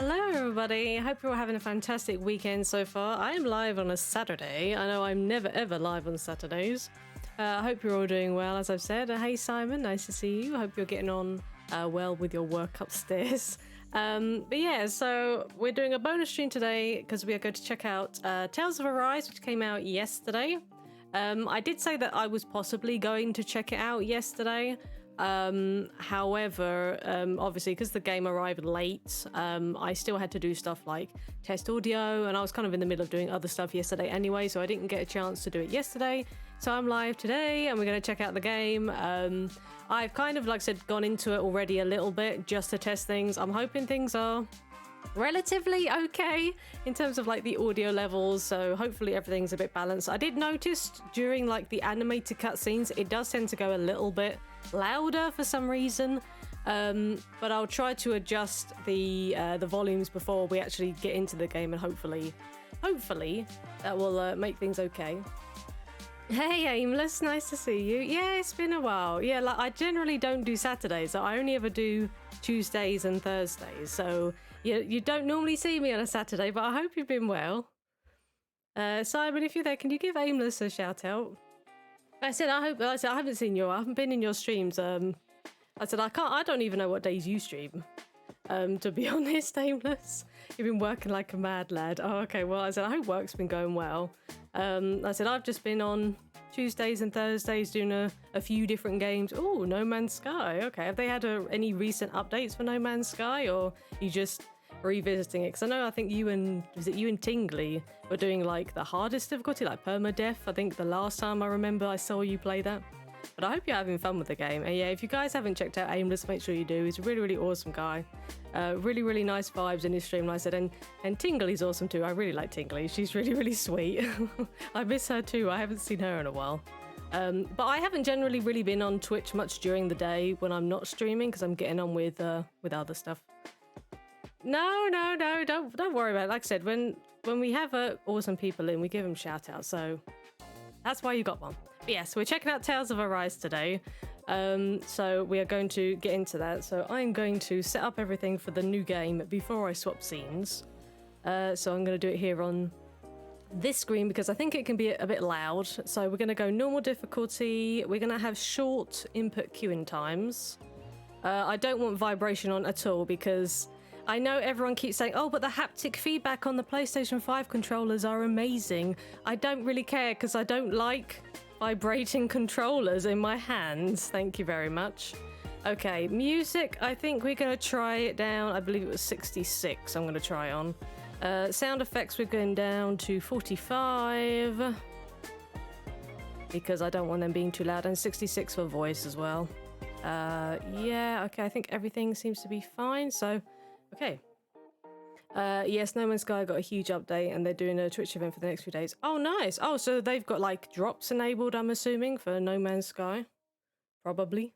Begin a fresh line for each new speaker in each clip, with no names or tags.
Hello everybody, I hope you're all having a fantastic weekend so far. I am live on a Saturday. I know I'm never ever live on Saturdays. I hope you're all doing well, as I've said. Hey Simon, nice to see you. I hope you're getting on well with your work upstairs. But yeah, so we're doing a bonus stream today because we are going to check out Tales of Arise, which came out yesterday. I did say that I was possibly going to check it out yesterday. However, obviously because the game arrived late, I still had to do stuff like test audio, and I was kind of in the middle of doing other stuff yesterday anyway, so I didn't get a chance to do it yesterday. So I'm live today and we're going to check out the game. I've kind of, like I said, gone into it already a little bit just to test things. I'm hoping things are relatively okay in terms of like the audio levels, so hopefully everything's a bit balanced. I did notice during like the animated cutscenes it does tend to go a little bit louder for some reason, but I'll try to adjust the volumes before we actually get into the game, and hopefully that will make things okay. Hey Aimless, nice to see you. Yeah, it's been a while. Yeah, like I generally don't do Saturdays, I only ever do Tuesdays and Thursdays, so you don't normally see me on a Saturday, but I hope you've been well. Simon, if you're there, can you give Aimless a shout out? I said I haven't seen you. I haven't been in your streams. I said I don't even know what days you stream. To be honest, Aimless, you've been working like a mad lad. Oh, okay. Well, I said I hope work's been going well. I said I've just been on Tuesdays and Thursdays doing a few different games. Oh, No Man's Sky. Okay. Have they had any recent updates for No Man's Sky, or you just revisiting it? Because I think you and Tingley were doing like the hardest difficulty, like permadeath. I think the last time I remember I saw you play that. But I hope you're having fun with the game. And yeah, if you guys haven't checked out Aimless, make sure you do. He's a really, really awesome guy. Really nice vibes in his stream, like I said. And Tingley's awesome too. I really like Tingley. She's really, really sweet. I miss her too. I haven't seen her in a while. But I haven't generally really been on Twitch much during the day when I'm not streaming, because I'm getting on with other stuff. No, don't worry about it. Like I said, when we have awesome people in, we give them shout outs, so that's why you got one. But yes, we're checking out Tales of Arise today, so we are going to get into that. So I'm going to set up everything for the new game before I swap scenes. So I'm going to do it here on this screen because I think it can be a bit loud. So we're going to go normal difficulty. We're going to have short input queuing times. I don't want vibration on at all, because I know everyone keeps saying, oh, but the haptic feedback on the PlayStation 5 controllers are amazing. I don't really care, because I don't like vibrating controllers in my hands. Thank you very much. Okay, music, I think we're going to try it down. I believe it was 66 I'm going to try on. Sound effects, we're going down to 45. Because I don't want them being too loud. And 66 for voice as well. Yeah, okay, I think everything seems to be fine. So, okay. Yes, No Man's Sky got a huge update, and they're doing a Twitch event for the next few days. Oh, nice. Oh, so they've got like drops enabled, I'm assuming, for No Man's Sky. Probably.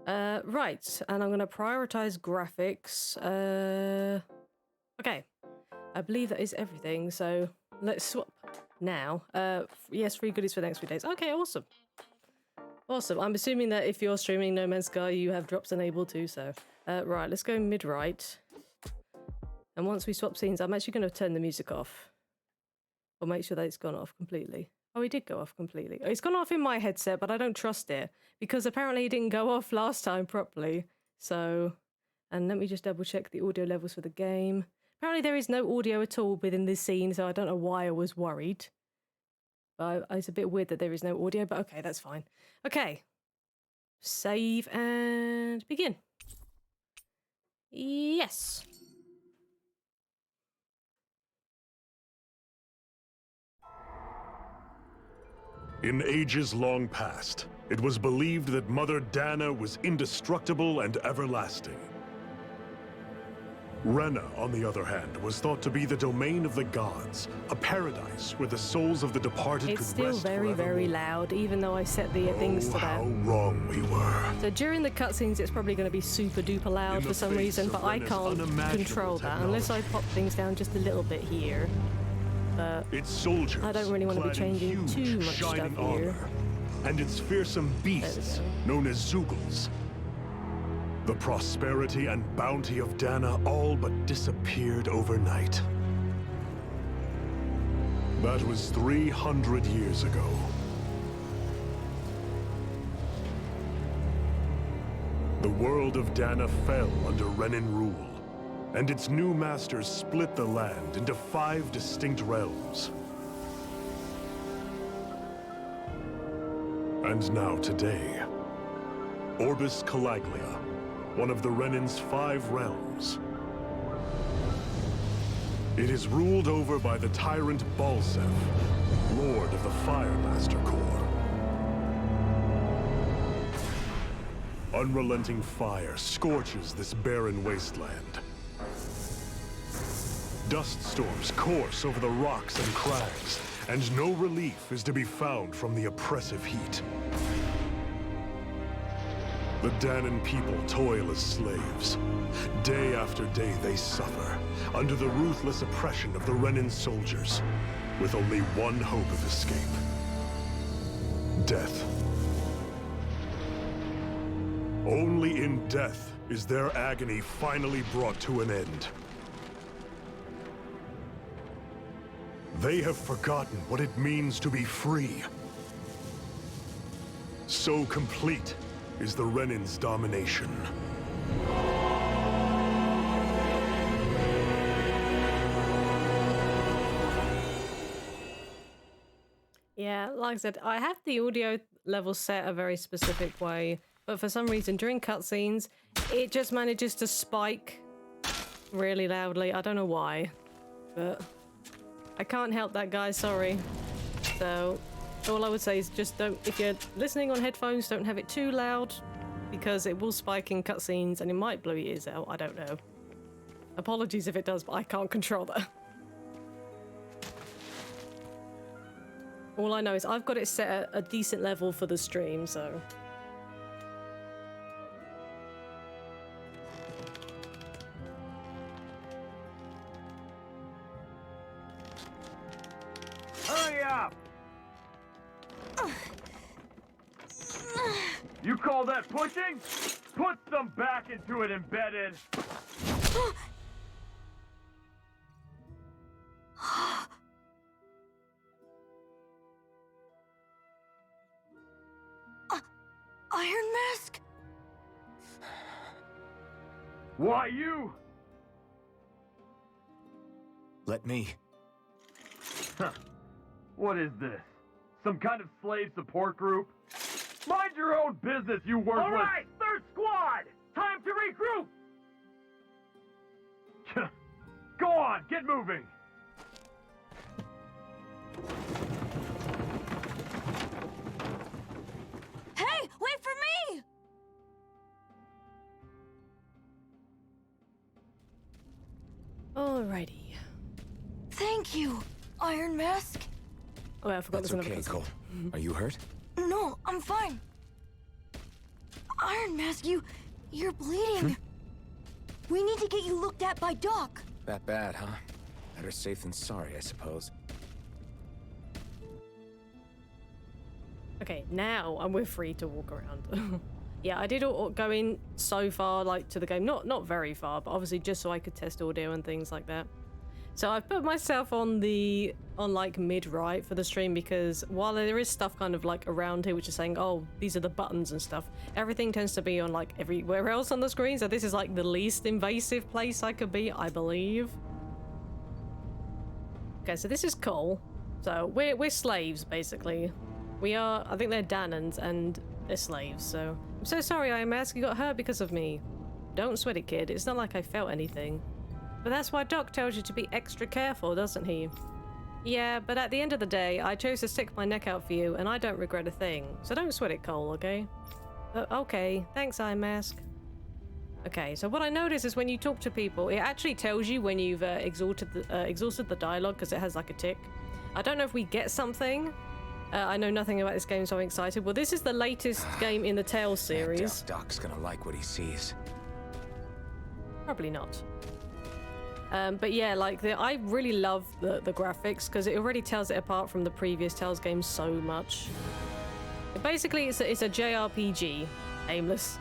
Right, and I'm going to prioritize graphics. Okay. I believe that is everything, so let's swap now. Yes, free goodies for the next few days. Okay, awesome. Awesome. I'm assuming that if you're streaming No Man's Sky, you have drops enabled too, so... right, let's go mid-right. And once we swap scenes, I'm actually going to turn the music off. Or make sure that it's gone off completely. Oh, it did go off completely. It's gone off in my headset, but I don't trust it, because apparently it didn't go off last time properly. So, and let me just double check the audio levels for the game. Apparently there is no audio at all within this scene, so I don't know why I was worried. But it's a bit weird that there is no audio, but okay, that's fine. Okay. Save and begin. Yes.
In ages long past, it was believed that Mother Dana was indestructible and everlasting. Rena, on the other hand, was thought to be the domain of the gods, a paradise where the souls of the departed could rest forevermore.
It's still very loud, even though I set the things to that.
How wrong we were.
So during the cutscenes, it's probably going to be super duper loud for some reason, but I can't control that unless I pop things down just a little bit here. But
its soldiers,
I don't really want to be changing too much stuff here.
And its fearsome beasts, known as Zeugles. The prosperity and bounty of Dana all but disappeared overnight. That was 300 years ago. The world of Dana fell under Renin rule, and its new masters split the land into 5 distinct realms. And now today, Orbis Calaglia, one of the Renin's 5 realms. It is ruled over by the tyrant Balsef, Lord of the Firemaster Corps. Unrelenting fire scorches this barren wasteland. Dust storms course over the rocks and crags, and no relief is to be found from the oppressive heat. The Danan people toil as slaves. Day after day they suffer, under the ruthless oppression of the Renin soldiers, with only one hope of escape: death. Only in death is their agony finally brought to an end. They have forgotten what it means to be free. So complete is the Renin's domination.
Yeah, like I said, I have the audio level set a very specific way, but for some reason during cutscenes, it just manages to spike really loudly. I don't know why, but I can't help that, guys, sorry. So all I would say is just don't, if you're listening on headphones, don't have it too loud, because it will spike in cutscenes and it might blow your ears out. I don't know. Apologies if it does, but I can't control that. All I know is I've got it set at a decent level for the stream, so...
Hurry up! You call that pushing? Put some back into it, embedded!
Iron Mask?
Why you?
Let me.
Huh. What is this? Some kind of slave support group? Mind your own business, you worthless! Alright, third squad! Time to regroup! Go on, get moving!
Hey, wait for me!
Alrighty.
Thank you, Iron Mask.
Oh, yeah, I forgot
That's
there's another
okay,
cutscene.
Cole. Are you hurt?
No, I'm fine. Iron Mask, you're bleeding. We need to get you looked at by Doc.
That bad, huh? Better safe than sorry, I suppose.
Okay, now we're free to walk around. Yeah, I did go in so far, like, to the game. Not very far, but obviously just so I could test audio and things like that. So I've put myself on like mid-right for the stream, because while there is stuff kind of like around here which is saying, oh, these are the buttons and stuff, everything tends to be on like everywhere else on the screen. So this is like the least invasive place I could be, I believe. Okay, so this is Cole. So we're slaves, basically. We are, I think they're Danans and they're slaves, so... I'm so sorry, Iron Mask, you got hurt because of me. Don't sweat it, kid. It's not like I felt anything. But that's why Doc tells you to be extra careful, doesn't he? Yeah, but at the end of the day, I chose to stick my neck out for you, and I don't regret a thing. So don't sweat it, Cole, okay? Okay, thanks, Iron Mask. Okay, so what I noticed is when you talk to people, it actually tells you when you've exhausted the dialogue, because it has like a tick. I don't know if we get something. I know nothing about this game, so I'm excited. Well, this is the latest game in the Tales series.
Doc's gonna like what he sees.
Probably not. But yeah, like I really love the graphics, because it already tells it apart from the previous Tales games so much. Basically, it's a JRPG, aimless.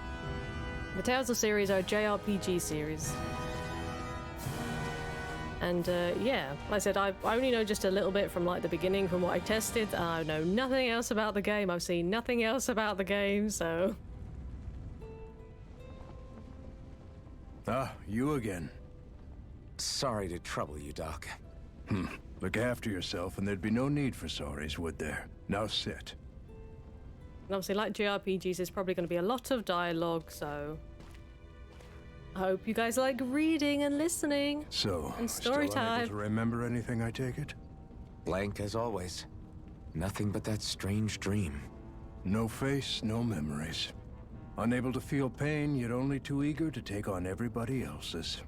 The Tales of series are a JRPG series. And yeah, like I said, I only know just a little bit from like the beginning, from what I tested. I know nothing else about the game. I've seen nothing else about the game, so...
Ah, you again.
Sorry to trouble you, Doc.
Look after yourself and there'd be no need for sorries, would there? Now sit.
And obviously, like JRPGs, there's probably going to be a lot of dialogue, so... I hope you guys like reading and listening.
So,
and story
still unable
time.
to remember anything, I take it?
Blank as always. Nothing but that strange dream.
No face, no memories. Unable to feel pain, yet only too eager to take on everybody else's.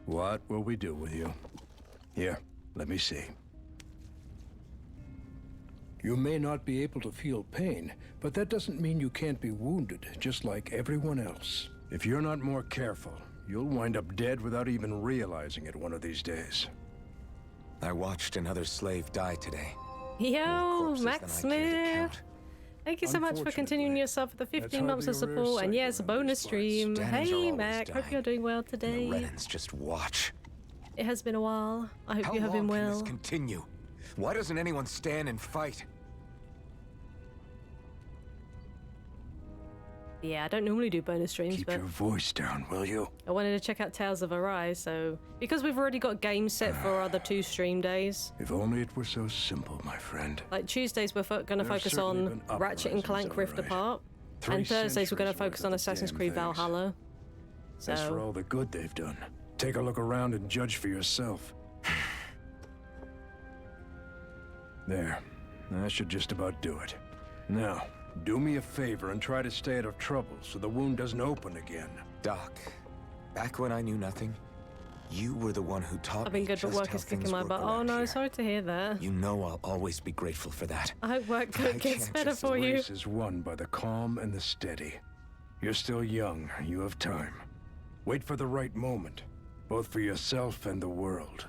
What will we do with you? Here, let me see. You may not be able to feel pain, but that doesn't mean you can't be wounded, just like everyone else. If you're not more careful, you'll wind up dead without even realizing it one of these days.
I watched another slave die today.
Yo, Max Smith! Thank you so much for continuing your sub for the 15 months of support, and yes, a bonus stream. Hey, Mac, hope you're doing well today.
The Renans just watch.
It has been a while. I hope you have been well.
How long can this continue? Why doesn't anyone stand and fight?
Yeah, I don't normally do bonus streams,
Keep
but...
your voice down, will you?
I wanted to check out Tales of Arise, so... Because we've already got games set for our other 2 stream days.
If only it were so simple, my friend.
Like, Tuesdays we're going to focus on Ratchet and Clank Rift Apart. And Thursdays we're going to focus on Assassin's Creed Valhalla. So...
As for all the good they've done, take a look around and judge for yourself. There. That should just about do it. Now, do me a favor and try to stay out of trouble so the wound doesn't open again.
Doc, back when I knew nothing, you were the one who taught me.
I've been good, but work is kicking my butt. Oh no, sorry to hear that.
You know I'll always be grateful for that.
I hope work gets better for you.
The race is won by the calm and the steady. You're still young. You have time. Wait for the right moment, both for yourself and the world.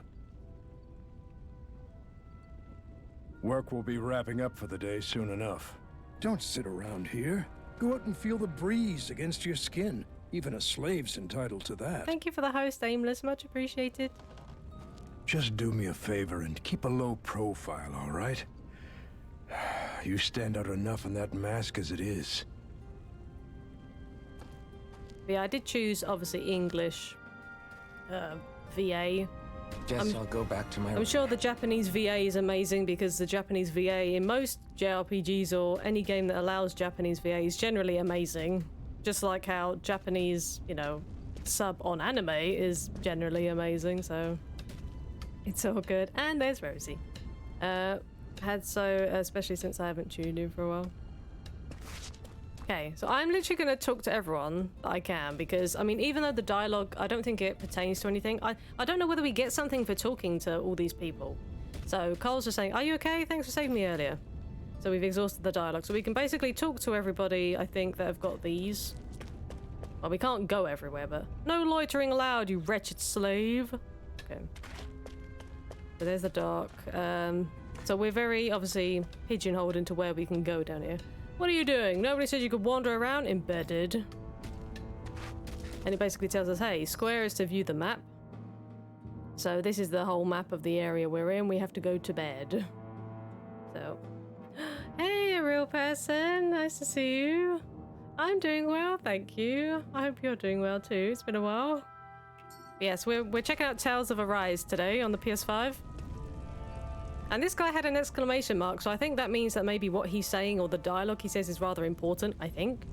Work will be wrapping up for the day soon enough. Don't sit around here. Go out and feel the breeze against your skin. Even a slave's entitled to that.
Thank you for the host, Aimless. Much appreciated.
Just do me a favor and keep a low profile, all right? You stand out enough in that mask as it is.
Yeah, I did choose, obviously, English VA.
Guess I'll go back to my
I'm sure the Japanese VA is amazing because the Japanese VA in most JRPGs or any game that allows Japanese VA is generally amazing. Just like how Japanese, you know, sub on anime is generally amazing, so it's all good. And there's Rosie. Especially since I haven't tuned in for a while. Okay, so I'm literally going to talk to everyone that I can because, I mean, even though the dialogue, I don't think it pertains to anything, I don't know whether we get something for talking to all these people. So Carl's just saying, are you okay? Thanks for saving me earlier. So we've exhausted the dialogue. So we can basically talk to everybody, I think, that have got these. Well, we can't go everywhere, but no loitering allowed, you wretched slave. Okay. So there's the dock. So we're very, obviously, pigeonholed into where we can go down here. What are you doing? Nobody said you could wander around embedded. And it basically tells us, hey, square is to view the map. So this is the whole map of the area we're in. We have to go to bed. So, hey, a real person. Nice to see you. I'm doing well, thank you. I hope you're doing well too. It's been a while. Yes, we're checking out Tales of Arise today on the PS5. And this guy had an exclamation mark, so I think that means that maybe what he's saying or the dialogue he says is rather important, I think.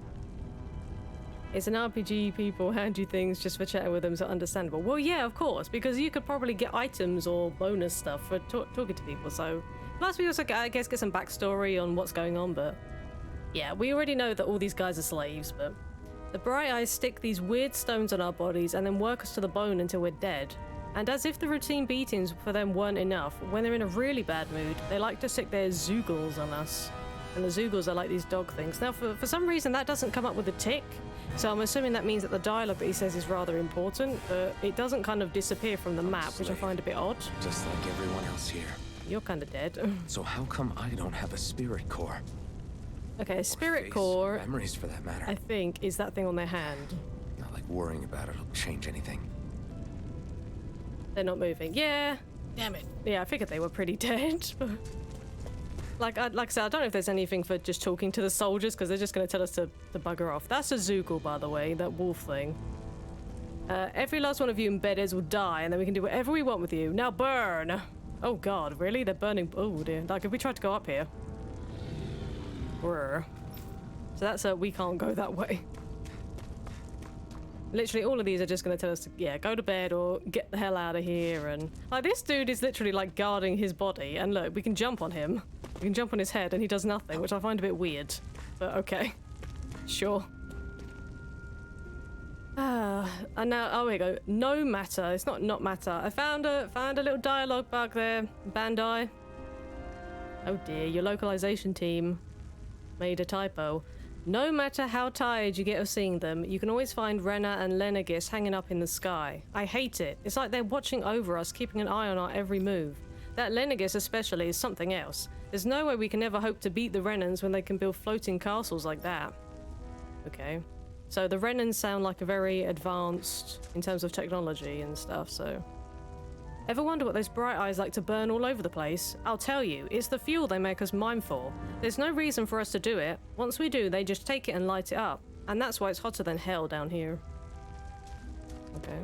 It's an RPG, people hand you things just for chatting with them, so understandable. Well, yeah, of course, because you could probably get items or bonus stuff for talking to people, so... Plus, we also, I guess, get some backstory on what's going on, but... Yeah, we already know that all these guys are slaves, but... The Bright Eyes stick these weird stones on our bodies and then work us to the bone until we're dead. And as if the routine beatings for them weren't enough, when they're in a really bad mood, they like to stick their zoogles on us. And the zoogles are like these dog things. Now, for some reason, that doesn't come up with a tick, so I'm assuming that means that the dialogue that he says is rather important, but it doesn't kind of disappear from the map, which I find a bit odd.
Just like everyone else here.
You're kind of dead.
So how come I don't have a spirit core?
Okay,
Or
spirit
face,
core,
memories for that matter.
I think, is that thing on their hand.
Not like worrying about it'll change anything.
They're not moving. Yeah. Damn it. Yeah, I figured they were pretty dead. like I said, I don't know if there's anything for just talking to the soldiers, because they're just going to tell us to bugger off. That's a Zoogle, by the way, that wolf thing. Every last one of you embeddeds will die, and then we can do whatever we want with you. Now burn! Oh god, really? They're burning. Oh dear. Like, if we tried to go up here. Brr. So that's we can't go that way. Literally, all of these are just going to tell us to, yeah, go to bed or get the hell out of here. And like, this dude is literally like guarding his body. And look, we can jump on him. We can jump on his head, and he does nothing, which I find a bit weird. But okay, sure. And now, oh, here we go. No matter. It's not matter. I found a little dialogue bug there, Bandai. Oh dear, your localization team made a typo. No matter how tired you get of seeing them, you can always find Rena and Lenegis hanging up in the sky. I hate it. It's like they're watching over us, keeping an eye on our every move. That Lenegis especially is something else. There's no way we can ever hope to beat the Renans when they can build floating castles like that. Okay. So the Renans sound like a very advanced in terms of technology and stuff, so... Ever wonder what those bright eyes like to burn all over the place? I'll tell you, it's the fuel they make us mine for. There's no reason for us to do it. Once we do, they just take it and light it up. And that's why it's hotter than hell down here. Okay.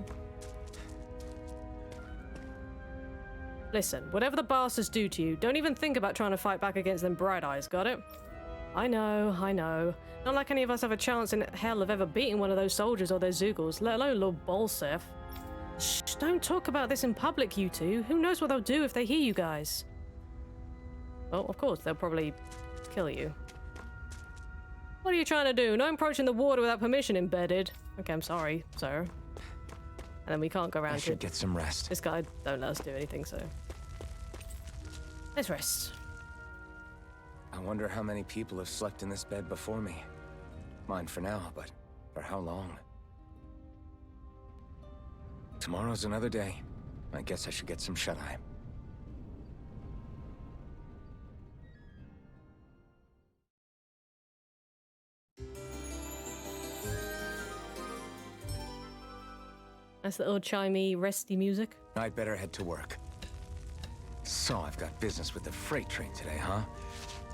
Listen, whatever the bastards do to you, don't even think about trying to fight back against them bright eyes, got it? I know, I know. Not like any of us have a chance in hell of ever beating one of those soldiers or their Zoogles, let alone Lord Bolsef. Shh, don't talk about this in public, you two. Who knows what they'll do if they hear you guys? Well, of course, they'll probably kill you. What are you trying to do? No approaching the water without permission, embedded. Okay, I'm sorry, sir. And then we can't go around.
I should get some rest.
This guy don't let us do anything, so... Let's rest.
I wonder how many people have slept in this bed before me. Mine for now, but for how long? Tomorrow's another day. I guess I should get some shut-eye.
That's the old chimey, resty music.
I'd better head to work. So I've got business with the freight train today, huh?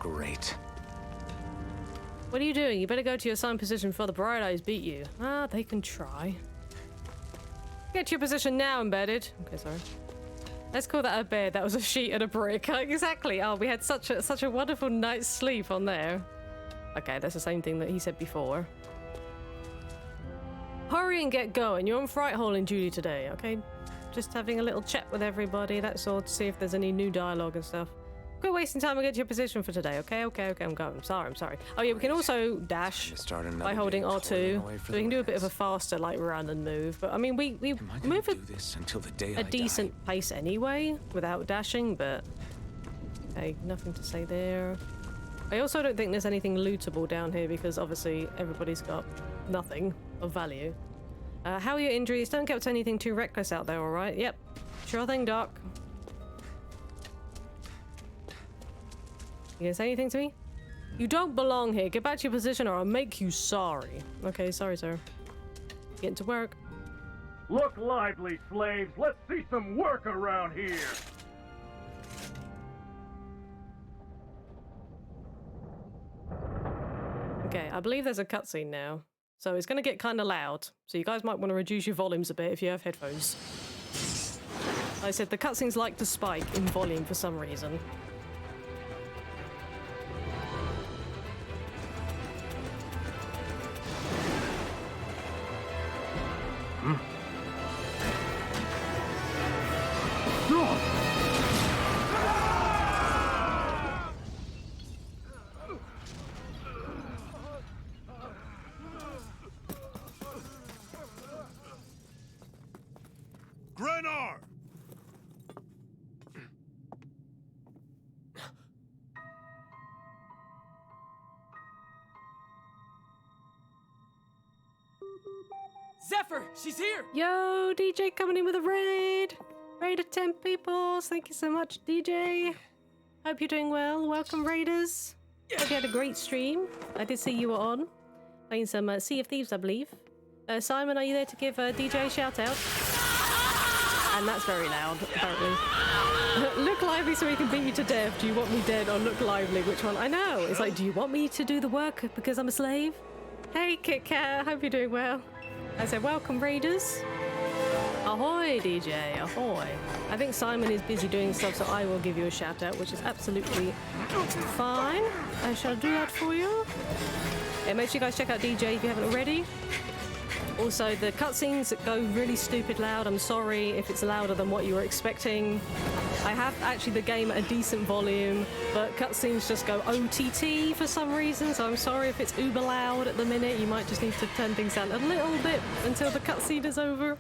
Great.
What are you doing? You better go to your assigned position before the bright eyes beat you. Ah, they can try. Get to your position now, embedded. Okay, sorry. Let's call that a bed. That was a sheet and a brick. Exactly. Oh, we had such a wonderful night's sleep on there. Okay, that's the same thing that he said before. Hurry and get going. You're on fright hauling duty today, okay? Just having a little chat with everybody, that's all, to see if there's any new dialogue and stuff. Quit wasting time and get to your position for today, okay? Okay, I'm going. I'm sorry. Oh yeah, we can also dash by holding R2, so we can do a bit of a faster, like, run and move. But I mean, we move at a decent pace anyway, without dashing, but... Okay, nothing to say there. I also don't think there's anything lootable down here, because obviously everybody's got nothing of value. How are your injuries? Don't get up to anything too reckless out there, alright? Yep. Sure thing, Doc. You gonna say anything to me? You don't belong here. Get back to your position or I'll make you sorry. Okay, sorry, sir. Getting to work.
Look lively, slaves. Let's see some work around here.
Okay, I believe there's a cutscene now. So it's going to get kind of loud. So you guys might want to reduce your volumes a bit if you have headphones. Like I said, the cutscenes like to spike in volume for some reason.
Zephyr, she's here!
Yo, DJ coming in with a raid! Raid of 10 people. Thank you so much, DJ. Hope you're doing well. Welcome, raiders. Hope you had a great stream. I did see you were on. Playing some Sea of Thieves, I believe. Simon, are you there to give DJ a shout out? And that's very loud, apparently. Look lively so we can beat you to death. Do you want me dead or look lively? Which one? I know. It's like, do you want me to do the work because I'm a slave? Hey, Kit Kat. Hope you're doing well. I said, welcome, Raiders. Ahoy, DJ. Ahoy. I think Simon is busy doing stuff, so I will give you a shout out, which is absolutely fine. I shall do that for you. Yeah, make sure you guys check out DJ if you haven't already. Also, the cutscenes that go really stupid loud, I'm sorry if it's louder than what you were expecting. I have actually the game at a decent volume, but cutscenes just go OTT for some reason, so I'm sorry if it's uber loud at the minute. You might just need to turn things down a little bit until the cutscene is over.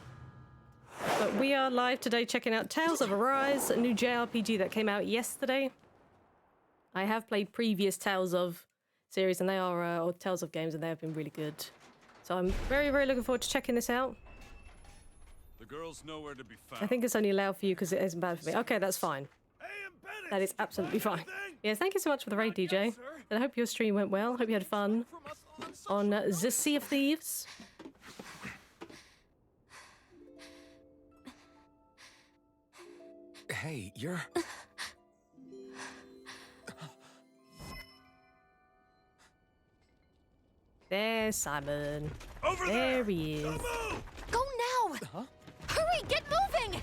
But we are live today checking out Tales of Arise, a new JRPG that came out yesterday. I have played previous Tales of series, and they are, or Tales of games, and they have been really good. So I'm very, very looking forward to checking this out.
The girl's nowhere to be found.
I think it's only allowed for you because it isn't bad for me. Okay, that's fine. That is absolutely fine. Yes, thank you so much for the raid, DJ. And I hope your stream went well. Hope you had fun on the Sea of Thieves.
Hey, you're...
There's Simon. There he is.
Go now!
Huh?
Hurry, get moving!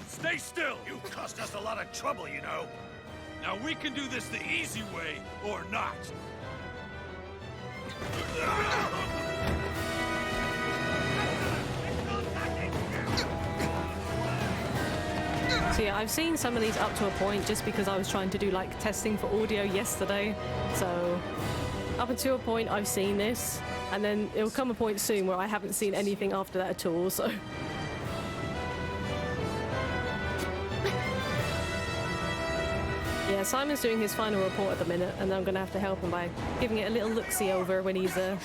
Stay still! You caused us a lot of trouble, you know. Now we can do this the easy way, or not.
So yeah, I've seen some of these up to a point just because I was trying to do like testing for audio yesterday. So up until a point I've seen this, and then it'll come a point soon where I haven't seen anything after that at all, so. Yeah, Simon's doing his final report at the minute, and I'm gonna have to help him by giving it a little look-see over when he's done.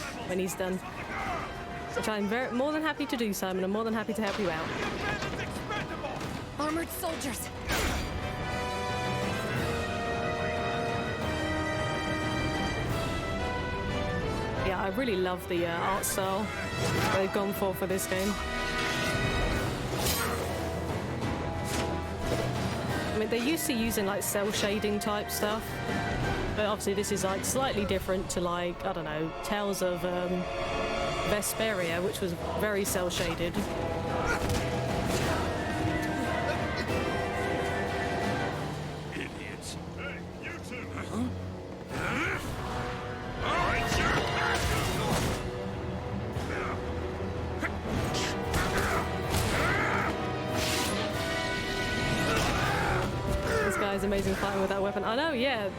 Which I'm more than happy to do, Simon. I'm more than happy to help you out.
Armored soldiers!
Yeah, I really love the art style they've gone for this game. I mean, they're used to using like cell shading type stuff, but obviously this is like slightly different to like, I don't know, Tales of Vesperia, which was very cell shaded.
Idiots. Hey, you two!
This guy's amazing fighting with that weapon. I know, yeah.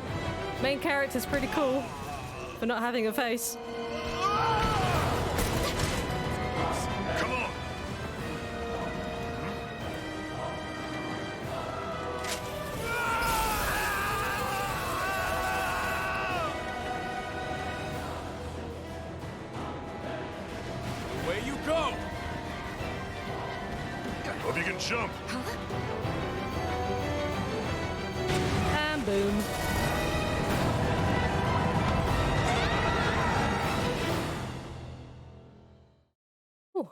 Main character's pretty cool for not having a face.
Come on! Away you go!
Hope you can jump.
And boom. Ooh.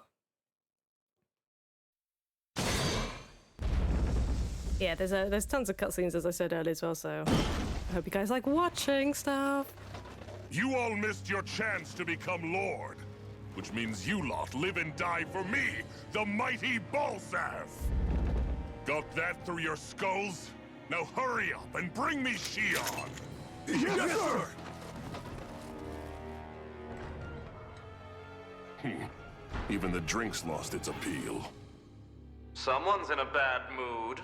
Yeah, there's tons of cutscenes, as I said earlier as well, so I hope you guys like watching stuff.
You all missed your chance to become Lord, which means you lot live and die for me, the mighty Balsath. Got that through your skulls? Now hurry up and bring me Shion.
Yes, sir!
Even the drink's lost its appeal.
Someone's in a bad mood.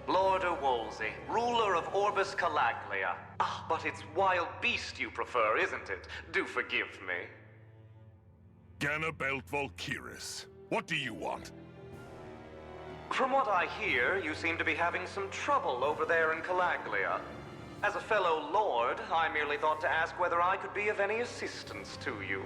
Lord Wolsey, ruler of Orbis Calaglia. Ah, but it's wild beast you prefer, isn't it? Do forgive me.
Ganabelt Volkiris, what do you want?
From what I hear, you seem to be having some trouble over there in Calaglia. As a fellow lord, I merely thought to ask whether I could be of any assistance to you.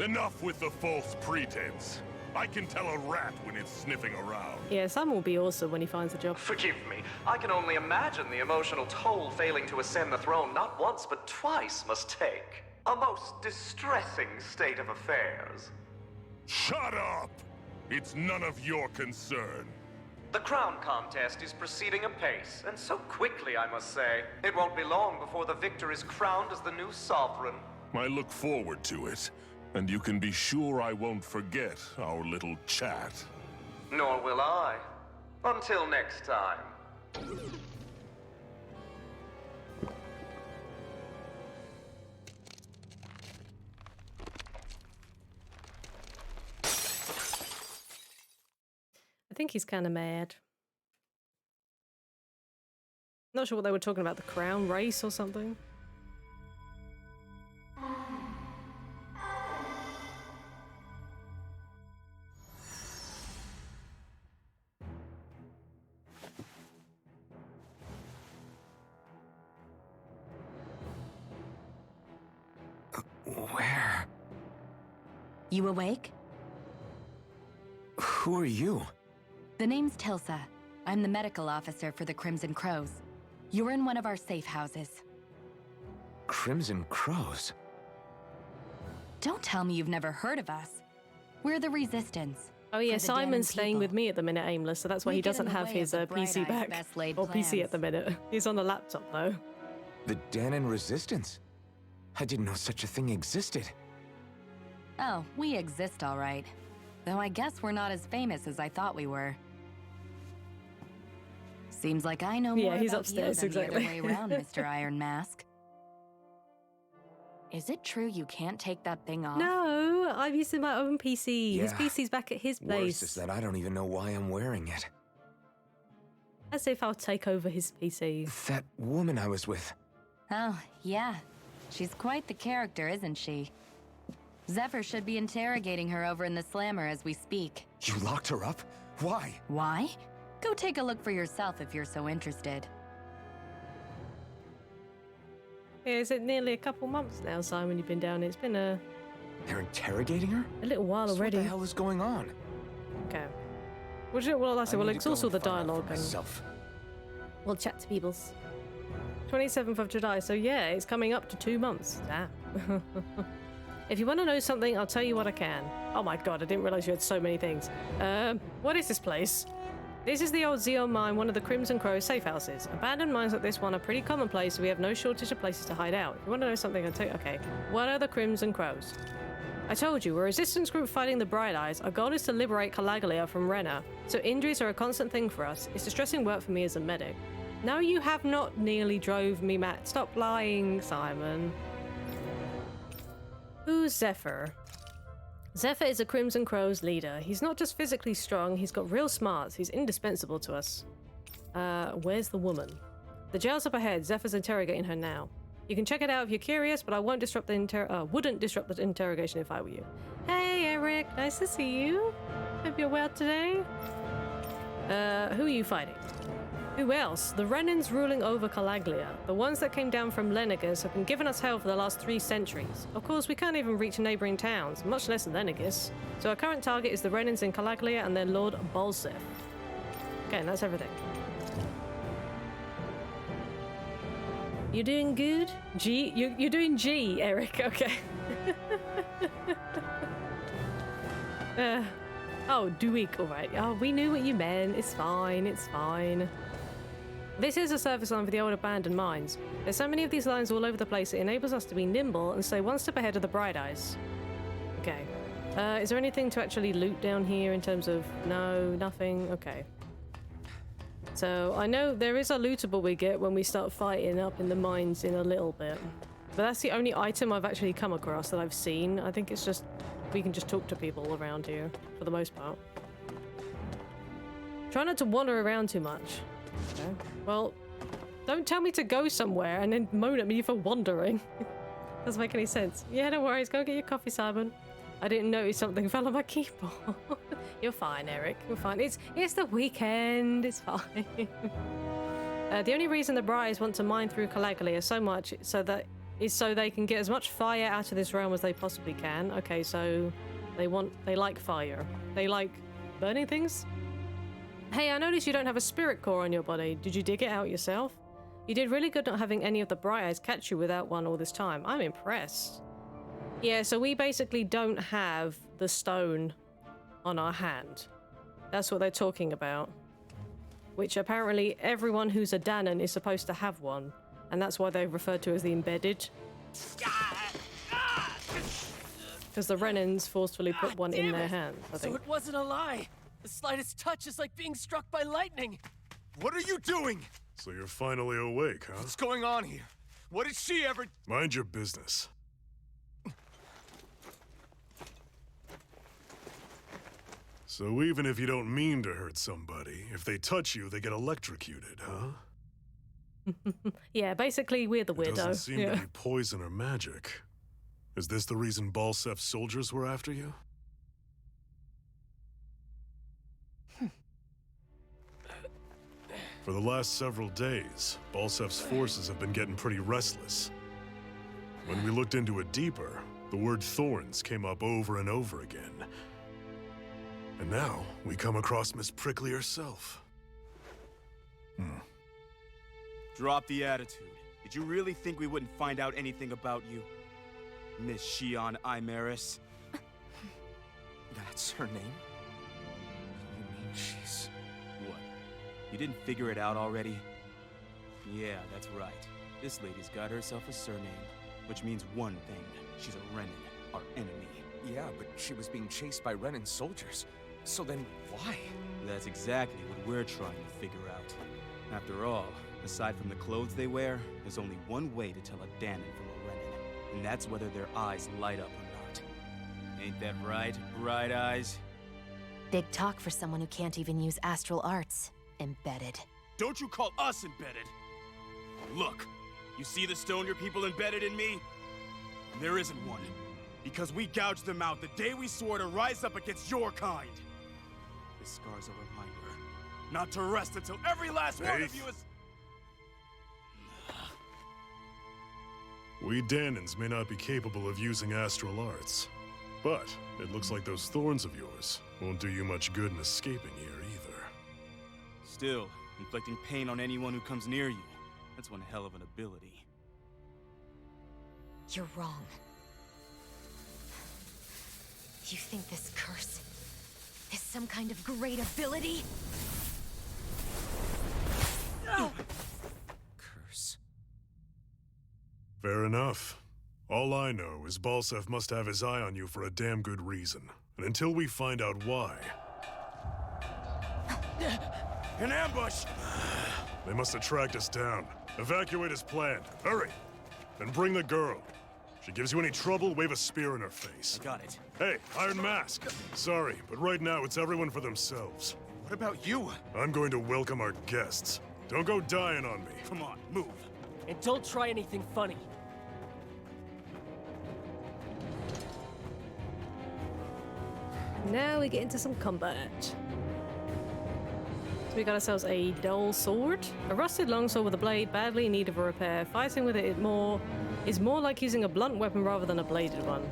Enough with the false pretense. I can tell a rat when it's sniffing around.
Yeah, Sam will be awesome when he finds a job.
Forgive me, I can only imagine the emotional toll failing to ascend the throne not once but twice must take. A most distressing state of affairs.
Shut up! It's none of your concern.
The crown contest is proceeding apace, and so quickly, I must say. It won't be long before the victor is crowned as the new sovereign.
I look forward to it, and you can be sure I won't forget our little chat.
Nor will I. Until next time.
I think he's kind of mad. Not sure what they were talking about, the crown race or something.
Where?
You awake?
Who are you?
The name's Tilsa. I'm the medical officer for the Crimson Crows. You're in one of our safe houses.
Crimson Crows?
Don't tell me you've never heard of us. We're the Resistance.
Oh yeah,
For the
Simon's
damned
staying
people.
with me at the minute, Aimless, so that's why
We
he
get
doesn't
in the
have
way
his
of the
PC
Bright Eye's
back.
best laid
Or PC at
plans.
the minute. He's on the laptop though.
The Danon Resistance? I didn't know such a thing existed.
Oh, we exist all right. Though I guess we're not as famous as I thought we were. Seems like I know more
Yeah, he's
about
upstairs,
you than
exactly.
the other way around, Mr. Iron Mask. Is it true you can't take that thing off?
No, I'm using my own PC. His
Yeah.
PC's back at his
Worse
place.
is that I don't even know why I'm wearing it.
As if I'll take over his PC.
That woman I was with.
Oh, yeah. She's quite the character, isn't she? Zephyr should be interrogating her over in the Slammer as we speak.
You locked her up? Why?
Why? Go take a look for yourself if you're so interested.
Yeah, is it nearly a couple months now, Simon, you've been down here? It's been a
They're interrogating her?
little while
So
already.
what the hell is going on?
Okay. Well, I said, we'll
need to go
exhaust all
and
the
find out for
dialogue and
myself.
we'll chat to peoples. 27th of July, so yeah, it's coming up to 2 months. Damn. If you want to know something, I'll tell you what I can. Oh my god, I didn't realize you had so many things. What is this place? This is the old Zeon mine, one of the Crimson Crow safe houses. Abandoned mines like this one are pretty commonplace, so we have no shortage of places to hide out. If you want to know something, I'll tell you. Okay, what are the Crimson Crows? I told you, we're a resistance group fighting the Bright Eyes. Our goal is to liberate Calaglia from Renna, so injuries are a constant thing for us. It's distressing work for me as a medic. No, you have not nearly drove me mad. Stop lying, Simon. Who's Zephyr? Zephyr is a Crimson Crow's leader. He's not just physically strong, he's got real smarts. He's indispensable to us. Where's the woman? The jail's up ahead. Zephyr's interrogating her now. You can check it out if you're curious, but I won't disrupt the wouldn't disrupt the interrogation if I were you. Hey, Eric. Nice to see you. Hope you're well today. Who are you fighting? Who else? The Renans ruling over Calaglia. The ones that came down from Lenegus have been giving us hell for the last 3 centuries. Of course, we can't even reach neighboring towns, much less Lenegus. So our current target is the Renans in Calaglia and their Lord Bolsef. Okay, and that's everything. You doing good? G? You're doing G, Eric. Okay. Oh, Duik. All right. Oh, we knew what you meant. It's fine. It's fine. This is a service line for the old abandoned mines. There's so many of these lines all over the place, it enables us to be nimble and stay one step ahead of the Bright Eyes. Okay. Is there anything to actually loot down here in terms of... No, nothing? Okay. So, I know there is a lootable we get when we start fighting up in the mines in a little bit. But that's the only item I've actually come across that I've seen. I think it's just... we can just talk to people around here, for the most part. Try not to wander around too much. Okay. Well, don't tell me to go somewhere and then moan at me for wandering. Doesn't make any sense. Yeah, no worries. Go get your coffee, Simon. I didn't notice something fell on my keyboard. You're fine, Eric. You're fine. It's the weekend. It's fine. The only reason the Briars want to mine through Calaglia so much so they can get as much fire out of this realm as they possibly can. Okay, so They like fire. They like burning things. Hey, I noticed you don't have a spirit core on your body. Did you dig it out yourself? You did really good not having any of the Bright Eyes catch you without one all this time. I'm impressed. Yeah, so we basically don't have the stone on our hand. That's what they're talking about. Which apparently everyone who's a Danon is supposed to have one. And that's why they're referred to as the embedded. Because the Renans forcefully put one in their hand, I think.
So it wasn't a lie. The slightest touch is like being struck by lightning.
What are you doing?
So you're finally awake, huh?
What's going on here? What did she ever...
Mind your business. So even if you don't mean to hurt somebody, if they touch you, they get electrocuted, huh?
Yeah, basically we're the weirdo.
It doesn't seem to be poison or magic. Is this the reason Balsef's soldiers were after you? For the last several days, Balsef's forces have been getting pretty restless. When we looked into it deeper, the word thorns came up over and over again. And now, we come across Miss Prickly herself.
Drop the attitude. Did you really think we wouldn't find out anything about you? Miss Shion Imaris?
That's her name? You mean she's...
What? You didn't figure it out already? Yeah, that's right. This lady's got herself a surname, which means one thing. She's a Renan, our enemy.
Yeah, but she was being chased by Renan soldiers. So then, why?
That's exactly what we're trying to figure out. After all, aside from the clothes they wear, there's only one way to tell a Danon from a Renan, and that's whether their eyes light up or not. Ain't that right, Bright Eyes?
Big talk for someone who can't even use astral arts. Embedded.
Don't you call us embedded! Look, you see the stone your people embedded in me? There isn't one. Because we gouged them out the day we swore to rise up against your kind. This scar's a reminder, not to rest until every last one of you is...
We Danons may not be capable of using astral arts, but it looks like those thorns of yours won't do you much good in escaping here either.
Still, inflicting pain on anyone who comes near you, that's one hell of an ability.
You're wrong. You think this curse is some kind of great ability?
Curse.
Fair enough. All I know is Balsef must have his eye on you for a damn good reason. And until we find out why...
An ambush!
They must have tracked us down. Evacuate as planned. Hurry! And bring the girl. If she gives you any trouble, wave a spear in her face.
I got it.
Hey, Iron Mask. Sorry, but right now it's everyone for themselves.
What about you?
I'm going to welcome our guests. Don't go dying on me.
Come on, move.
And don't try anything funny.
Now we get into some combat. So we got ourselves a dull sword. A rusted longsword with a blade badly in need of a repair. Fighting with it is more like using a blunt weapon rather than a bladed one.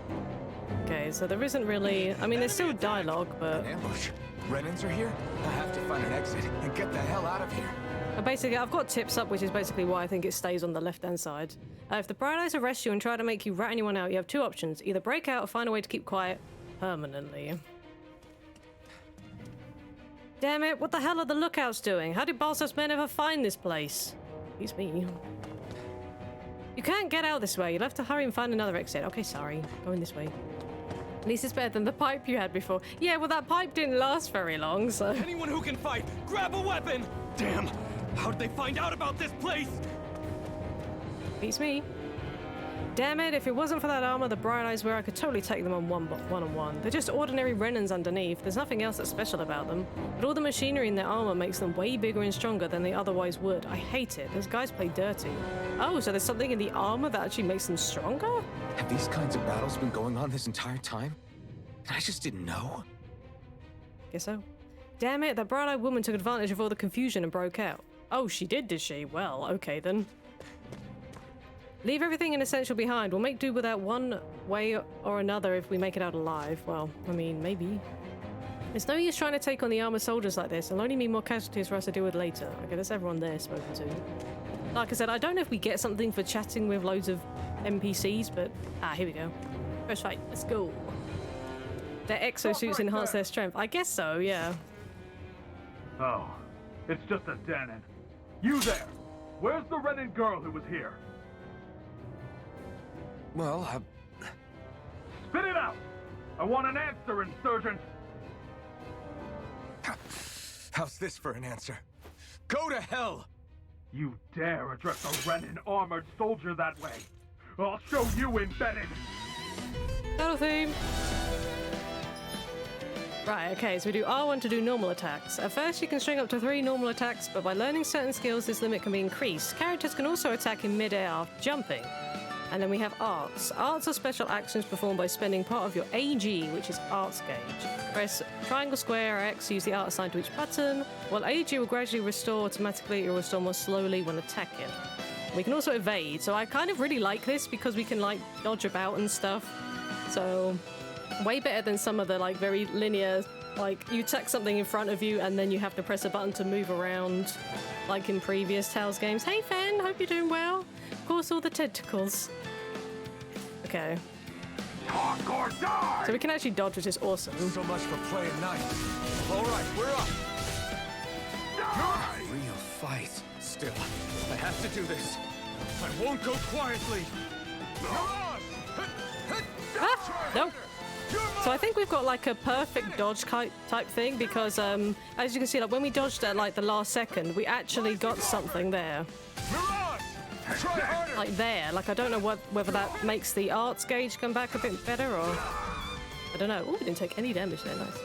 Okay, so there isn't really... I mean, there's still dialogue, but...
An ambush. Renans are here? I have to find an exit and get the hell out of here.
Basically, I've got tips up, which is basically why I think it stays on the left-hand side. If the Bright Eyes arrest you and try to make you rat anyone out, you have two options. Either break out or find a way to keep quiet permanently. Damn it, what the hell are the lookouts doing? How did Balsef's men ever find this place? Excuse me. You can't get out this way. You'll have to hurry and find another exit. Okay, sorry. Going this way. At least it's better than the pipe you had before. Yeah, well, that pipe didn't last very long, so...
Anyone who can fight, grab a weapon! Damn! How did they find out about this place?
Beats me. Damn it, if it wasn't for that armor the Bright Eyes wear, I could totally take them on one-on-one. They're just ordinary Renans underneath. There's nothing else that's special about them. But all the machinery in their armor makes them way bigger and stronger than they otherwise would. I hate it. Those guys play dirty. Oh, so there's something in the armor that actually makes them stronger?
Have these kinds of battles been going on this entire time? And I just didn't know?
Guess so. Damn it, that bright-eyed woman took advantage of all the confusion and broke out. Oh, she did she? Well, okay then. Leave everything essential behind. We'll make do with that one way or another if we make it out alive. Well, I mean, maybe. It's no use trying to take on the armored soldiers like this. It'll only mean more casualties for us to deal with later. Okay, that's everyone there spoken to. Like I said, I don't know if we get something for chatting with loads of NPCs, but... here we go. First fight. Let's go. Their exosuits enhance their strength. I guess so, yeah.
Oh, it's just a den. You there! Where's the Renin girl who was here?
Well,
Spit it out! I want an answer, insurgent!
How's this for an answer? Go to hell!
You dare address a Renin armored soldier that way? I'll show you embedded!
Battle theme! Right, okay, so we do R1 to do normal attacks. At first you can string up to 3 normal attacks, but by learning certain skills this limit can be increased. Characters can also attack in mid-air after jumping. And then we have arts. Arts are special actions performed by spending part of your AG, which is arts gauge. Press triangle, square, or X to use the art assigned to each button, while AG will gradually restore automatically or restore more slowly when attacking. We can also evade, so I kind of really like this because we can like dodge about and stuff. So, way better than some of the like very linear, like you attack something in front of you and then you have to press a button to move around, like in previous Tales games. Hey Fen, hope you're doing well. Of course, all the tentacles. Okay.
Talk or die!
So we can actually dodge, which is awesome.
So much for playing nice. All right, we're up.
Die!
Real fight. Still, I have to do this. I won't go quietly.
Nope. So I think we've got like a perfect dodge type thing because as you can see, like when we dodged at like the last second, we actually got something there. Like there. Like I don't know whether that makes the arts gauge come back a bit better or I don't know. Oh, we didn't take any damage there. Nice.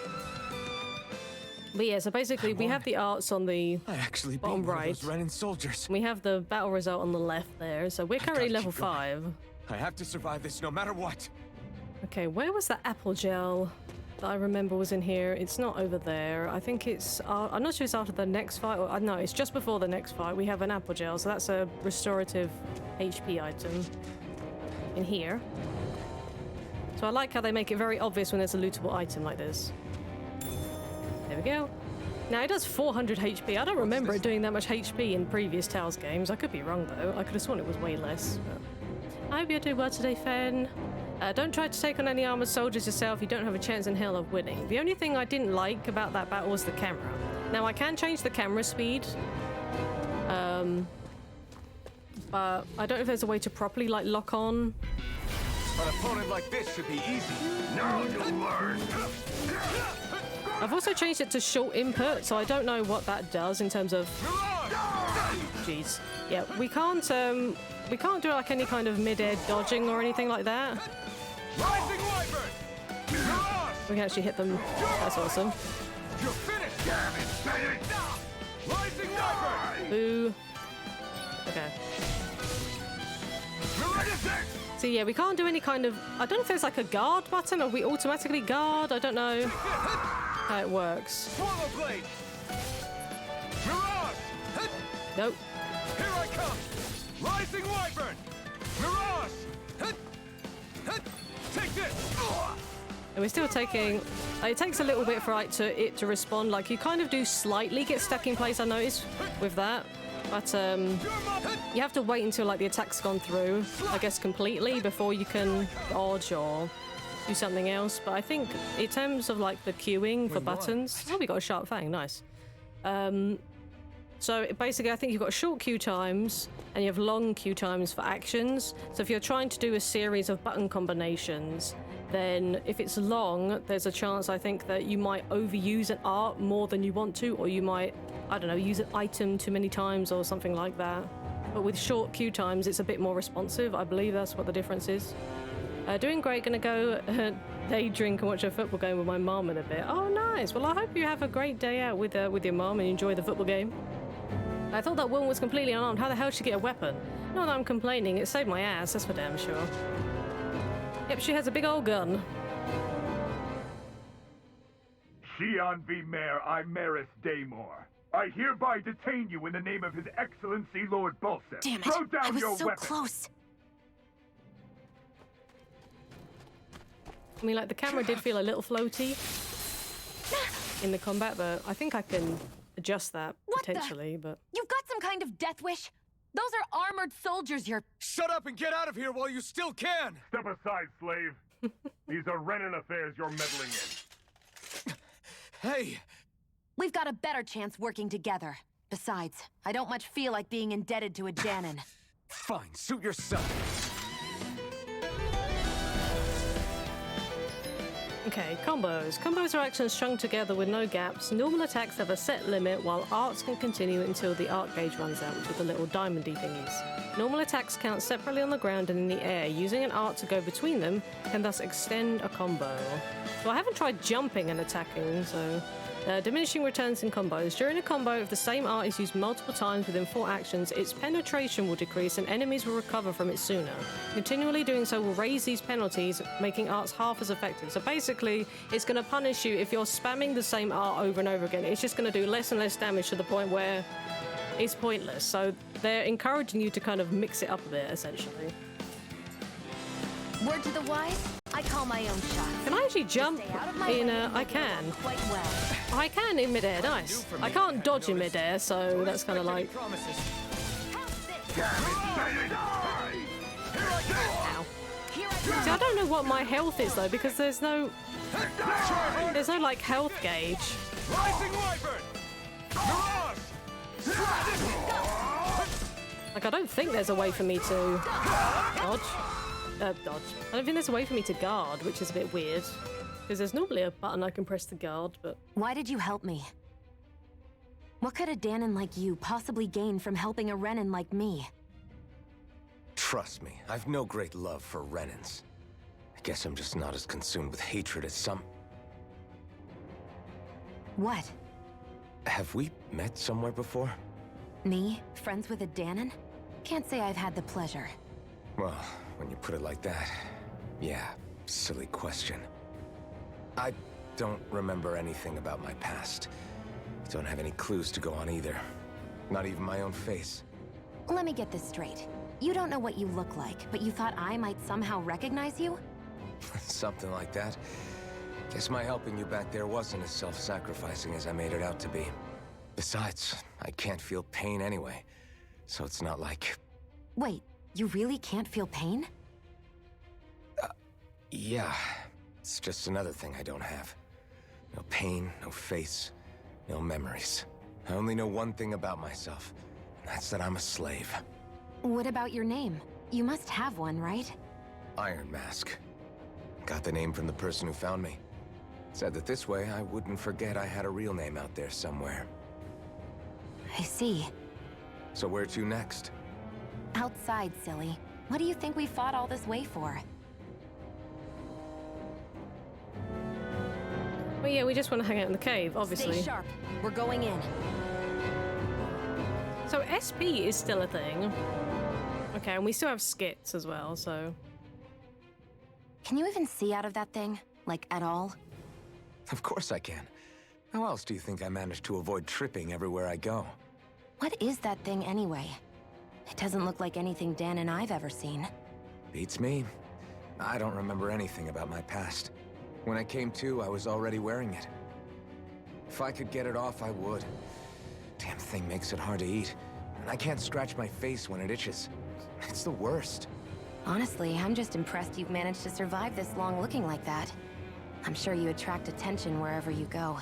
But yeah, so basically we have the arts on the bottom right.
Renin soldiers.
We have the battle result on the left there. So we're currently level 5.
I have to survive this no matter what.
Okay, where was that apple gel that I remember was in here? It's not over there. I think it's... I'm not sure it's after the next fight. Or, no, it's just before the next fight. We have an apple gel, so that's a restorative HP item in here. So I like how they make it very obvious when there's a lootable item like this. There we go. Now, it does 400 HP. I don't remember it doing that much HP in previous Tales games. I could be wrong, though. I could have sworn it was way less. But... I hope you're doing well today, Fen. Don't try to take on any armored soldiers yourself. You don't have a chance in hell of winning. The only thing I didn't like about that battle was the camera. Now, I can change the camera speed. But I don't know if there's a way to properly, like, lock on.
An opponent like this should be easy.
Now you'll learn!
I've also changed it to short input, so I don't know what that does in terms of... Jeez. Yeah, we can't do like any kind of mid-air dodging or anything like that. We can actually hit them. That's awesome.
You're finished, damn it! Rising Viper!
Boo. Okay. So yeah, we can't do any kind of... I don't know if there's like a guard button or we automatically guard. I don't know how it works. Nope.
Here I come! Rising Wyvern! Mirage! Take this!
And we're still taking... it takes a little bit for it to respond. Like, you kind of do slightly get stuck in place, I noticed, with that. But, you have to wait until, like, the attack's gone through, I guess, completely before you can dodge or do something else. But I think in terms of, like, the queuing for buttons... Oh, we got a sharp fang. Nice. So basically, I think you've got short queue times and you have long queue times for actions. So if you're trying to do a series of button combinations, then if it's long, there's a chance, I think, that you might overuse an art more than you want to, or you might, I don't know, use an item too many times or something like that. But with short queue times, it's a bit more responsive. I believe that's what the difference is. Doing great. Gonna go day drink and watch a football game with my mom in a bit. Oh, nice. Well, I hope you have a great day out with your mom and enjoy the football game. I thought that woman was completely unarmed. How the hell did she get a weapon? Not that I'm complaining. It saved my ass, that's for damn sure. Yep, she has a big old gun.
Shion V. Mayor Imeris Daymore. I hereby detain you in the name of His Excellency Lord Bulseth.
Damn it!
Throw down
I was
your
so
weapon.
close.
I mean, like, the camera did feel a little floaty in the combat, but I think I can adjust that potentially, but...
You've got some kind of death wish? Those are armored soldiers you're...
Shut up and get out of here while you still can!
Step aside, slave. These are Renan affairs you're meddling in.
Hey!
We've got a better chance working together. Besides, I don't much feel like being indebted to a Danon.
Fine, suit yourself.
Okay, combos. Combos are actions strung together with no gaps. Normal attacks have a set limit, while arts can continue until the art gauge runs out, which are the little diamondy thingies. Normal attacks count separately on the ground and in the air. Using an art to go between them can thus extend a combo. So I haven't tried jumping and attacking, so... diminishing returns in combos. During a combo, if the same art is used multiple times within 4 actions, its penetration will decrease and enemies will recover from it sooner. Continually doing so will raise these penalties, making arts half as effective. So basically, it's going to punish you if you're spamming the same art over and over again. It's just going to do less and less damage to the point where it's pointless. So they're encouraging you to kind of mix it up a bit, essentially.
Word to the wise, I call my own shot.
Can I actually jump in a... I can.
Quite well.
I can in midair, nice. I can't dodge in midair, so that's kind of like... Ow. See, I don't know what my health is, though, because there's no... There's no, like, health gauge. Like, I don't think there's a way for me to... Dodge? Dodge. I don't think there's a way for me to guard, which is a bit weird. Because there's normally a button I can press to guard, but...
Why did you help me? What could a Danon like you possibly gain from helping a Renan like me?
Trust me, I've no great love for Renans. I guess I'm just not as consumed with hatred as some...
What?
Have we met somewhere before?
Me? Friends with a Danon? Can't say I've had the pleasure.
Well, when you put it like that, yeah, silly question. I don't remember anything about my past. Don't have any clues to go on either. Not even my own face.
Let me get this straight. You don't know what you look like, but you thought I might somehow recognize you?
Something like that. Guess my helping you back there wasn't as self-sacrificing as I made it out to be. Besides, I can't feel pain anyway, so it's not like...
Wait, you really can't feel pain?
Yeah. It's just another thing I don't have. No pain, no face, no memories. I only know one thing about myself, and that's that I'm a slave.
What about your name? You must have one, right?
Iron Mask. Got the name from the person who found me. Said that this way I wouldn't forget I had a real name out there somewhere.
I see.
So where to next?
Outside, silly. What do you think we fought all this way for?
Well, yeah, we just want to hang out in the cave, obviously.
Stay sharp. We're going in.
So SP is still a thing. Okay, and we still have skits as well, so...
Can you even see out of that thing? Like, at all?
Of course I can. How else do you think I managed to avoid tripping everywhere I go?
What is that thing anyway? It doesn't look like anything Dan and I've ever seen.
Beats me. I don't remember anything about my past. When I came to, I was already wearing it. If I could get it off, I would. Damn thing makes it hard to eat. And I can't scratch my face when it itches. It's the worst.
Honestly, I'm just impressed you've managed to survive this long looking like that. I'm sure you attract attention wherever you go.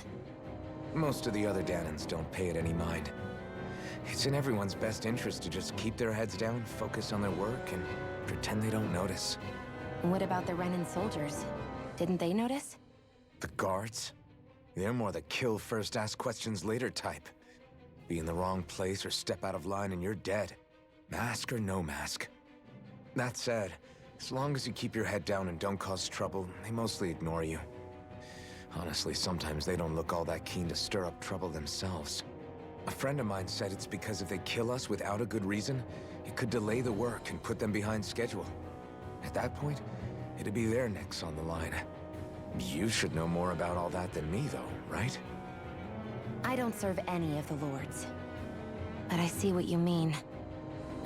Most of the other Danons don't pay it any mind. It's in everyone's best interest to just keep their heads down, focus on their work, and pretend they don't notice.
What about the Renan soldiers? Didn't they notice?
The guards? They're more the kill first, ask questions later type. Be in the wrong place or step out of line and you're dead. Mask or no mask. That said, as long as you keep your head down and don't cause trouble, they mostly ignore you. Honestly, sometimes they don't look all that keen to stir up trouble themselves. A friend of mine said it's because if they kill us without a good reason, it could delay the work and put them behind schedule. At that point, it'd be their necks on the line. You should know more about all that than me, though, right?
I don't serve any of the lords. But I see what you mean.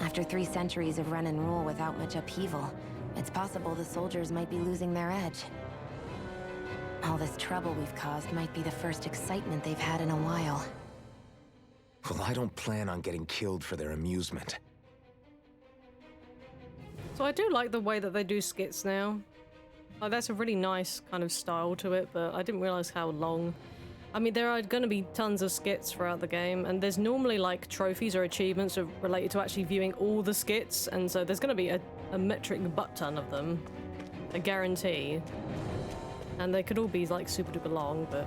After 3 centuries of Renan rule without much upheaval, it's possible the soldiers might be losing their edge. All this trouble we've caused might be the first excitement they've had in a while.
Well, I don't plan on getting killed for their amusement.
So I do like the way that they do skits now. Like, that's a really nice kind of style to it, but I didn't realize how long. I mean, there are going to be tons of skits throughout the game, and there's normally like trophies or achievements related to actually viewing all the skits, and so there's going to be a metric butt ton of them. A guarantee. And they could all be like super duper long, but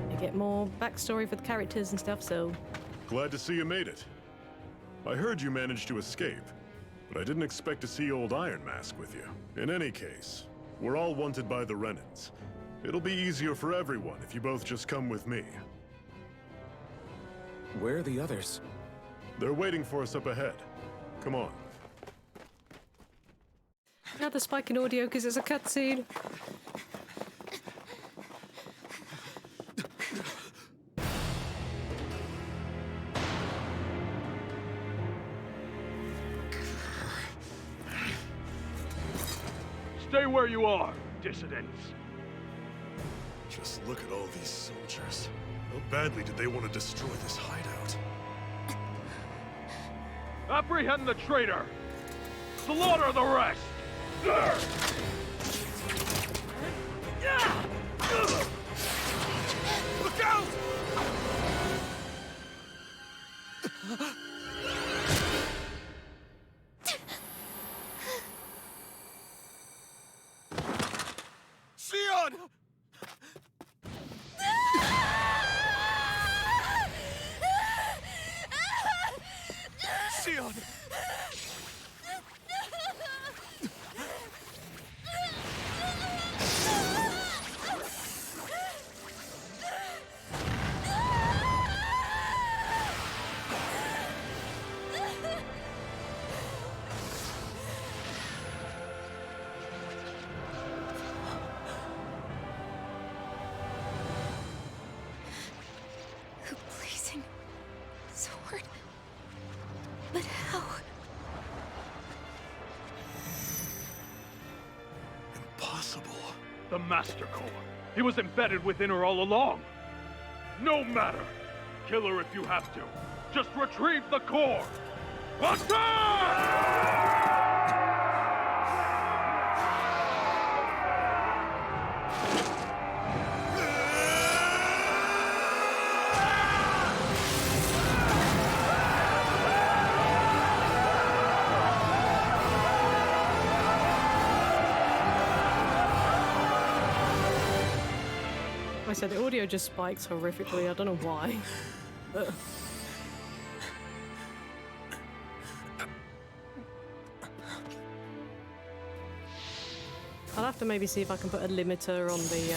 you get more backstory for the characters and stuff, so.
Glad to see you made it. I heard you managed to escape, but I didn't expect to see old Iron Mask with you. In any case, we're all wanted by the Renans. It'll be easier for everyone if you both just come with me.
Where are the others?
They're waiting for us up ahead. Come on.
Another spike in audio because it's a cutscene.
Stay where you are, dissidents.
Just look at all these soldiers. How badly did they want to destroy this hideout?
Apprehend the traitor! Slaughter the rest!
Look out! Sion! Sion!
The blazing sword. But how?
Impossible.
The Master Core. He was embedded within her all along. No matter. Kill her if you have to. Just retrieve the core. Attack!
I said the audio just spikes horrifically. I don't know why. I'll have to maybe see if I can put a limiter on the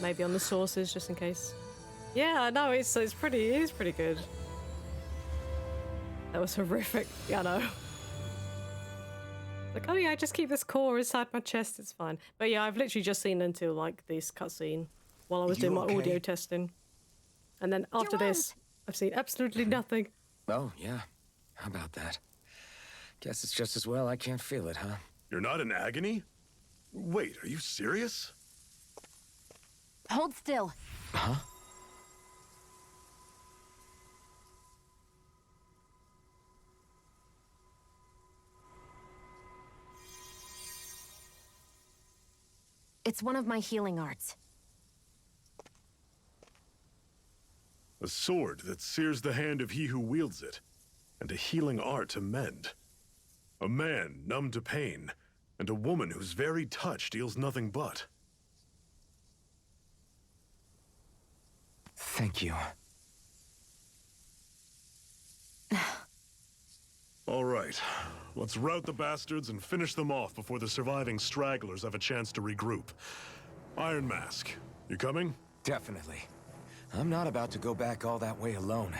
maybe on the sources just in case. Yeah, no, it's pretty good. That was horrific. Yeah, I know. Like, oh yeah, I just keep this core inside my chest, it's fine. But yeah, I've literally just seen until like this cutscene while I was doing my audio testing. And then after this, I've seen absolutely nothing.
Oh, yeah. How about that? Guess it's just as well I can't feel it, huh?
You're not in agony? Wait, are you serious?
Hold still.
Huh?
It's one of my healing arts.
A sword that sears the hand of he who wields it, and a healing art to mend. A man numb to pain, and a woman whose very touch deals nothing but.
Thank you.
All right, let's rout the bastards and finish them off before the surviving stragglers have a chance to regroup. Iron Mask, you coming?
Definitely. I'm not about to go back all that way alone.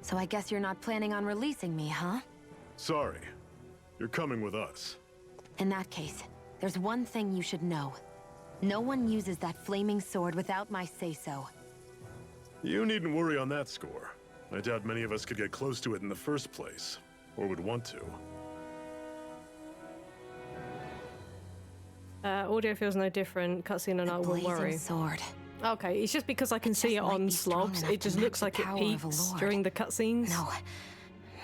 So I guess you're not planning on releasing me, huh?
Sorry. You're coming with us.
In that case, there's one thing you should know. No one uses that flaming sword without my say-so.
You needn't worry on that score. I doubt many of us could get close to it in the first place, or would want to.
Audio feels no different. Cutscene and I won't worry.
Sword.
Okay, it's just because I can see it on slobs. It just looks like it peaks during the cutscenes.
No,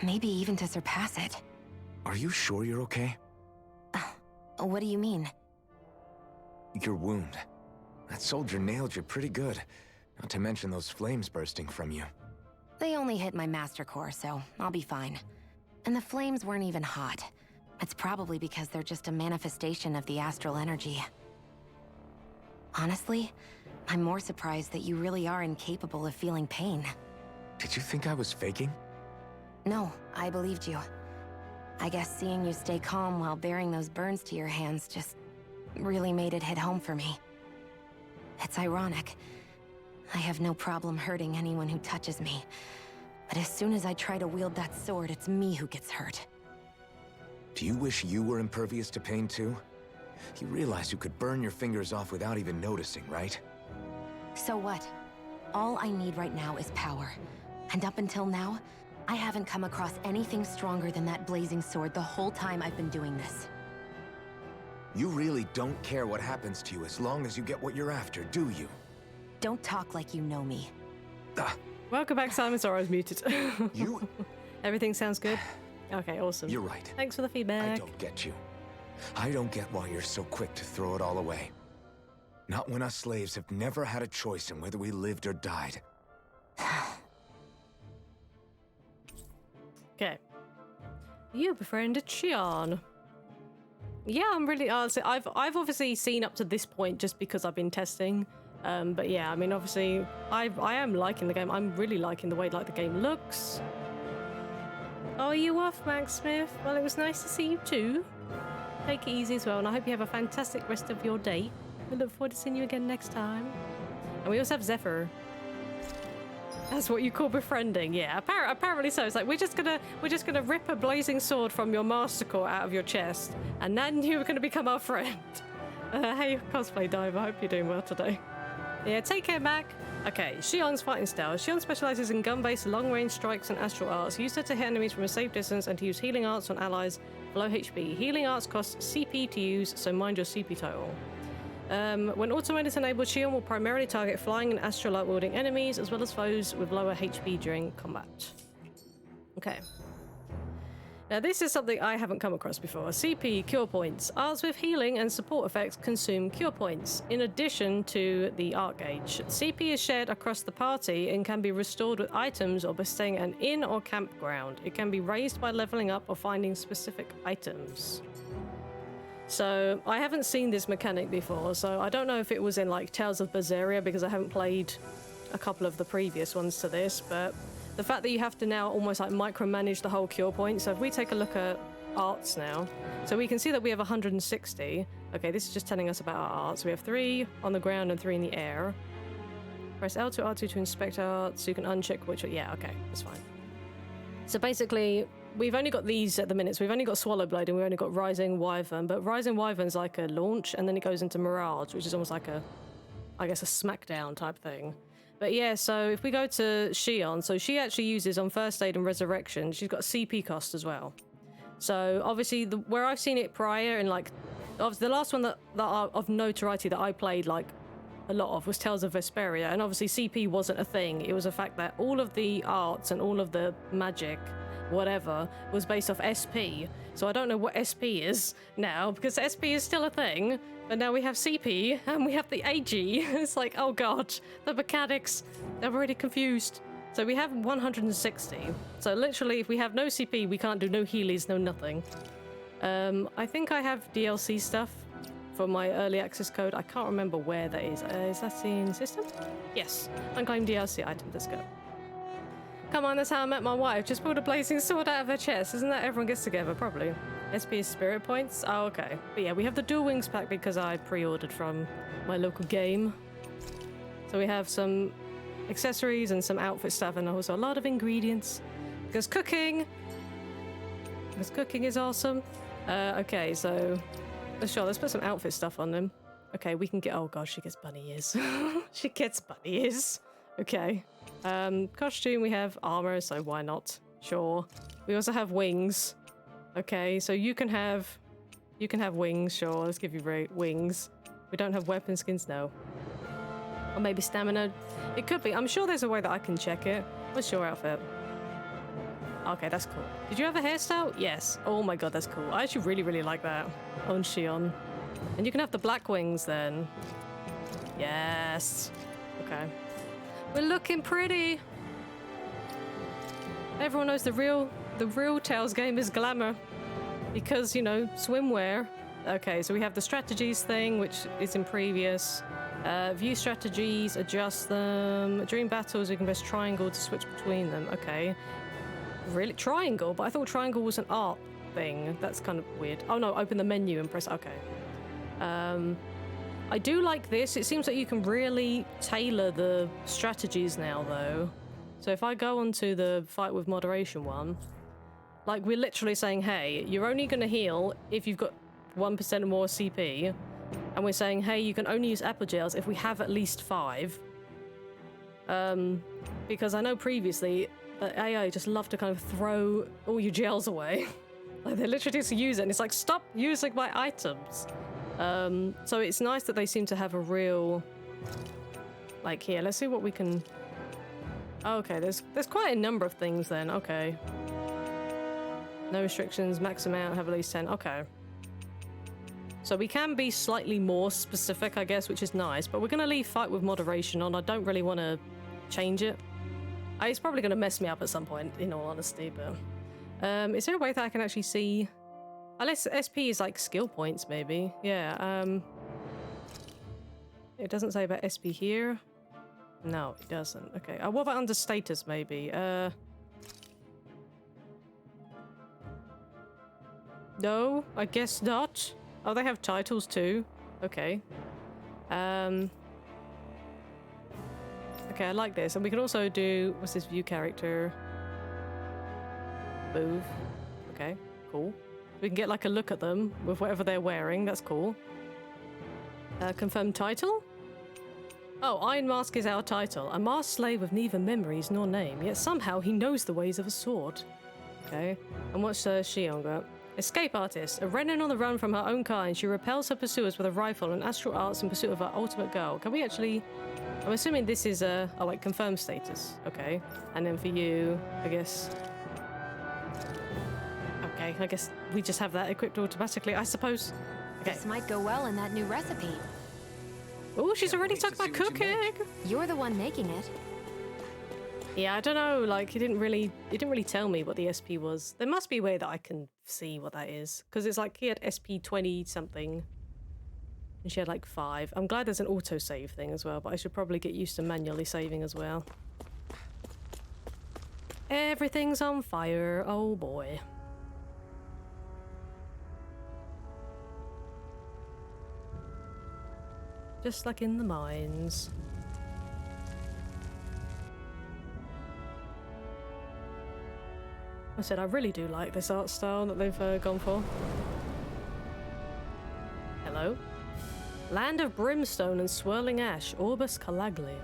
maybe even to surpass it.
Are you sure you're okay?
What do you mean?
Your wound. That soldier nailed you pretty good. Not to mention those flames bursting from you.
They only hit my master core, so I'll be fine. And the flames weren't even hot. It's probably because they're just a manifestation of the astral energy. Honestly, I'm more surprised that you really are incapable of feeling pain.
Did you think I was faking?
No, I believed you. I guess seeing you stay calm while bearing those burns to your hands just really made it hit home for me. It's ironic. I have no problem hurting anyone who touches me. But as soon as I try to wield that sword, it's me who gets hurt.
Do you wish you were impervious to pain too? You realize you could burn your fingers off without even noticing, right?
So what? All I need right now is power. And up until now, I haven't come across anything stronger than that blazing sword the whole time I've been doing this.
You really don't care what happens to you as long as you get what you're after, do you?
Don't talk like you know me.
Welcome back, Simon. Sorry, I was muted.
You...
Everything sounds good? Okay, awesome.
You're right.
Thanks for the feedback.
I don't get you. I don't get why you're so quick to throw it all away. Not when us slaves have never had a choice in whether we lived or died.
Okay. You befriended Xion. Yeah, I'm really... I've obviously seen up to this point just because I've been testing. But yeah, I mean, obviously, I am liking the game. I'm really liking the way the game looks. Oh, are you off, Max Smith? Well, it was nice to see you too. Take it easy as well, and I hope you have a fantastic rest of your day. We look forward to seeing you again next time. And we also have Zephyr. That's what you call befriending, yeah. Apparently so. It's like we're just gonna rip a blazing sword from your master core out of your chest, and then you're gonna become our friend. Hey, cosplay diver. Hope you're doing well today. Yeah, take care, Mac. Okay, Xion's fighting style. Xion specializes in gun-based long-range strikes and astral arts. Use her to hit enemies from a safe distance and to use healing arts on allies below HP. Healing arts cost CP to use, so mind your CP total. When automated is enabled, Xion will primarily target flying and astral light wielding enemies, as well as foes with lower HP during combat. Okay. Now this is something I haven't come across before. CP cure points. Arts with healing and support effects consume cure points, in addition to the art gauge. CP is shared across the party and can be restored with items or by staying at an inn or campground. It can be raised by leveling up or finding specific items. So I haven't seen this mechanic before, so I don't know if it was in like Tales of Berseria because I haven't played a couple of the previous ones to this, but the fact that you have to now almost like micromanage the whole cure point. So if we take a look at arts now, so we can see that we have 160. Okay, this is just telling us about our arts. We have 3 on the ground and 3 in the air. Press L to R2 to inspect arts, so you can uncheck which, yeah, okay, that's fine. So basically, we've only got these at the minute. So we've only got Swallowblade and we've only got Rising Wyvern, but Rising Wyvern's like a launch and then it goes into Mirage, which is almost like a, I guess, a smackdown type thing. But yeah, so if we go to Xion, so she actually uses on First Aid and Resurrection, she's got a CP cost as well. So obviously, where I've seen it prior, and like, obviously the last one that of notoriety that I played like a lot of was Tales of Vesperia, and obviously CP wasn't a thing. It was a fact that all of the arts and all of the magic, whatever, was based off SP. So I don't know what SP is now, because SP is still a thing. But now we have CP, and we have the AG. It's like, oh god, the mechanics, I'm already confused. So we have 160. So literally, if we have no CP, we can't do no healies, no nothing. I think I have DLC stuff for my early access code. I can't remember where that is. Is that in system? Yes, unclaimed DLC item, let's go. Come on, that's how I met my wife. Just pulled a blazing sword out of her chest. Isn't that everyone gets together? Probably. SP is spirit points? Oh, okay. But yeah, we have the Dual Wings pack because I pre-ordered from my local game. So we have some accessories and some outfit stuff and also a lot of ingredients. Because cooking is awesome. Okay, so let's put some outfit stuff on them. Okay, we can get, oh gosh, she gets bunny ears. She gets bunny ears. Okay. Costume, we have armor, so why not? Sure. We also have wings. Okay, so you can have You can have wings, sure. Let's give you wings. We don't have weapon skins, no. Or maybe stamina. It could be. I'm sure there's a way that I can check it. What's your outfit? Okay, that's cool. Did you have a hairstyle? Yes. Oh my god, that's cool. I actually really, really like that on Shion. And you can have the black wings then. Yes. Okay. We're looking pretty. Everyone knows the real Tales game is glamour. Because, you know, swimwear. Okay, so we have the strategies thing, which is in previous. View strategies, adjust them. During battles, you can press triangle to switch between them. Okay. Really? Triangle? But I thought triangle was an art thing. That's kind of weird. Oh no, open the menu and press... Okay. I do like this. It seems like you can really tailor the strategies now, though. So if I go onto the fight with moderation one, like we're literally saying, hey, you're only going to heal if you've got 1% or more CP. And we're saying, hey, you can only use apple gels if we have at least 5. Because I know previously that AI just love to kind of throw all your gels away. Like they literally just use it and it's like, stop using my items. So it's nice that they seem to have a real... Like here, let's see what we can... Oh, okay, there's quite a number of things then, okay. No restrictions, max amount, have at least 10, okay. So we can be slightly more specific, I guess, which is nice, but we're going to leave fight with moderation on. I don't really want to change it. It's probably going to mess me up at some point, in all honesty, but... is there a way that I can actually see... Unless SP is like skill points, maybe. Yeah, it doesn't say about SP here. No, it doesn't. Okay, what about under status, maybe? No, I guess not. Oh, they have titles too. Okay. Okay, I like this. And we can also do... What's this view character? Move. Okay, cool. We can get like a look at them with whatever they're wearing. That's cool. Confirm title? Oh, Iron Mask is our title. A masked slave with neither memories nor name, yet somehow he knows the ways of a sword. Okay. And what's Shion got? Escape artist. A Renin on the run from her own kind, she repels her pursuers with a rifle and astral arts in pursuit of her ultimate goal. Can we actually... I'm assuming this is a... Oh, wait, confirm status. Okay. And then for you, I guess... Okay, I guess we just have that equipped automatically, I suppose. Okay.
This might go well in that new recipe.
Oh, she's already talking about cooking!
You're the one making it.
Yeah, I don't know, like, he didn't really tell me what the SP was. There must be a way that I can see what that is. Because it's like, he had SP 20 something. And she had like 5. I'm glad there's an autosave thing as well, but I should probably get used to manually saving as well. Everything's on fire, oh boy. Just like in the mines. I said I really do like this art style that they've gone for. Hello? Land of brimstone and swirling ash, Orbis Calaglia.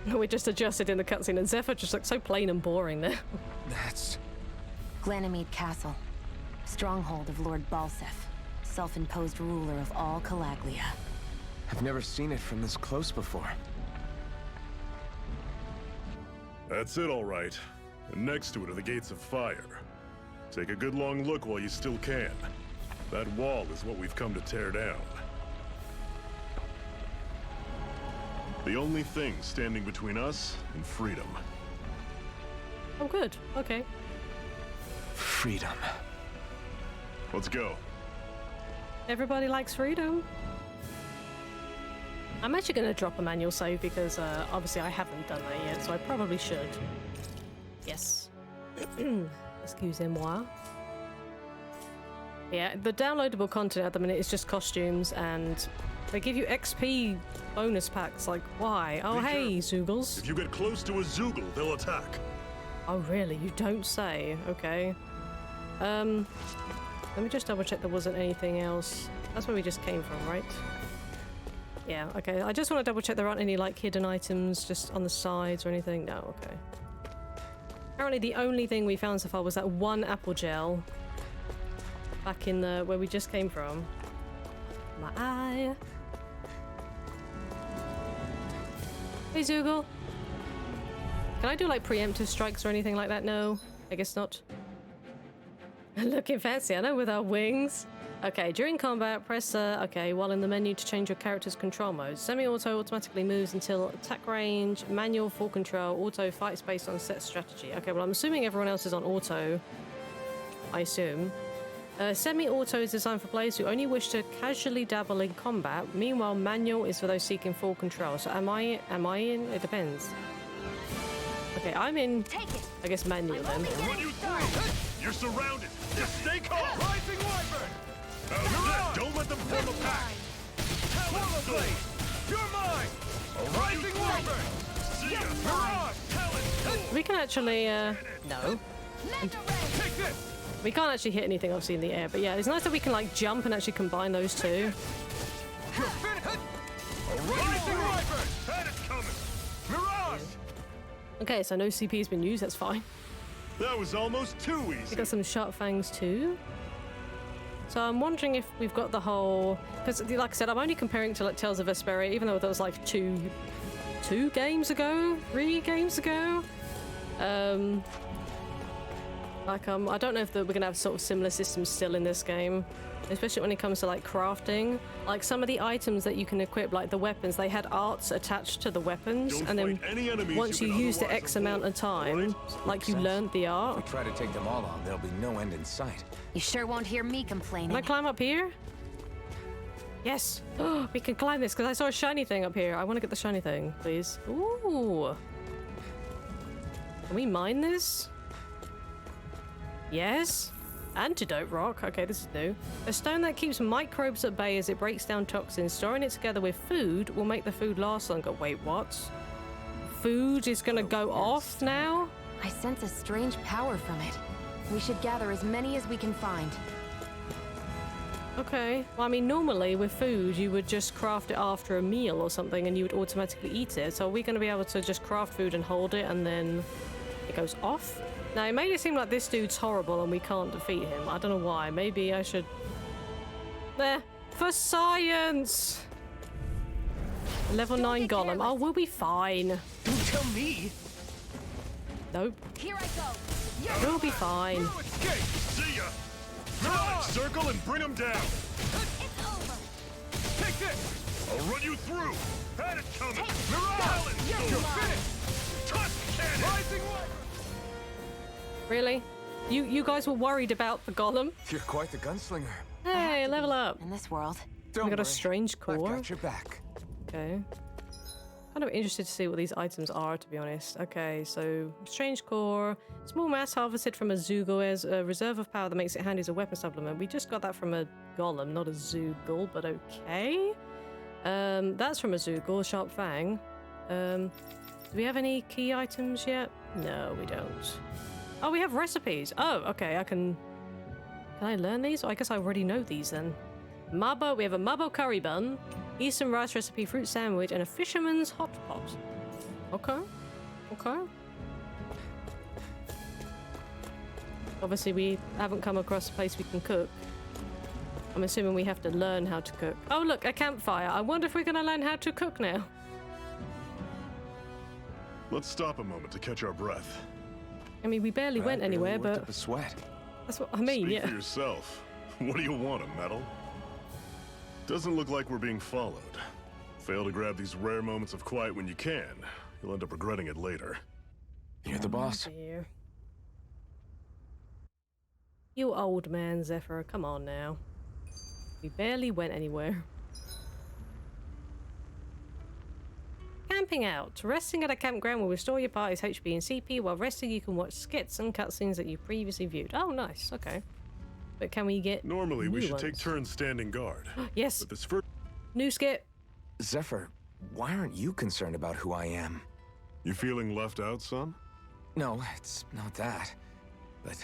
We just adjusted in the cutscene and Zephyr just looks so plain and boring there.
That's...
Glennomede Castle. Stronghold of Lord Balsef. Self-imposed ruler of all Calaglia.
I've never seen it from this close before.
That's it, all right. And next to it are the gates of fire. Take a good long look while you still can. That wall is what we've come to tear down. The only thing standing between us and freedom.
Oh, good. Okay.
Freedom.
Let's go.
Everybody likes freedom. I'm actually going to drop a manual save because obviously I haven't done that yet, so I probably should. Yes. Excusez-moi. Yeah, the downloadable content at the minute is just costumes, and they give you XP bonus packs. Like, why? Oh, hey, Zoogles.
If you get close to a Zoogle, they'll attack.
Oh, really? You don't say. Okay. Let me just double check there wasn't anything else. That's where we just came from, right? Yeah, okay. I just want to double check there aren't any, like, hidden items just on the sides or anything. No, okay. Apparently the only thing we found so far was that one apple gel back in the where we just came from. My eye. Hey Zoogle. Can I do like preemptive strikes or anything like that? No, I guess not. Looking fancy, I know, with our wings. Okay, during combat, press okay, while in the menu to change your character's control mode. Semi-auto automatically moves until attack range, manual full control, auto fights based on set strategy. Okay, well I'm assuming everyone else is on auto. I assume. Semi-auto is designed for players who only wish to casually dabble in combat. Meanwhile, manual is for those seeking full control. So am I in? It depends. Okay, I'm in, I guess, manual then.
You're surrounded. Just stay calm. Rising Wyvern. Don't let them form a pack. Talon Blade. You're mine. A rising Wyvern. See ya. Mirage. Talon.
We can actually, no.
Take this.
We can't actually hit anything obviously in the air, but yeah, it's nice that we can like jump and actually combine those two.
Rising Wyvern. Had it coming. Mirage.
Okay, so no CP has been used, that's fine.
That was almost too easy.
We got some sharp fangs too. So I'm wondering if we've got the whole, because like I said, I'm only comparing to like Tales of Vesperia, even though that was like two games ago, 3 games ago. I don't know if we're gonna have sort of similar systems still in this game, especially when it comes to like crafting. Like some of the items that you can equip, like the weapons, they had arts attached to the weapons, and then once you used it X amount of time, like you learned the art.
If we try to take them all on, there'll be no end in sight.
You sure won't hear me complaining.
Can I climb up here? Yes. Oh, we can climb this because I saw a shiny thing up here. I want to get the shiny thing, please. Ooh. Can we mine this? Yes. Antidote Rock. Okay, this is new. A stone that keeps microbes at bay as it breaks down toxins. Storing it together with food will make the food last longer. Wait, what? Food is gonna go off now?
I sense a strange power from it. We should gather as many as we can find.
Okay. Well, I mean, normally with food, you would just craft it after a meal or something and you would automatically eat it. So are we going to be able to just craft food and hold it and then it goes off? Now, it made it seem like this dude's horrible and we can't defeat him. I don't know why. Maybe I should... There. For science! Level 9 golem. Oh, we'll be fine.
You tell me.
Nope.
Here I go.
We'll be fine.
See ya. Mirage, circle and bring them down.
It's over.
Take this. I'll run you through. Had it coming.
Mirage,
You're finished. Tusk cannon. Rising Wyvern.
Really? You guys were worried about the golem?
You're quite the gunslinger.
Hey, level up.
In this world.
Don't
We got a
worry.
strange
I've
core.
got your back.
Okay. Kind of interested to see what these items are, to be honest. Okay, so strange core, small mass harvested from a Zoogle as a reserve of power that makes it handy as a weapon supplement. We just got that from a golem, not a Zoogle, but okay. That's from a Zoogle, sharp fang. Do we have any key items yet? No, we don't. Oh, we have recipes. Oh, okay, Can I learn these? Oh, I guess I already know these then. Mabo, we have a Mabo curry bun, Eastern rice recipe fruit sandwich, and a fisherman's hot pot. Okay. Okay. Obviously, we haven't come across a place we can cook. I'm assuming we have to learn how to cook. Oh, look, a campfire. I wonder if we're going to learn how to cook now.
Let's stop a moment to catch our breath.
I mean, we barely went anywhere,
worked
but
up a sweat.
that's what I mean,
Speak
yeah.
for yourself. What do you want, a medal? Doesn't look like we're being followed. Fail to grab these rare moments of quiet when you can. You'll end up regretting it later.
You're the boss.
Dear. You old man, Zephyr. Come on now. We barely went anywhere. Camping out. Resting at a campground will restore your party's HP and CP. While resting, you can watch skits and cutscenes that you previously viewed. Oh, nice. Okay. But can we get
Normally, we
new
should take
ones?
turns standing guard.
Yes.
But this first...
New skit.
Zephyr, why aren't you concerned about who I am?
You feeling left out, son?
No, it's not that. But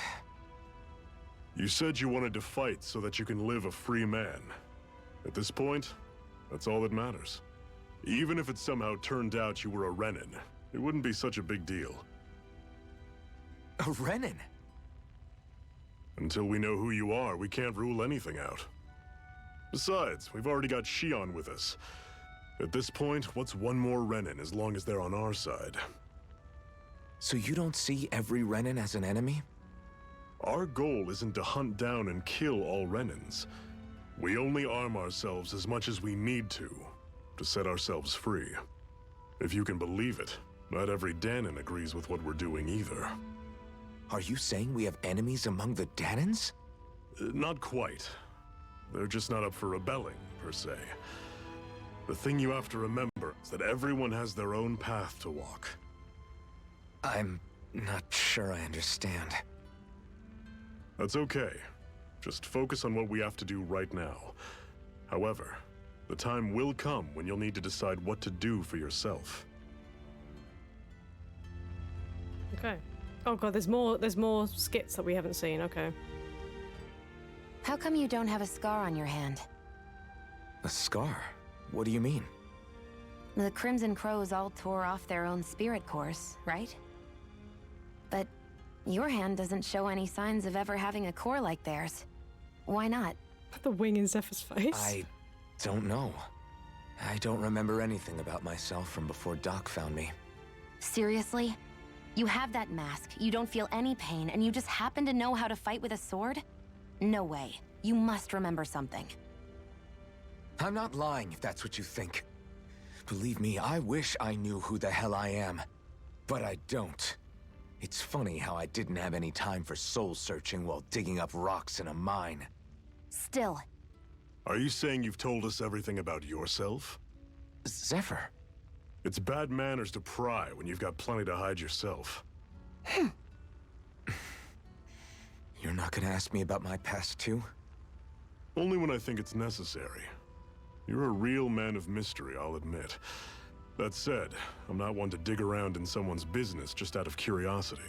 You said you wanted to fight so that you can live a free man. At this point, that's all that matters. Even if it somehow turned out you were a Renin, it wouldn't be such a big deal.
A Renin?
Until we know who you are, we can't rule anything out. Besides, we've already got Shion with us. At this point, what's one more Renin as long as they're on our side?
So you don't see every Renin as an enemy?
Our goal isn't to hunt down and kill all Renins. We only arm ourselves as much as we need to set ourselves free. If you can believe it, not every Danon agrees with what we're doing either.
Are you saying we have enemies among the Danons?
Not quite. They're just not up for rebelling, per se. The thing you have to remember is that everyone has their own path to walk.
I'm not sure I understand.
That's okay. Just focus on what we have to do right now. However, the time will come when you'll need to decide what to do for yourself.
Okay. Oh god, there's more skits that we haven't seen. Okay.
How come you don't have a scar on your hand?
A scar? What do you mean?
The Crimson Crows all tore off their own spirit cores, right? But your hand doesn't show any signs of ever having a core like theirs. Why not?
The wing in Zephyr's face.
I don't know. I don't remember anything about myself from before Doc found me.
Seriously? You have that mask, you don't feel any pain, and you just happen to know how to fight with a sword? No way. You must remember something.
I'm not lying if that's what you think. Believe me, I wish I knew who the hell I am. But I don't. It's funny how I didn't have any time for soul-searching while digging up rocks in a mine.
Still.
Are you saying you've told us everything about yourself?
Zephyr.
It's bad manners to pry when you've got plenty to hide yourself.
You're not gonna ask me about my past too?
Only when I think it's necessary. You're a real man of mystery, I'll admit. That said, I'm not one to dig around in someone's business just out of curiosity.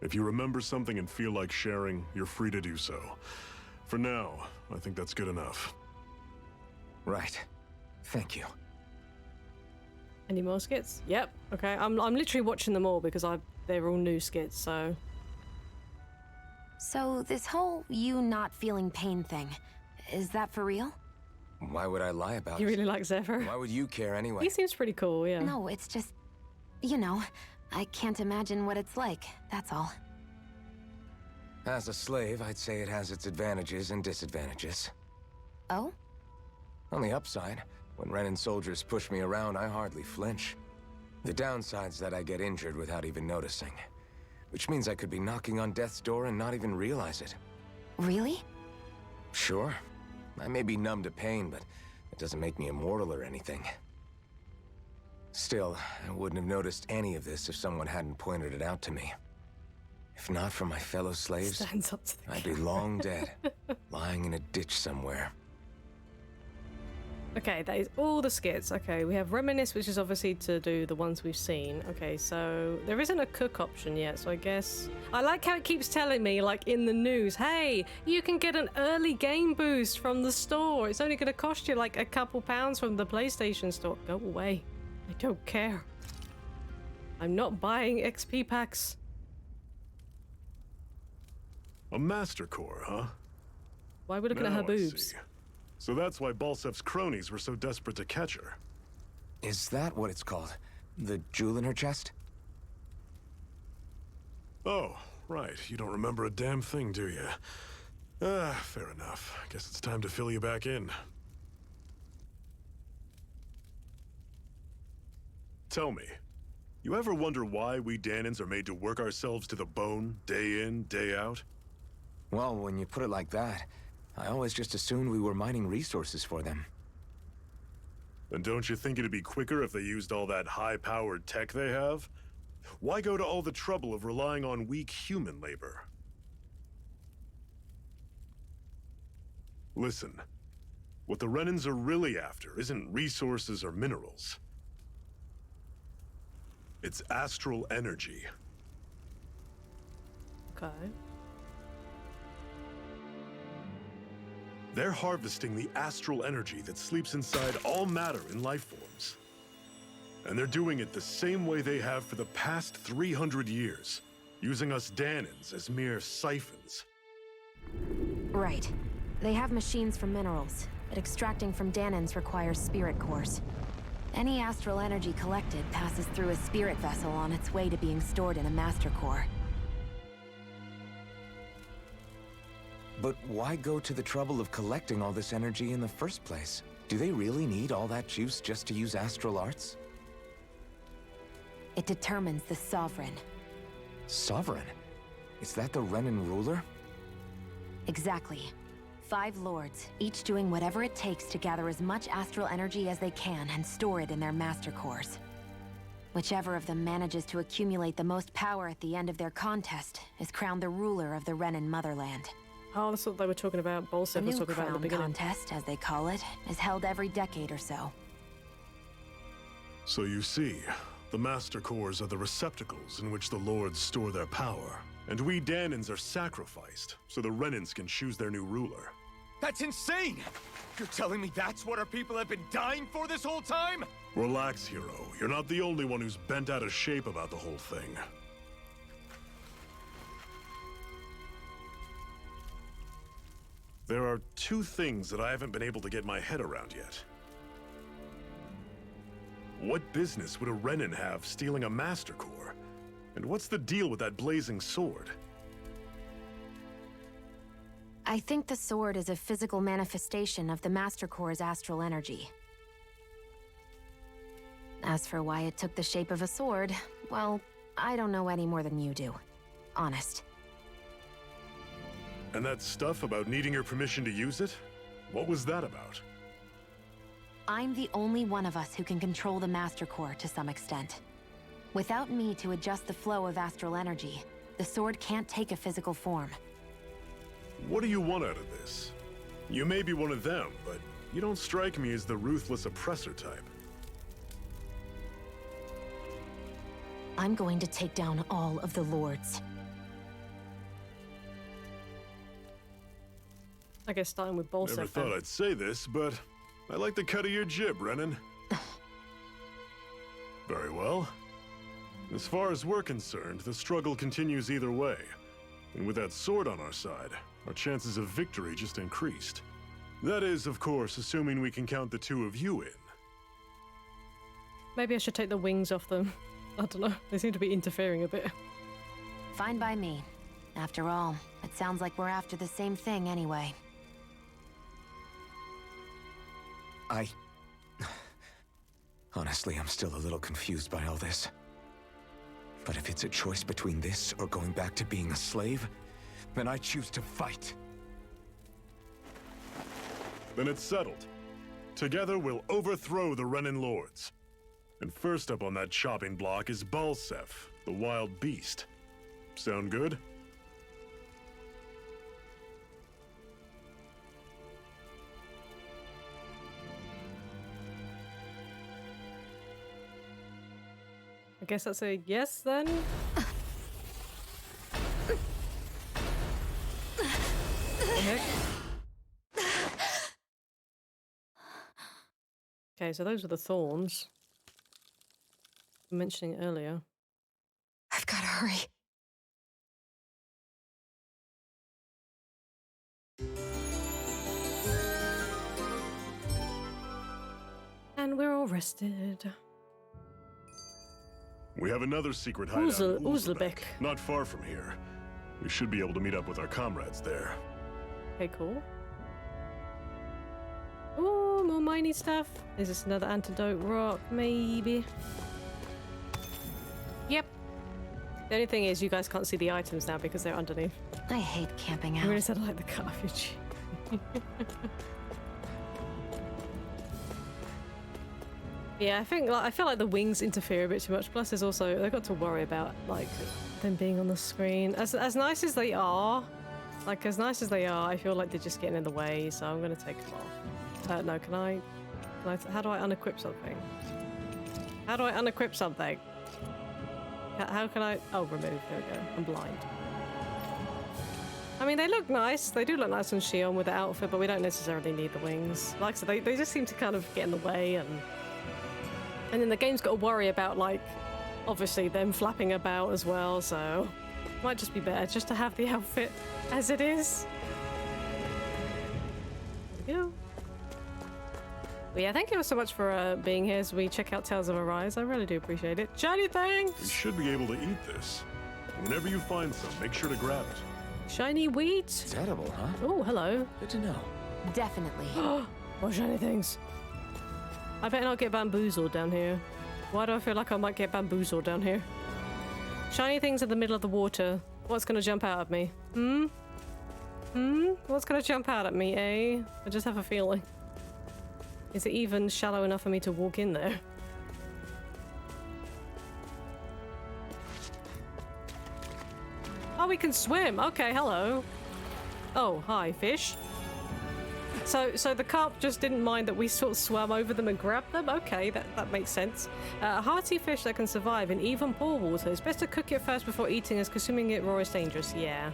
If you remember something and feel like sharing, you're free to do so. For now, I think that's good enough.
Right. Thank you.
Any more skits? Yep. Okay. I'm literally watching them all because they're all new skits, so.
So this whole you not feeling pain thing, is that for real?
Why would I lie about it?
You really like Zephyr?
Why would you care anyway?
He seems pretty cool, yeah.
No, it's just, you know, I can't imagine what it's like, that's all.
As a slave, I'd say it has its advantages and disadvantages.
Oh?
On the upside, when Renin soldiers push me around, I hardly flinch. The downside's that I get injured without even noticing. Which means I could be knocking on death's door and not even realize it.
Really?
Sure. I may be numb to pain, but it doesn't make me immortal or anything. Still, I wouldn't have noticed any of this if someone hadn't pointed it out to me. If not for my fellow slaves,
Stands up to the
I'd be long dead, lying in a ditch somewhere.
Okay, that is all the skits. Okay, we have Reminisce, which is obviously to do the ones we've seen. Okay, so there isn't a cook option yet, so I guess... I like how it keeps telling me, like in the news, hey, you can get an early game boost from the store. It's only going to cost you like a couple pounds from the PlayStation store. Go away. I don't care. I'm not buying XP packs.
A Master Core, huh?
Why are we looking at her
Now I
boobs?
see. So that's why Balsef's cronies were so desperate to catch her.
Is that what it's called? The jewel in her chest?
Oh, right. You don't remember a damn thing, do you? Fair enough. Guess it's time to fill you back in. Tell me, you ever wonder why we Danons are made to work ourselves to the bone, day in, day out?
Well, when you put it like that, I always just assumed we were mining resources for them.
And don't you think it'd be quicker if they used all that high-powered tech they have? Why go to all the trouble of relying on weak human labor? Listen, what the Renins are really after isn't resources or minerals. It's astral energy.
Okay.
They're harvesting the astral energy that sleeps inside all matter in life forms. And they're doing it the same way they have for the past 300 years. using us Danins as mere siphons.
Right. They have machines for minerals, but extracting from Danins requires spirit cores. Any astral energy collected passes through a spirit vessel on its way to being stored in a master core.
But why go to the trouble of collecting all this energy in the first place? Do they really need all that juice just to use astral arts?
It determines the Sovereign.
Sovereign? Is that the Renin ruler?
Exactly. 5 lords, each doing whatever it takes to gather as much astral energy as they can and store it in their master cores. Whichever of them manages to accumulate the most power at the end of their contest is crowned the ruler of the Renin motherland.
Oh, that's what they were talking about. Bolsev was talking about at the beginning.
Contest, as they call it, is held every decade or so.
So you see, the Master Cores are the receptacles in which the Lords store their power. And we Danins are sacrificed, so the Renins can choose their new ruler.
That's insane! You're telling me that's what our people have been dying for this whole time?
Relax, hero. You're not the only one who's bent out of shape about the whole thing. There are 2 things that I haven't been able to get my head around yet. What business would a Renin have stealing a Master Core? And what's the deal with that blazing sword?
I think the sword is a physical manifestation of the Master Core's astral energy. As for why it took the shape of a sword, well, I don't know any more than you do. Honest.
And that stuff about needing your permission to use it? What was that about?
I'm the only one of us who can control the Master Core to some extent. Without me to adjust the flow of astral energy, the sword can't take a physical form.
What do you want out of this? You may be one of them, but you don't strike me as the ruthless oppressor type.
I'm going to take down all of the lords.
I guess starting with Bolsev.
Never thought I'd say this, but I like the cut of your jib, Renin. Very well. As far as we're concerned, the struggle continues either way. And with that sword on our side, our chances of victory just increased. That is, of course, assuming we can count the 2 of you in.
Maybe I should take the wings off them. I don't know. They seem to be interfering a bit.
Fine by me. After all, it sounds like we're after the same thing anyway.
Honestly, I'm still a little confused by all this. But if it's a choice between this or going back to being a slave, then I choose to fight.
Then it's settled. Together we'll overthrow the Renin Lords. And first up on that chopping block is Bolsev, the wild beast. Sound good?
I guess that's a yes then? Okay, so those are the thorns. Mentioning earlier.
I've got to hurry.
And we're all rested.
We have another secret hideout in
Uzlebek.
not far from here. We should be able to meet up with our comrades there.
Okay, cool. Oh, more miney stuff. Is this another Antidote Rock? Maybe. Yep. The only thing is you guys can't see the items now because they're underneath.
I hate camping out.
I really said I like the garbage. Yeah, I feel like the wings interfere a bit too much. Plus, there's also they've got to worry about like them being on the screen. As nice as they are, I feel like they're just getting in the way. So I'm gonna take them off. No, can I? How do I unequip something? How do I unequip something? How can I? Oh, remove. There we go. I'm blind. I mean, they look nice. They do look nice on Shion with the outfit, but we don't necessarily need the wings. Like I said, they just seem to kind of get in the way and then the game's got to worry about, like, obviously them flapping about as well, so Might just be better just to have the outfit as it is. There we go. But yeah, thank you so much for being here as we check out Tales of Arise. I really do appreciate it. Shiny thing!
We should be able to eat this. Whenever you find some, make sure to grab it.
Shiny wheat.
It's edible, huh?
Oh, hello.
Good to know.
Definitely.
More shiny things. I better not get bamboozled down here. Why do I feel like I might get bamboozled down here? Shiny things in the middle of the water. What's gonna jump out at me? What's gonna jump out at me, eh? I just have a feeling. Is it even shallow enough for me to walk in there? Oh, we can swim. Okay, hello. Oh, hi, fish. So the carp just didn't mind that we sort of swam over them and grabbed them? Okay, that makes sense. A hearty fish that can survive in even poor water. It's best to cook it first before eating, as consuming it raw is dangerous. Yeah.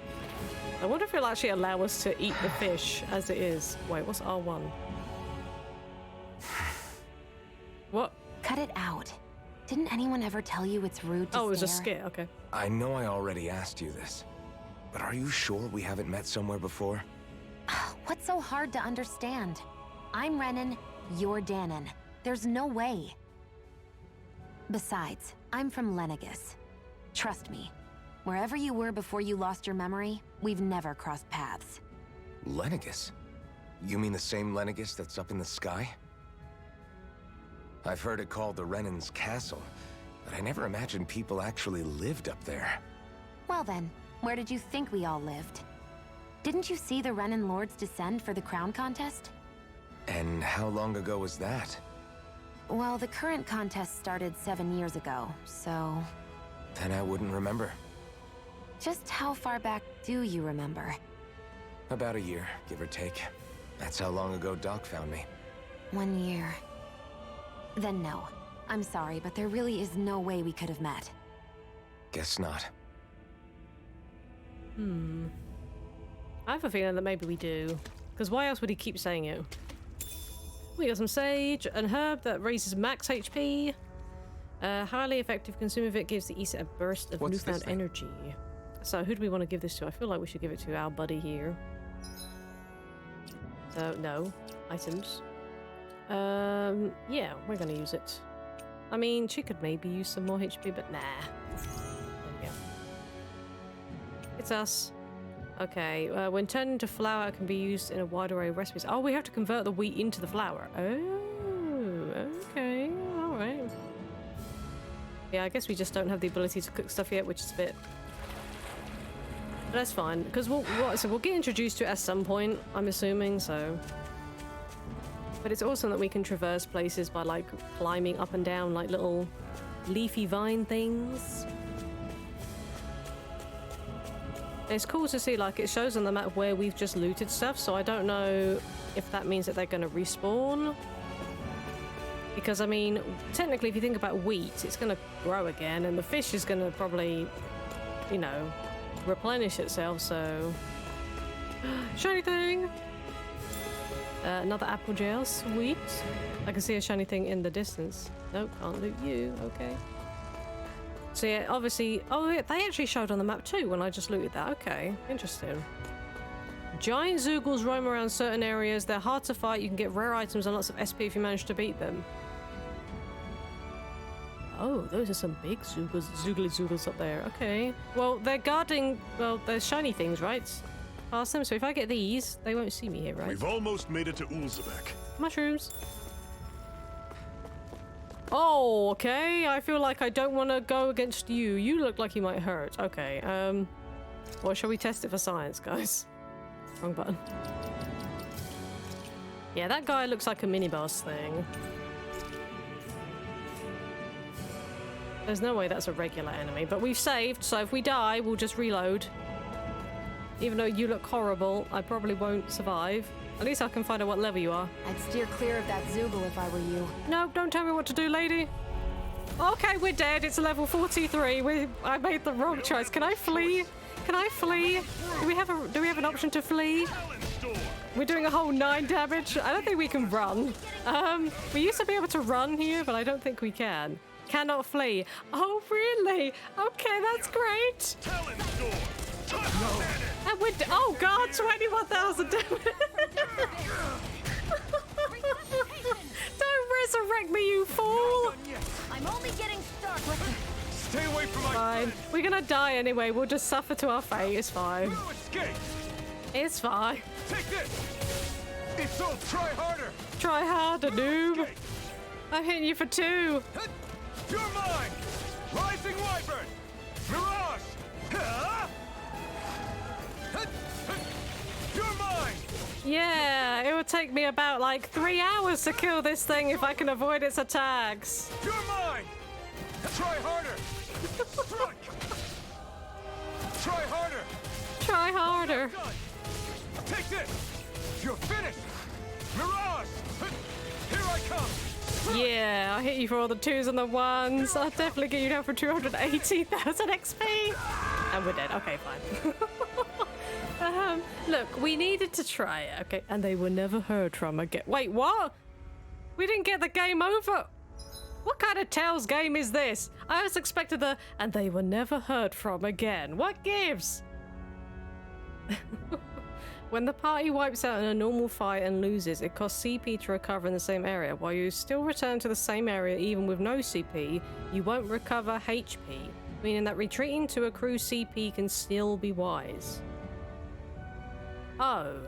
I wonder if it'll actually allow us to eat the fish as it is. Wait, what's R1? What?
Cut it out. Didn't anyone ever tell you it's rude to
Oh, it was a
stare?
skit, okay.
I know I already asked you this, but are you sure we haven't met somewhere before?
What's so hard to understand? I'm Renan, you're Danon. There's no way. Besides, I'm from Lenegis. Trust me, wherever you were before you lost your memory, we've never crossed paths.
Lenegis? You mean the same Lenegis that's up in the sky? I've heard it called the Renan's Castle, but I never imagined people actually lived up there.
Well then, where did you think we all lived? Didn't you see the Renan Lords descend for the crown contest?
And how long ago was that?
Well, the current contest started 7 years ago, so...
Then I wouldn't remember.
Just how far back do you remember?
About a year, give or take. That's how long ago Doc found me.
1 year. Then no. I'm sorry, but there really is no way we could have met.
Guess not.
I have a feeling that maybe we do. Because why else would he keep saying it? We got some sage, an herb that raises max HP. Highly effective. Consuming it gives the Issa a burst of newfound energy. So who do we want to give this to? I feel like we should give it to our buddy here. So, no. Items. Yeah, we're going to use it. I mean, she could maybe use some more HP, but nah. There we go. It's us. Okay, when turned into flour, it can be used in a wide array of recipes. Oh, we have to convert the wheat into the flour. Oh, okay, alright. Yeah, I guess we just don't have the ability to cook stuff yet, which is a bit... But that's fine, because we'll get introduced to it at some point, I'm assuming, so... But it's awesome that we can traverse places by, like, climbing up and down, like, little leafy vine things. It's cool to see, like, it shows on the map where we've just looted stuff, so I don't know if that means that they're going to respawn. Because, I mean, technically, if you think about wheat, it's going to grow again, and the fish is going to probably, you know, replenish itself, so... Shiny thing! Another apple gel, sweet. I can see a shiny thing in the distance. Nope, can't loot you, okay. So yeah, obviously... Oh, yeah, they actually showed on the map too when I just looted that. Okay, interesting. Giant Zoogles roam around certain areas. They're hard to fight. You can get rare items and lots of SP if you manage to beat them. Oh, those are some big Zoogles up there. Okay. Well, they're guarding... Well, they're shiny things, right? Past them. So if I get these, they won't see me here, right?
We've almost made it to Ulzebek.
Mushrooms. Oh, okay. I feel like I don't want to go against you. You look like you might hurt. Okay, well, shall we test it for science, guys? Wrong button. Yeah, that guy looks like a mini-boss thing. There's no way that's a regular enemy, but we've saved, so if we die, we'll just reload. Even though you look horrible, I probably won't survive. At least I can find out what level you are.
I'd steer clear of that Zoogle if I were you.
No, don't tell me what to do, lady. Okay, we're dead. It's level 43. I made the wrong choice. Can I flee? Can I flee? Do we have an option to flee? We're doing a whole 9 damage. I don't think we can run. We used to be able to run here, but I don't think we can. Cannot flee. Oh, really? Okay, that's great. And we're oh god, 21,000 damage. Don't resurrect me, you fool.
I'm only getting started.
Stay away from my
Fine. We're gonna die anyway. We'll just suffer to our fate. It's fine.
No escape.
It's fine.
Take this. It's all try harder.
Try harder, noob. I'm hitting you for 2.
You're mine. Rising Wyvern. Mirage. You're mine.
Yeah, it would take me about like 3 hours to kill this thing if I can avoid its attacks.
You're mine. Try harder. Strike. Try harder.
Try harder.
Take this. You're finished. Mirage. Here I come.
Yeah, I hit you for all the 2s and the 1s. I'll definitely get you down for 280,000 XP. And we're dead. Okay, fine. Look, we needed to try it, okay? And they were never heard from again. Wait, what? We didn't get the game over. What kind of Tales game is this? I was expected the and they were never heard from again. What gives? When the party wipes out in a normal fight and loses, it costs CP to recover in the same area. While you still return to the same area even with no CP, you won't recover HP, meaning that retreating to accrue CP can still be wise. Oh.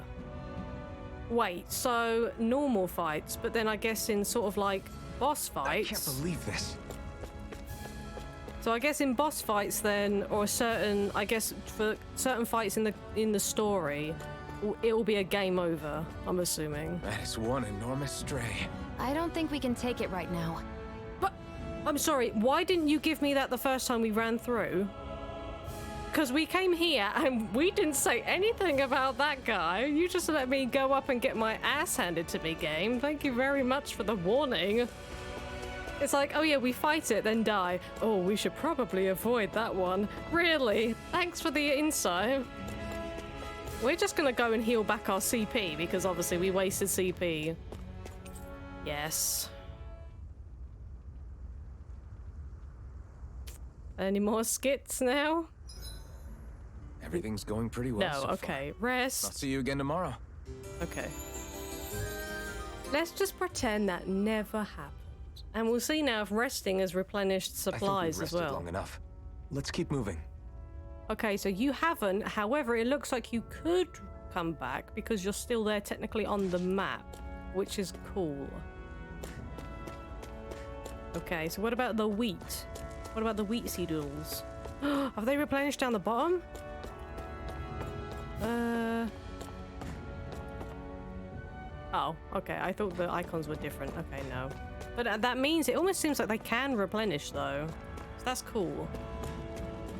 Wait, so normal fights, but then I guess in sort of like boss fights.
I can't believe this.
So I guess in boss fights then, or certain, I guess for certain fights in the story, it will be a game over, I'm assuming.
That is one enormous stray.
I don't think we can take it right now.
But, I'm sorry, why didn't you give me that the first time we ran through? Because we came here and we didn't say anything about that guy. You just let me go up and get my ass handed to me, game. Thank you very much for the warning. It's like, oh yeah, we fight it, then die. Oh, we should probably avoid that one. Really? Thanks for the insight. We're just gonna go and heal back our CP because obviously we wasted CP. Yes. Any more skits now?
Everything's going pretty well.
No,
so
okay.
far.
Rest.
I'll see you again tomorrow.
Okay. Let's just pretend that never happened. And we'll see now if resting has replenished supplies as well.
Long enough. Let's keep moving.
Okay, so you haven't. However, it looks like you could come back because you're still there technically on the map, which is cool. Okay, so what about the wheat? What about the wheat seedles? Have they replenished down the bottom? Oh, okay. I thought the icons were different. Okay, no. But that means it almost seems like they can replenish, though. So that's cool.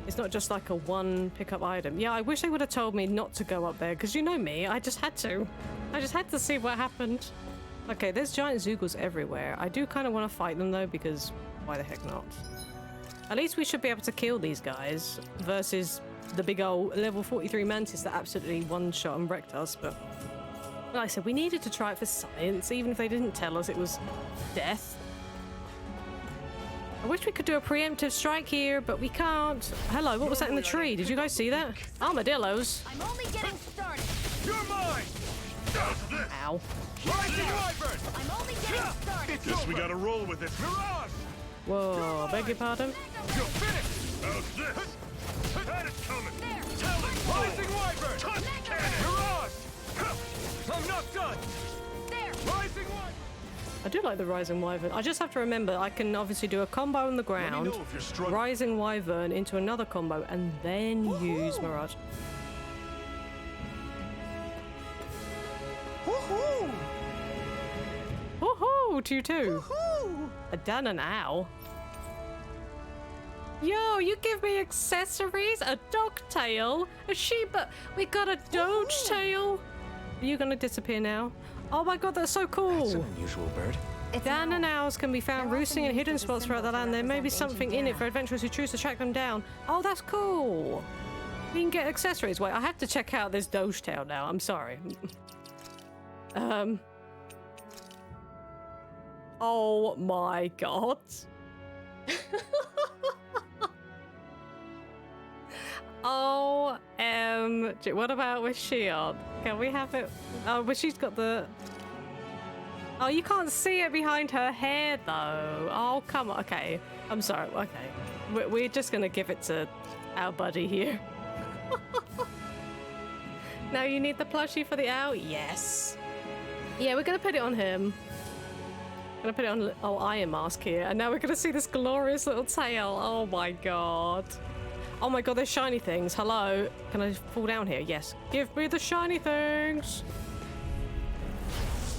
It's not just like a one pickup item. Yeah, I wish they would have told me not to go up there, because you know me, I just had to. I just had to see what happened. Okay, there's giant Zoogles everywhere. I do kind of want to fight them, though, because why the heck not? At least we should be able to kill these guys versus the big old level 43 mantis that absolutely one-shot and wrecked us, but like I said, we needed to try it for science, even if they didn't tell us it was death. I wish we could do a preemptive strike here, but we can't. Hello, what was that in the tree? Did you guys see that? Armadillos.
I'm only getting started.
You're mine.
Ow.
Rising Wyvern.
I'm only getting started.
Guess we gotta roll with it.
Mirage.
Whoa, beg your pardon?
You're finished.
How's this? Had it coming.
Rising Wyvern. Mirage. I'm not done.
There.
Rising Wyvern.
I do like the Rising Wyvern. I just have to remember I can obviously do a combo on the ground, Rising Wyvern into another combo, and then use Mirage.
Woohoo!
Woohoo! To you too. A Dan and Owl. Yo, you give me accessories, a dog tail, a sheep. We got a doge tail. Are you gonna disappear now? Oh my god, that's so cool.
That's an unusual bird.
Dan and owls can be found roosting in hidden spots throughout the land. There may be something in it for adventurers who choose to track them down. Oh, that's cool. We can get accessories. Wait, I have to check out this doge tail now. I'm sorry. Oh my god. OMG. What about with Shion? Can we have it? Oh, but she's got the... Oh, you can't see it behind her hair, though. Oh, come on. Okay. I'm sorry. Okay. We're just going to give it to our buddy here. Now you need the plushie for the owl? Yes. Yeah, we're going to put it on him. Gonna put it on Iron Mask here, and now we're gonna see this glorious little tail. Oh my god. Oh my god, there's shiny things. Hello. Can I fall down here? Yes. Give me the shiny things.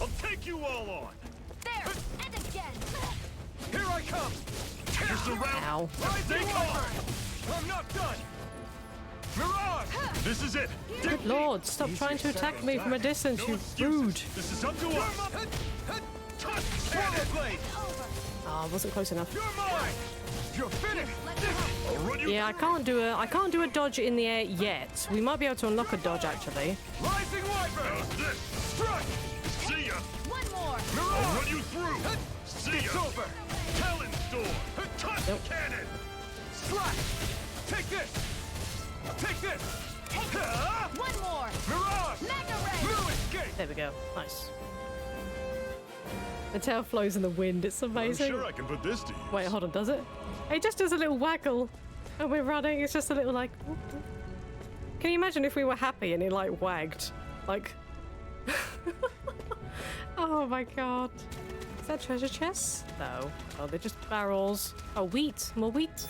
I'll take you all on.
There, and again.
Here I come.
Ow.
Take off. I'm not done. Mirage! This is it.
Good lord, stop trying to attack me from a distance, you rude.
This is up to us.
Oh, I wasn't close enough.
You're mine. You're finished. I'll run you.
Yeah, I can't do a dodge in the air yet. We might be able to unlock a dodge actually.
Rising Wyvern. How's this? Strike. See ya.
One more.
I'll run you through. See ya. It's over. Talon Storm. Touch cannon. Strike. Take this. Take this.
Take it. One more.
Mirage.
Mega Ray.
Blue escape.
There we go. Nice. The tail flows in the wind. It's amazing.
I'm sure I can put this to use.
Wait, hold on. Does it? It just does a little waggle, and we're running. It's just a little like. Can you imagine if we were happy and it like wagged, like? Oh my god. Is that treasure chests? No. Oh, they're just barrels. Oh, wheat. More wheat.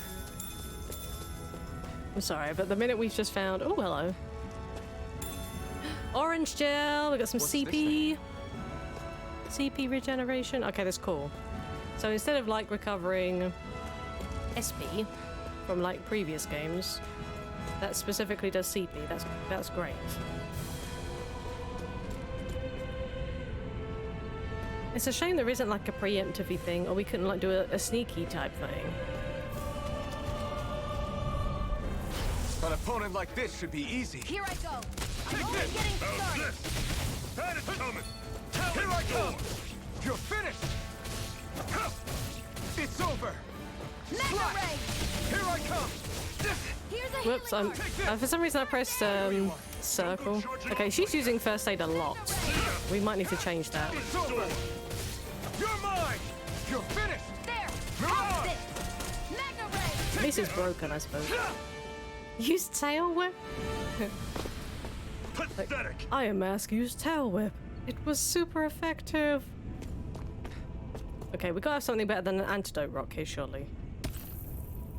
I'm sorry, but the minute we've just found... Oh, hello. Orange gel. We got some CP. CP regeneration. Okay, that's cool. So instead of like recovering SP from like previous games, that specifically does CP. That's great. It's a shame there isn't like a preemptive thing, or we couldn't like do a sneaky type thing.
An opponent like this should be easy.
Here I go.
Take
I'm only
this.
getting
How's
started.
this? That is coming. Here I come. You're finished. It's over.
Mega Ray.
Here I come.
Here's a
Whoops,
healing heart.
for some reason I pressed circle. Okay, she's using first aid a lot. We might need to change that.
It's over. You're mine. You're finished.
There. Have this. Mega Ray.
At least it's broken, I suppose. Use tail whip?
Pathetic.
Iron Mask used tail whip. It was super effective. Okay, we gotta have something better than an Antidote Rock here, surely.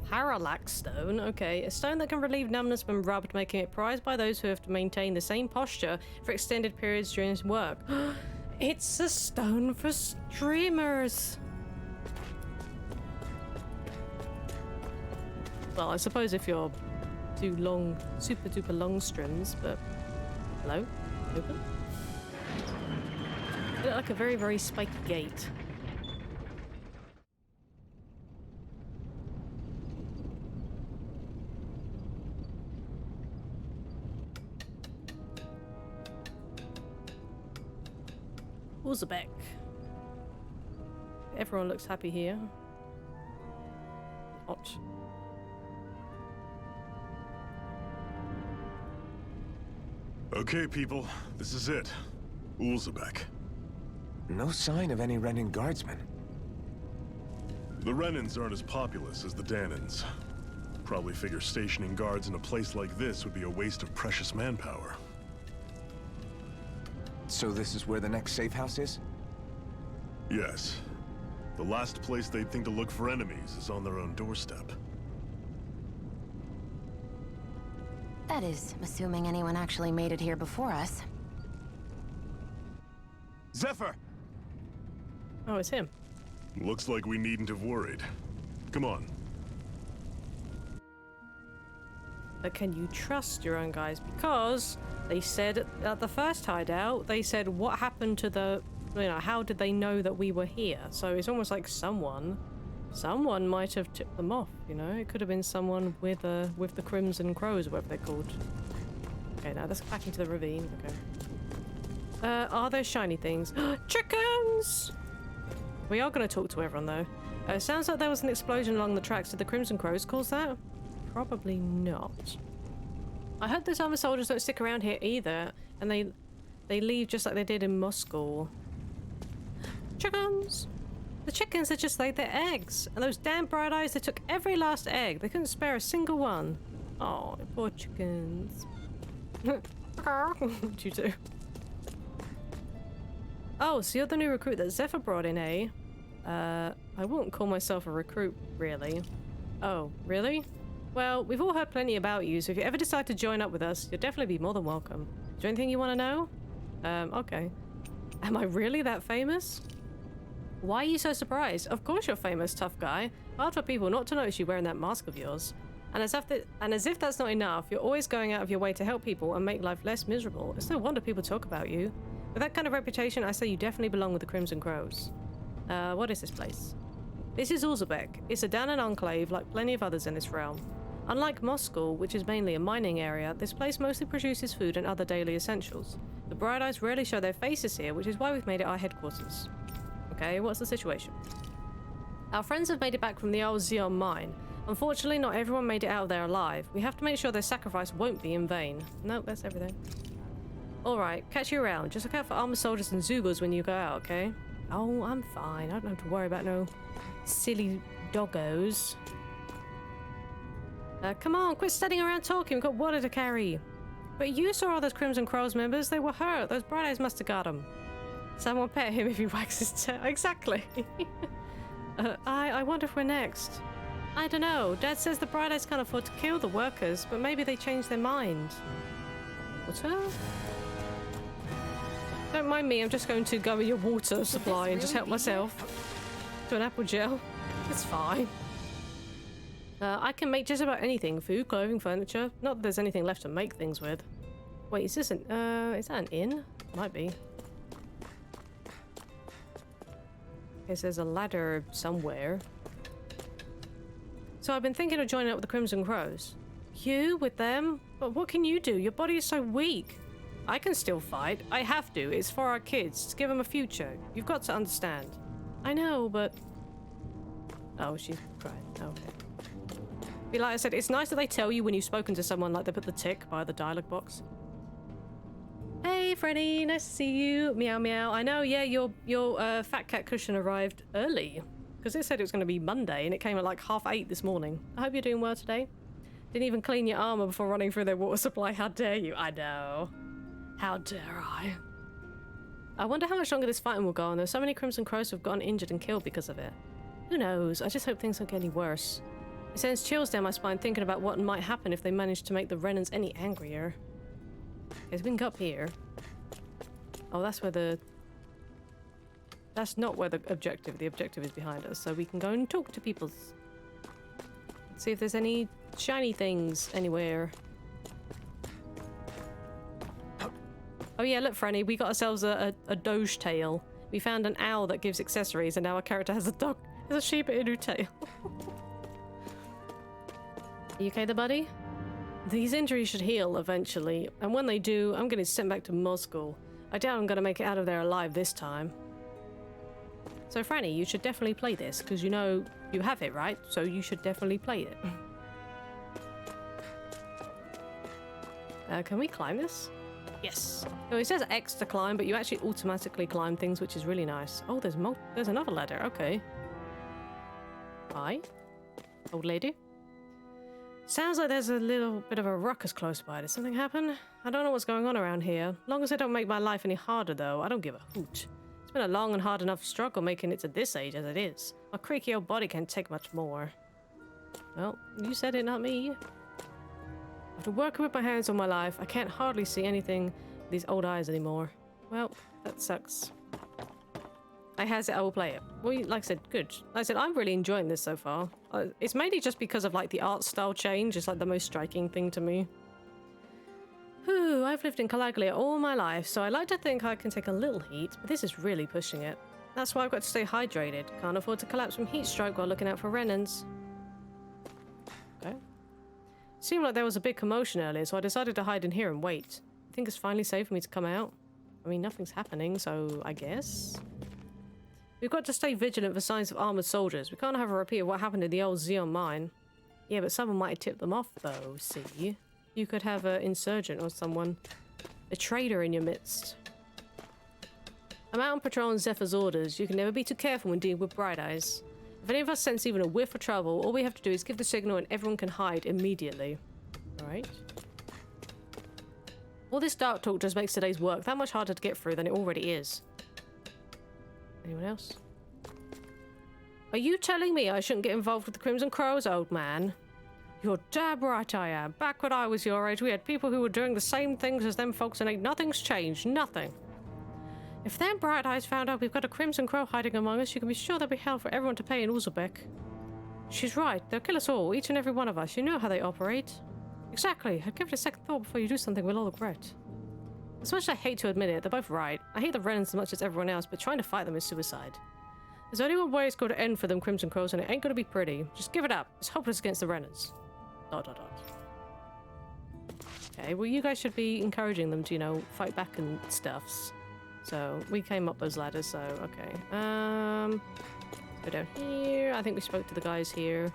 Parallax Stone. Okay, a stone that can relieve numbness when rubbed, making it prized by those who have to maintain the same posture for extended periods during his work. It's a stone for streamers. Well, I suppose if you're do long, super duper long strims, but hello, open. They look like a very, very spiky gate. Uzbek. Everyone looks happy here. Hot.
Okay, people, this is it. Ulzebek.
No sign of any Renin guardsmen.
The Renins aren't as populous as the Danins. Probably figure stationing guards in a place like this would be a waste of precious manpower.
So this is where the next safe house is?
Yes. The last place they'd think to look for enemies is on their own doorstep.
That is, assuming anyone actually made it here before us.
Zephyr.
Oh, it's him.
Looks like we needn't have worried. Come on.
But can you trust your own guys? Because they said at the first hideout, they said what happened to the, you know, how did they know that we were here? So it's almost like someone might have tipped them off, you know? It could have been someone with the Crimson Crows, or whatever they're called. Okay, now let's go back into the ravine. Okay. Are there shiny things? Chickens! We are going to talk to everyone, though. Sounds like there was an explosion along the tracks. Did the Crimson Crows cause that? Probably not. I hope those armor soldiers don't stick around here either, and they leave just like they did in Moscow. Chickens! The chickens had just laid their eggs, and those damn bright eyes, they took every last egg. They couldn't spare a single one. Oh, poor chickens. What you do? Oh, so you're the new recruit that Zephyr brought in, eh? I wouldn't call myself a recruit, really. Oh, really? Well, we've all heard plenty about you, so if you ever decide to join up with us, you'll definitely be more than welcome. Is there anything you want to know? Okay. Am I really that famous? Why are you so surprised? Of course you're famous, tough guy. Hard for people not to notice you wearing that mask of yours. And as if that's not enough, you're always going out of your way to help people and make life less miserable. It's no wonder people talk about you. With that kind of reputation, I say you definitely belong with the Crimson Crows. What is this place? This is Uzbek. It's a Danan enclave like plenty of others in this realm. Unlike Moscow, which is mainly a mining area, this place mostly produces food and other daily essentials. The Bright Eyes rarely show their faces here, which is why we've made it our headquarters. Okay, what's the situation? Our friends have made it back from the old Xeon mine. Unfortunately, not everyone made it out of there alive. We have to make sure their sacrifice won't be in vain. Nope, that's everything. Alright, catch you around. Just look out for armor soldiers and Zugos when you go out, okay? Oh, I'm fine. I don't have to worry about no silly doggos. Come on, quit standing around talking. We've got water to carry. But you saw all those Crimson Crows members. They were hurt. Those Bright Eyes must have got them. Someone pet him if he wags his tail. Exactly. I wonder if we're next. I don't know. Dad says the Bright Eyes can't afford to kill the workers, but maybe they changed their mind. Water? Don't mind me. I'm just going to go with your water supply and just help myself to an apple gel. It's fine. I can make just about anything. Food, clothing, furniture. Not that there's anything left to make things with. Wait, is this an... is that an inn? Might be. Okay, so there's a ladder somewhere. So I've been thinking of joining up with the Crimson Crows. You? With them? But what can you do? Your body is so weak. I can still fight. I have to. It's for our kids. To give them a future. You've got to understand. I know, but... Oh, she's crying. Okay. But like I said, it's nice that they tell you when you've spoken to someone, like they put the tick by the dialogue box. Hey, Freddy. Nice to see you. Meow, meow. I know, yeah, your fat cat cushion arrived early. Because it said it was going to be Monday, and it came at like 8:30 this morning. I hope you're doing well today. Didn't even clean your armor before running through their water supply. How dare you? I know. How dare I? I wonder how much longer this fighting will go on. There's so many Crimson Crows who've gotten injured and killed because of it. Who knows? I just hope things don't get any worse. It sends chills down my spine thinking about what might happen if they manage to make the Renans any angrier. Okay, so we can go up here. Oh, that's where the... That's not where the objective is behind us, so we can go and talk to people. See if there's any shiny things anywhere. Oh yeah, look, Franny, we got ourselves a doge tail. We found an owl that gives accessories, and now our character has a dog. There's a Shiba Inu tail. You okay there, buddy? These injuries should heal eventually, and when they do, I'm getting sent back to Moscow. I doubt I'm gonna make it out of there alive this time. So Franny, you should definitely play this, because you know you have it, right? So you should definitely play it. Can we climb this? Yes. No, it says X to climb, but you actually automatically climb things, which is really nice. Oh, there's another ladder. Okay. Hi, old lady. Sounds like there's a little bit of a ruckus close by. Did something happen? I don't know what's going on around here. Long as it don't make my life any harder, though, I don't give a hoot. It's been a long and hard enough struggle making it to this age as it is. My creaky old body can't take much more. Well, you said it, not me. After working with my hands all my life, I can't hardly see anything with these old eyes anymore. Well, that sucks. I will play it. Well, like I said, good. Like I said, I'm really enjoying this so far. It's mainly just because of like the art style change. It's like the most striking thing to me. Whew, I've lived in Calaglia all my life, so I like to think I can take a little heat, but this is really pushing it. That's why I've got to stay hydrated. Can't afford to collapse from heat stroke while looking out for Renans. Okay. Seemed like there was a big commotion earlier, so I decided to hide in here and wait. I think it's finally safe for me to come out. I mean, nothing's happening, so I guess. We've got to stay vigilant for signs of armored soldiers. We can't have a repeat of what happened in the old Xeon mine. Yeah, but someone might have tipped them off, though, see? You could have an insurgent or someone. A traitor in your midst. I'm out on patrol on Zephyr's orders. You can never be too careful when dealing with Bright Eyes. If any of us sense even a whiff of trouble, all we have to do is give the signal and everyone can hide immediately. Alright. All this dark talk just makes today's work that much harder to get through than it already is. Anyone else? Are you telling me I shouldn't get involved with the Crimson Crows, old man? You're damn right I am. Back when I was your age, we had people who were doing the same things as them folks and ain't nothing's changed. Nothing. If them Bright Eyes found out we've got a Crimson Crow hiding among us, you can be sure there'll be hell for everyone to pay in Uzbek. She's right. They'll kill us all, each and every one of us. You know how they operate. Exactly. I'd give it a second thought before you do something we'll all regret. As much as I hate to admit it, they're both right. I hate the Renans as much as everyone else, but trying to fight them is suicide. There's only one way it's going to end for them Crimson Crows, and it ain't going to be pretty. Just give it up. It's hopeless against the Renans. ... Okay, well you guys should be encouraging them to, you know, fight back and stuffs. So, we came up those ladders, so, okay. Go down here. I think we spoke to the guys here.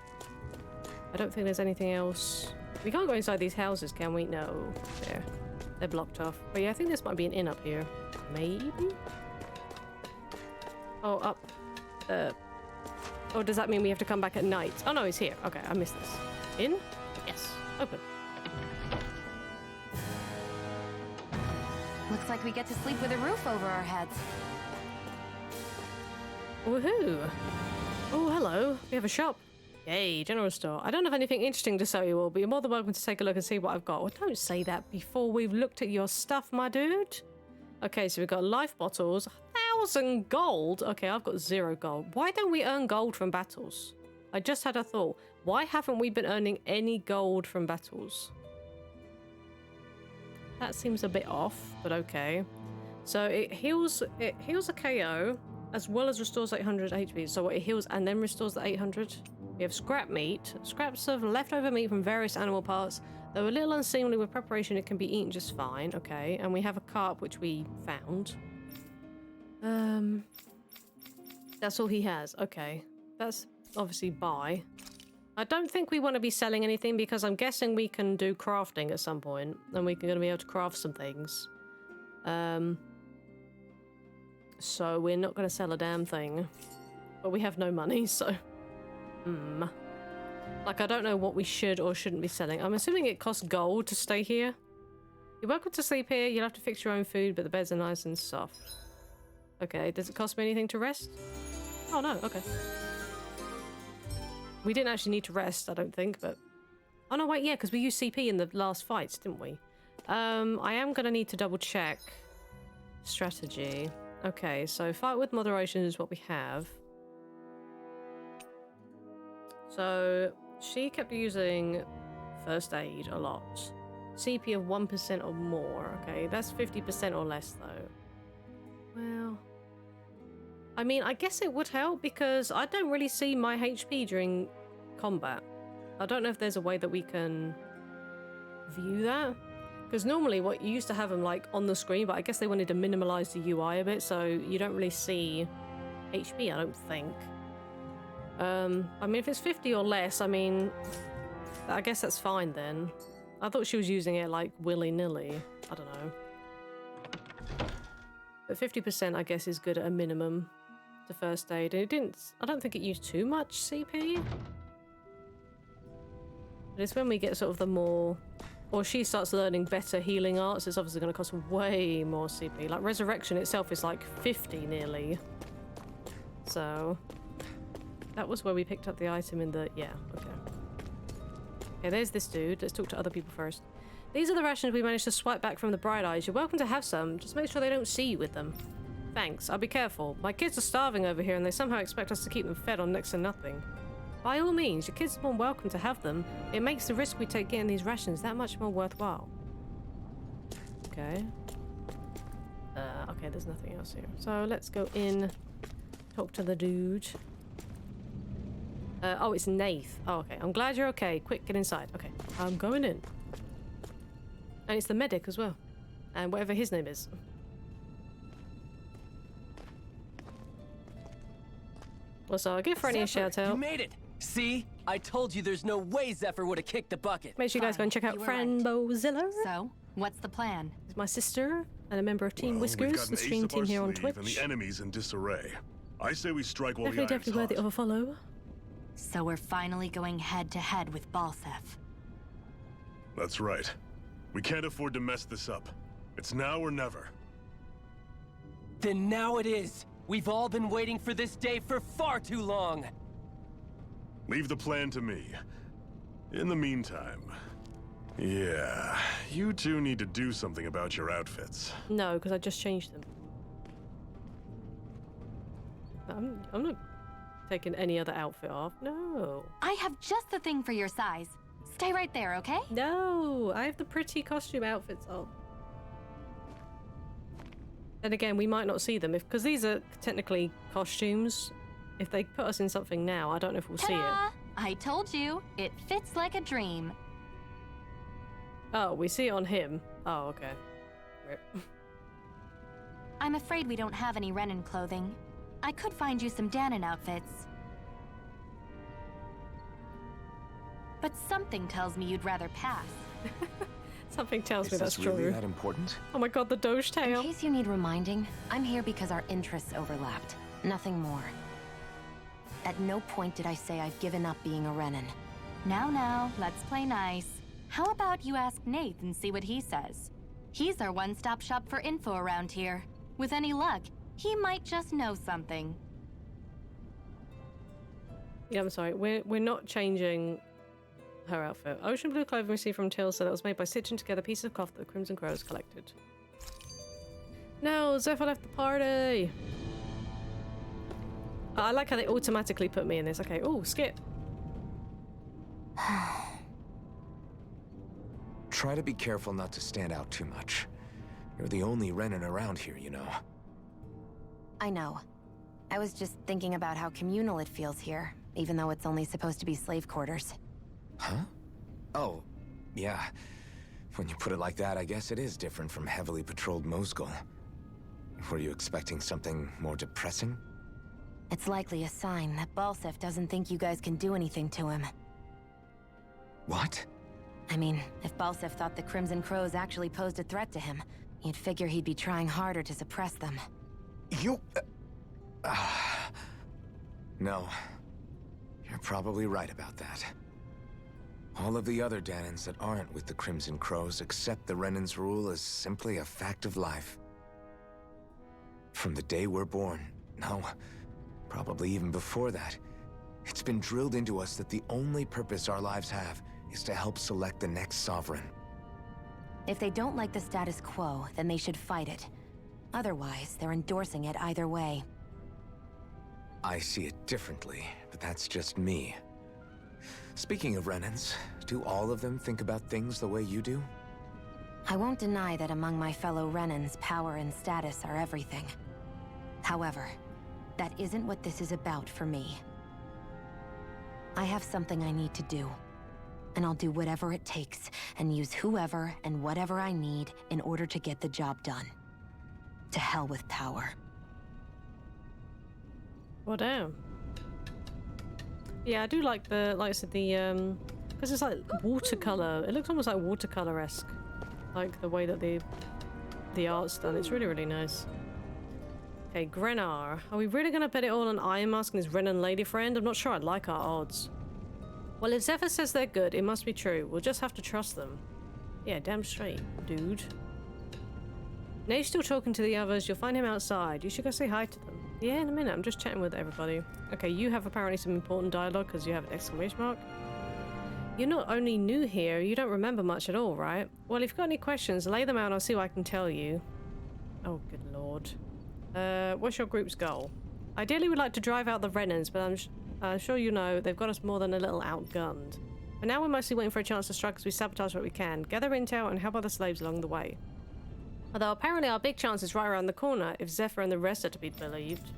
I don't think there's anything else. We can't go inside these houses, can we? No. There. They're blocked off. But yeah, I think this might be an inn up here. Maybe? Oh, up. Or does that mean we have to come back at night? Oh no, it's here. Okay, I missed this. In? Yes. Open.
Looks like we get to sleep with a roof over our heads.
Woohoo! Oh, hello. We have a shop. Yay, general store. I don't have anything interesting to sell you all, but you're more than welcome to take a look and see what I've got. Well, don't say that before we've looked at your stuff, my dude. Okay, so we've got life bottles. 1,000 gold? Okay, I've got 0 gold. Why don't we earn gold from battles? I just had a thought. Why haven't we been earning any gold from battles? That seems a bit off, but okay. So it heals a KO as well as restores 800 HP. So it heals and then restores the 800. We have scrap meat, scraps of leftover meat from various animal parts. Though a little unseemly with preparation, it can be eaten just fine. Okay, and we have a carp which we found. That's all he has. Okay, that's obviously buy. I don't think we want to be selling anything because I'm guessing we can do crafting at some point and we're going to be able to craft some things. So we're not going to sell a damn thing. But we have no money, so... Like, I don't know what we should or shouldn't be selling. I'm assuming it costs gold to stay here. You're welcome to sleep here. You'll have to fix your own food, but the beds are nice and soft. Okay, does it cost me anything to rest? Oh, no, okay. We didn't actually need to rest, I don't think, but... Oh, no, wait, yeah, because we used CP in the last fights, didn't we? I am going to need to double check strategy. Okay, so fight with moderation is what we have. So, she kept using first aid a lot. CP of 1% or more. Okay, that's 50% or less, though. Well... I mean, I guess it would help because I don't really see my HP during combat. I don't know if there's a way that we can view that. Because normally what you used to have them like on the screen, but I guess they wanted to minimize the UI a bit, so you don't really see HP, I don't think. I mean, if it's 50 or less, I mean, I guess that's fine then. I thought she was using it like willy-nilly. I don't know. But 50% I guess is good at a minimum to first aid. And it didn't, I don't think it used too much CP. But it's when we get sort of the more, or she starts learning better healing arts, it's obviously going to cost way more CP. Like Resurrection itself is like 50 nearly. So that was where we picked up the item in the, yeah, okay. Okay, there's this dude. Let's talk to other people first. These are the rations we managed to swipe back from the Bright Eyes. You're welcome to have some. Just make sure they don't see you with them. Thanks. I'll be careful. My kids are starving over here and they somehow expect us to keep them fed on next to nothing. By all means, your kids are more welcome to have them. It makes the risk we take getting these rations that much more worthwhile. Okay. Okay, there's nothing else here. So let's go in, talk to the dude. Oh, it's Nath. Oh, okay. I'm glad you're okay. Quick, get inside. Okay, I'm going in. And it's the medic as well. And whatever his name is. Also, I'll give Franny a shout out.
You made it! See? I told you there's no way Zephyr would have kicked the bucket.
Make sure you guys go and check out Franbozilla.
So, what's the plan?
It's my sister and a member of Team
We've got
Whiskers,
an
the stream
ace up
team
our
here on
sleeve
Twitch.
and the enemy's in disarray. I say we strike while
Definitely,
the iron's
definitely worthy
hot.
of a follow.
So we're finally going head to head with Balsef.
That's right. We can't afford to mess this up. It's now or never.
Then now it is. We've all been waiting for this day for far too long.
Leave the plan to me. In the meantime, yeah, you two need to do something about your outfits.
No, because I just changed them. I'm not taking any other outfit off. No.
I have just the thing for your size. Stay right there, okay?
No, I have the pretty costume outfits on. And again, we might not see them because these are technically costumes. If they put us in something now, I don't know if we'll see it.
Ta-da! I told you, it fits like a dream.
Oh, we see it on him. Oh, okay. Rip.
I'm afraid we don't have any Renan clothing. I could find you some Danon outfits. But something tells me you'd rather pass.
Something tells me
Is
that's
this really
true.
that important?
Oh my god, the Doge tail.
In case you need reminding, I'm here because our interests overlapped. Nothing more. At no point did I say I've given up being a Renan.
Now, let's play nice. How about you ask Nath and see what he says? He's our one-stop shop for info around here. With any luck, he might just know something.
Yeah, I'm sorry. We're not changing her outfit. Ocean blue clothing received from Tilsa that was made by stitching together pieces of cloth that the Crimson Crows collected. No, Zephyr left the party. Oh, I like how they automatically put me in this. Okay. Oh, skip.
Try to be careful not to stand out too much. You're the only Renan around here, you know.
I know. I was just thinking about how communal it feels here, even though it's only supposed to be slave quarters.
Huh? Oh, yeah. When you put it like that, I guess it is different from heavily patrolled Mosgul. Were you expecting something more depressing?
It's likely a sign that Balsef doesn't think you guys can do anything to him.
What?
I mean, if Balsef thought the Crimson Crows actually posed a threat to him, you'd figure he'd be trying harder to suppress them.
You... No. You're probably right about that. All of the other Danons that aren't with the Crimson Crows accept the Renan's rule as simply a fact of life. From the day we're born, no, probably even before that, it's been drilled into us that the only purpose our lives have is to help select the next sovereign.
If they don't like the status quo, then they should fight it. Otherwise, they're endorsing it either way.
I see it differently, but that's just me. Speaking of Renans, do all of them think about things the way you do?
I won't deny that among my fellow Renans, power and status are everything. However, that isn't what this is about for me. I have something I need to do, and I'll do whatever it takes, and use whoever and whatever I need in order to get the job done. To hell with power.
Well, damn. Yeah, I do like the, like I said, the, because it's like watercolor. It looks almost like watercolor-esque. Like the way that the art's done. It's really, really nice. Okay, Grenar. Are we really gonna bet it all on Iron Mask and his Renan lady friend? I'm not sure I'd like our odds. Well, if Zephyr says they're good, it must be true. We'll just have to trust them. Yeah, damn straight, dude. Nate's still talking to the others. You'll find him outside. You should go say hi to them. Yeah, in a minute. I'm just chatting with everybody. Okay, you have apparently some important dialogue because you have an exclamation mark. You're not only new here, you don't remember much at all, right? Well, if you've got any questions, lay them out and I'll see what I can tell you. Oh, good lord. What's your group's goal? Ideally, we'd like to drive out the Renans, but I'm sure you know they've got us more than a little outgunned. But now we're mostly waiting for a chance to strike as we sabotage what we can, gather intel, and help other slaves along the way. Although apparently our big chance is right around the corner if Zephyr and the rest are to be believed.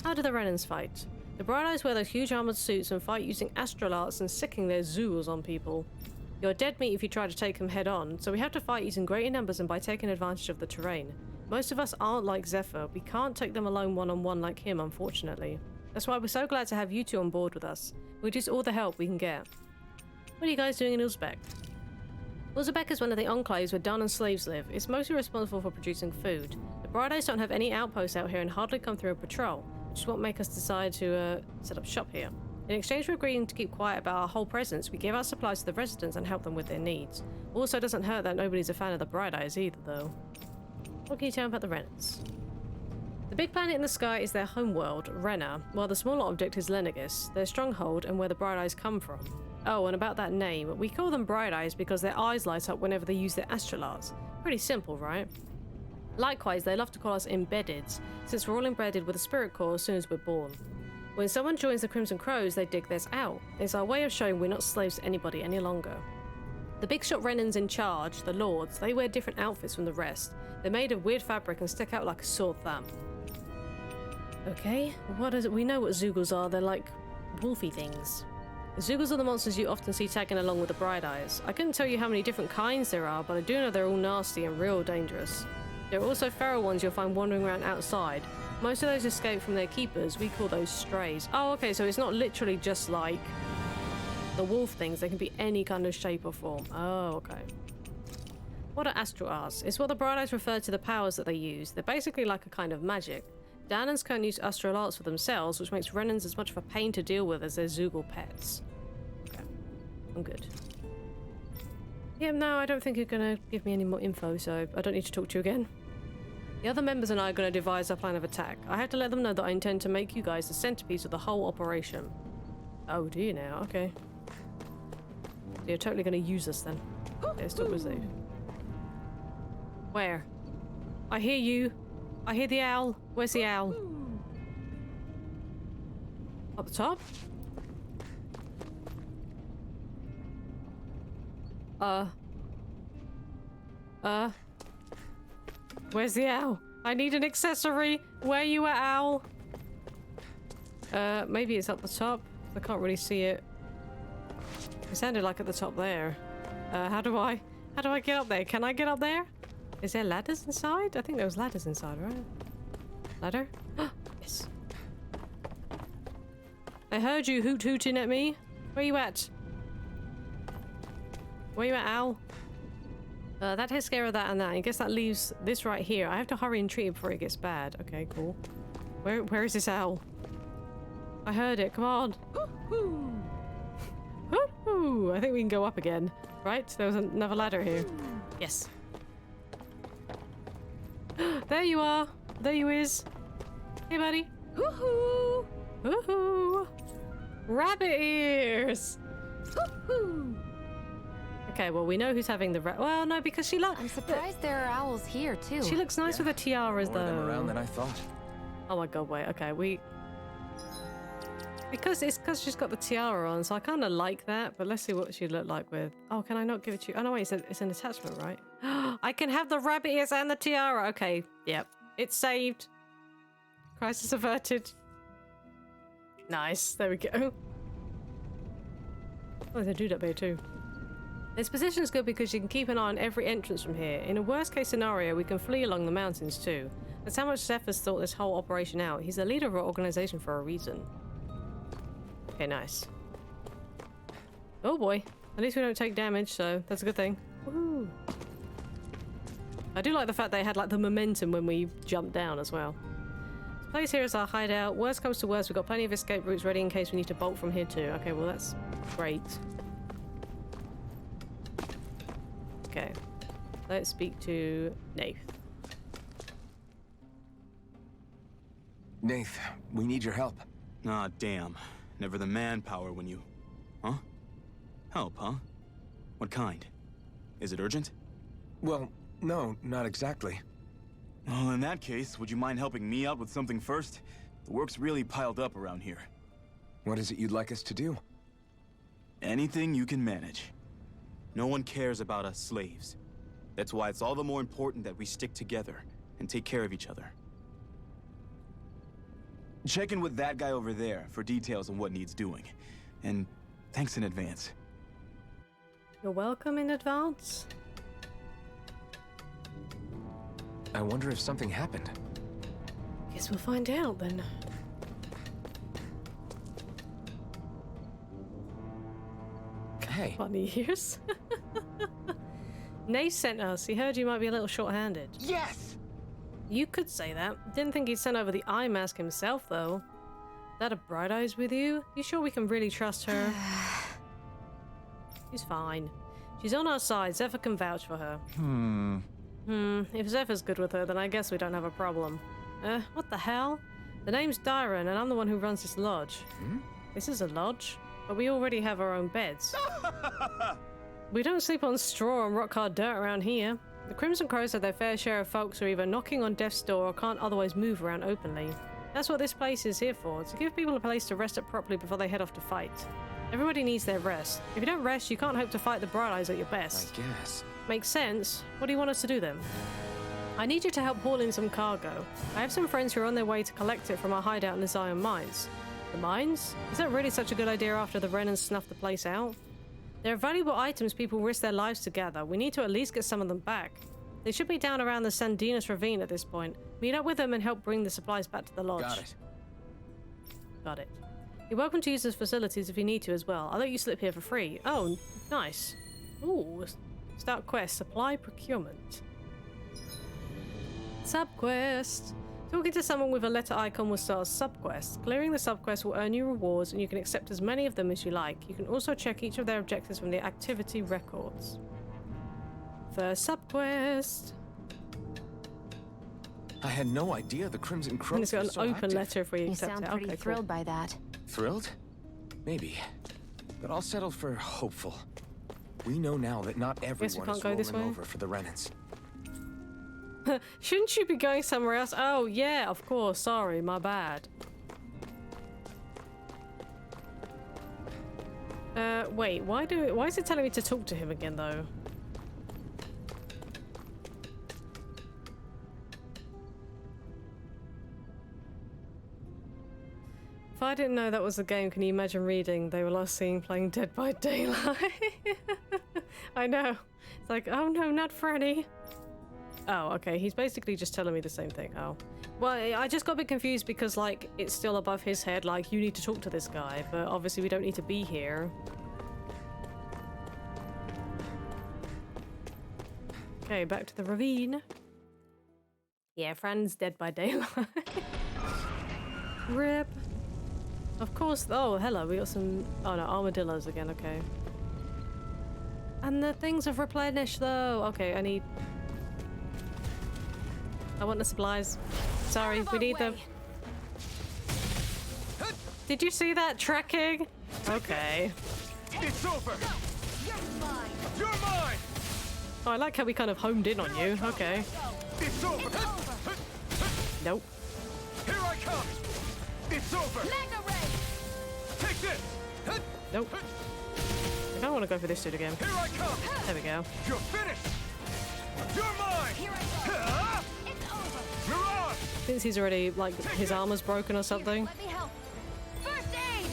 How do the Renans fight? The Bright Eyes wear those huge armored suits and fight using astral arts and sicking their zools on people. You're dead meat if you try to take them head on, so we have to fight using greater numbers and by taking advantage of the terrain. Most of us aren't like Zephyr. We can't take them alone one-on-one like him, unfortunately. That's why we're so glad to have you two on board with us. We'll just all the help we can get. What are you guys doing in Uzbek? Uzbek is one of the enclaves where Don and slaves live. It's mostly responsible for producing food. The Bright Eyes don't have any outposts out here and hardly come through a patrol, which is what made us decide to set up shop here. In exchange for agreeing to keep quiet about our whole presence, we give our supplies to the residents and help them with their needs. Also, it doesn't hurt that nobody's a fan of the Bright Eyes either, though. What can you tell me about the Renners? The big planet in the sky is their homeworld, Renna, while the smaller object is Lenegis, their stronghold and where the Bright Eyes come from. Oh, and about that name, we call them Bright Eyes because their eyes light up whenever they use their astrolars. Pretty simple, right? Likewise, they love to call us Embeddeds, since we're all embedded with a spirit core as soon as we're born. When someone joins the Crimson Crows, they dig this out. It's our way of showing we're not slaves to anybody any longer. The big shot Renans in charge, the Lords, they wear different outfits from the rest. They're made of weird fabric and stick out like a sore thumb. Okay, what is it? We know what Zoogles are. They're like wolfy things. Zoogles are the monsters you often see tagging along with the Bright Eyes. I couldn't tell you how many different kinds there are, but I do know they're all nasty and real dangerous. There are also feral ones you'll find wandering around outside. Most of those escape from their keepers. We call those strays. Oh, okay, so it's not literally just like the wolf things. They can be any kind of shape or form. Oh, okay. What are astrolars? It's what the Bright Eyes refer to the powers that they use. They're basically like a kind of magic. Danans can't use astral arts for themselves, which makes Renans as much of a pain to deal with as their Zoogle pets. Okay, I'm good. Yeah, no, I don't think you're gonna give me any more info, so I don't need to talk to you again. The other members and I are gonna devise a plan of attack. I have to let them know that I intend to make you guys the centerpiece of the whole operation. Oh, do you now? Okay. So you're totally gonna use us then. Okay, stop with you. Where? I hear you. I hear the owl. Where's the owl? Up the top? Where's the owl? I need an accessory. Where you at, owl? Maybe it's up the top. I can't really see it. It sounded like at the top there. How do I get up there? Can I get up there? Is there ladders inside? I think there was ladders inside, right? Ladder? Yes. I heard you hooting at me. Where you at? Where you at, owl? That takes care of that and that. I guess that leaves this right here. I have to hurry and treat it before it gets bad. Okay, cool. Where is this owl? I heard it. Come on. Woo-hoo. I think we can go up again. Right? There was another ladder here. Yes. There you are. There you is. Hey, buddy. Woohoo! Woohoo! Rabbit ears! Woohoo! Okay, well, we know who's having the well, no, because she looks.
I'm surprised there are owls here, too.
She looks nice with her tiaras,
More of them
though.
around than I thought.
Oh my god, wait, okay, because she's got the tiara on, so I kind of like that, but let's see what she'd look like with... Oh, can I not give it to you? Oh, no, wait, it's an attachment, right? I can have the rabbit ears and the tiara. Okay, yep. It's saved. Crisis averted. Nice, there we go. Oh, there's a dude up here, too. This position's good because you can keep an eye on every entrance from here. In a worst-case scenario, we can flee along the mountains, too. That's how much Zephyr's thought this whole operation out. He's the leader of our organization for a reason. Okay, nice. Oh boy. At least we don't take damage, so that's a good thing. Woohoo. I do like the fact they had like the momentum when we jumped down as well. This place here is our hideout. Worst comes to worst, we've got plenty of escape routes ready in case we need to bolt from here too. Okay, well that's great. Okay. Let's speak to Nath.
Nath, we need your help.
Ah, damn. Never the manpower when you... Huh? Help, huh? What kind? Is it urgent?
Well, no, not exactly.
Well, in that case, would you mind helping me out with something first? The work's really piled up around here.
What is it you'd like us to do?
Anything you can manage. No one cares about us slaves. That's why it's all the more important that we stick together and take care of each other. Check in with that guy over there for details on what needs doing. And thanks in advance.
You're welcome in advance.
I wonder if something happened.
Guess we'll find out then.
hey.
Funny ears. Nay sent us. He heard you might be a little short-handed.
Yes!
You could say that. Didn't think he'd sent over the eye mask himself, though. That a Bright Eyes with you? You sure we can really trust her? She's fine. She's on our side. Zephyr can vouch for her. If Zephyr's good with her, then I guess we don't have a problem. What the hell? The name's Dyron, and I'm the one who runs this lodge. This is a lodge, but we already have our own beds. We don't sleep on straw and rock-hard dirt around here. The Crimson Crows have their fair share of folks who are either knocking on death's door or can't otherwise move around openly. That's what this place is here for, to give people a place to rest up properly before they head off to fight. Everybody needs their rest. If you don't rest, you can't hope to fight the Bright Eyes at your best.
I guess.
Makes sense. What do you want us to do then? I need you to help haul in some cargo. I have some friends who are on their way to collect it from our hideout in the Zion mines. The mines? Is that really such a good idea after the Renans snuffed the place out? There are valuable items people risk their lives to gather. We need to at least get some of them back. They should be down around the Sandinas ravine at this point. Meet up with them and help bring the supplies back to the lodge.
Got it.
Got it. You're welcome to use those facilities if you need to as well. I'll let you slip here for free. Oh, nice. Ooh, start quest. Supply procurement. Subquest. Talking to someone with a letter icon will start a subquest. Clearing the subquest will earn you rewards, and you can accept as many of them as you like. You can also check each of their objectives from the activity records. First subquest.
I had no idea the Crimson Crows
And it's got an
were so
open
active.
letter if we
You
accept
sound
it.
pretty
Okay,
thrilled
cool.
by that.
Thrilled? Maybe. But I'll settle for hopeful. We know now that not everyone
can't
is
go this
rolling
way?
over for the Renans.
Shouldn't you be going somewhere else? Oh, yeah, of course. Sorry, my bad. Wait, why is it telling me to talk to him again, though? If I didn't know that was a game, can you imagine reading they were last seen playing Dead by Daylight? I know. It's like, oh no, not Freddy. Oh, okay, he's basically just telling me the same thing. Oh. Well, I just got a bit confused because, like, it's still above his head, like, you need to talk to this guy, but obviously we don't need to be here. Okay, back to the ravine. Yeah, Fran's Dead by Daylight. Rip. Of course. Oh, hello, we got some... Oh, no, armadillos again, okay. And the things have replenished, though. Okay, I want the supplies. Sorry, we need them. Did you see that tracking? Okay.
It's over.
You're mine.
You're mine.
Oh, I like how we kind of homed in on you. Okay.
It's over.
It's over.
Nope.
Here I come. It's over.
Mega ray.
Take this.
Nope. I don't want to go for this dude again.
Here I come.
There we go.
You're finished. You're mine.
Here I go. It's over.
Mirage.
Since he's already, like, his armor's broken or something.
Let me help. First aid.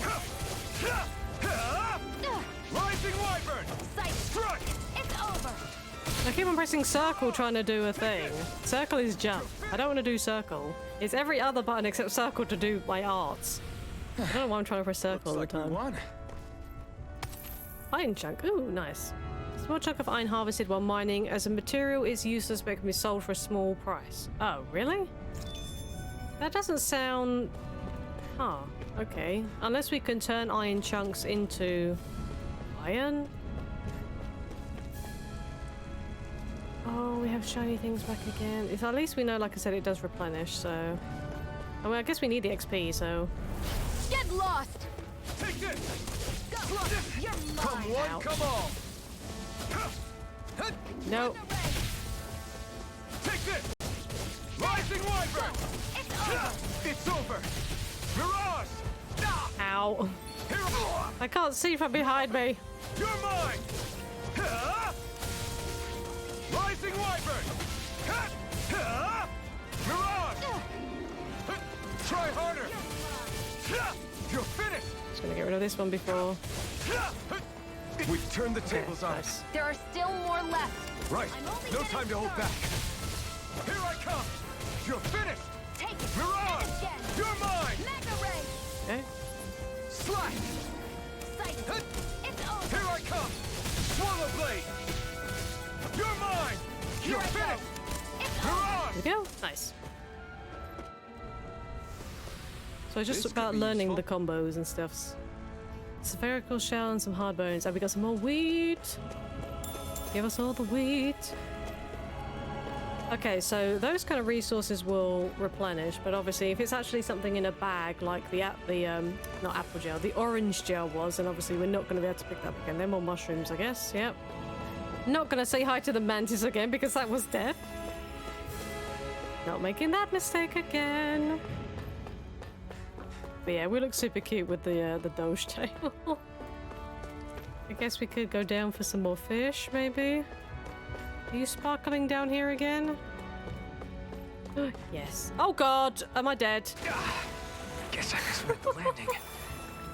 Rising Wyvern.
Sight.
Strike.
It's over.
I keep on pressing circle trying to do a thing. Circle is jump. I don't want to do circle. It's every other button except circle to do my arts. I don't know why I'm trying to press circle all the time.
Won.
Iron chunk. Ooh, nice. Small chunk of iron harvested while mining. As a material, it's useless but can be sold for a small price. Oh, really? That doesn't sound... Huh. Okay. Unless we can turn iron chunks into... iron? Oh, we have shiny things back again. It's, at least we know, like I said, it does replenish, so... I mean, I guess we need the XP, so...
Get lost.
Take this.
Go. You're mine.
Come one,
Ouch.
come all.
Nope.
Mega ray.
Take this. Rising Wyvern.
It's over.
It's over. Mirage.
Ow.
Here.
I can't see from behind me.
You're mine. Rising Wyvern. Mirage. Try harder. You're finished.
Just gonna get rid of this one before.
We've turned the tables on us.
There are still more left.
Right.
I'm only
No
getting
time to hold
started.
back. Here I come. You're finished.
Take it.
Mirage.
And again.
You're mine.
Mega ray.
Okay.
Slash.
sight. It's over.
Here I come! Swallow blade! You're mine!
Here I go. It's over.
There we go. Nice. So it's just about learning the combos and stuffs. Spherical shell and some hard bones. And we got some more wheat. Give us all the wheat. Okay, so those kind of resources will replenish, but obviously if it's actually something in a bag like the not apple gel, the orange gel was, and obviously we're not going to be able to pick that up again. They're more mushrooms, I guess. Yep. Not going to say hi to the mantis again because that was death. Not making that mistake again. But yeah, we look super cute with the Doge tail. I guess we could go down for some more fish, maybe. Are you sparkling down here again? Yes. Oh god, am I dead?
Guess I misread the landing.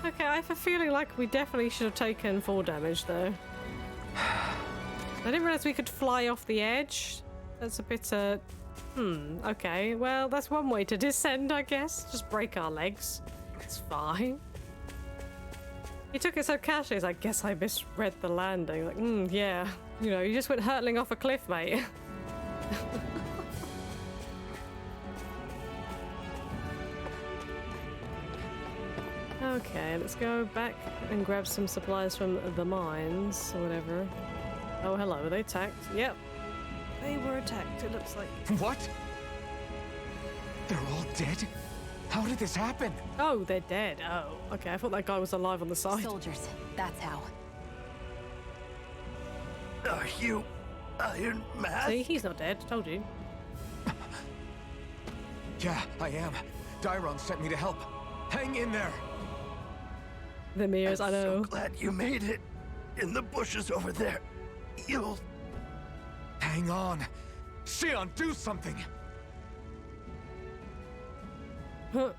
Okay, I have a feeling like we definitely should have taken 4 damage though. I didn't realize we could fly off the edge. That's a bit, okay. Well, that's one way to descend, I guess. Just break our legs. It's fine. He took it so casually, I guess I misread the landing. Like, yeah. You know, you just went hurtling off a cliff, mate. Okay, let's go back and grab some supplies from the mines, or whatever. Oh, hello, were they attacked? Yep. They were attacked, it looks like.
What? They're all dead? How did this happen?
Oh, they're dead. Oh, okay. I thought that guy was alive on the side.
Soldiers, that's how.
Are you Iron Man?
See, he's not dead. Told you.
Yeah, I am. Dairon sent me to help. Hang in there.
The mirrors, I know.
I'm so glad you made it. In the bushes over there. You'll...
Hang on. Xion, do something.
Huh.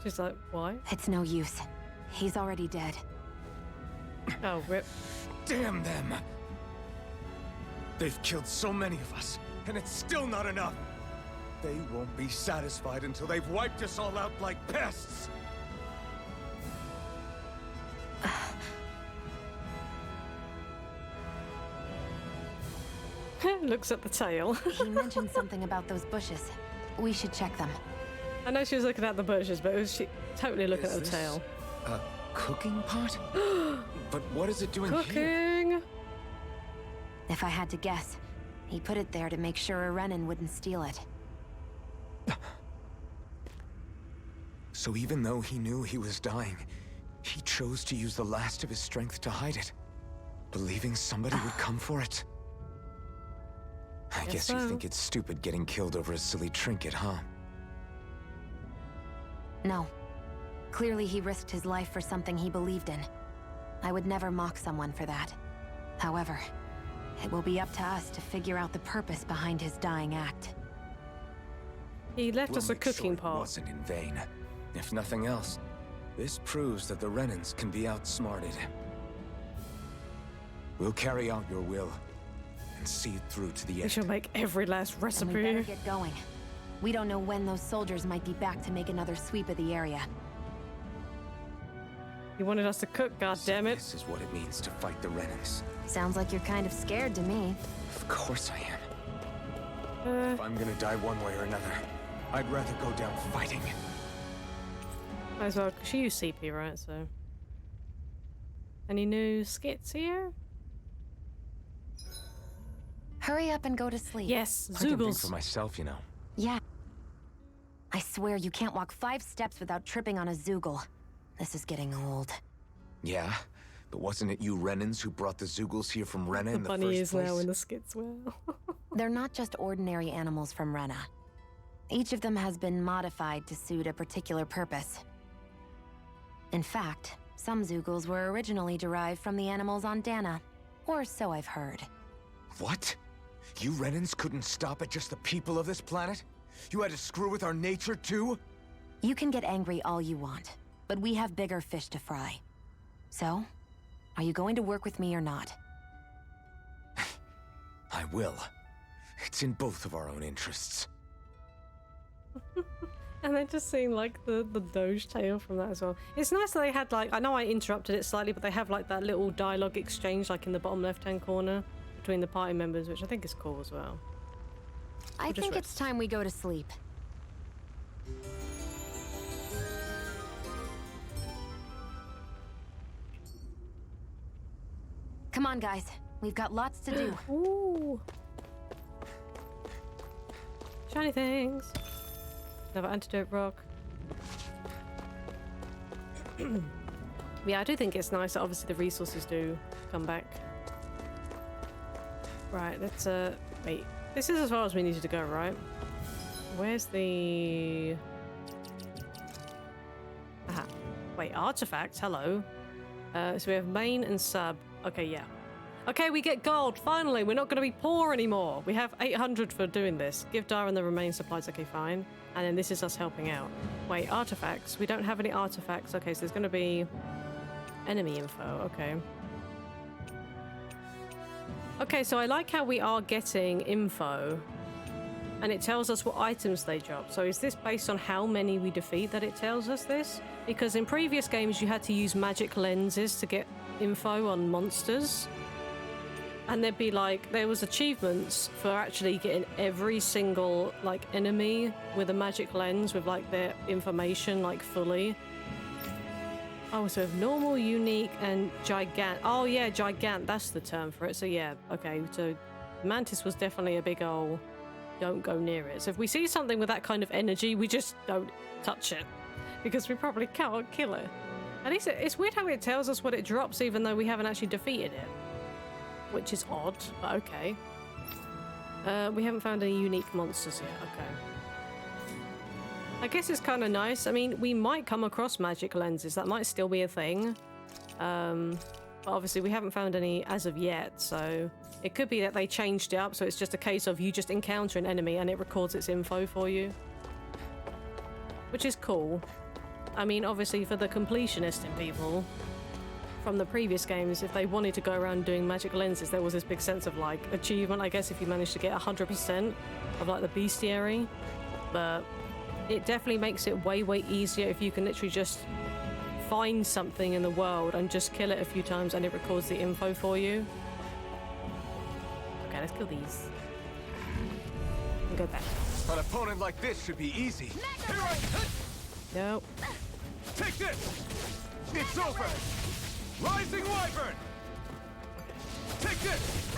She's like, why?
It's no use. He's already dead.
Oh, rip.
Damn them. They've killed so many of us, and it's still not enough. They won't be satisfied until they've wiped us all out like pests.
Looks at the tail.
He mentioned something about those bushes. We should check them.
I know she was looking at the bushes, but she totally looking at the tail.
A cooking pot? But what is it doing here?
Cooking!
If I had to guess, he put it there to make sure a Renin wouldn't steal it.
So even though he knew he was dying, he chose to use the last of his strength to hide it, believing somebody would come for it. I guess you think it's stupid getting killed over a silly trinket, huh?
No. Clearly he risked his life for something he believed in. I would never mock someone for that. However, it will be up to us to figure out the purpose behind his dying act.
He left us a
We'll make sure
cooking
it
pot.
wasn't in vain. If nothing else, this proves that the Renins can be outsmarted. We'll carry out your will and see it through to the
We
end.
shall make every last
Then we
recipe.
better get going. We don't know when those soldiers might be back to make another sweep of the area.
You wanted us to cook, goddammit.
This is what it means to fight the Renins.
Sounds like you're kind of scared to me.
Of course I am. If I'm gonna die one way or another, I'd rather go down fighting.
Might as well, 'cause she used CP, right? So. Any new skits here?
Hurry up and go to sleep.
Yes,
I can think
Zoogles.
for myself, you know.
Yeah. I swear you can't walk 5 steps without tripping on a Zoogle. This is getting old.
Yeah, but wasn't it you Renins who brought the Zoogles here from Rena in the
Bunny
first
is
place?
now in the skits well.
They're not just ordinary animals from Rena. Each of them has been modified to suit a particular purpose. In fact, some Zoogles were originally derived from the animals on Dana. Or so I've heard.
What? You Renins couldn't stop at just the people of this planet? You had to screw with our nature too?
You can get angry all you want, but we have bigger fish to fry. So, are you going to work with me or not?
I will. It's in both of our own interests.
And then just seeing like the Doge tail from that as well. It's nice that they had like, I know I interrupted it slightly, but they have like that little dialogue exchange like in the bottom left-hand corner between the party members, which I think is cool as well.
I think it's time we go to sleep. Come on, guys. We've got lots to do.
Ooh. Shiny things. Another Antidote Rock. Yeah, I do think it's nice that obviously the resources do come back. Right, let's wait. This is as far as we needed to go, right? Where's the... Aha. Wait, artifacts? Hello. So we have main and sub. Okay, yeah. Okay, we get gold. Finally, we're not going to be poor anymore. We have 800 for doing this. Give Darren the remaining supplies. Okay, fine. And then this is us helping out. Wait, artifacts. We don't have any artifacts. Okay, so there's going to be enemy info. Okay. Okay, so I like how we are getting info and it tells us what items they drop. So is this based on how many we defeat that it tells us this? Because in previous games you had to use magic lenses to get info on monsters. And there'd be like, there was achievements for actually getting every single like enemy with a magic lens with like their information like fully. Oh, so normal, unique, and gigant. Oh yeah, gigant, that's the term for it. So yeah, okay, so Mantis was definitely a big ol' don't go near it. So if we see something with that kind of energy, we just don't touch it. Because we probably can't kill it. At least it's weird how it tells us what it drops even though we haven't actually defeated it. Which is odd, but okay. We haven't found any unique monsters yet, okay. I guess it's kind of nice. I mean, we might come across magic lenses. That might still be a thing. But obviously we haven't found any as of yet, so it could be that they changed it up, so it's just a case of you just encounter an enemy and it records its info for you. Which is cool. I mean, obviously for the completionist in people, from the previous games, if they wanted to go around doing magic lenses, there was this big sense of like achievement, I guess, if you managed to get 100% of like the bestiary. But it definitely makes it way easier if you can literally just find something in the world and just kill it a few times and it records the info for you. Okay, let's kill these. And go back.
An opponent like this should be easy.
Nope.
Take this! It's over! Rising Wyvern! Take this!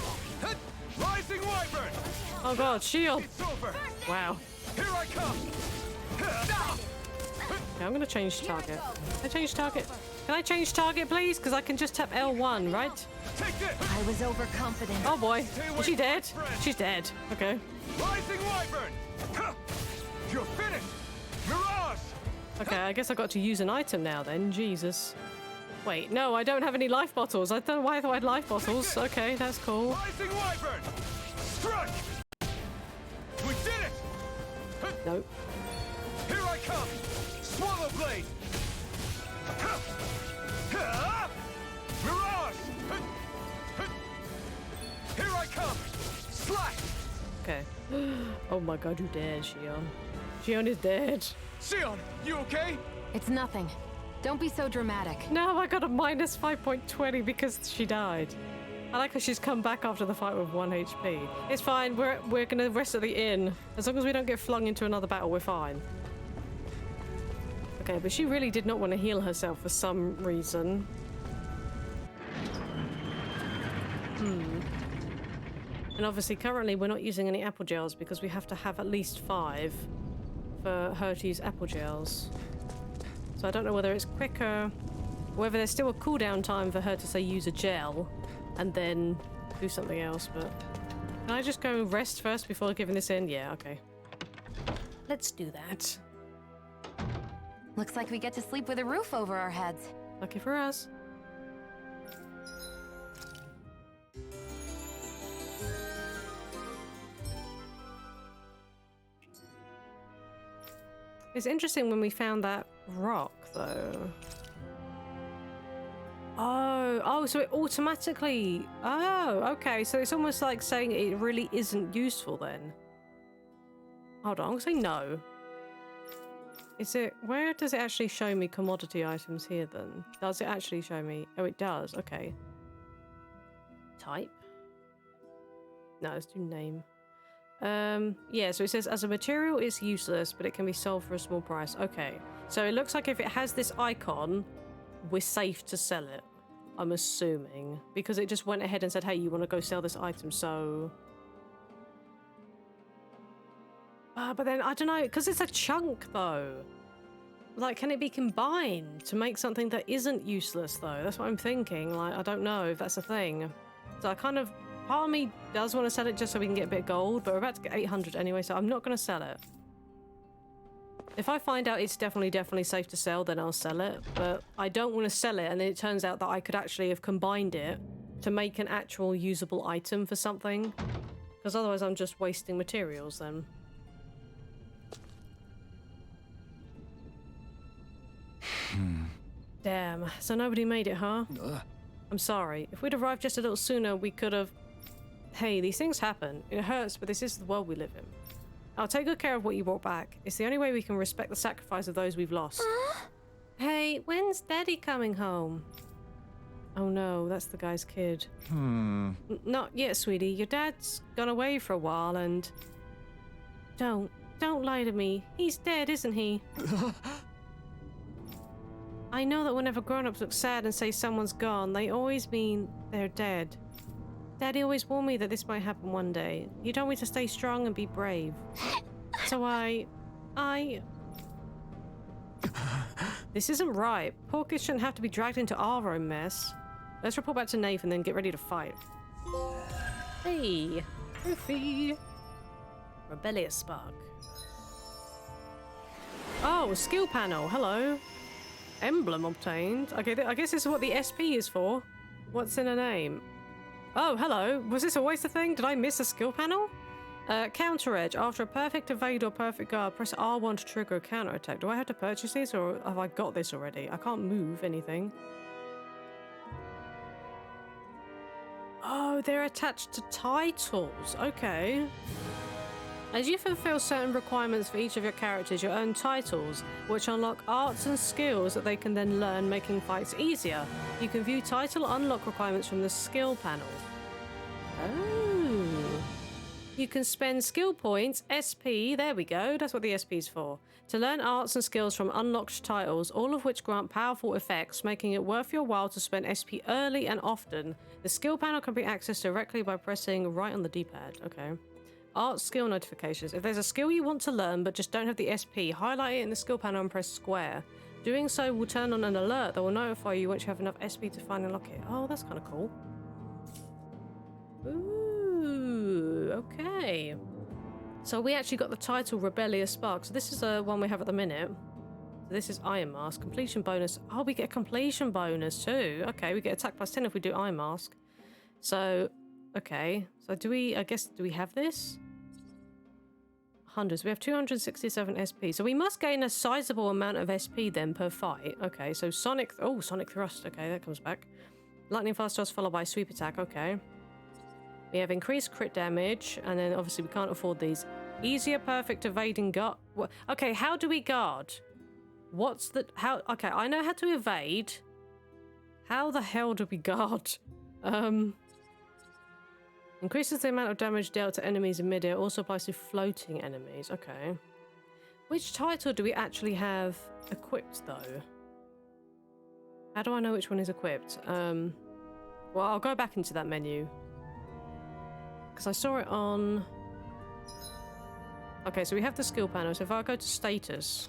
Rising Wyvern!
Oh god, shield!
It's over!
Wow.
Here I come!
Okay, I'm gonna change target. Can I change target? Can I change target, please? Because I can just tap L1, right?
Take this!
I was overconfident.
Oh boy. Is she dead? She's dead. Okay.
Rising Wyvern! You're finished! Mirage!
Okay, I guess I got to use an item now then. Jesus. Wait, no, I don't have any life bottles. I don't know why I thought I had life bottles. Okay, that's cool.
Rising Wyvern! Strike! We did it!
Nope.
Here I come! Swallow Blade! Mirage! Here I come! Slash!
Okay. Oh my god, you're dead, Shion. Shion is dead.
Shion, you okay?
It's nothing. Don't be so dramatic.
No, I got a minus 5.20 because she died. I like how she's come back after the fight with 1 HP. It's fine, we're gonna rest at the inn. As long as we don't get flung into another battle, we're fine. Okay, but she really did not want to heal herself for some reason. And obviously currently we're not using any apple gels because we have to have at least 5 for her to use apple gels. So I don't know whether it's quicker, or whether there's still a cooldown time for her to say use a gel and then do something else, but can I just go rest first before giving this in? Yeah, okay. Let's do that.
Looks like we get to sleep with a roof over our heads.
Lucky for us. It's interesting when we found that rock, though. Oh, so it automatically... Oh, okay, so it's almost like saying it really isn't useful then. Hold on, I'm gonna say no. Is it... Where does it actually show me commodity items here, then? Does it actually show me... Oh, it does. Okay. Type. No, let's do name. Yeah, so it says, as a material, it's useless, but it can be sold for a small price. Okay. So it looks like if it has this icon, we're safe to sell it. I'm assuming. Because it just went ahead and said, hey, you want to go sell this item, so... but then, I don't know, because it's a chunk, though. Like, can it be combined to make something that isn't useless, though? That's what I'm thinking. Like, I don't know if that's a thing. So I kind of... Part of me does want to sell it just so we can get a bit of gold, but we're about to get 800 anyway, so I'm not going to sell it. If I find out it's definitely safe to sell, then I'll sell it. But I don't want to sell it, and then it turns out that I could actually have combined it to make an actual usable item for something. Because otherwise I'm just wasting materials then. Damn. So nobody made it, huh? I'm sorry. If we'd arrived just a little sooner, we could have... Hey, these things happen. It hurts, but this is the world we live in. I'll take good care of what you brought back. It's the only way we can respect the sacrifice of those we've lost. Hey, when's Daddy coming home? Oh no, that's the guy's kid. Not yet, sweetie. Your dad's gone away for a while and... Don't lie to me. He's dead, isn't he? I know that whenever grown-ups look sad and say someone's gone, they always mean they're dead. Daddy always warned me that this might happen one day. He told me to stay strong and be brave. So I... This isn't right. Poor kids shouldn't have to be dragged into our own mess. Let's report back to Nath and then get ready to fight. Hey, trophy. Rebellious spark. Oh, skill panel. Hello. Emblem obtained. Okay, I guess this is what the SP is for. What's in a name? Oh, hello. Was this always the thing? Did I miss a skill panel? Counter edge. After a perfect evade or perfect guard, press R1 to trigger a counter attack. Do I have to purchase these or have I got this already? I can't move anything. Oh, they're attached to titles. Okay. As you fulfill certain requirements for each of your characters, you earn titles, which unlock arts and skills that they can then learn, making fights easier. You can view title unlock requirements from the skill panel. Oh. You can spend skill points, SP, there we go, that's what the SP is for, to learn arts and skills from unlocked titles, all of which grant powerful effects, making it worth your while to spend SP early and often. The skill panel can be accessed directly by pressing right on the D-pad. Okay. Art skill notifications. If there's a skill you want to learn but just don't have the SP, highlight it in the skill panel and press square. Doing so will turn on an alert that will notify you once you have enough SP to finally unlock it. Oh, that's kind of cool. Ooh, okay. So we actually got the title Rebellious Spark. So this is one we have at the minute. So this is Iron Mask. Completion bonus. Oh, we get a completion bonus too. Okay, we get attack plus 10 if we do Iron Mask. So, okay. So do we, I guess, do we have this? Hundreds. We have 267 SP. So we must gain a sizable amount of SP then per fight. Okay, so Sonic... Oh, Sonic Thrust. Okay, that comes back. Lightning Fast Thrust followed by Sweep Attack. Okay. We have increased crit damage. And then obviously we can't afford these. Easier perfect evading guard... Okay, how do we guard? What's the... How... Okay, I know how to evade. How the hell do we guard? Increases the amount of damage dealt to enemies in midair. Also applies to floating enemies. Okay. Which title do we actually have equipped, though? How do I know which one is equipped? Well, I'll go back into that menu. Because I saw it on... Okay, so we have the skill panel. So if I go to status...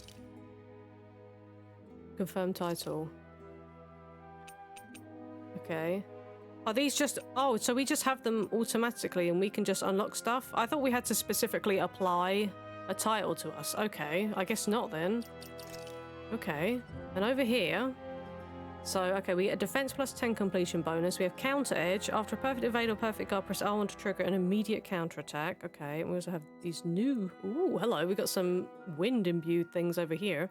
Confirm title. Okay. Are these just... Oh, so we just have them automatically and we can just unlock stuff? I thought we had to specifically apply a title to us. Okay, I guess not then. Okay. And over here... So, okay, we get a defense plus 10 completion bonus. We have counter edge. After a perfect evade or perfect guard, press R1 to trigger an immediate counter attack. Okay, and we also have these new... Ooh, hello. We got some wind-imbued things over here.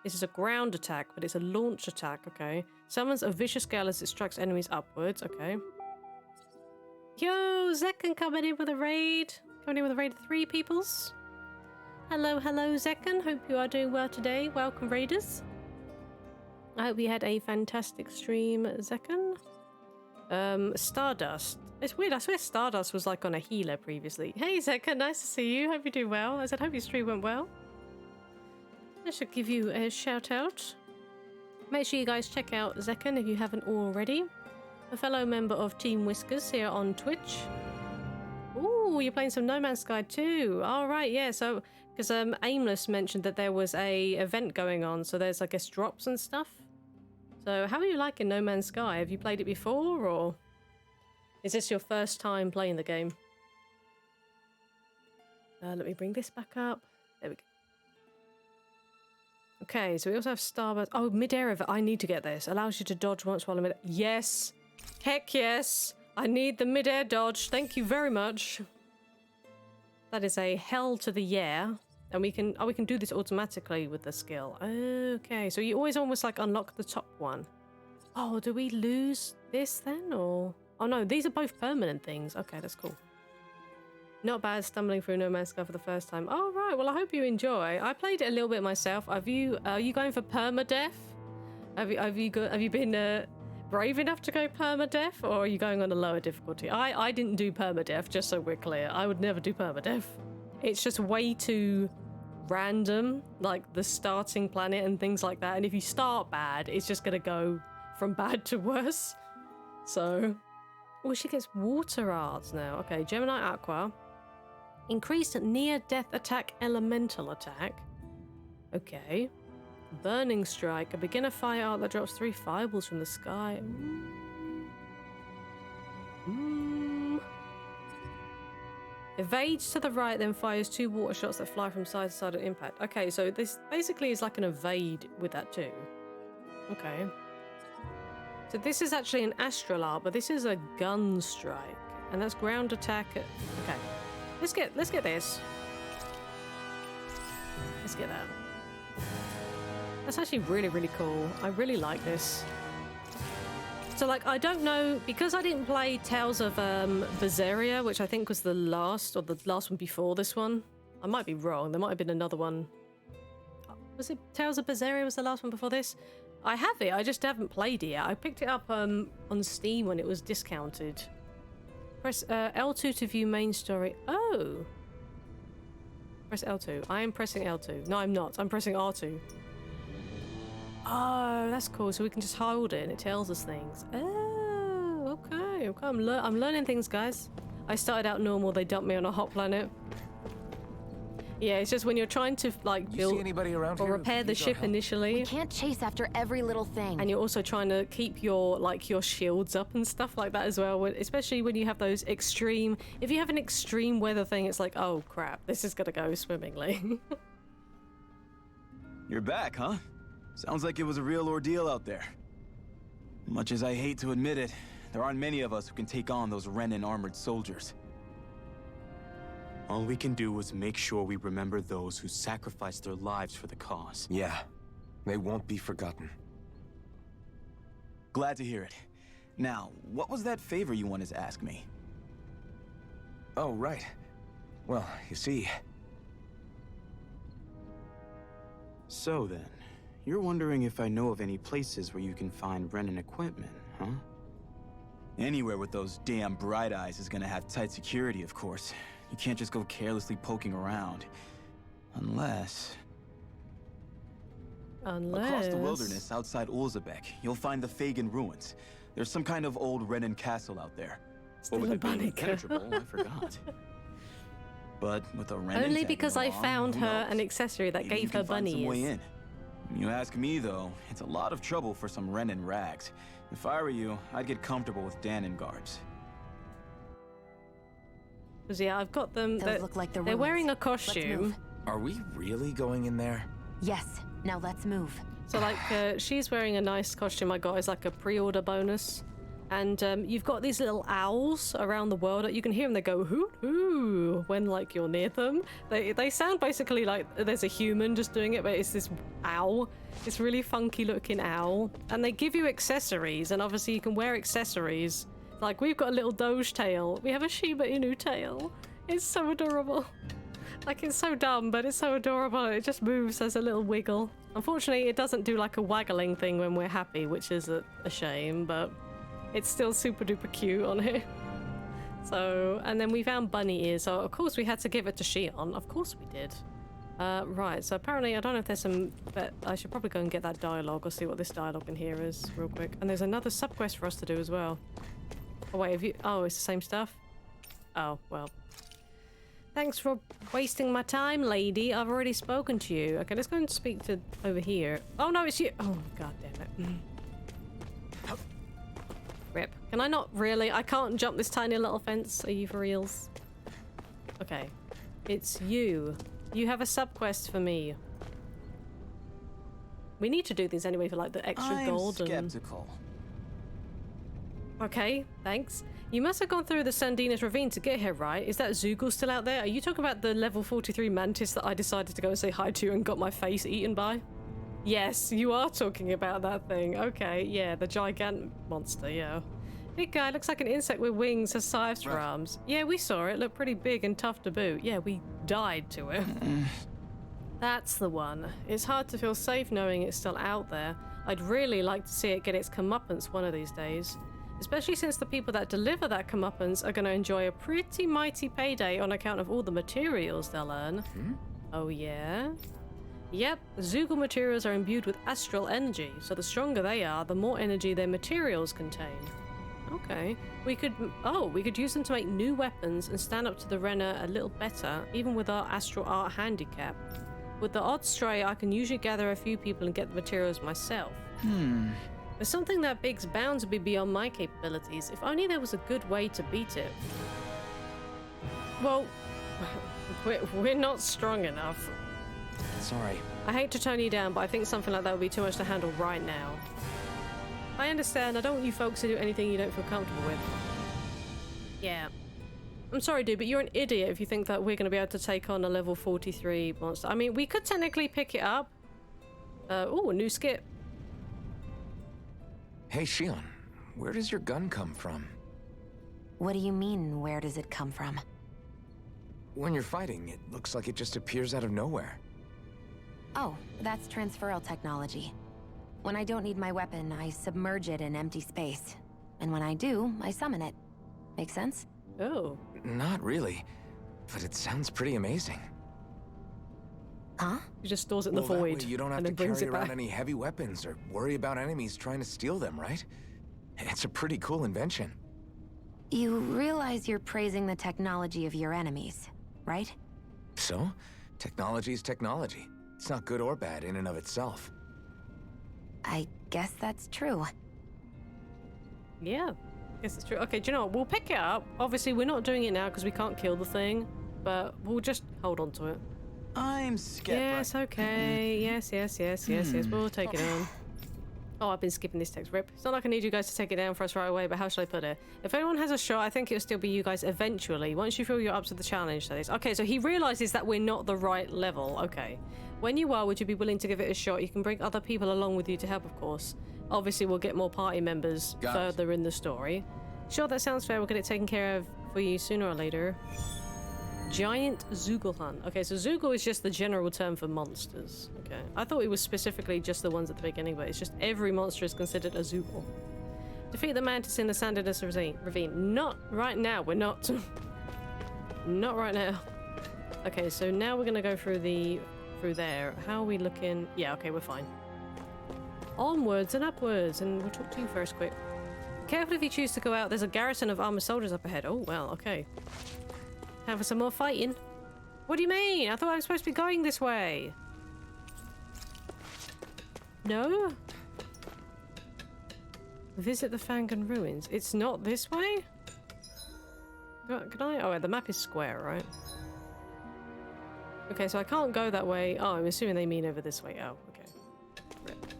This is a ground attack, but it's a launch attack, okay. Summons a vicious gale as it strikes enemies upwards, okay. Yo, Zekan coming in with a raid. Coming in with a raid of 3 peoples. Hello, hello, Zekan. Hope you are doing well today. Welcome, Raiders. I hope you had a fantastic stream, Zekan. Stardust. It's weird. I swear Stardust was like on a healer previously. Hey, Zekan. Nice to see you. Hope you do well. I said, hope your stream went well. I should give you a shout out. Make sure you guys check out Zekan if you haven't already. A fellow member of Team Whiskers here on Twitch. Ooh, you're playing some No Man's Sky too. All right, yeah. So, because Aimless mentioned that there was a event going on, so there's, I guess, drops and stuff. So, how are you liking No Man's Sky? Have you played it before, or is this your first time playing the game? Let me bring this back up. There we go. Okay, so we also have Starburst. Oh, mid-air event. I need to get this. Allows you to dodge once while in mid. Yes. Heck yes. I need the mid-air dodge. Thank you very much. That is a hell to the yeah. And we can do this automatically with the skill. Okay, so you always almost like unlock the top one. Oh, do we lose this then, or? Oh no, these are both permanent things. Okay, that's cool. Not bad stumbling through No Man's Sky for the first time. Oh right, well I hope you enjoy. I played it a little bit myself. Are you going for permadeath? Have you been brave enough to go permadeath, or are you going on a lower difficulty? I didn't do permadeath, just so we're clear. I would never do permadeath. It's just way too random, like the starting planet and things like that. And if you start bad, it's just gonna go from bad to worse. So, oh, she gets water arts now. Okay, Gemini Aqua. Increased near-death attack, elemental attack. Okay. Burning Strike, a beginner fire art that drops 3 fireballs from the sky. Evades to the right, then fires 2 water shots that fly from side to side at impact. Okay, so this basically is like an evade with that too. Okay. So this is actually an astral art, but this is a gun strike, and that's ground attack. Okay. Let's get this. Let's get that. That's actually really, really cool. I really like this. So, like, I don't know, because I didn't play Tales of Berseria, which I think was the last one before this one. I might be wrong. There might have been another one. Was it Tales of Berseria was the last one before this? I have it. I just haven't played it yet. I picked it up on Steam when it was discounted. Press L2 to view main story. Oh. Press L2. I am pressing L2. No, I'm not. I'm pressing R2. Oh, that's cool. So we can just hold it and it tells us things. Oh, okay. I'm learning things, guys. I started out normal. They dumped me on a hot planet. Yeah, it's just when you're trying to like build or repair the ship initially.
We can't chase after every little thing.
And you're also trying to keep your shields up and stuff like that as well. Especially when you have those extreme. If you have an extreme weather thing, it's like, oh crap, this is gonna go swimmingly.
You're back, huh? Sounds like it was a real ordeal out there. Much as I hate to admit it, there aren't many of us who can take on those Renan armored soldiers. All we can do is make sure we remember those who sacrificed their lives for the cause.
Yeah, they won't be forgotten.
Glad to hear it. Now, what was that favor you wanted to ask me?
Oh, right. Well, you see...
So then, you're wondering if I know of any places where you can find Renan equipment, huh? Anywhere with those damn bright eyes is gonna have tight security, of course. You can't just go carelessly poking around. Unless... Across the wilderness outside Ulzebek, you'll find the Fagan ruins. There's some kind of old Renan castle out there.
Still
But with
a
it being
bunny
impenetrable, I forgot. But with the Renans
Only because I
tagging along,
found
who
her
knows?
an accessory that
Maybe you
gave
can
her
find some
bunny
way
ears.
in. You ask me, though, it's a lot of trouble for some Renan rags. If I were you, I'd get comfortable with Danon garbs.
Because yeah, I've got them.
Those look like the
they're
ruins.
wearing a
Let's
costume.
move.
Are we really going in there?
Yes. Now let's move.
So like, she's wearing a nice costume I got as like a pre-order bonus. And you've got these little owls around the world. You can hear them. They go hoot hoo when like you're near them. They sound basically like there's a human just doing it, but it's this owl. It's really funky looking owl. And they give you accessories, and obviously you can wear accessories. Like we've got a little Doge tail. We have a Shiba Inu tail. It's so adorable. Like, it's so dumb, but it's so adorable. It just moves as a little wiggle. Unfortunately, it doesn't do like a waggling thing when we're happy, which is a shame, but it's still super duper cute on here. So, and then we found bunny ears, so of course we had to give it to Shion. Of course we did. Right, so apparently, I don't know if there's some, but I should probably go and get that dialogue or see what this dialogue in here is real quick. And there's another subquest for us to do as well. Oh wait, have you, oh, it's the same stuff? Oh, well. Thanks for wasting my time, lady. I've already spoken to you. Okay, let's go and speak to over here. Oh no, it's you. Oh, god damn it. Rip. Can I not really? I can't jump this tiny little fence. Are you for reals? Okay. It's you. You have a subquest for me. We need to do these anyway for like the extra gold and...
I'm skeptical.
Okay, thanks. You must have gone through the Sandinus ravine to get here, right? Is that Zoogle still out there? Are you talking about the level 43 mantis that I decided to go and say hi to and got my face eaten by? Yes, you are talking about that thing. Okay, yeah, the gigant monster, yeah. Big guy, looks like an insect with wings, has scythes for arms. Yeah, we saw it. Looked pretty big and tough to boot. Yeah, we died to it. That's the one. It's hard to feel safe knowing it's still out there. I'd really like to see it get its comeuppance one of these days. Especially since the people that deliver that comeuppance are going to enjoy a pretty mighty payday on account of all the materials they'll earn. Oh yeah? Yep, Zoogle materials are imbued with astral energy, so the stronger they are, the more energy their materials contain. Okay. We could use them to make new weapons and stand up to the Renner a little better, even with our astral art handicap. With the odd stray, I can usually gather a few people and get the materials myself. But something that big's bound to be beyond my capabilities. If only there was a good way to beat it. Well, we're not strong enough.
Sorry.
I hate to turn you down, but I think something like that would be too much to handle right now. I understand. I don't want you folks to do anything you don't feel comfortable with. Yeah. I'm sorry, dude, but you're an idiot if you think that we're going to be able to take on a level 43 monster. I mean, we could technically pick it up. Oh, a new skip.
Hey, Shion, where does your gun come from?
What do you mean, where does it come from?
When you're fighting, it looks like it just appears out of nowhere.
Oh, that's transferal technology. When I don't need my weapon, I submerge it in empty space. And when I do, I summon it. Make sense?
Oh.
Not really, but it sounds pretty amazing.
Huh?
He just stores it in the void.
That way you don't have to carry around any heavy weapons or worry about enemies trying to steal them, right? It's a pretty cool invention.
You realize you're praising the technology of your enemies, right?
So, technology's technology. It's not good or bad in and of itself.
I guess that's true.
Yeah, I guess it's true. Okay, do you know what? We'll pick it up. Obviously, we're not doing it now because we can't kill the thing, but we'll just hold on to it.
I'm skeptical.
Yes, okay. Yes. We'll take it on. Oh, I've been skipping this text, Rip. It's not like I need you guys to take it down for us right away, but how should I put it? If anyone has a shot, I think it'll still be you guys eventually, once you feel you're up to the challenge, that is. Okay, so he realizes that we're not the right level. Okay. When you are, would you be willing to give it a shot? You can bring other people along with you to help, of course. Obviously, we'll get more party members further in the story. Sure, that sounds fair. We'll get it taken care of for you sooner or later. Giant Zoogle hunt. Okay, so Zoogle is just the general term for monsters. Okay, I thought it was specifically just the ones at the beginning, but it's just every monster is considered a Zoogle. Defeat the mantis in the Sandinus ravine. Not right now. We're not. Not right now. Okay, so now we're gonna go through there. How are we looking? Yeah, okay, we're fine. Onwards and upwards, and we'll talk to you first, quick. Careful if you choose to go out. There's a garrison of armored soldiers up ahead. Oh well, okay. Time for some more fighting. What do you mean? I thought I was supposed to be going this way. No? Visit the Fangan ruins. It's not this way? Can I? Oh, the map is square, right? Okay, so I can't go that way. Oh, I'm assuming they mean over this way. Oh, okay. Rip.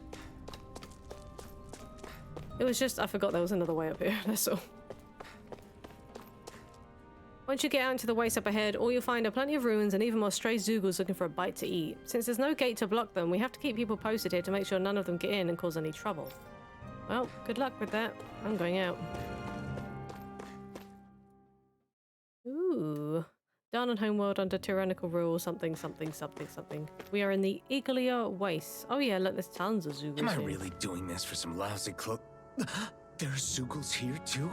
It was just, I forgot there was another way up here, that's all. Once you get out into the waste up ahead, all you'll find are plenty of ruins and even more stray Zoogles looking for a bite to eat. Since there's no gate to block them, we have to keep people posted here to make sure none of them get in and cause any trouble. Well, good luck with that. I'm going out. Ooh. Down on homeworld under tyrannical rule, something, something, something, something. We are in the Iglia Wastes. Oh yeah, look, there's tons of Zoogles
Am I
here.
really doing this for some lousy cloak? There's Zoogles here too?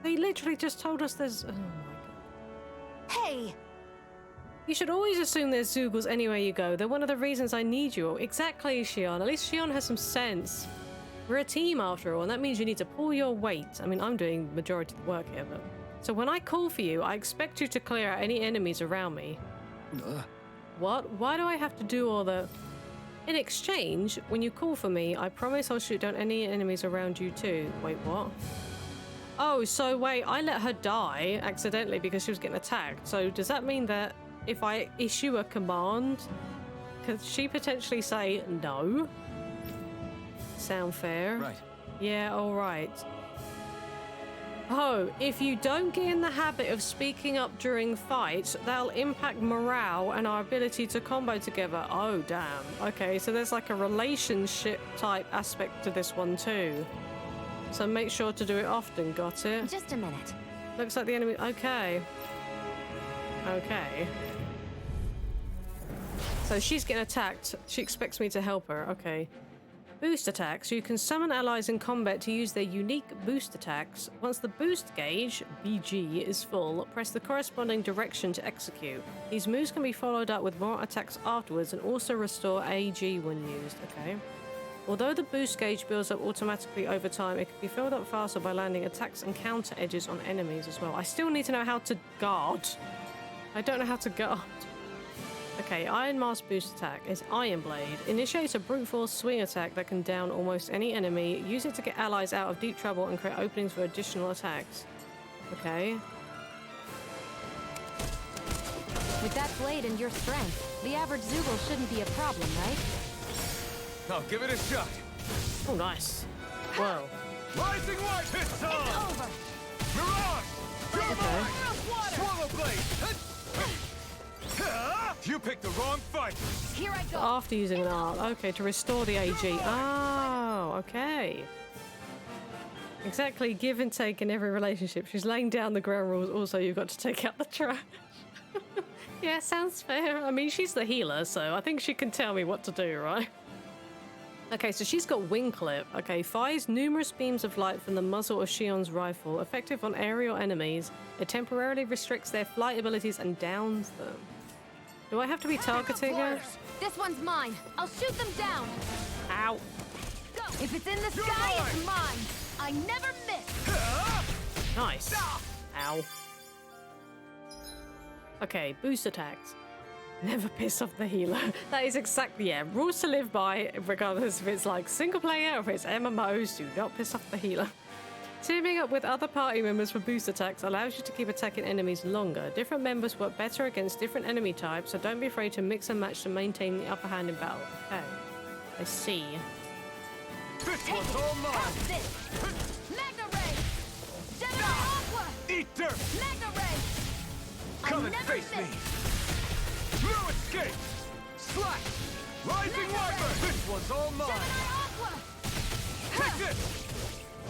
They literally just told us there's... Oh my god.
Hey!
You should always assume there's Zoogles anywhere you go. They're one of the reasons I need you all. Exactly, Shion. At least Shion has some sense. We're a team after all, and that means you need to pull your weight. I mean, I'm doing the majority of the work here, but... So when I call for you, I expect you to clear out any enemies around me. What? Why do I have to do all the... In exchange, when you call for me, I promise I'll shoot down any enemies around you too. Wait, what? Oh, so wait, I let her die accidentally because she was getting attacked. So does that mean that if I issue a command, could she potentially say no? Sound fair?
Right.
Yeah, all right. Oh, if you don't get in the habit of speaking up during fights, that'll impact morale and our ability to combo together. Oh, damn. Okay, so there's like a relationship type aspect to this one too. So make sure to do it often, got it?
Just a minute.
Looks like the enemy... Okay. Okay. So she's getting attacked. She expects me to help her. Okay. Boost attacks. You can summon allies in combat to use their unique boost attacks. Once the boost gauge, BG, is full, press the corresponding direction to execute. These moves can be followed up with more attacks afterwards and also restore AG when used. Okay. Although the boost gauge builds up automatically over time, it can be filled up faster by landing attacks and counter edges on enemies as well. I still need to know how to guard. I don't know how to guard. Okay, Iron Mask boost attack is Iron Blade. Initiates a brute force swing attack that can down almost any enemy. Use it to get allies out of deep trouble and create openings for additional attacks. Okay.
With that blade and your strength, the average Zoogle shouldn't be a problem, right?
I'll give it a shot.
Oh, nice. Whoa.
Rising Light hits on!
It's over!
Mirage! You're
Okay.
mine! Swallow Blade! You picked the wrong fight!
Here I go!
After using an art. Okay, to restore the AG. Oh, okay. Exactly, give and take in every relationship. She's laying down the ground rules. Also, you've got to take out the trash. Yeah, sounds fair. I mean, she's the healer, so I think she can tell me what to do, right? Okay, so she's got wing clip. Okay, fires numerous beams of light from the muzzle of Shion's rifle, effective on aerial enemies. It temporarily restricts their flight abilities and downs them. Do I have to be targeting her?
This one's mine. I'll shoot them down.
Ow.
Go. If it's in the sky, it's mine. I never miss.
Nice. Ow. Okay, boost attacks. Never piss off the healer. That is exactly, yeah, rules to live by, regardless if it's like single player or if it's MMOs. Do not piss off the healer. Teaming up with other party members for boost attacks allows you to keep attacking enemies longer. Different members work better against different enemy types, so don't be afraid to mix and match to maintain the upper hand in battle. Okay, I see.
This one's all mine!
Magna Ray! Gemini Aqua!
Eat dirt!
Magna Ray!
Come and face me! No escape! Slash! Rising Wyvern! This one's all mine!
Gemini Aqua!
Take this!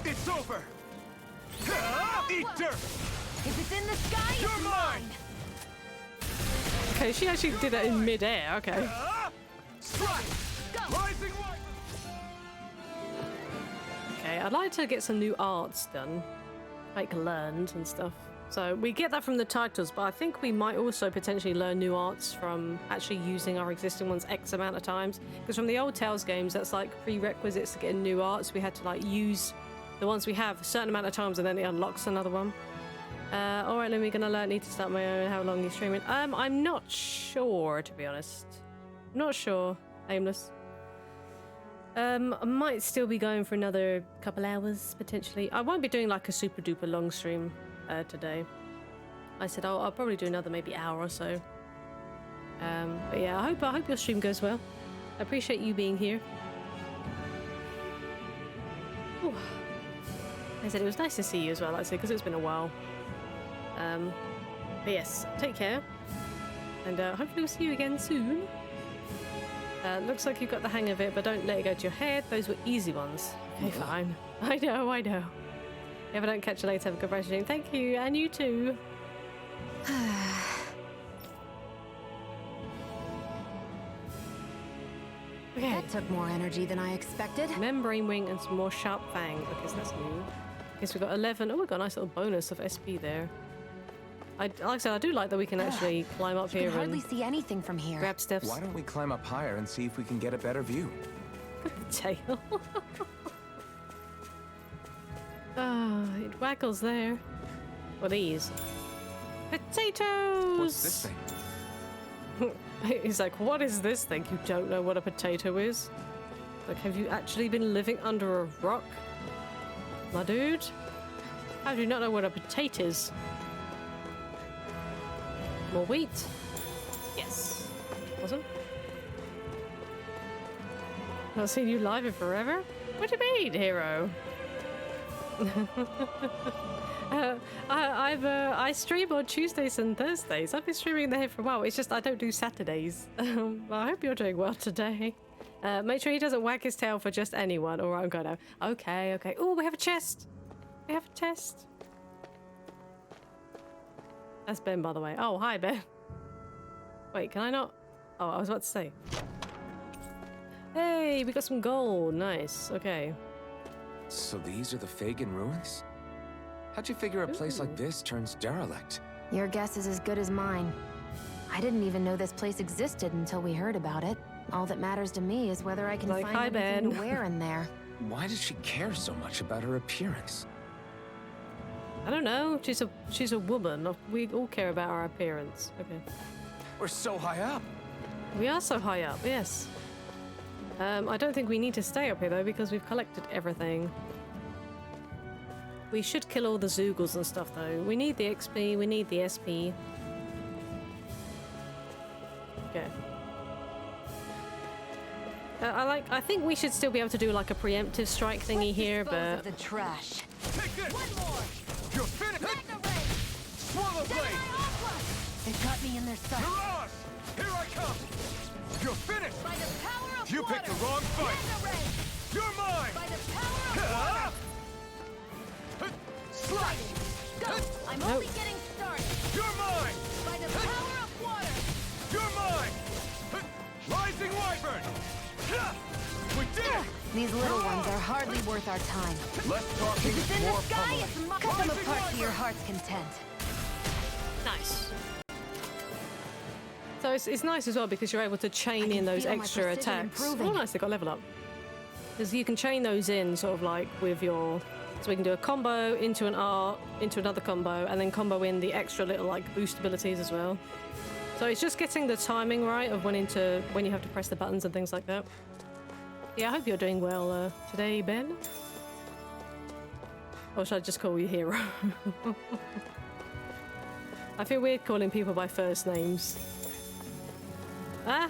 It's over! Eat dirt!
If it's in the sky,
You're
it's
mine!
Okay, she actually did that in mid-air. Okay.
Slash! Rising Wyvern!
Okay, I'd like to get some new arts done, like learned and stuff. So we get that from the titles, but I think we might also potentially learn new arts from actually using our existing ones X amount of times. Because from the old Tales games, that's like prerequisites to getting new arts. We had to like use the ones we have a certain amount of times and then it unlocks another one. All right, then we're gonna learn. Need to start my own. How long are you streaming? I'm not sure, to be honest. I'm not sure. Aimless. I might still be going for another couple hours potentially. I won't be doing like a super duper long stream today. I said I'll probably do another maybe hour or so. But yeah, I hope your stream goes well. I appreciate you being here. Ooh. I said it was nice to see you as well, like I said, because it's been a while. But yes, take care, and hopefully we'll see you again soon. Looks like you've got the hang of it, but don't let it go to your head. Those were easy ones. Okay, fine. I know. If I don't catch you later, have a good rest of your day. Thank you, and you too. Okay.
That took more energy than I expected.
Membrane wing and some more sharp fang. Okay, so that's new. Okay, so we got 11. Oh, we got a nice little bonus of SP there. Like I said, I do like that we can actually climb up
You
here
can hardly
and
see anything from here.
grab stuff.
Why don't we climb up higher and see if we can get a better view?
Tail. Ah, it waggles there. What are these? Potatoes!
What's this thing?
He's like, what is this thing? You don't know what a potato is? Like, have you actually been living under a rock? My dude? How do you not know what a potato is? More wheat? Yes. Awesome. Not seen you live in forever? What do you mean, hero? I stream on Tuesdays and Thursdays. I've been streaming there for a while. It's just I don't do Saturdays. I hope you're doing well today. Make sure he doesn't wag his tail for just anyone, or I'm gonna. Okay, okay. Oh, we have a chest. We have a chest. That's Ben, by the way. Oh, hi, Ben. Wait, can I not? Oh, I was about to say. Hey, we got some gold. Nice. Okay.
So these are the Fagin ruins? How'd you figure a place like this turns derelict?
Your guess is as good as mine. I didn't even know this place existed until we heard about it. All that matters to me is whether I can
Like,
find
hi,
anything to
Ben.
wear in there.
Why does she care so much about her appearance?
I don't know. She's a woman. We all care about our appearance. Okay.
We're so high up.
We are so high up. Yes. I don't think we need to stay up here though because we've collected everything. We should kill all the Zoogles and stuff though. We need the XP. We need the SP. Okay. I think we should still be able to do like a preemptive strike thingy here, but
The trash.
Take this!
One more.
You're finished!
Magna Ray.
Swallow blade!
It got me in their sight.
Mirage! Here I come! You're finished!
By the power of
You
water.
picked the wrong fight!
Magna Ray.
You're mine!
By the power of
Ah!
water.
Slash!
Go. I'm only getting started.
You're mine!
By the power of water.
You're mine! Rising Wyvern! We did it!
These little ones are hardly worth our time.
Less talking,
If it's in
more
the sky,
pummeling.
it's my...
Cut them apart to your heart's content.
nice. So it's nice as well because you're able to chain in those
feel my
extra
precision
attacks.
improving.
Oh, nice, they got level up. Because you can chain those in sort of like with your... So we can do a combo into an R, into another combo, and then combo in the extra little like boost abilities as well. So it's just getting the timing right of when you have to press the buttons and things like that. Yeah, I hope you're doing well today, Ben. Or should I just call you Hero? I feel weird calling people by first names. Ah!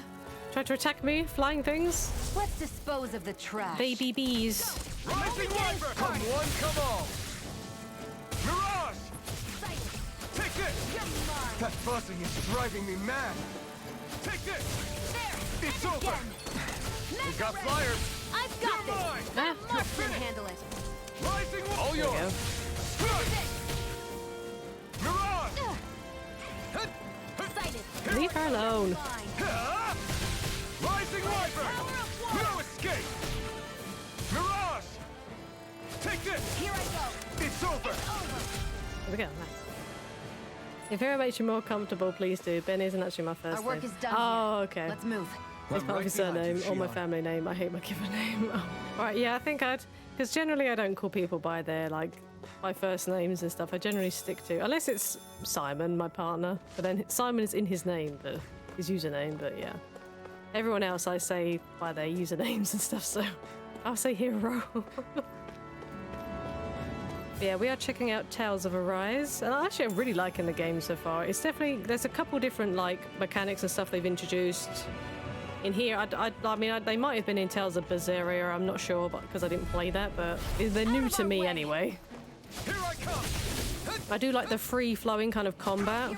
Try to attack me, flying things.
Let's dispose of the trash.
Baby bees.
Rising Wyvern! Come one, come all! Mirage! Take this!
You're mine.
That buzzing is driving me mad! Take this!
There.
It's
And
over!
again.
We got
Magna Ray.
flyers!
I've got
You're
this.
mine!
Ah,
Mark can handle it.
Rising Wyvern! All
there we go.
yours! Mirage!
Excited.
Leave her alone.
Mine.
Ah! Rising Wyvern!
Power of water.
No escape! Mirage! Take this!
Here I go.
It's over!
Over.
There we go. Nice. If Hero makes you more comfortable, please do. Ben isn't actually my first
Our work
name.
is done
Oh,
here.
okay.
Let's move.
It's part of his surname or my family name. I hate my given name. Alright, yeah, I think because generally I don't call people by their, like, my first names and stuff. I generally stick to, unless it's Simon, my partner. But then Simon is in his name, his username, but yeah. Everyone else I say by their usernames and stuff, so I'll say Hero. Yeah, we are checking out Tales of Arise, and actually I'm really liking the game so far. It's definitely, there's a couple different, like, mechanics and stuff they've introduced. In here, I mean, they might have been in Tales of Berseria, I'm not sure, but because I didn't play that, but they're new to me anyway.
Here I come!
I do like the free-flowing kind of combat.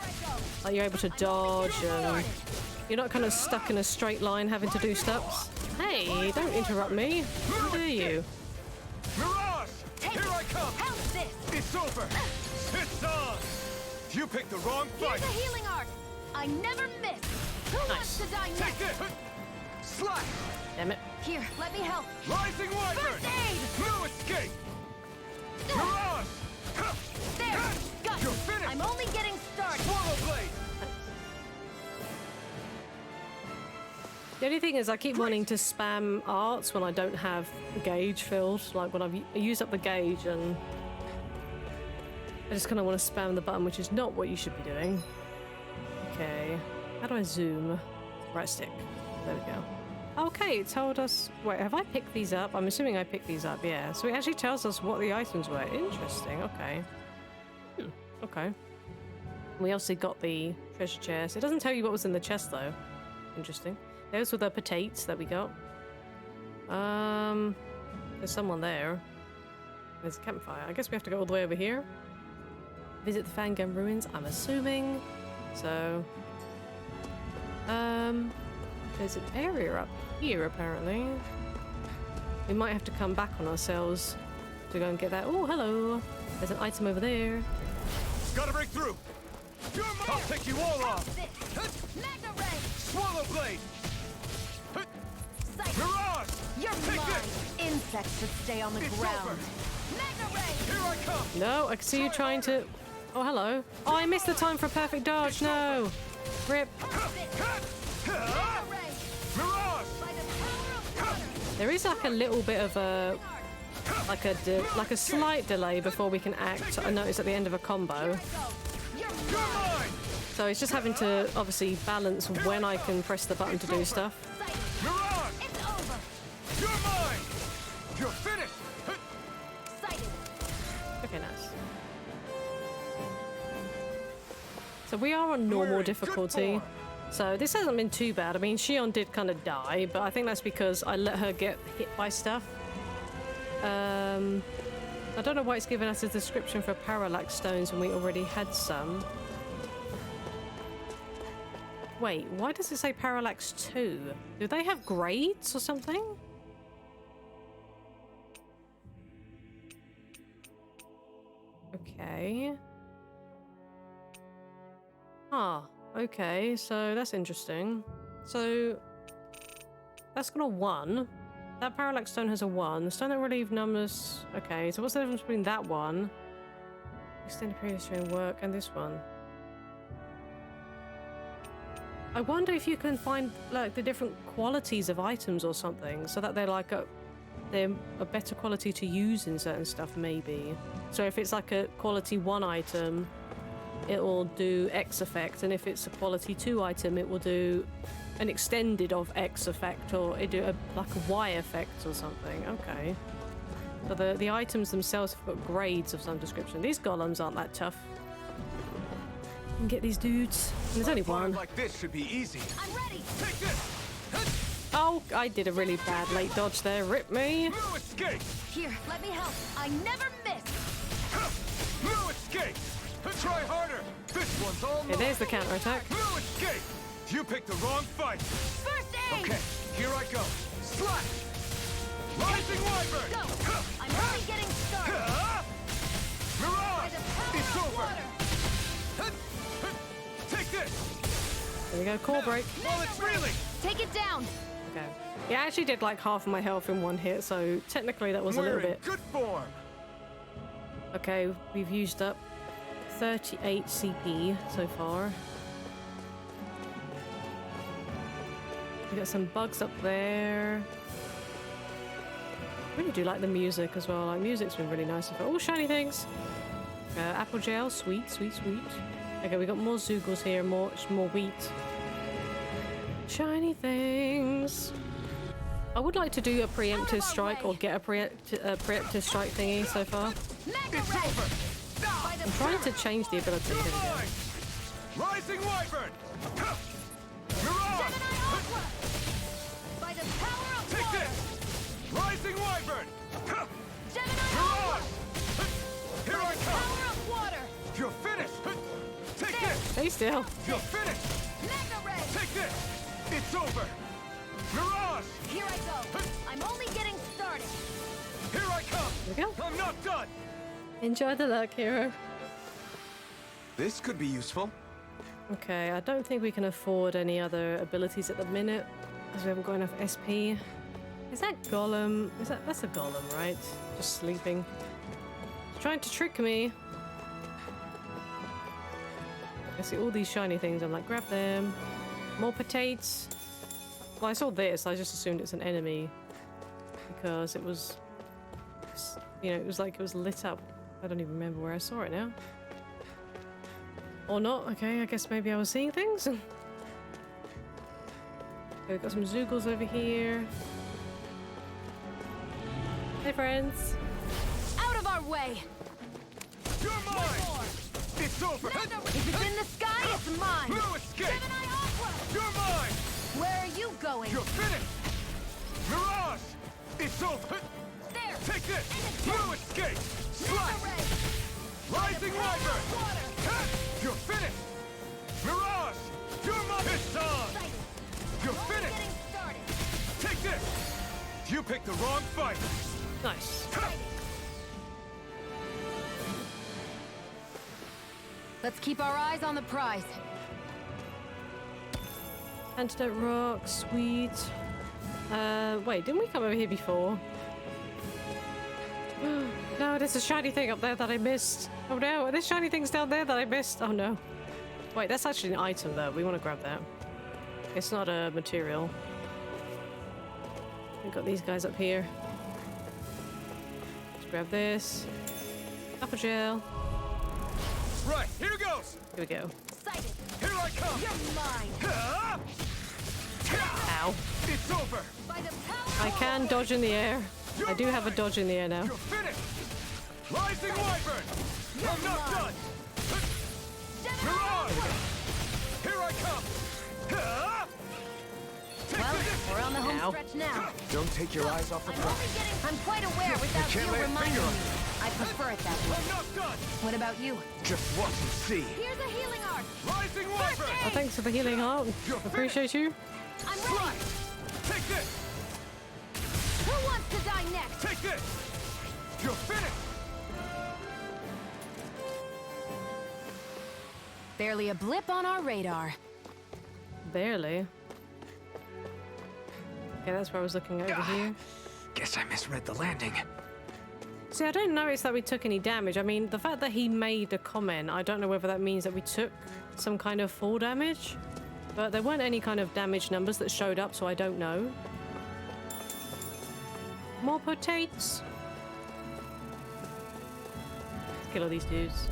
Like you're able to dodge, and you're not kind of stuck in a straight line having to do stuff. Hey, don't interrupt me. How dare you?
Mirage! Here I come!
How's this?
It's over! It's on! You picked the wrong fight!
Here's a healing art. I never miss. Who wants to die
Take
next?
this! Slash!
Damn it.
Here, let me help.
Rising Wyvern!
First aid!
No escape! Mirage!
There! Got
You're
it.
finished!
I'm only getting started.
Swallow Blade!
The only thing is I keep wanting to spam arts when I don't have the gauge filled. Like when I've used up the gauge and I just kind of want to spam the button, which is not what you should be doing. Okay. How do I zoom? Right stick. There we go. Okay, it told us... Wait, have I picked these up? I'm assuming I picked these up, yeah. So it actually tells us what the items were. Interesting, okay. Okay. We obviously got the treasure chest. It doesn't tell you what was in the chest, though. Interesting. Those were the potatoes that we got. There's someone there. There's a campfire. I guess we have to go all the way over here. Visit the Fangum ruins, I'm assuming. So... there's an area up here, apparently. We might have to come back on ourselves to go and get that. Oh, hello. There's an item over there.
Gotta break through! I'll take you all off!
Magna Ray!
Swallow Blade! Mirage!
You're
Take
mine!
this!
Insects should stay on the
It's
ground.
over.
Magna Ray!
Here I come!
No, I can see you trying to... Oh, hello. Oh, I missed the time for a perfect dodge. No. Rip. There is like a little bit of a... like a slight delay before we can act. I noticed at the end of a combo. So it's just having to obviously balance when I can press the button to do stuff.
It's over! You're mine! You're finished!
Okay, nice. So we are on normal difficulty. So this hasn't been too bad. I mean, Shion did kind of die, but I think that's because I let her get hit by stuff. I don't know why it's given us a description for parallax stones when we already had some. Wait, why does it say parallax 2? Do they have grades or something? Okay. Ah, okay, so that's interesting. So that's got a 1. That parallax stone has a 1. The stone that relieve numbness. Okay, so what's the difference between that one, extended period of strain work, and this one? I wonder if you can find like the different qualities of items or something, so that they're like they're a better quality to use in certain stuff, maybe. So if it's like a quality 1 item, it will do X effect, and if it's a quality 2 item, it will do an extended of X effect, or it do like a Y effect or something. Okay. So the items themselves have got grades of some description. These golems aren't that tough. You can get these dudes. And there's only one.
Like this should be easy.
I'm ready.
Take this.
Oh, I did a really bad late dodge there. Rip me.
No escape.
Here, let me help. I never miss.
No escape. Try harder. This one's all
Okay, there's the counterattack.
No escape. You picked the wrong fight.
First aid.
Okay, here I go. Slash. Rising Wyvern.
Go. I'm only getting started.
Mirage. It's over.
Water.
Take this.
There we go, core break.
While it's reeling.
Take it down.
Okay. Yeah, I actually did like half of my health in one hit, so technically that was a little
We're in
bit.
good form.
Okay, we've used up 38 CP so far. We got some bugs up there. I really do like the music as well. Like, music's been really nice. Oh, shiny things. Apple gel, sweet, sweet, sweet. Okay, we got more Zoogles here, more wheat. Shiny things. I would like to do a preemptive strike or get a preemptive strike thingy so far.
It's over.
I'm trying to change the ability. Here we go.
Rising Wyvern.
By the power of
Take
water.
this. Rising Wyvern.
Gemini.
Here I come.
Power of water.
You're finished. Take this.
Stay still.
You're finished.
Magna Ray.
Take this. It's over. Mirage.
Here I go. I'm only getting started.
Here I come.
There we go.
I'm not done.
Enjoy the luck, hero.
This could be useful.
Okay, I don't think we can afford any other abilities at the minute. Because we haven't got enough SP. Is that Golem? That's a Golem, right? Just sleeping. He's trying to trick me. I see all these shiny things. I'm like, grab them. More potatoes. Well, I saw this. I just assumed it's an enemy because it was, you know, it was like it was lit up. I don't even remember where I saw it now. Or not. Okay, I guess maybe I was seeing things. Okay, we've got some Zoogles over here. Hey, friends.
Out of our way!
You're mine! It's over!
If it's in the sky, it's mine!
No escape!
Gemini Aqua!
You're mine!
Where are you going?
You're finished! Mirage! It's over!
There!
Take this! No escape! Slash! Rising Wyvern! You're finished! Mirage! You're mine! It's on! You're finished! Take this! You picked the wrong fight!
Nice.
Let's keep our eyes on the prize.
Antidote Rock, sweet. Wait, didn't we come over here before? No, there's a shiny thing up there that I missed. Oh no, there's shiny things down there that I missed. Oh no. Wait, that's actually an item though. We want to grab that. It's not a material. We've got these guys up here. Let's grab this. Apple gel.
Right, here goes!
Here we go.
Excited.
Here I come!
You're mine!
Ow.
It's over!
By the power
I can dodge in the air. I do have a dodge in the air now.
You're finished! Rising Wyvern! I'm not done! Mirage! Here I come!
Well, we're on the home
Ow.
stretch now.
Don't take your eyes off the prize.
I'm quite aware without you
can't lay a
reminding
finger on
me. I prefer it that way.
I'm not done!
What about you?
Just watch and see.
Here's a healing art.
Rising Wyvern!
Oh, thanks for the healing heart. Appreciate you.
I'm ready.
Take this!
Who wants to die next?
Take this! You're finished!
Barely a blip on our radar.
Barely. Okay, that's where I was looking over here.
Guess I misread the landing.
See, I don't notice that we took any damage. I mean, the fact that he made a comment, I don't know whether that means that we took some kind of fall damage. But there weren't any kind of damage numbers that showed up, so I don't know. More potatoes. Let's kill all these dudes.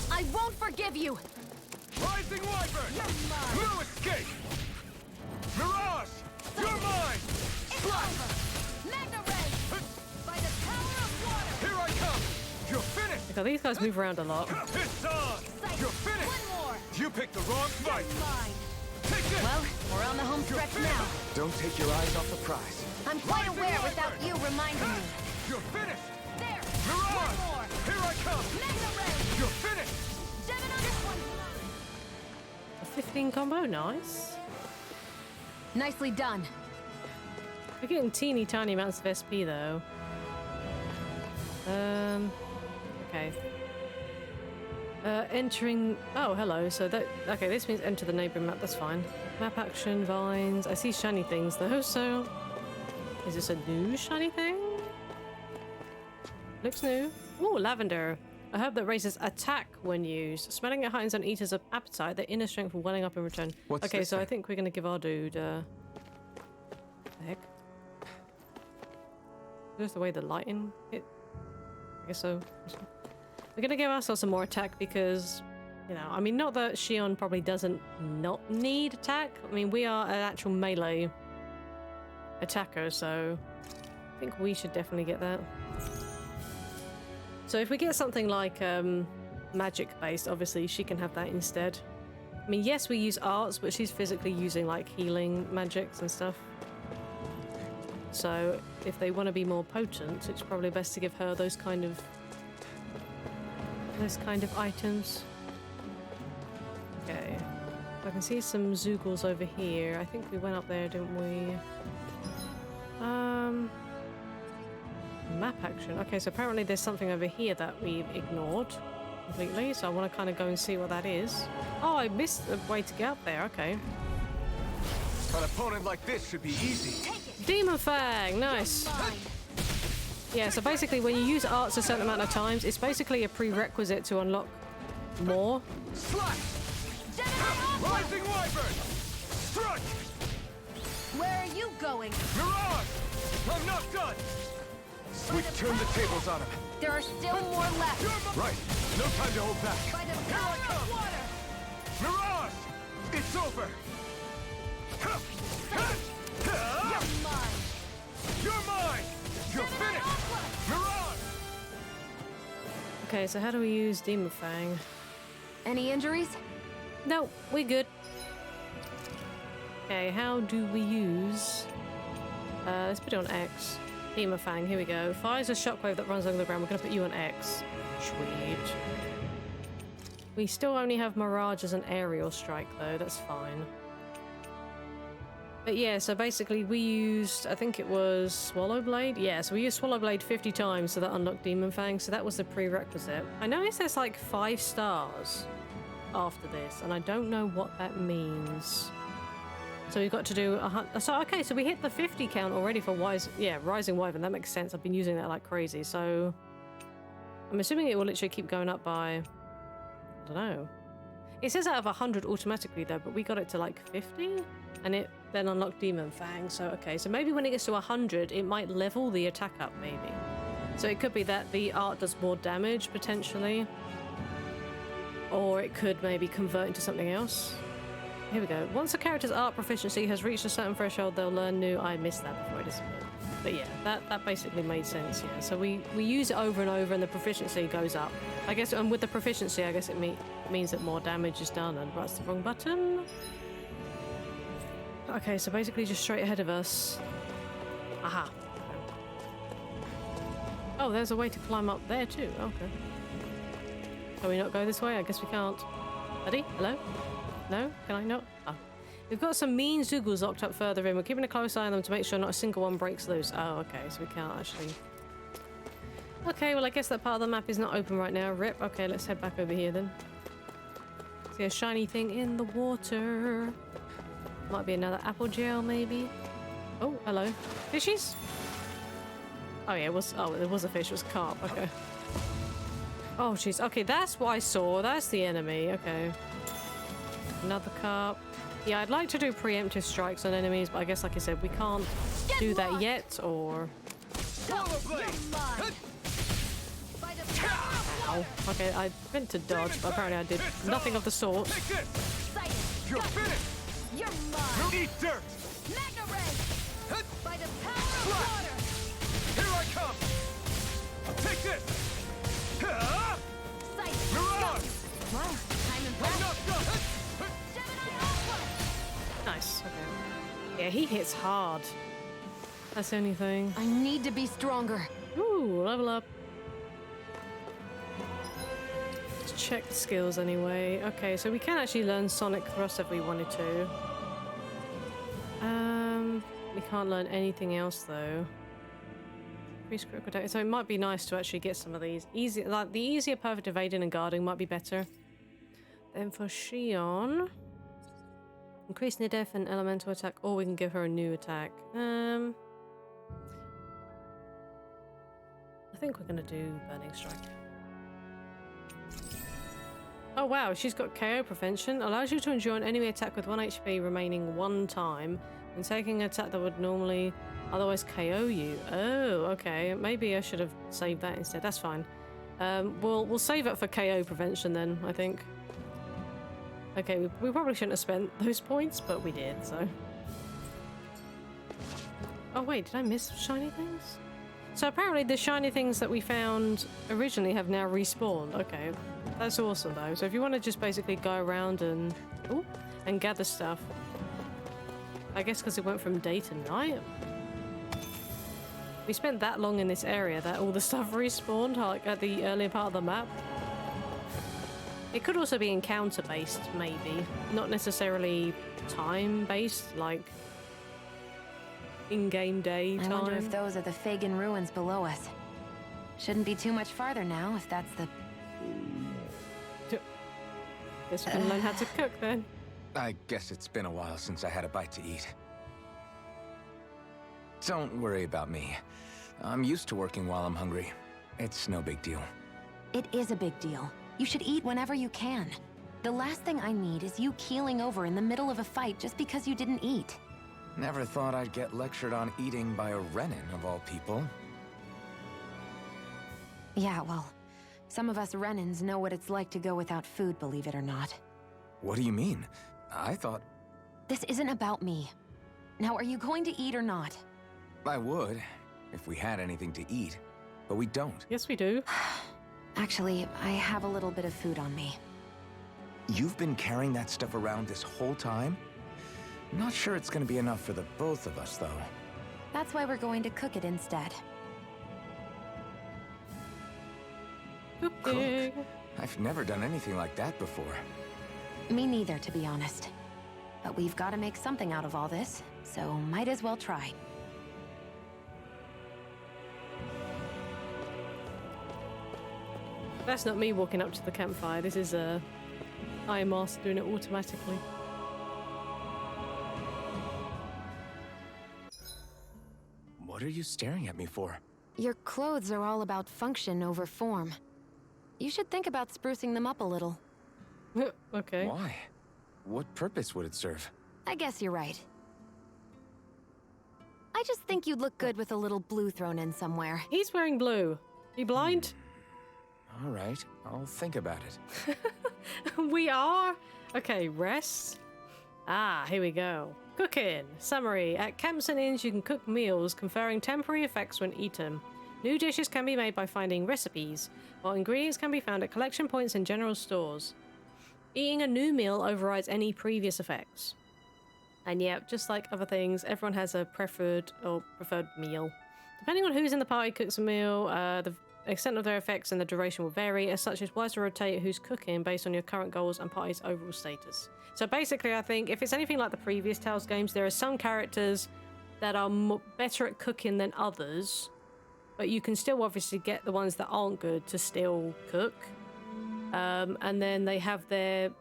I won't forgive you.
Rising Wyvern! No escape! Mirage! You're mine!
It's over. Magna Ray. By the power of water.
Here I come! You're finished!
Okay, these guys move around a lot.
It's on! You're finished!
One more.
You picked the wrong fight!
Mine.
Take this!
Well, we're on the home stretch now.
Don't take your eyes off the prize.
I'm quite aware without you reminding me.
You're finished!
There.
Mirage!
One more.
Here I come!
Magna Ray.
You're finished!
Gemini, this one's mine.
A 15 combo, nice.
Nicely done.
We're getting teeny tiny amounts of SP though. Okay. Entering. Oh, hello. So that. Okay, this means enter the neighboring map. That's fine. Map action, vines. I see shiny things though. So, is this a new shiny thing? Looks new. Ooh, lavender. A herb that raises attack when used. Smelling it heightens an eater's appetite. Their inner strength will welling up in return.
What's
okay,
this
so I
thing?
think we're gonna give our dude. The heck? Just the way the lighting hit. I guess so. We're gonna give ourselves some more attack because, you know, I mean, not that Shion probably doesn't not need attack. I mean, we are an actual melee attacker, so I think we should definitely get that. So if we get something like magic based, obviously she can have that instead. I mean, yes, we use arts, but she's physically using like healing magics and stuff. So if they want to be more potent, it's probably best to give her those kind of items. Okay, I can see some Zoogles over here. I think we went up there, didn't we? Map action. Okay, so apparently there's something over here that we've ignored completely, so I want to kind of go and see what that is. Oh, I missed a way to get up there. Okay.
An opponent like this should be easy.
Demon Fang, nice. Yeah, so basically when you use arts a certain amount of times, it's basically a prerequisite to unlock more.
Slash! Rising Wyvern! Strike!
Where are you going?
Mirage! I'm not done!
We've turned the tables on him.
There are still more left.
Right. No time to hold back.
By the power of water!
Mirage! It's over!
You're mine!
You're mine! You're finished! Mirage!
Okay, so how do we use Demon Fang?
Any injuries?
No, we good. Okay, how do we use... let's put it on X. Demon Fang, here we go. Fires a shockwave that runs along the ground. We're going to put you on X. Sweet. We still only have Mirage as an aerial strike, though. That's fine. But yeah, so basically we used, I think it was Swallow Blade? Yeah, so we used Swallow Blade 50 times, so that unlocked Demon Fang, so that was the prerequisite. I noticed there's like 5 stars after this, and I don't know what that means. So we've got to do so okay, so we hit the 50 count already for Rising Wyvern. That makes sense. I've been using that like crazy, so I'm assuming it will literally keep going up by, I don't know. It says out of 100 automatically though, but we got it to like 50, and it then unlocked Demon Fang. So okay, so maybe when it gets to 100, it might level the attack up, maybe. So it could be that the art does more damage potentially, or it could maybe convert into something else. Here we go. Once a character's art proficiency has reached a certain threshold, they'll learn new... I missed that before I disappeared. But yeah, that basically made sense, yeah. So we use it over and over and the proficiency goes up. I guess, and with the proficiency, I guess it means that more damage is done. And that's the wrong button. Okay, so basically just straight ahead of us. Aha. Oh, there's a way to climb up there too. Okay. Can we not go this way? I guess we can't. Buddy? Hello? No? Can I not? Oh. We've got some mean Zoogles locked up further in. We're keeping a close eye on them to make sure not a single one breaks loose. Oh, okay, so we can't actually... Okay, well I guess that part of the map is not open right now. Rip. Okay, let's head back over here then. See a shiny thing in the water. Might be another apple gel, maybe. Oh, hello. Fishies? Oh yeah, it was... Oh, there was a fish. It was a carp. Okay. Oh, jeez. Okay, that's what I saw. That's the enemy. Okay. Another carp. Yeah, I'd like to do preemptive strikes on enemies, but I guess, like I said, we can't do that yet, or... Oh, okay, I meant to dodge, but apparently I did nothing of the sort.
You're finished!
You're mine!
Eat dirt!
Magna Ray! By the power of water!
Here I come! Take this! Mirage!
Well, time and
I'm not done!
Nice, okay. Yeah, he hits hard. That's the only thing.
I need to be stronger.
Ooh, level up. Let's check the skills anyway. Okay, so we can actually learn Sonic Thrust if we wanted to. We can't learn anything else though. Increase critical damage. So it might be nice to actually get some of these. Easy, like the easier perfect evading and guarding might be better. Then for Shion, increase near death and elemental attack, or we can give her a new attack. I think we're gonna do Burning Strike. Oh wow, she's got KO prevention. Allows you to endure an enemy attack with 1 HP remaining 1 time when taking an attack that would normally otherwise KO you. Oh, okay. Maybe I should have saved that instead. That's fine. We'll save it for KO prevention then, I think. Okay, we probably shouldn't have spent those points, but we did, so... Oh wait, did I miss shiny things? So apparently the shiny things that we found originally have now respawned. Okay, that's awesome though. So if you want to just basically go around and... Ooh, and gather stuff. I guess because it went from day to night. We spent that long in this area that all the stuff respawned, like at the earlier part of the map. It could also be encounter-based, maybe. Not necessarily time-based, like in-game day time.
I wonder if those are the Fagin ruins below us. Shouldn't be too much farther now, if that's the...
Guess we can learn how to cook then.
I guess it's been a while since I had a bite to eat. Don't worry about me. I'm used to working while I'm hungry. It's no big deal.
It is a big deal. You should eat whenever you can. The last thing I need is you keeling over in the middle of a fight just because you didn't eat.
Never thought I'd get lectured on eating by a Renin, of all people.
Yeah, well, some of us Renins know what it's like to go without food, believe it or not.
What do you mean? I thought...
This isn't about me. Now, are you going to eat or not?
I would, if we had anything to eat. But we don't.
Yes, we do.
Actually, I have a little bit of food on me.
You've been carrying that stuff around this whole time? Not sure it's gonna be enough for the both of us, though.
That's why we're going to cook it instead.
Cook? I've never done anything like that before.
Me neither, to be honest. But we've got to make something out of all this, so might as well try.
That's not me walking up to the campfire. This is Iron Master doing it automatically.
What are you staring at me for?
Your clothes are all about function over form. You should think about sprucing them up a little.
Okay.
Why? What purpose would it serve?
I guess you're right. I just think you'd look good with a little blue thrown in somewhere.
He's wearing blue. You blind?
All right, I'll think about it.
We are? Okay, rest. Ah, here we go. Cooking. Summary. At camps and inns, you can cook meals, conferring temporary effects when eaten. New dishes can be made by finding recipes, while ingredients can be found at collection points in general stores. Eating a new meal overrides any previous effects. And yeah, just like other things, everyone has a preferred meal. Depending on who's in the party cooks a meal, the extent of their effects and the duration will vary. As such, it's wise to rotate who's cooking based on your current goals and party's overall status. So basically, I think if it's anything like the previous Tales games, there are some characters that are better at cooking than others, but you can still obviously get the ones that aren't good to still cook. And then they have their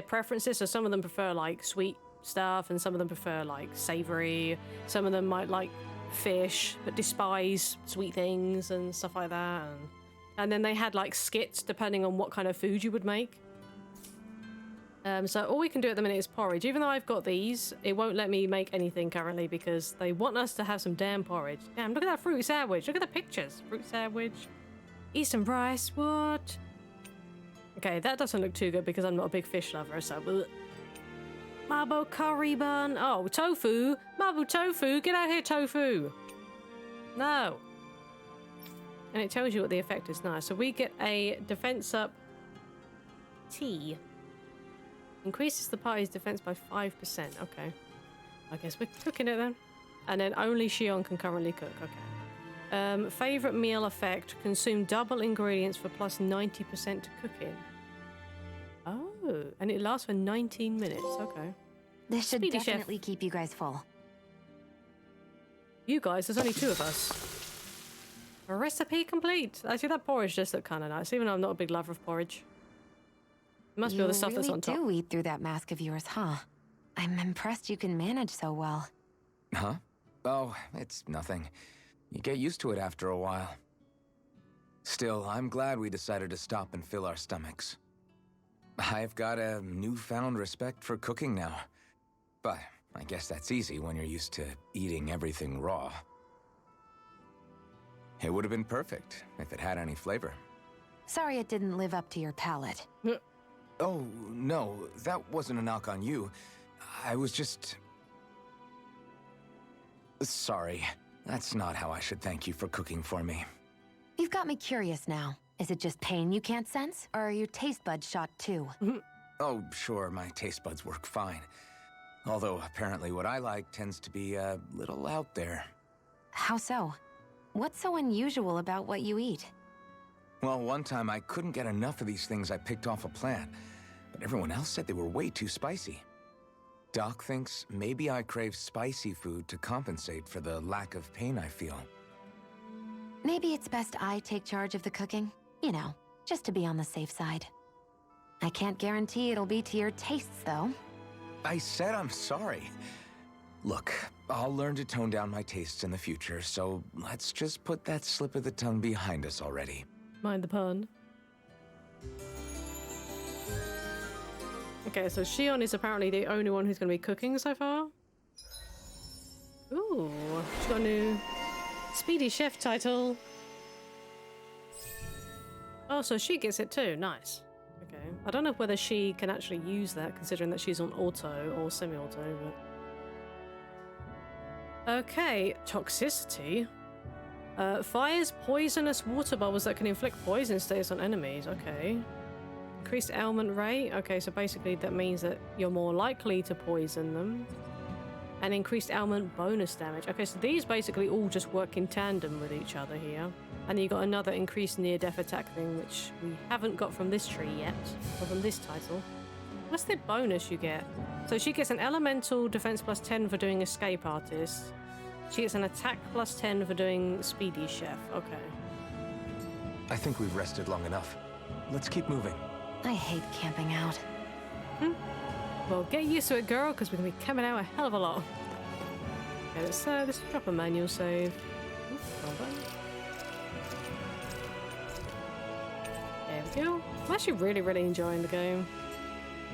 preferences. So some of them prefer like sweet stuff, and some of them prefer like savory. Some of them might like fish but despise sweet things and stuff like that. And then they had like skits depending on what kind of food you would make. So all we can do at the minute is porridge. Even though I've got these, it won't let me make anything currently because they want us to have some damn porridge. Damn, look at that fruit sandwich. Look at the pictures. Fruit sandwich. Eastern rice. What? Okay, that doesn't look too good because I'm not a big fish lover, so... Bleh. Marble curry bun. Oh, tofu. Marble tofu. Get out here, tofu. No. And it tells you what the effect is now. So we get a defense up tea. Increases the party's defense by 5%. Okay. I guess we're cooking it then. And then only Shion can currently cook. Okay. Favorite meal effect. Consume double ingredients for plus 90% to cooking. Oh, and it lasts for 19 minutes. Okay.
This should
Speedy
definitely
chef.
keep you guys full.
You guys, there's only 2 of us. A recipe complete. Actually, that porridge does look kind of nice, even though I'm not a big lover of porridge. It must be all the stuff that's on top.
You really do eat through that mask of yours, huh? I'm impressed you can manage so well.
Huh? Oh, it's nothing. You get used to it after a while. Still, I'm glad we decided to stop and fill our stomachs. I've got a newfound respect for cooking now. But I guess that's easy when you're used to eating everything raw. It would have been perfect if it had any flavor.
Sorry it didn't live up to your palate.
Oh, no, that wasn't a knock on you. I was just... Sorry. That's not how I should thank you for cooking for me.
You've got me curious now. Is it just pain you can't sense, or are your taste buds shot too?
Oh, sure, my taste buds work fine. Although, apparently what I like tends to be a little out there.
How so? What's so unusual about what you eat?
Well, one time I couldn't get enough of these things I picked off a plant, but everyone else said they were way too spicy. Doc thinks maybe I crave spicy food to compensate for the lack of pain I feel.
Maybe it's best I take charge of the cooking. You know, just to be on the safe side. I can't guarantee it'll be to your tastes, though.
I said I'm sorry. Look, I'll learn to tone down my tastes in the future, so let's just put that slip of the tongue behind us already.
Mind the pun. Okay, so Shion is apparently the only one who's going to be cooking so far. Ooh, she's got a new Speedy Chef title. Oh, so she gets it too. Nice. Okay. I don't know whether she can actually use that, considering that she's on auto or semi-auto, but... Okay, toxicity. Fires poisonous water bubbles that can inflict poison status on enemies. Okay. Increased ailment rate. Okay, so basically that means that you're more likely to poison them. And increased ailment bonus damage. Okay, so these basically all just work in tandem with each other here. And you got another increased near-death attack thing, which we haven't got from this tree yet, or from this title. What's the bonus you get? So she gets an elemental defense plus 10 for doing escape artist. She gets an attack plus 10 for doing speedy chef. Okay.
I think we've rested long enough. Let's keep moving.
I hate camping out.
Well, get used to it, girl, because we're going to be camping out a hell of a lot. Okay, let's drop a manual save. Wrong button. There we go. I'm actually really enjoying the game.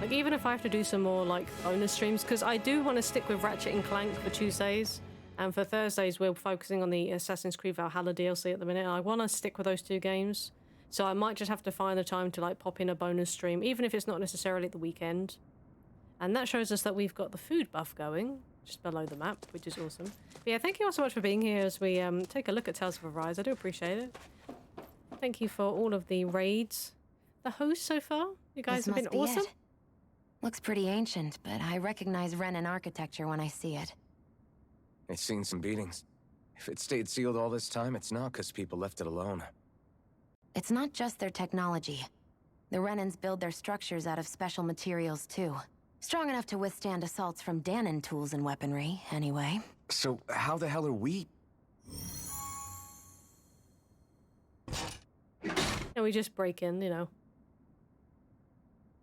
Like, even if I have to do some more, like, bonus streams, because I do want to stick with Ratchet and Clank for Tuesdays, and for Thursdays we're focusing on the Assassin's Creed Valhalla DLC at the minute, and I want to stick with those two games. So I might just have to find the time to, like, pop in a bonus stream, even if it's not necessarily at the weekend. And that shows us that we've got the food buff going, just below the map, which is awesome. But yeah, thank you all so much for being here as we take a look at Tales of Arise. I do appreciate it. Thank you for all of the raids. The host so far, you guys have been awesome.
Looks pretty ancient, but I recognize Renan architecture when I see it.
It's seen some beatings. If it stayed sealed all this time, it's not because people left it alone.
It's not just their technology. The Renans build their structures out of special materials, too. Strong enough to withstand assaults from Danon tools and weaponry, anyway.
So how the hell are we?
And we just break in, you know.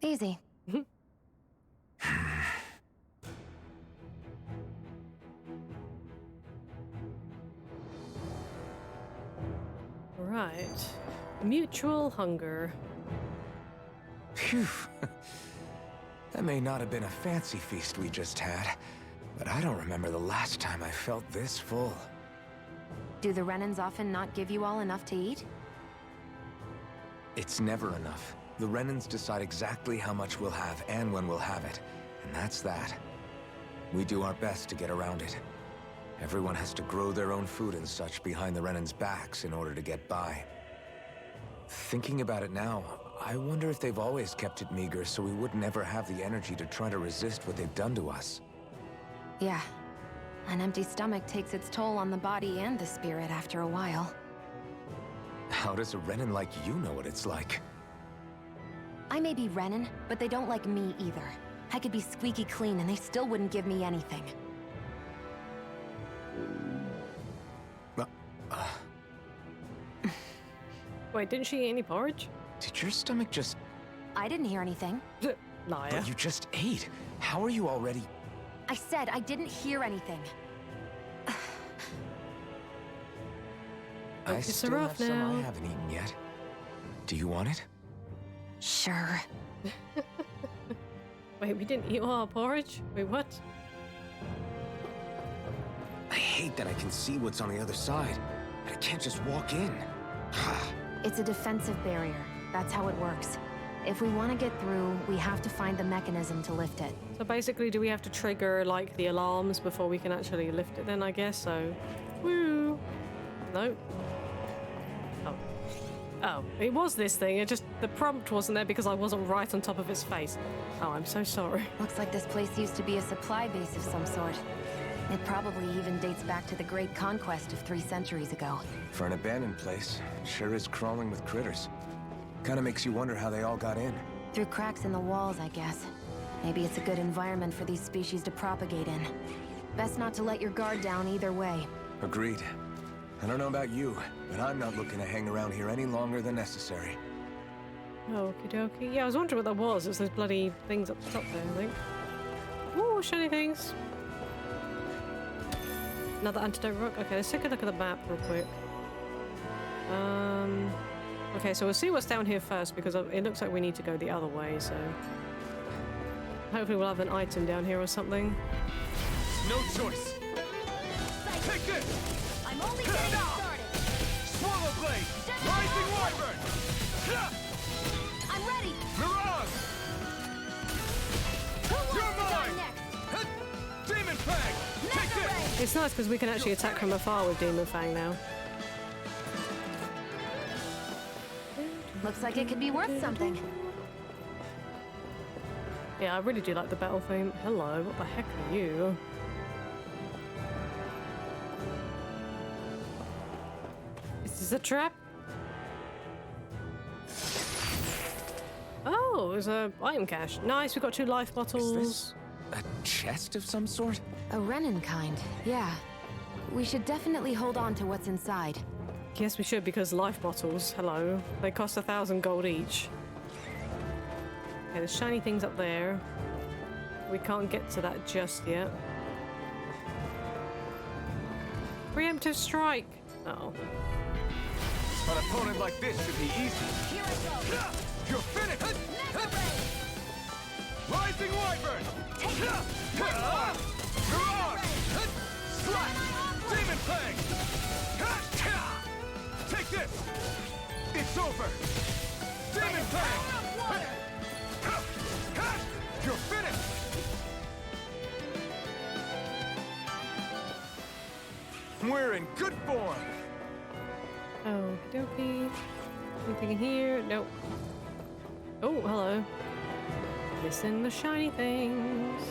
Easy.
Right. Mutual hunger.
Phew. That may not have been a fancy feast we just had, but I don't remember the last time I felt this full.
Do the Renans often not give you all enough to eat?
It's never enough. The Renans decide exactly how much we'll have and when we'll have it, and that's that. We do our best to get around it. Everyone has to grow their own food and such behind the Renans' backs in order to get by. Thinking about it now, I wonder if they've always kept it meager so we would never have the energy to try to resist what they've done to us.
Yeah. An empty stomach takes its toll on the body and the spirit after a while.
How does a Renan like you know what it's like?
I may be Renan, but they don't like me either. I could be squeaky clean and they still wouldn't give me anything.
Wait, didn't she eat any porridge?
Did your stomach just...
I didn't hear anything.
Liar.
But you just ate. How are you already...
I said I didn't hear anything.
I still have some I haven't eaten yet. Do you want it?
Sure.
Wait, we didn't eat all our porridge? Wait, what?
I hate that I can see what's on the other side, but I can't just walk in.
It's a defensive barrier. That's how it works. If we want to get through, we have to find the mechanism to lift it.
So basically, do we have to trigger, like, the alarms before we can actually lift it then, I guess? So, woo! No. Oh, it was this thing. It just, the prompt wasn't there because I wasn't right on top of its face. Oh, I'm so sorry.
Looks like this place used to be a supply base of some sort. It probably even dates back to the Great Conquest of 3 centuries ago.
For an abandoned place, it sure is crawling with critters. Kinda makes you wonder how they all got in.
Through cracks in the walls, I guess. Maybe it's a good environment for these species to propagate in. Best not to let your guard down either way.
Agreed. I don't know about you, but I'm not looking to hang around here any longer than necessary.
Okie dokie. Yeah, I was wondering what that was. It's those bloody things up the top there, I think. Oh, shiny things. Another Antidote Rock. Okay, let's take a look at the map real quick. Okay, so we'll see what's down here first because it looks like we need to go the other way, so... Hopefully we'll have an item down here or something.
No choice. Take this!
I'm only getting started.
Swallow blade! Rising wyvern!
I'm ready.
Mirage!
Who wants
You're
to die
mine!
next?
Demon Fang! Take this!
It's nice because we can actually attack from afar with Demon Fang now.
Looks like it could be worth something.
Yeah, I really do like the battle theme. Hello, what the heck are you? Is this a trap? Oh, it was a item cache. Nice, we got 2 life bottles.
Is this a chest of some sort?
A Renin kind, yeah. We should definitely hold on to what's inside.
Yes, we should, because life bottles, hello. They cost 1,000 gold each. Okay, there's shiny things up there. We can't get to that just yet. Preemptive strike! Uh-oh.
An opponent like this should be easy.
Here I go.
You're finished!
Mega Ray.
Rising wyvern!
Take it.
Mirage! Slash! Demon Fang! Take this! It's over! Demon Fang! You're finished!
We're in good form.
Oh, dokie. Anything in here? Nope. Oh, hello. Missing the shiny things.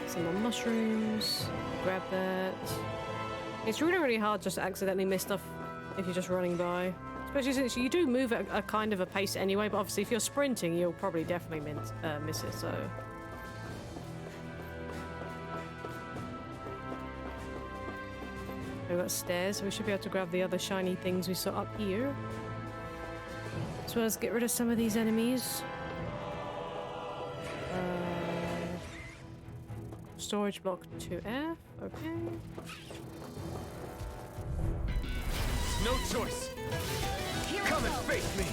Some more mushrooms. Grab that. It's really, really hard just to accidentally miss stuff if you're just running by. Especially since you do move at a kind of a pace anyway, but obviously if you're sprinting, you'll probably definitely miss it, so... We've got stairs, so we should be able to grab the other shiny things we saw up here. As well as get rid of some of these enemies. Storage block 2F, okay.
No choice! Come and face me!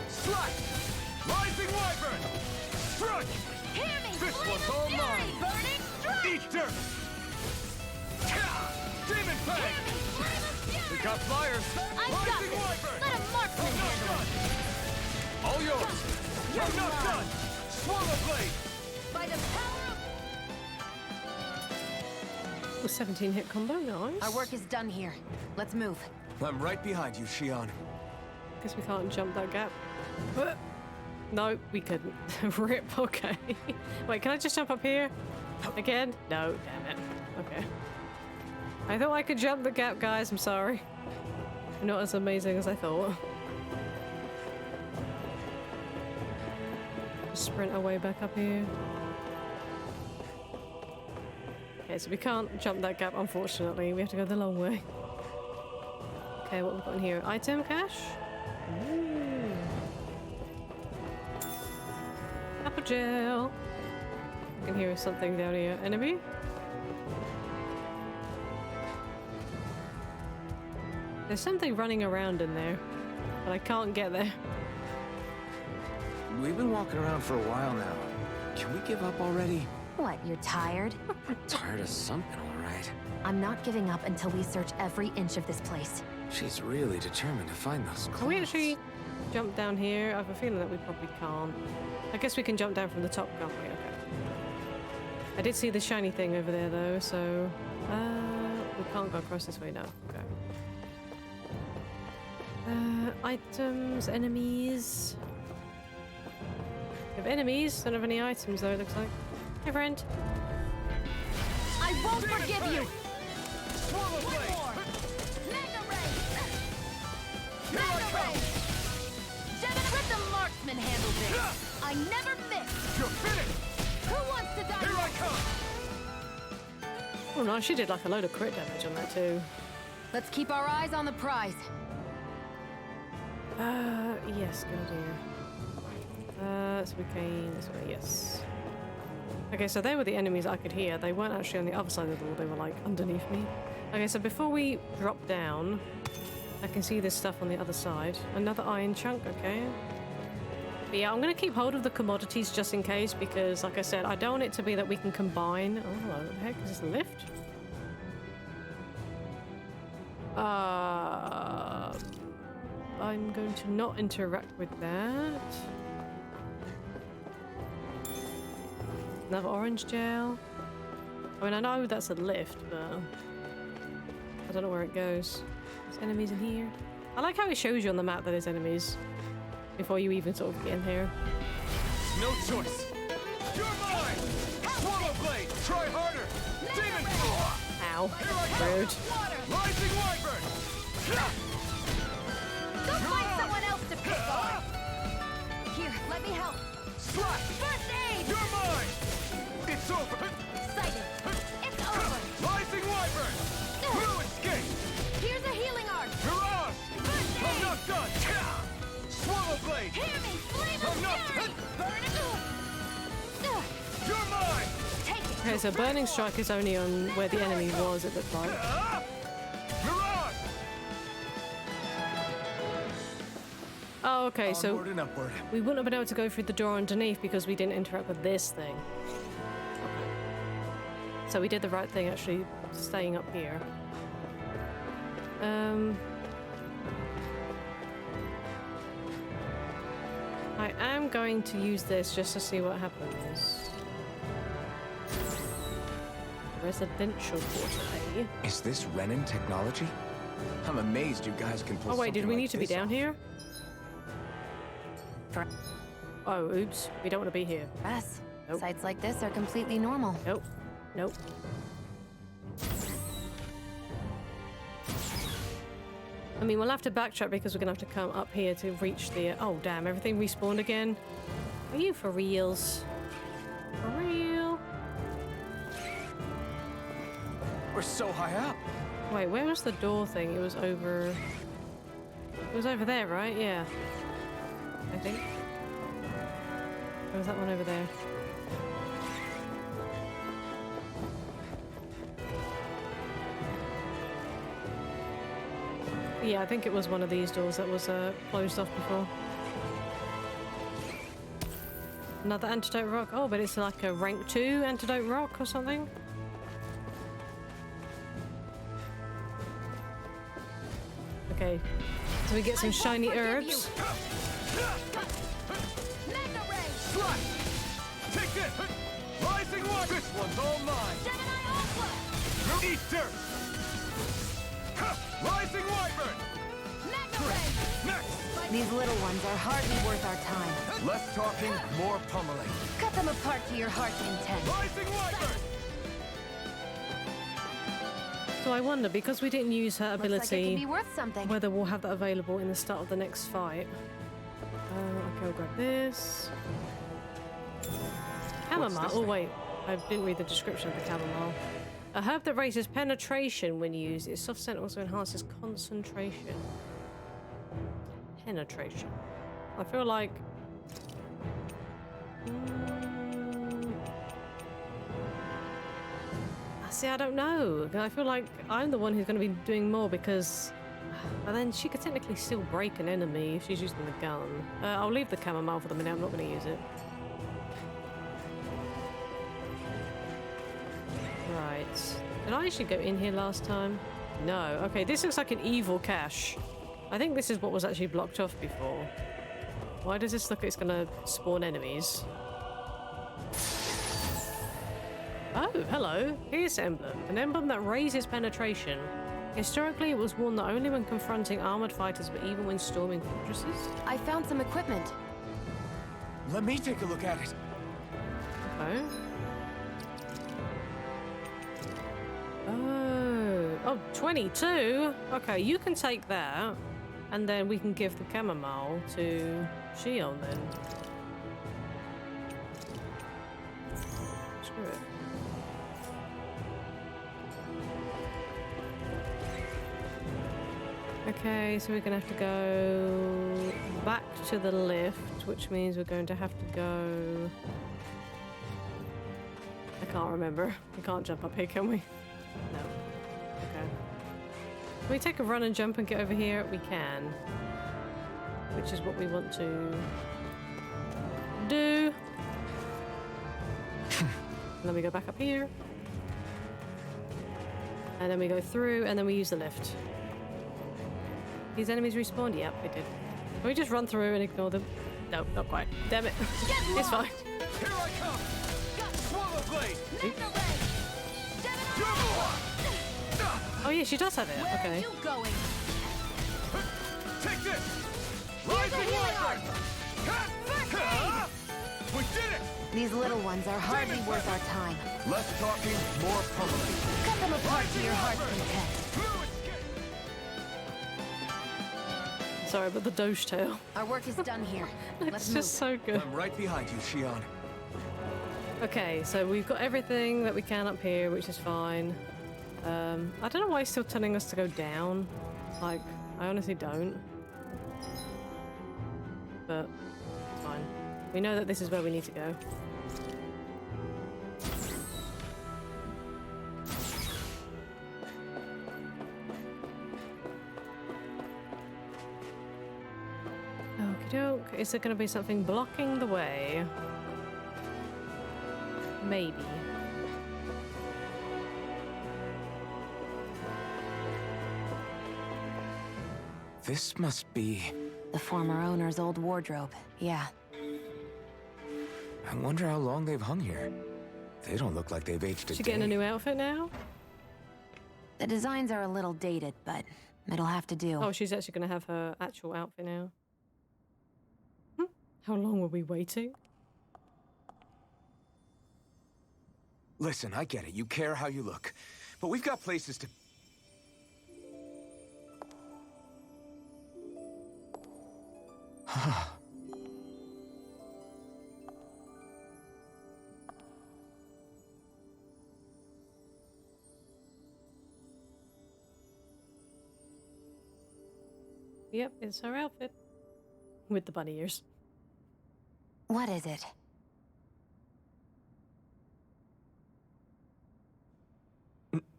Slash! Rising wyvern! Strike!
Hear me.
This
Flame
one's
of
all
fury.
mine!
Burning strike.
Eat dirt! Demon Fang!
Hear me. Flame of fury.
We got flyers!
I've got
Rising
this.
wyvern!
Let a marksman
Not
handle
done!
it.
All yours!
You're
I'm not
mine.
done! Swallow blade!
By the power of...
17 hit combo, nice.
Our work is done here. Let's move.
I'm right behind you, Shion.
Guess we can't jump that gap. No, we couldn't. Rip, okay. Wait, can I just jump up here? Again? No, damn it. Okay. I thought I could jump the gap, guys. I'm sorry. Not as amazing as I thought. Sprint our way back up here. Okay, so we can't jump that gap, unfortunately. We have to go the long way. Okay, what we've got in here? Item cache? Ooh. Apple gel. I can hear something down here. Enemy? There's something running around in there, but I can't get there.
We've been walking around for a while now. Can we give up already?
What, you're tired?
Tired of something, all right.
I'm not giving up until we search every inch of this place.
She's really determined to find those clothes.
Can we actually jump down here? I have a feeling that we probably can't. I guess we can jump down from the top, can't we? Okay. I did see the shiny thing over there, though, so... we can't go across this way now. Okay. Items, enemies... We have enemies, don't have any items, though, it looks like. Hey, friend.
I won't forgive you.
Swallow
One
blade!
more. Mega Ray.
Here I
Mega
come!
Ray. Let the marksman handle this. I never miss.
You're finished!
Who wants to die?
Here I come!
Oh, no, she did like a load of crit damage on that, too.
Let's keep our eyes on the prize.
Yes, good idea. So we came this way, yes. Okay, so they were the enemies I could hear. They weren't actually on the other side of the door. They were like underneath me. Okay, so before we drop down, I can see this stuff on the other side. Another iron chunk, okay. But yeah, I'm going to keep hold of the commodities just in case because, like I said, I don't want it to be that we can combine. Oh, hello. What the heck? Is this a lift? I'm going to not interact with that. Another orange gel. I mean, I know that's a lift, but I don't know where it goes. There's enemies in here. I like how it shows you on the map that there's enemies before you even sort of get in here.
No choice. You're mine. Swallow blade. Try harder. Demon.
Ow. Rude.
Rising wyvern.
Go find someone else to pick on. Here, let me help.
Slash.
First aid.
You're mine. It's over.
Sighted. It's over.
Rising wyvern. No escape.
Here's a healing arc.
Mirage.
First aid.
I'm not done. Swallow blade.
Hear me. Flame of
I'm not
fury. Burn it.
You're mine.
Take it.
Okay, so Burning Strike is only on where the enemy was, it looked like.
Mirage.
Oh, okay, so
Onward and upward.
we wouldn't have been able to go through the door underneath because we didn't interact with this thing. So we did the right thing, actually, staying up here. I am going to use this just to see what happens. Residential quarter, eh?
Is this Renin technology? I'm amazed you guys can pull
Oh wait, did
something
we
like
need to be
this
down
off.
here? Oh, oops. We don't want to be here.
Yes.
Nope.
Sites like this are completely normal.
Nope. Nope. I mean, we'll have to backtrack because we're going to have to come up here to reach the... Oh, damn. Everything respawned again. Are you for reals? For real?
We're so high up.
Wait, where was the door thing? It was over... It was over there, right? Yeah. I think. Or was that one over there? Yeah, I think it was one of these doors that was closed off before. Another Antidote Rock. Oh, but it's like a rank 2 Antidote Rock or something. Okay, so we get some shiny herbs.
Take this! Rising one! This one's all mine! Eat dirt! Rising wyvern! Next!
These little ones are hardly worth our time.
Less talking, more pummeling.
Cut them apart to your heart's content.
Rising wyvern!
So I wonder, because we didn't use her
Looks like it
ability,
could be worth something.
whether we'll have that available in the start of the next fight. Okay, we'll grab this. Chamomile. Oh wait, I didn't read the description of the chamomile. A herb that raises penetration when used. Its soft scent also enhances concentration. Penetration. I feel like... See, I don't know. I feel like I'm the one who's going to be doing more because... But then she could technically still break an enemy if she's using the gun. I'll leave the chamomile for the minute. I'm not going to use it. Right. Did I actually go in here last time? No. Okay, this looks like an evil cache. I think this is what was actually blocked off before. Why does this look like it's going to spawn enemies? Oh, hello. Here's emblem. An emblem that raises penetration. Historically, it was worn not only when confronting armored fighters, but even when storming fortresses.
I found some equipment.
Let me take a look at it.
Oh. Oh, 22? Okay, you can take that. And then we can give the chamomile to Shion then. Screw it. Okay, so we're gonna have to go back to the lift, which means we're going to have to go Can't remember. We can't jump up here, can we? No. Okay. Can we take a run and jump and get over here? We can. Which is what we want to do. And then we go back up here. And then we go through, and then we use the lift. These enemies respawned? Yep, they did. Can we just run through and ignore them? No, not quite. Damn it. It's fine.
Here I come! Swallow blade!
Oh yeah, she does have it.
Where
Okay.
are you going?
Take this! Rising Wyvern! We did it!
These little ones are hardly worth our time.
Less talking, more pummeling.
Cut them apart to your heart's content.
Sorry, but the Doge tail.
Our work is done here. Let's
It's just so good.
I'm right behind you, Shion.
Okay, so we've got everything that we can up here, which is fine. I don't know why he's still telling us to go down. Like, I honestly don't. But it's fine. We know that this is where we need to go. Okie doke. Is there going to be something blocking the way? Maybe.
This must be...
The former owner's old wardrobe. Yeah.
I wonder how long they've hung here. They don't look like they've aged a
She
day.
getting a new outfit now?
The designs are a little dated, but it'll have to do.
Oh, she's actually going to have her actual outfit now. How long were we waiting?
Listen, I get it. You care how you look. But we've got places to...
Yep, it's her outfit. With the bunny ears.
What is it?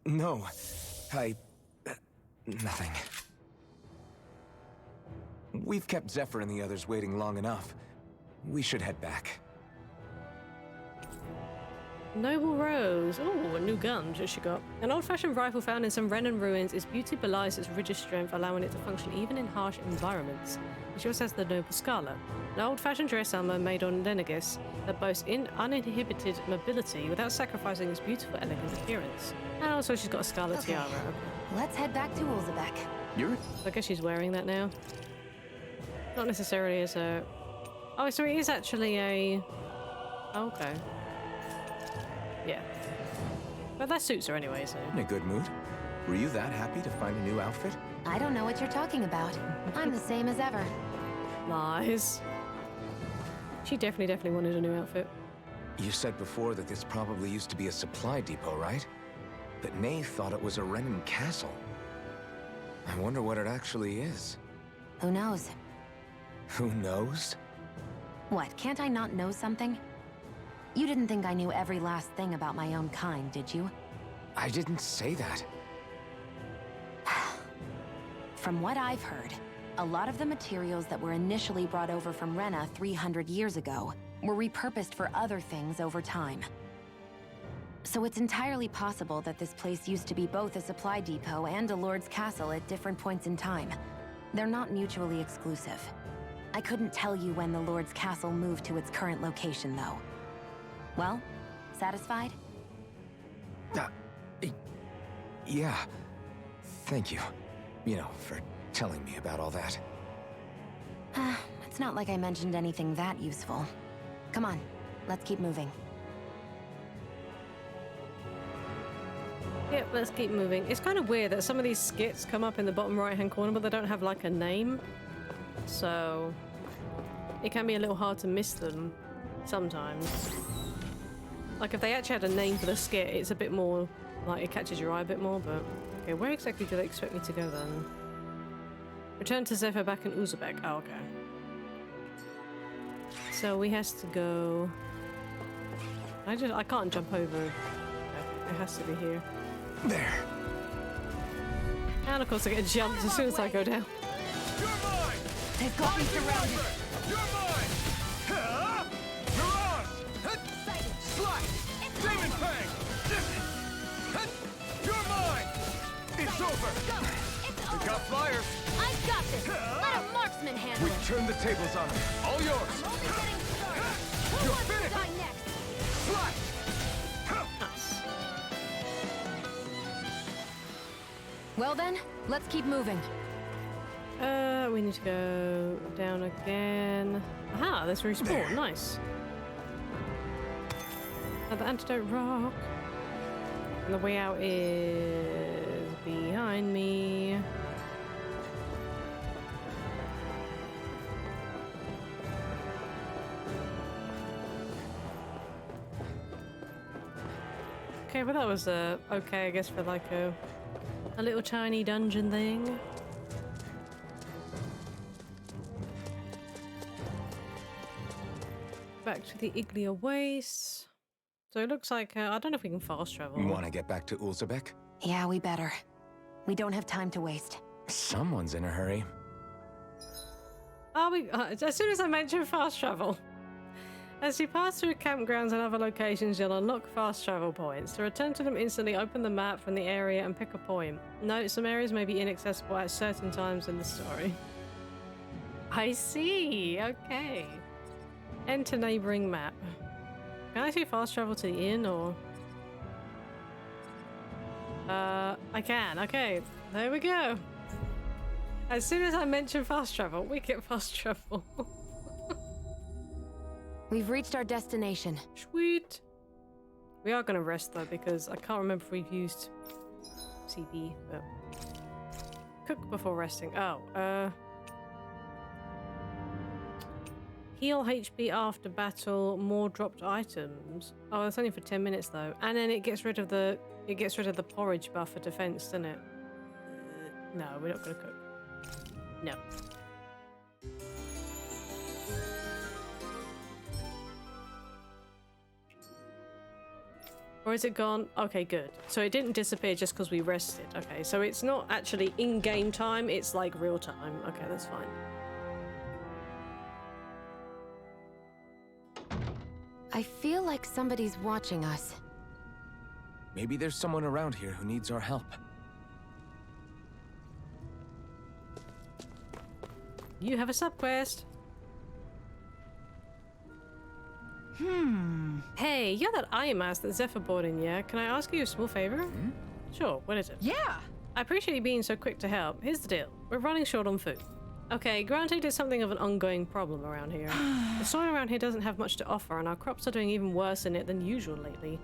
No. Nothing. We've kept Zephyr and the others waiting long enough. We should head back.
Noble Rose. Oh, a new gun just she got. An old-fashioned rifle found in some Renan ruins. Its beauty belies its rigid strength, allowing it to function even in harsh environments. She also has the Noble Scala, an old-fashioned dress armor made on Lenegis that boasts uninhibited mobility without sacrificing its beautiful, elegant appearance. And also she's got a scarlet tiara.
Let's head back to Ulzebek.
I guess she's wearing that now. Not necessarily as a... Oh, so it is actually a... Oh, okay. Yeah. But that suits her anyway, so...
In a good mood? Were you that happy to find a new outfit?
I don't know what you're talking about. I'm the same as ever.
Lies. She definitely wanted a new outfit.
You said before that this probably used to be a supply depot, right? But Nate thought it was a Renan castle. I wonder what it actually is.
Who knows?
Who knows?
What, can't I not know something? You didn't think I knew every last thing about my own kind, did you?
I didn't say that.
From what I've heard, a lot of the materials that were initially brought over from Rena 300 years ago were repurposed for other things over time. So it's entirely possible that this place used to be both a supply depot and a lord's castle at different points in time. They're not mutually exclusive. I couldn't tell you when the lord's castle moved to its current location, though. Well, satisfied?
Yeah. Thank you. You know, for telling me about all that.
It's not like I mentioned anything that useful. Come on, let's keep moving.
Yep, let's keep moving. It's kind of weird that some of these skits come up in the bottom right-hand corner, but they don't have, like, a name. So... it can be a little hard to miss them sometimes. Like, if they actually had a name for the skit, it's a bit more... like, it catches your eye a bit more, but... Okay, where exactly do they expect me to go, then? Return to Zephyr back in Uzbek. Oh, okay. So we has to go... I can't jump over. It has to be here.
There.
And of course I get jumped as soon as I go down.
You're mine!
They've got me surrounded.
You're mine! Huh? Mirage! Slash! Demon Fang! You're mine! It's over!
It's
We
over.
got flyers!
I got this. Let a marksman handle
We
it.
turned the tables on them. All yours.
I'm only getting started. Who wants to die next?
Slash!
Nice.
Well then, let's keep moving.
We need to go down again. Aha, there's respawn. Nice. Another Antidote Rock. And the way out is behind me. Okay, but that was okay, I guess, for like a little tiny dungeon thing. Back to the Iglia Waste. So it looks like I don't know if we can fast travel.
You want to get back to Ulzebek?
Yeah, we better. We don't have time to waste.
Someone's in a hurry.
Are we? As soon as I mention fast travel. As you pass through campgrounds and other locations, you'll unlock fast travel points. To return to them instantly, open the map from the area and pick a point. Note, some areas may be inaccessible at certain times in the story. I see. Okay. Enter neighboring map. Can I see fast travel to the inn or? I can. Okay. There we go. As soon as I mention fast travel, we get fast travel.
We've reached our destination.
Sweet. We are going to rest though, because I can't remember if we've used CB. But... Cook before resting. Oh, heal HP after battle, more dropped items. Oh, that's only for 10 minutes though. And then it gets rid of the porridge buff for defense, doesn't it? No, we're not going to cook. No. Or is it gone? Okay, good. So it didn't disappear just because we rested. Okay, so it's not actually in-game time, it's like real time. Okay, that's fine.
I feel like somebody's watching us.
Maybe there's someone around here who needs our help.
You have a sub-quest. Hey, you're that iron mask that Zephyr bought in, yeah? Can I ask you a small favor? Sure, what is it?
Yeah!
I appreciate you being so quick to help. Here's the deal. We're running short on food. Okay, granted it's something of an ongoing problem around here. The soil around here doesn't have much to offer, and our crops are doing even worse in it than usual lately.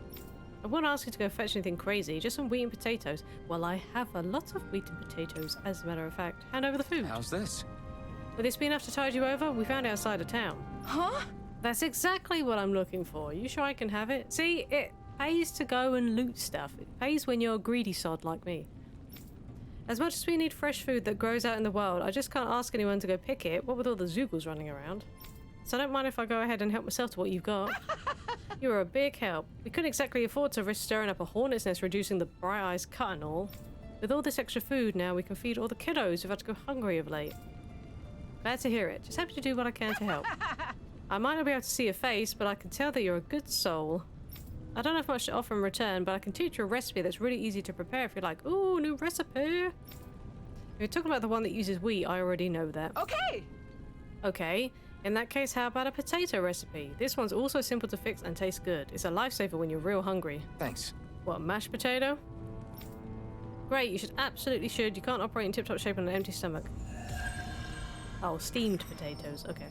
I won't ask you to go fetch anything crazy, just some wheat and potatoes. Well, I have a lot of wheat and potatoes, as a matter of fact. Hand over the food.
How's this?
Will this be enough to tide you over? We found it outside of town.
Huh?
That's exactly what I'm looking for. You sure I can have it? See, it pays to go and loot stuff. It pays when you're a greedy sod like me. As much as we need fresh food that grows out in the wild, I just can't ask anyone to go pick it, what with all the Zoogles running around. So I don't mind if I go ahead and help myself to what you've got. You are a big help. We couldn't exactly afford to risk stirring up a hornet's nest reducing the Bright Eyes cut and all. With all this extra food now, we can feed all the kiddos who've had to go hungry of late. Glad to hear it. Just happy to do what I can to help. I might not be able to see your face, but I can tell that you're a good soul. I don't have much to offer in return, but I can teach you a recipe that's really easy to prepare if you're like, ooh, new recipe. If you're talking about the one that uses wheat, I already know that.
Okay!
Okay, in that case, how about a potato recipe? This one's also simple to fix and tastes good. It's a lifesaver when you're real hungry.
Thanks.
What, mashed potato? Great, you absolutely should. You can't operate in tip-top shape on an empty stomach. Oh, steamed potatoes, okay.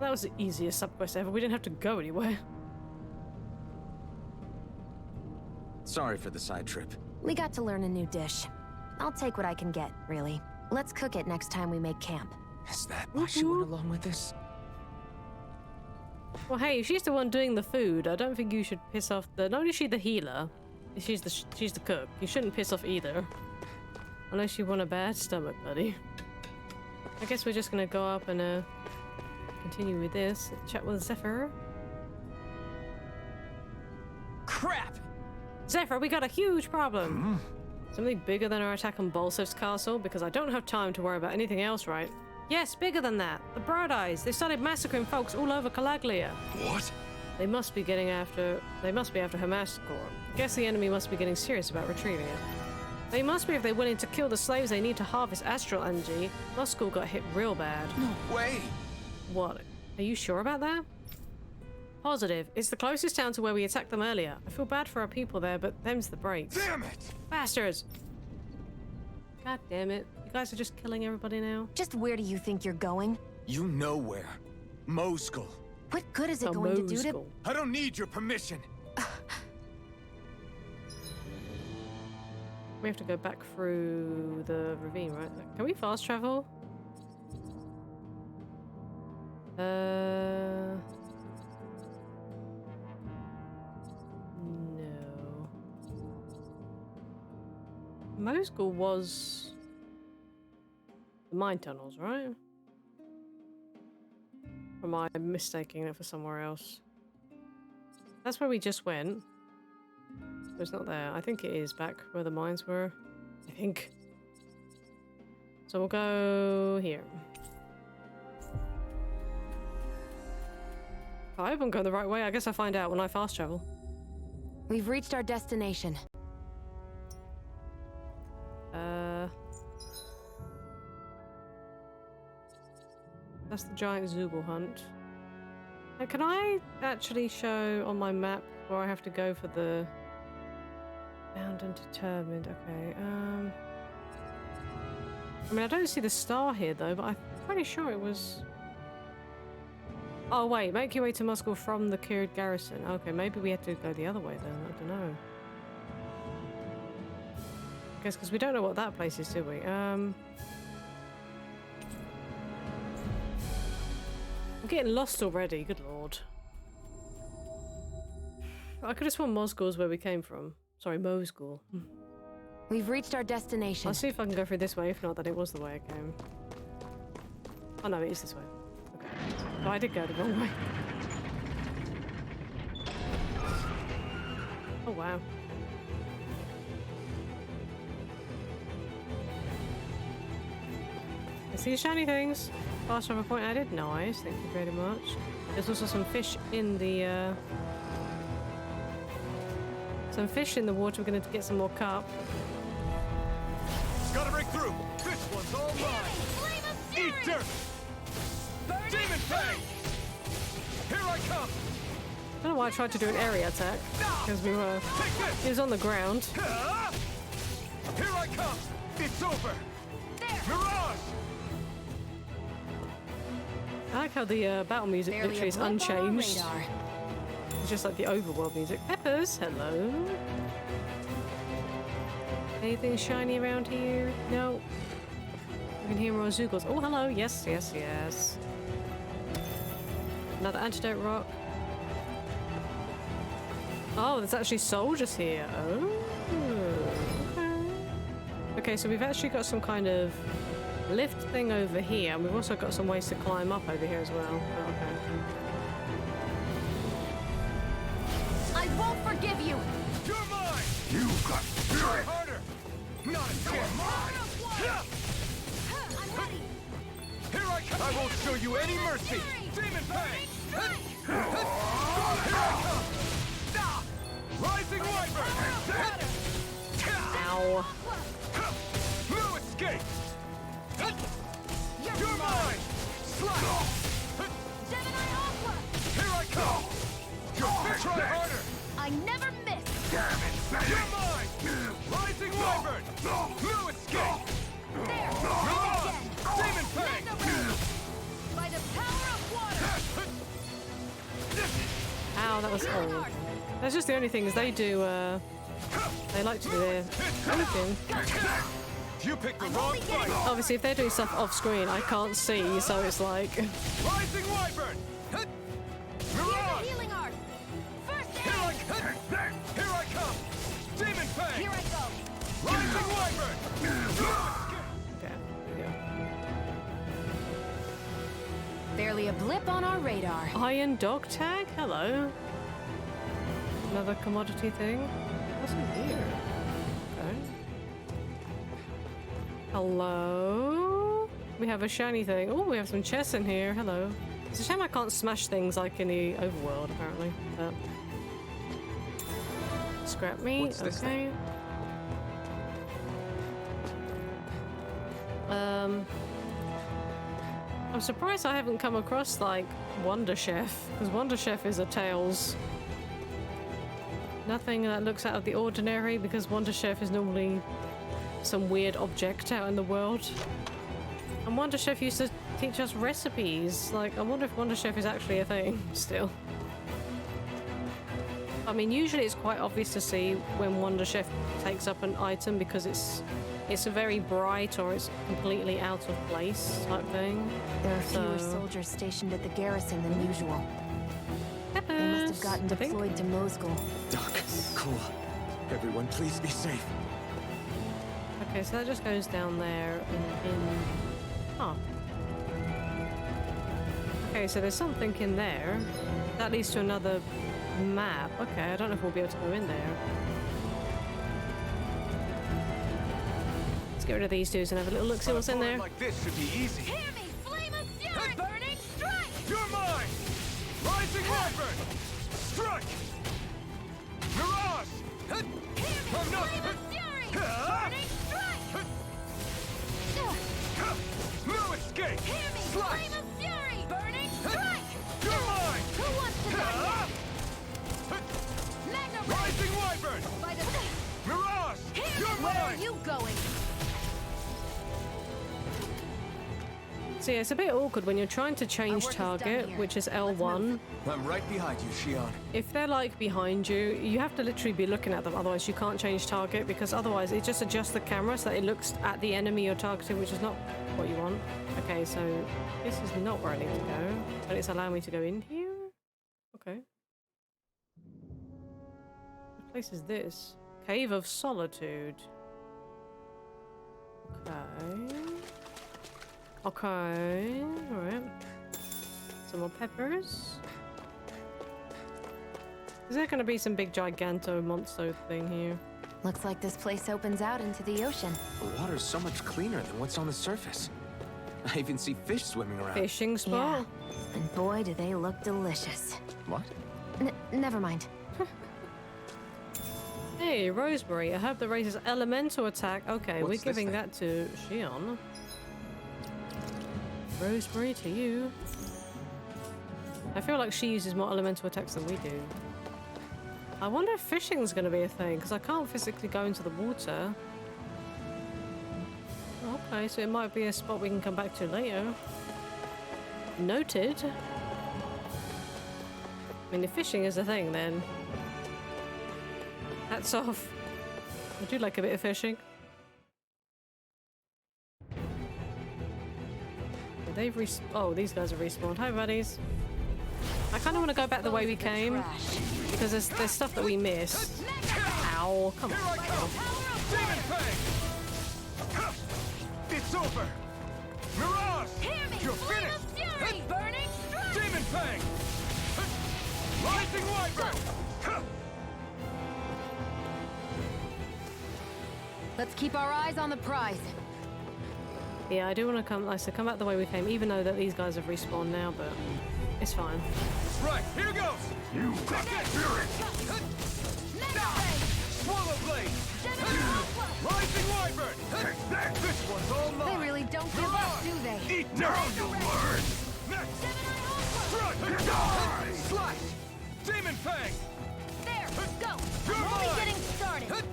That was the easiest sub-quest ever. We didn't have to go anywhere.
Sorry for the side trip.
We got to learn a new dish. I'll take what I can get, really. Let's cook it next time we make camp.
Is that why she went along with this?
Well, hey, if she's the one doing the food, I don't think you should piss off the... Not only is she the healer, she's the cook. You shouldn't piss off either. Unless you want a bad stomach, buddy. I guess we're just gonna go up and continue with this. Chat with Zephyr.
crap!
Zephyr, we got a huge problem. Something bigger than our attack on Bolsev's castle, because I don't have time to worry about anything else, right? Yes, bigger than that. The Broad Eyes. They started massacring folks all over Calaglia.
What?
They must be after Hermascore. Guess the enemy must be getting serious about retrieving it. They must be if they're willing to kill the slaves they need to harvest astral energy. Muscle got hit real bad.
No way!
What? Are you sure about that? Positive. It's the closest town to where we attacked them earlier. I feel bad for our people there, but them's the breaks.
Damn it!
Bastards! God damn it. You guys are just killing everybody now?
Just where do you think you're going?
You know where. Moscow.
What good is it going to do to...
I don't need your permission.
We have to go back through the ravine, right? Can we fast travel? No. Moscow was the mine tunnels, right? Or am I mistaking it for somewhere else? That's where we just went. So it's not there. I think it is back where the mines were. I think. So we'll go here. I hope I'm going the right way. I guess I'll find out when I fast travel.
We've reached our destination.
That's the giant Zoogle hunt. Now, can I actually show on my map where I have to go for the bound and determined? Okay. I mean, I don't see the star here though, but I'm pretty sure it was. Oh wait, make your way to Moscow from the Kirid garrison. Okay, maybe we had to go the other way then. I don't know. I guess because we don't know what that place is, do we? I'm getting lost already. Good lord. I could have sworn Moscow is where we came from. Sorry, Moscow.
We've reached our destination.
I'll see if I can go through this way. If not, then it was the way I came. Oh no, it is this way. Okay. Oh, I did go the wrong way. Oh wow. I see shiny things. Fast travel point added. Nice. Thank you very much. There's also some fish in the water. We're going to get some more carp.
Gotta break through. This one's all mine. Eat dirt. Demon Fang. Here I come.
I don't know why I tried to do an area attack because he was on the ground.
Here I come. It's over. Mirage.
I like how the battle music literally is unchanged. It's just like the overworld music. Peppers, hello. Anything shiny around here? No. I can hear more Zoogles. Oh, hello. Yes, yes, yes. Another Antidote Rock. Oh, there's actually soldiers here. Oh, okay. Okay, so we've actually got some kind of lift thing over here, and we've also got some ways to climb up over here as well. Oh, okay.
I won't forgive you!
You're mine!
You got
Try harder! Not a chance!
I'm ready!
Here I come! I won't show you any mercy! Demon Fang! Here I come! Rising Wyvern!
Ow.
No escape! You're mine! Slash!
Gemini Aqua!
Here I come! Try harder!
I never miss!
Damn it!
You're mine! Rising Wyvern! No escape!
There!
Mirage! Demon Fang!
By the power of water!
Ow, that was horrible. That's just the only thing is they do, they like to do their anything.
You picked the wrong fight!
Obviously, if they're doing stuff off screen, I can't see, so it's like...
Rising Wyvern! Mirage!
Healing art! First
Here I come! Demon Fang!
Here I go!
Rising Wyvern!
Okay, there we go.
Barely a blip on our radar.
Iron Dog Tag? Hello. Another commodity thing. What's in here? Okay. Hello? We have a shiny thing. Oh, we have some chests in here. Hello. It's a shame I can't smash things like in the overworld, apparently. But... Scrap meat.
What's this
okay.
thing?
I'm surprised I haven't come across like Wonder Chef, because Wonder Chef is a Tails. Nothing that looks out of the ordinary, because Wonder Chef is normally some weird object out in the world. And Wonder Chef used to teach us recipes. Like, I wonder if Wonder Chef is actually a thing still. I mean, usually it's quite obvious to see when Wonder Chef takes up an item because it's a very bright or it's completely out of place type thing.
There are fewer soldiers stationed at the garrison than usual. They must have gotten deployed to Mosgul.
Doc, cool. Everyone, please be safe.
Okay, so that just goes down there in... Oh. Okay, so there's something in there. That leads to another map. Okay, I don't know if we'll be able to go in there. Let's get rid of these dudes and have a little look, see what's in there.
Like this should be easy.
Hear me, flame of fury! Burning strike!
You're mine! Rising Wyvern! Strike! Mirage!
Hear me, flame of fury! Burning strike!
No escape!
Hear me,
Slice!
flame of fury! Burning strike!
You're mine!
Who wants to die? Magna
Rising Wyvern!
By the...
Mirage! You're
Where are
mine!
you going?
So yeah, it's a bit awkward when you're trying to change target, which is L1.
I'm right behind you, Shion.
If they're like behind you, you have to literally be looking at them, otherwise you can't change target, because otherwise it just adjusts the camera so that it looks at the enemy you're targeting, which is not what you want. Okay, so this is not where I need to go, but it's allowing me to go in here? Okay. What place is this? Cave of Solitude. Okay. Okay, alright. Some more peppers. Is there gonna be some big giganto monster thing here?
Looks like this place opens out into the ocean.
The water's so much cleaner than what's on the surface. I even see fish swimming around.
Fishing spot?
Yeah. And boy, do they look delicious.
What?
Never mind.
Hey, Rosemary, a herb that raises elemental attack. Okay,
What's
we're giving
this
that to Shion. Rosemary to you. I feel like she uses more elemental attacks than we do. I wonder if fishing's going to be a thing, because I can't physically go into the water. Okay, so it might be a spot we can come back to later. Noted. I mean, if fishing is a thing, then hats off. I do like a bit of fishing. They've oh, these guys have respawned. Hi, buddies. I kind of want to go back the way we came because there's stuff that we missed. Ow! Come on.
Demon Fang! It's over! Mirage! You're finished!
Fury! Burning strike!
Demon Fang! Rising Wyvern!
Let's keep our eyes on the prize.
Yeah, I do want to come. I said come back the way we came, even though that these guys have respawned now, but it's fine.
Right, here goes! You got that fury! Swallow Blade! Rising Wyvern! Take that! This one's all mine!
They really don't give up, do they?
Eat now, you'll learn! Next! Strike! Die! Slice! Demon Fang!
There, go!
You're
I'm only
mine!
getting started!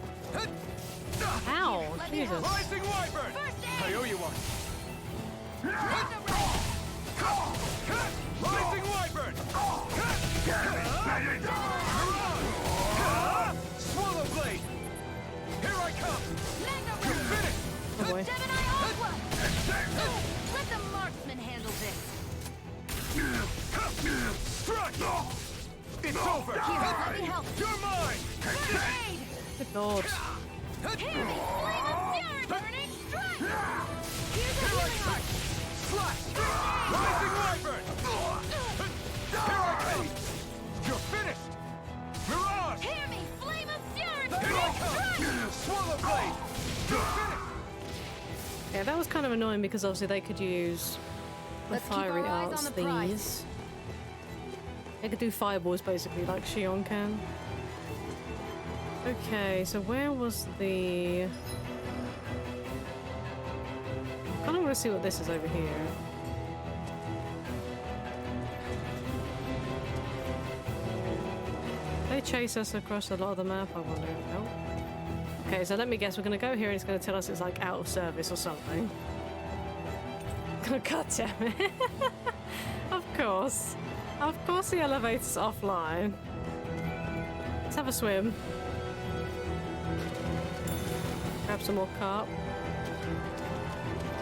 Ow! Jesus.
Rising Wyvern! I owe you one! Rising Wyvern! Swallow Blade! Here I come! You're finished!
Oh boy.
Let the marksman handle this!
Strike! It's over!
Let me help!
You're mine!
Grenade!
Good lord.
Hear me! Flame of fury! Burning strike! Here's a healing heart!
Slash! Rising Wyvern! Here I come! You're finished! Mirage! blade! You're finished!
Yeah, that was kind of annoying because obviously they could use the
Let's keep
fiery
our eyes
arts
on the prize.
things. They could do fireballs basically like Shion can. Okay, so where was the... I kind of want to see what this is over here. They chase us across a lot of the map, I wonder. No. Okay, so let me guess, we're going to go here and it's going to tell us it's like out of service or something. God damn it. Of course. Of course the elevator's offline. Let's have a swim. Grab some more carp.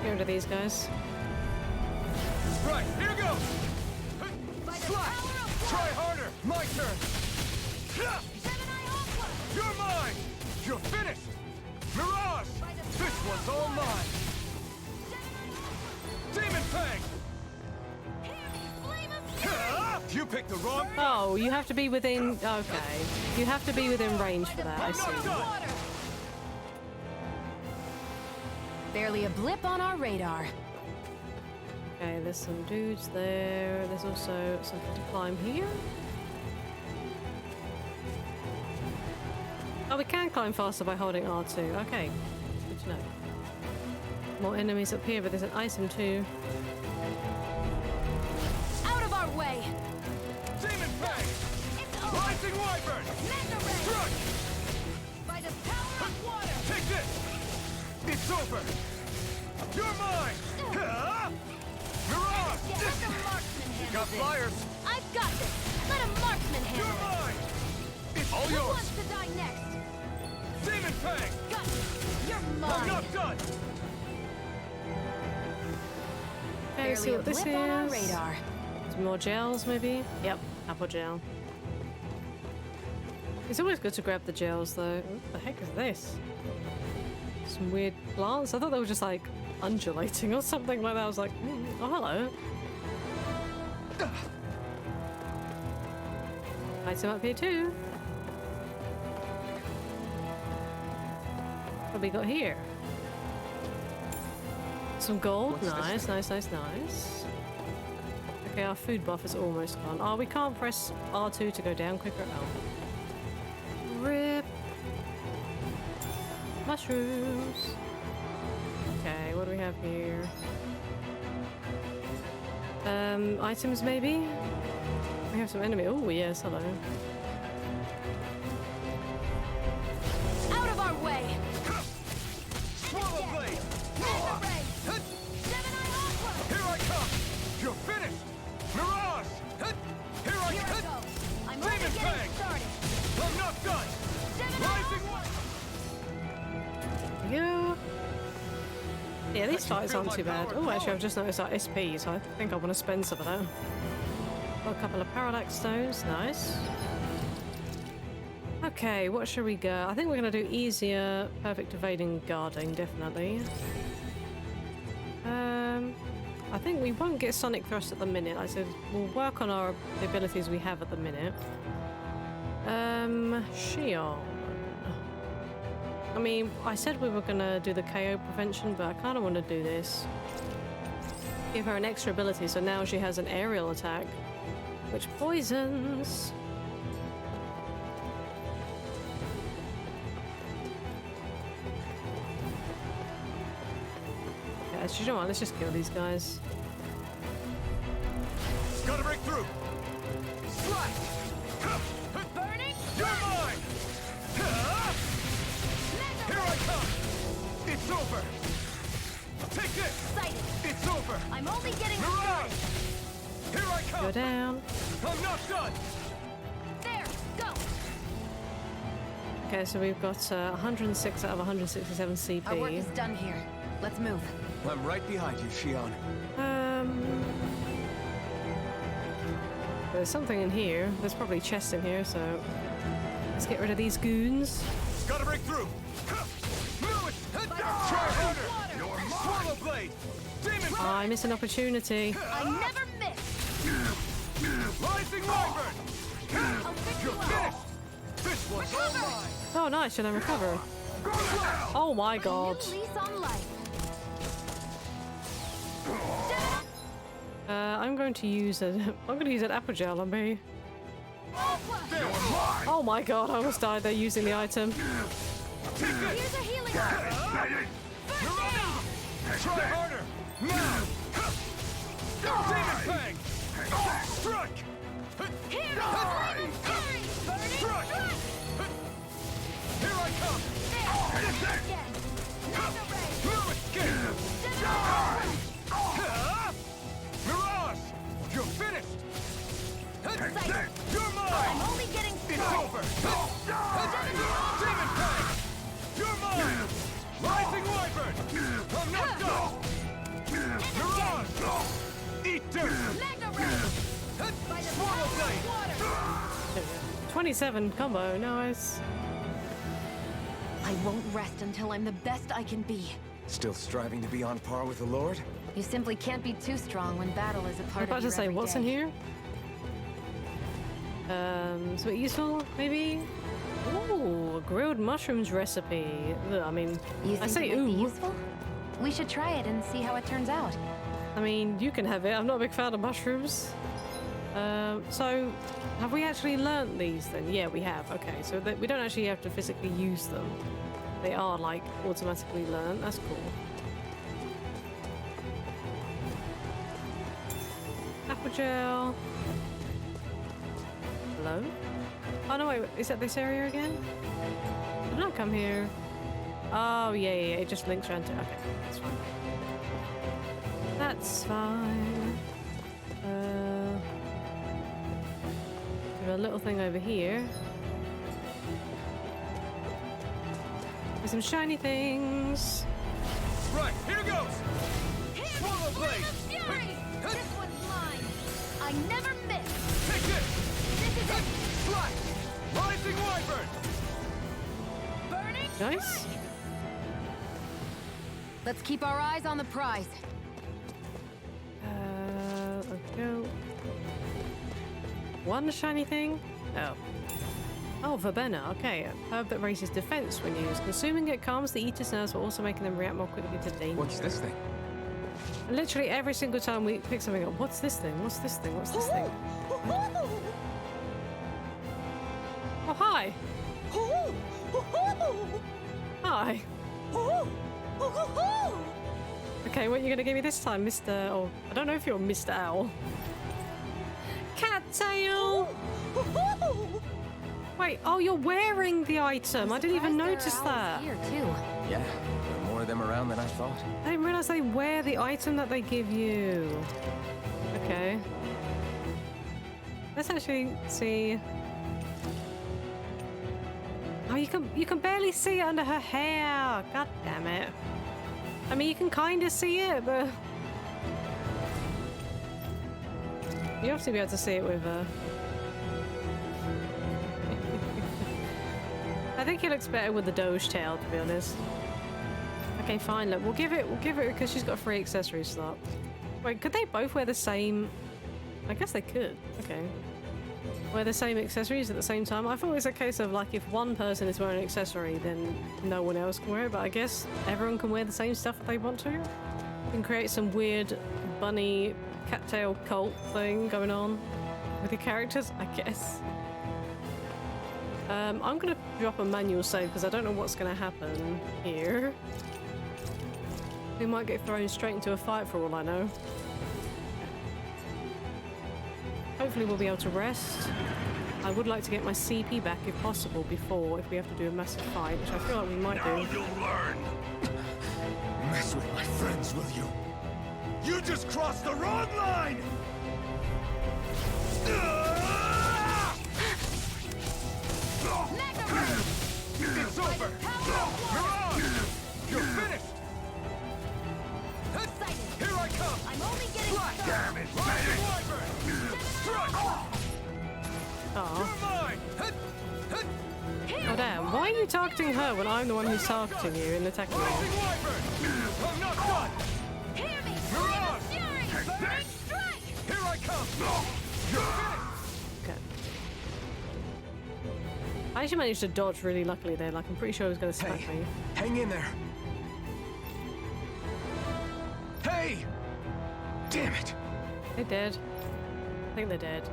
Get rid of these guys.
Right, here goes! Slash! Try harder! My turn! You're mine! You're finished! Mirage! This one's all mine! Demon Fang! You picked the wrong...
Oh, you have to be within... Okay. You have to be within range for that, I see.
Barely a blip on our radar.
Okay, there's some dudes there. There's also something to climb here. Oh, we can climb faster by holding R2. Okay, good to know. More enemies up here, but there's an item too.
Out of our way!
Demon Fang! Rising Wyvern! Struck!
By the power of water!
Take this! It's over! You're mine! Mirage!
Let the marksman handle
Got
this.
flyers!
I've got this! Let a marksman handle
You're
it!
mine! It's all
Who
yours!
wants to die next?
Demon Fang!
Got you! You're
I'm
mine!
not done!
Okay, let's see
Barely a
what this
blip on our
is.
radar.
Some more gels, maybe? Yep, apple gel. It's always good to grab the gels, though. What the heck is this? Some weird plants? I thought they were just, like, undulating or something like that. I was like, oh, hello. Item up here, too. What have we got here? Some gold. Nice, nice, nice, nice. Okay, our food buff is almost gone. Oh, we can't press R2 to go down quicker. Oh. Rip. Mushrooms. Okay, what do we have here? Items maybe? We have some enemy. Oh, yes, hello.
Out of our way!
Swallow Blade! Here I come! You're finished! Mirage! Here I come!
I'm only
Demon
getting
Fang!
started!
I'm not done! Rising
Yeah. Yeah, these
I can
fights
feel
aren't
my
too bad.
power
Oh, actually,
growing.
I've just noticed our SP, so I think I want to spend some of that. Got a couple of parallax stones. Nice. Okay, what should we go? I think we're going to do easier, perfect evading, guarding, definitely. I think we won't get Sonic Thrust at the minute. I said we'll work on the abilities we have at the minute. Shion. I mean, I said we were going to do the KO prevention, but I kind of want to do this. Give her an extra ability, so now she has an aerial attack, which poisons. Yeah, you know what? Let's just kill these guys.
Gotta break through! Slash!
Burning!
You're mine! Here I come! It's over! Take this!
Sighted!
It's over!
I'm only getting
Mirage!
started!
Here I come!
Go down.
I'm not done!
There! Go!
Okay, so we've got 106 out of 167 CP.
Our work is done here. Let's move.
I'm right behind you, Shion.
There's something in here. There's probably chests in here, so let's get rid of these goons.
Gotta break through! Move it! Try harder! Swallow Blade! Demon!
Oh, I missed an opportunity.
I never miss!
Rising Wyvern!
I'll pick
You're
you up!
finished! This one's all mine!
Oh, nice. Should I recover? Oh my god.
New lease on life.
I'm going to use I'm going to use an apple gel on me. Oh my god, I almost died there using the item.
Here's a healing item.
Try harder! Now! Demon Fang! Strike!
Here Burning
Strike! Here I come!
again. Mega Ray.
No escape! Mirage! You're finished! You're mine!
I'm only getting
It's
started.
over! Demon Fang! You're mine! Rising Wyvern! I'm not done! Mirage! Eat dirt!
Mega Ray. By the
Swallow
power
Blade!
of water.
27 combo, nice.
I won't rest until I'm the best I can be.
Still striving to be on par with the Lord?
You simply can't be too strong when battle is a
I'm
part
about
of
to
your
say, what's in
everyday.
here? Something useful, maybe? Ooh, a grilled mushrooms recipe. Ugh, I mean,
You
I
think
say
it might be
ooh.
useful? We should try it and see how it turns out.
I mean, you can have it. I'm not a big fan of mushrooms. So, have we actually learnt these then? Yeah, we have. Okay, so we don't actually have to physically use them. They are, like, automatically learnt. That's cool. Apple gel. Hello? Oh, no, wait. Is that this area again? Did I come here? Oh, yeah. It just links around to... Okay, that's fine. That's fine. There's a little thing over here. There's some shiny things.
Right, here goes! Swallow Blade!
Fury. This one's mine. I never miss.
Take this!
This is it.
Slash! Rising Wyvern!
Burning.
Nice.
Let's keep our eyes on the prize.
Let's go. One shiny thing? Oh. Oh, verbena. Okay. A herb that raises defense when used. Consuming it calms the eater's nerves while also making them react more quickly to danger.
What's this thing?
Literally every single time we pick something up, what's this thing? What's this thing? What's this thing? Oh, hi. Hi. Okay, what are you going to give me this time, Mr. Oh, I don't know if you're Mr. Owl. Cattail! Wait, oh, you're wearing the item. I didn't even notice that.
Here too.
Yeah, there are more of them around than I thought.
I didn't realize they wear the item that they give you. Okay. Let's actually see. Oh, you can barely see it under her hair. God damn it. I mean, you can kind of see it, but you have to be able to see it with I think it looks better with the Doge tail, to be honest. Okay, fine. Look, we'll give it because she's got a free accessory slot. Wait, could they both wear the same? I guess they could. Okay. Wear the same accessories at the same time. I thought it was a case of like if one person is wearing an accessory, then no one else can wear it. But I guess everyone can wear the same stuff if they want to. You can create some weird bunny cattail cult thing going on with your characters, I guess. I'm gonna drop a manual save because I don't know what's gonna happen here. We might get thrown straight into a fight for all I know. Hopefully we'll be able to rest. I would like to get my CP back if possible before, if we have to do a massive fight, which I feel like we might do.
Now you'll learn.
Mess with my friends, will you? You just crossed the wrong line!
It's over! Mirage! You're finished! Here I come!
I'm only getting started.
Damn it! Rising Wyvern! Strike!
Aw.
You're mine!
Oh damn, why are you targeting her when I'm the one who's targeting you in the tech roll?
Rising Wyvern! I'm not done!
Hear me.
Mirage!
Fury. Burning strike.
Here I come! You're finished!
Okay. I actually managed to dodge really luckily there. Like, I'm pretty sure he was going to smack me.
Hang in there. Hey! Damn it!
They're dead. I think they're dead.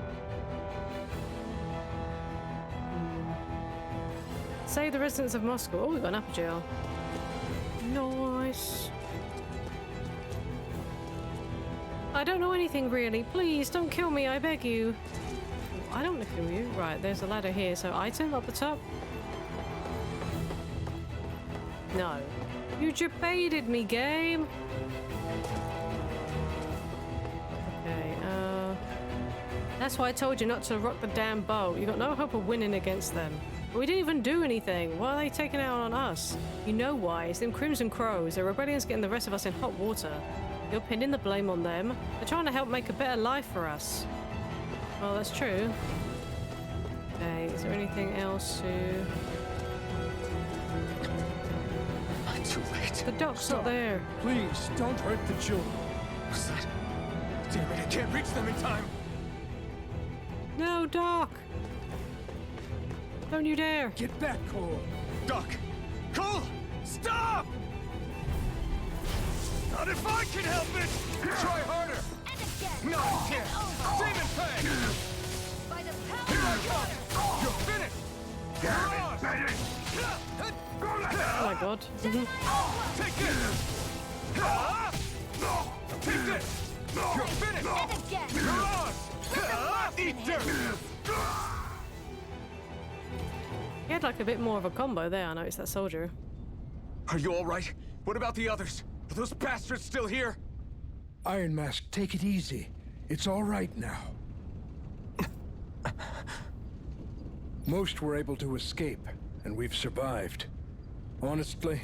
Save the residents of Moscow. Oh, we got an upper jail. Nice. I don't know anything really. Please don't kill me, I beg you. I don't want to kill you. Right, there's a ladder here. So item up the top. No. You baited me, game. Okay, that's why I told you not to rock the damn boat. You got no hope of winning against them. We didn't even do anything. Why are they taking it out on us? You know why. It's them Crimson Crows. The rebellion's getting the rest of us in hot water. You're pinning the blame on them. They're trying to help make a better life for us. Well, that's true. Okay, is there anything else to...
Too late.
The dock's not there.
Please, don't hurt the children.
What's that? Damn it, I can't reach them in time.
No, Doc! Don't you dare!
Get back, Cole!
Doc! Cole! Stop! Not if I can help it! Try harder!
And again!
No, you can't! Demon Fang!
By the
Here
power
I
of
come!
water!
You're finished!
Damn it, Betty!
Oh my god.
Take this! Take this! You're finished!
And again!
Mirage! Eat dirt!
He had like a bit more of a combo there, I noticed that soldier.
Are you all right? What about the others? Are those bastards still here?
Iron Mask, take it easy. It's all right now. Most were able to escape, and we've survived. Honestly,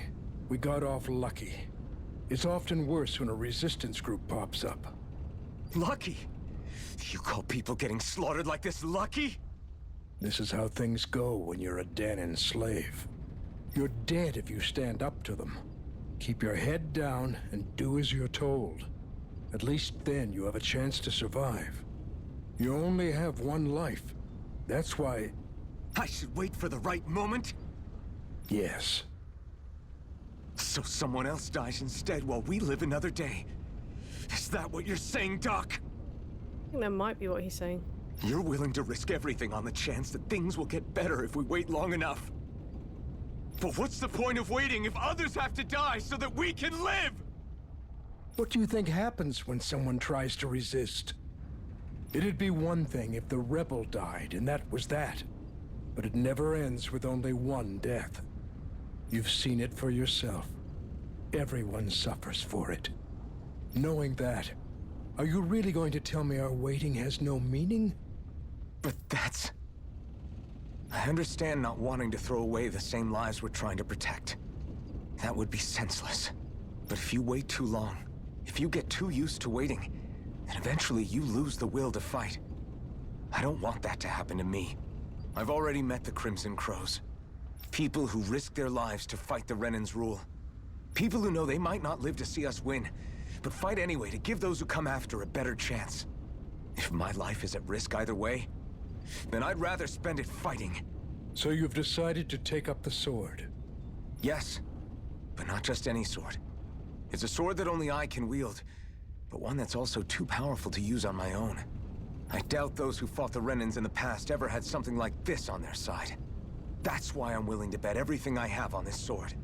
we got off lucky. It's often worse when a resistance group pops up.
Lucky? You call people getting slaughtered like this lucky?
This is how things go when you're a Danon slave. You're dead if you stand up to them. Keep your head down and do as you're told. At least then you have a chance to survive. You only have one life. That's why...
I should wait for the right moment?
Yes.
So someone else dies instead while we live another day. Is that what you're saying, Doc?
I think that might be what he's saying.
You're willing to risk everything on the chance that things will get better if we wait long enough. But what's the point of waiting if others have to die so that we can live?
What do you think happens when someone tries to resist? It'd be one thing if the rebel died, and that was that. But it never ends with only one death. You've seen it for yourself. Everyone suffers for it. Knowing that, are you really going to tell me our waiting has no meaning?
But that's... I understand not wanting to throw away the same lives we're trying to protect. That would be senseless. But if you wait too long, if you get too used to waiting, then eventually you lose the will to fight. I don't want that to happen to me. I've already met the Crimson Crows. People who risk their lives to fight the Renan's rule. People who know they might not live to see us win, but fight anyway to give those who come after a better chance. If my life is at risk either way, then I'd rather spend it fighting.
So you've decided to take up the sword?
Yes, but not just any sword. It's a sword that only I can wield, but one that's also too powerful to use on my own. I doubt those who fought the Renans in the past ever had something like this on their side. That's why I'm willing to bet everything I have on this sword.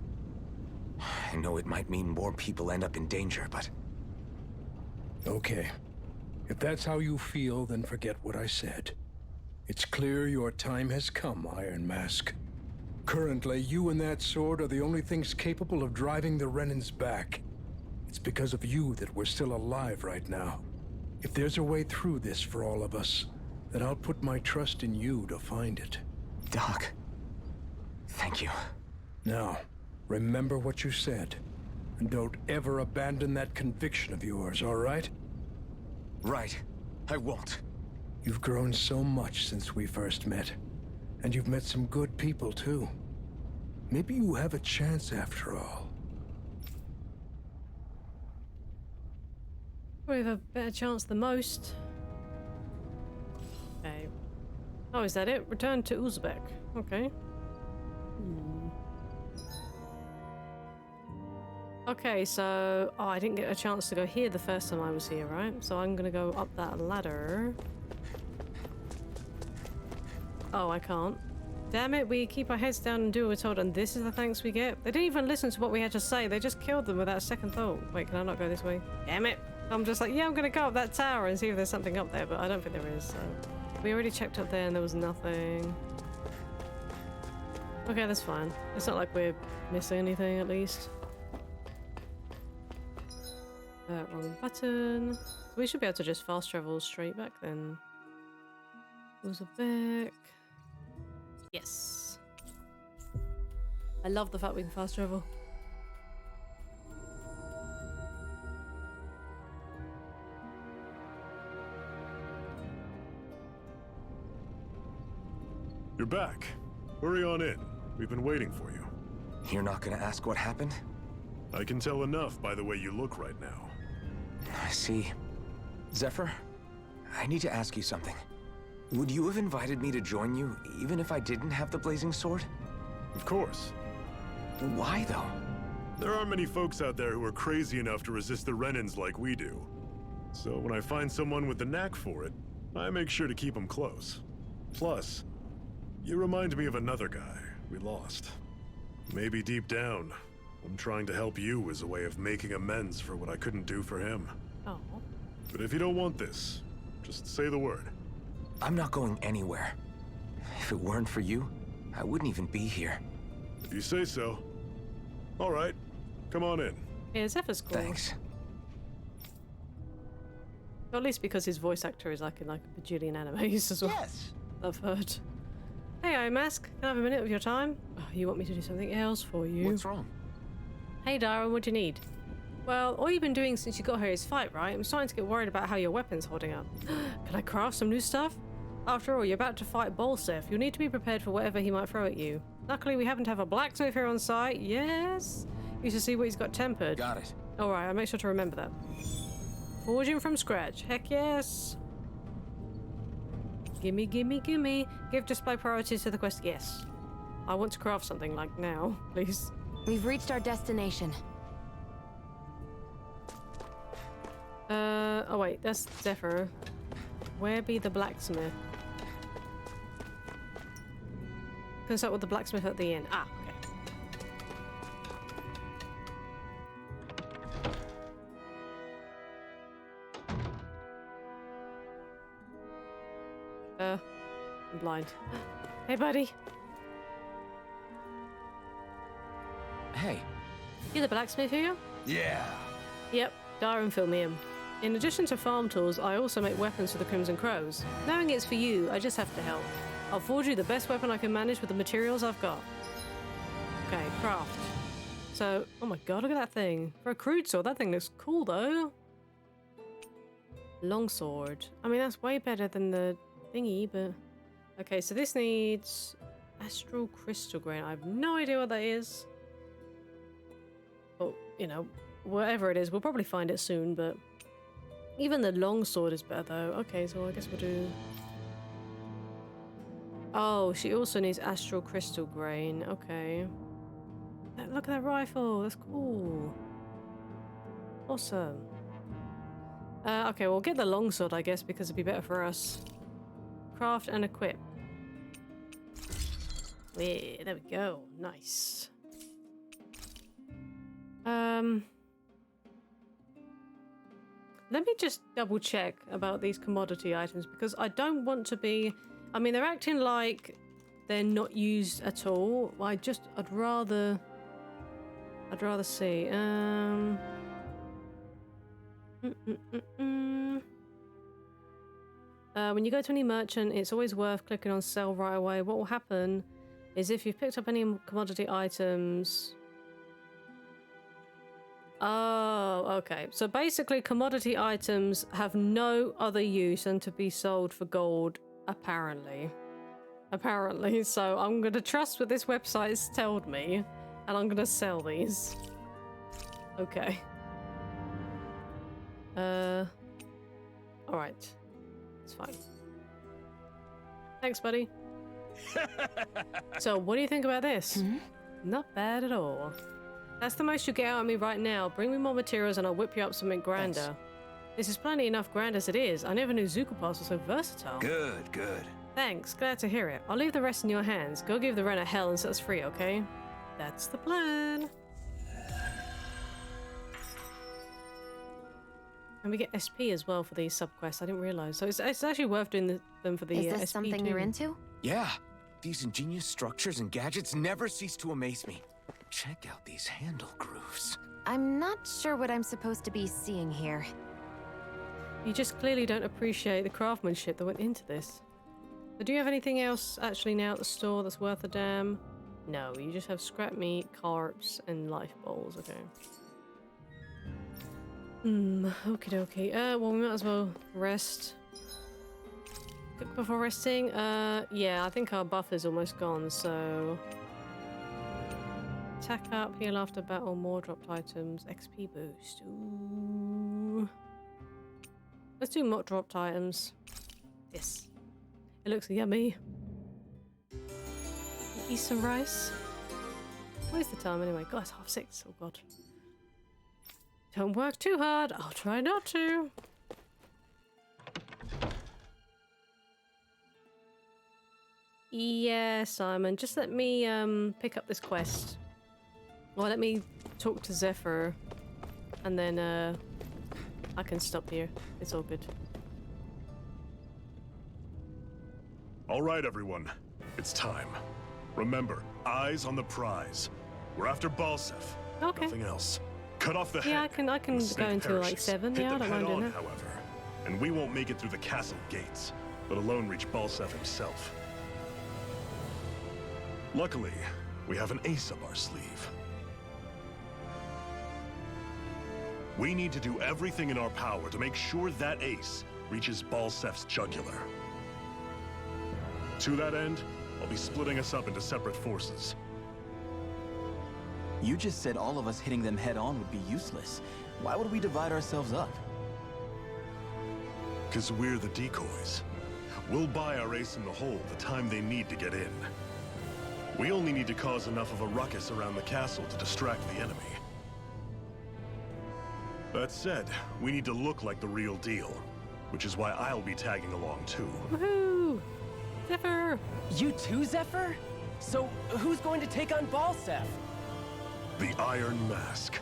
I know it might mean more people end up in danger, but...
Okay. If that's how you feel, then forget what I said. It's clear your time has come, Iron Mask. Currently, you and that sword are the only things capable of driving the Renans back. It's because of you that we're still alive right now. If there's a way through this for all of us, then I'll put my trust in you to find it.
Doc, thank you.
Now, remember what you said, and don't ever abandon that conviction of yours, all right?
Right. I won't.
You've grown so much since we first met, and you've met some good people, too. Maybe you have a chance after all.
We have a better chance than most. Okay. Oh, is that it? Return to Uzbek. Okay. Okay, so... Oh, I didn't get a chance to go here the first time I was here, right? So I'm gonna go up that ladder. Oh, I can't. Damn it, we keep our heads down and do what we're told, and this is the thanks we get? They didn't even listen to what we had to say. They just killed them without a second thought. Wait, can I not go this way? Damn it. I'm just like, yeah, I'm gonna go up that tower and see if there's something up there, but I don't think there is, so... We already checked up there and there was nothing. Okay, that's fine. It's not like we're missing anything, at least. Wrong button. We should be able to just fast travel straight back then. Who's back? Yes. I love the fact we can fast travel.
You're back. Hurry on in. We've been waiting for you.
You're not gonna ask what happened?
I can tell enough by the way you look right now.
I see. Zephyr, I need to ask you something. Would you have invited me to join you, even if I didn't have the blazing sword?
Of course.
Why, though?
There aren't many folks out there who are crazy enough to resist the Renans like we do. So when I find someone with the knack for it, I make sure to keep them close. Plus, you remind me of another guy we lost. Maybe deep down, I'm trying to help you as a way of making amends for what I couldn't do for him.
Oh.
But if you don't want this, just say the word.
I'm not going anywhere. If it weren't for you, I wouldn't even be here.
If you say so. All right, come on in.
Yeah, Zephyr's cool.
Thanks.
Or at least because his voice actor is like in like a bajillion animes as well.
Yes.
I've heard. Hey, Eye Mask, can I have a minute of your time? Oh, you want me to do something else for you?
What's wrong?
Hey, Darren, what do you need? Well, all you've been doing since you got here is fight, right? I'm starting to get worried about how your weapon's holding up. Can I craft some new stuff? After all, you're about to fight Bolsef. You'll need to be prepared for whatever he might throw at you. Luckily, we happen to have a blacksmith here on site. Yes? You should see what he's got tempered.
Got it.
Alright, I'll make sure to remember that. Forging from scratch. Heck yes. Gimme, gimme, gimme. Give display priority to the quest. Yes. I want to craft something, like now, please.
We've reached our destination.
Oh wait, that's Zephyr. Where be the blacksmith? Consult with the blacksmith at the inn. Ah, okay. I'm blind. Hey, buddy.
Hey.
You the blacksmith here?
Yeah.
Yep, Darren filled me in. In addition to farm tools, I also make weapons for the Crimson Crows. Knowing it's for you, I just have to help. I'll forge you the best weapon I can manage with the materials I've got. Okay, craft. So, oh my god, look at that thing. For a crude sword, that thing looks cool though. Longsword. I mean, that's way better than the thingy, but... Okay, so this needs Astral Crystal Grain. I have no idea what that is. But, you know, whatever it is, we'll probably find it soon, but... Even the longsword is better though. Okay, so I guess we'll do... Oh, she also needs Astral Crystal Grain. Okay. Look at that rifle. That's cool. Awesome. Okay, we'll get the longsword, I guess, because it'd be better for us. Craft and equip. Yeah, there we go. Nice. Let me just double check about these commodity items because I don't want to be... I mean, they're acting like they're not used at all. I'd rather see. When you go to any merchant, it's always worth clicking on sell right away. What will happen is if you've picked up any commodity items... Oh, okay. So basically, commodity items have no other use than to be sold for gold, apparently. Apparently. So I'm going to trust what this website has told me, and I'm going to sell these. Okay. Alright. It's fine. Thanks, buddy. So, what do you think about this? Not bad at all. That's the most you get out of me right now. Bring me more materials and I'll whip you up something grander.
Thanks.
This is plenty enough grand as it is. I never knew Zuko Pass was so versatile.
Good, good.
Thanks, glad to hear it. I'll leave the rest in your hands. Go give the Ren a hell and set us free, okay? That's the plan. And we get SP as well for these subquests. I didn't realize. So it's actually worth doing them for the
Is this
SP
something
too.
you're into?
Yeah, these ingenious structures and gadgets never cease to amaze me. Check out these handle grooves.
I'm not sure what I'm supposed to be seeing here.
You just clearly don't appreciate the craftsmanship that went into this. So do you have anything else actually now at the store that's worth a damn? No, you just have scrap meat, carps, and life bowls, okay. Okie dokie. Well, we might as well rest. Cook before resting? Yeah, I think our buffer's almost gone, so... Attack up, heal after battle, more dropped items, XP boost. Ooh. Let's do more dropped items. Yes. It looks yummy. Eat some rice. What is the time anyway? God, it's 6:30. Oh god. Don't work too hard. I'll try not to. Yeah, Simon. Just let me pick up this quest. Well, let me talk to Zephyr, and then I can stop here. It's all good.
All right, everyone. It's time. Remember, eyes on the prize. We're after Balseph.
Okay.
Nothing else. Cut off the head.
Yeah, I can
and the
go
snake
until like
perishes.
7.
Hit
Yeah, I
them
don't mind doing
head-on,
that.
however. And we won't make it through the castle gates, let alone reach Balseph himself. Luckily, we have an ace up our sleeve. We need to do everything in our power to make sure that ace reaches Balseph's jugular. To that end, I'll be splitting us up into separate forces.
You just said all of us hitting them head-on would be useless. Why would we divide ourselves up?
Because we're the decoys. We'll buy our ace in the hole the time they need to get in. We only need to cause enough of a ruckus around the castle to distract the enemy. That said, we need to look like the real deal, which is why I'll be tagging along too.
Woohoo! Zephyr!
You too, Zephyr? So, who's going to take on Balseph?
The Iron Mask.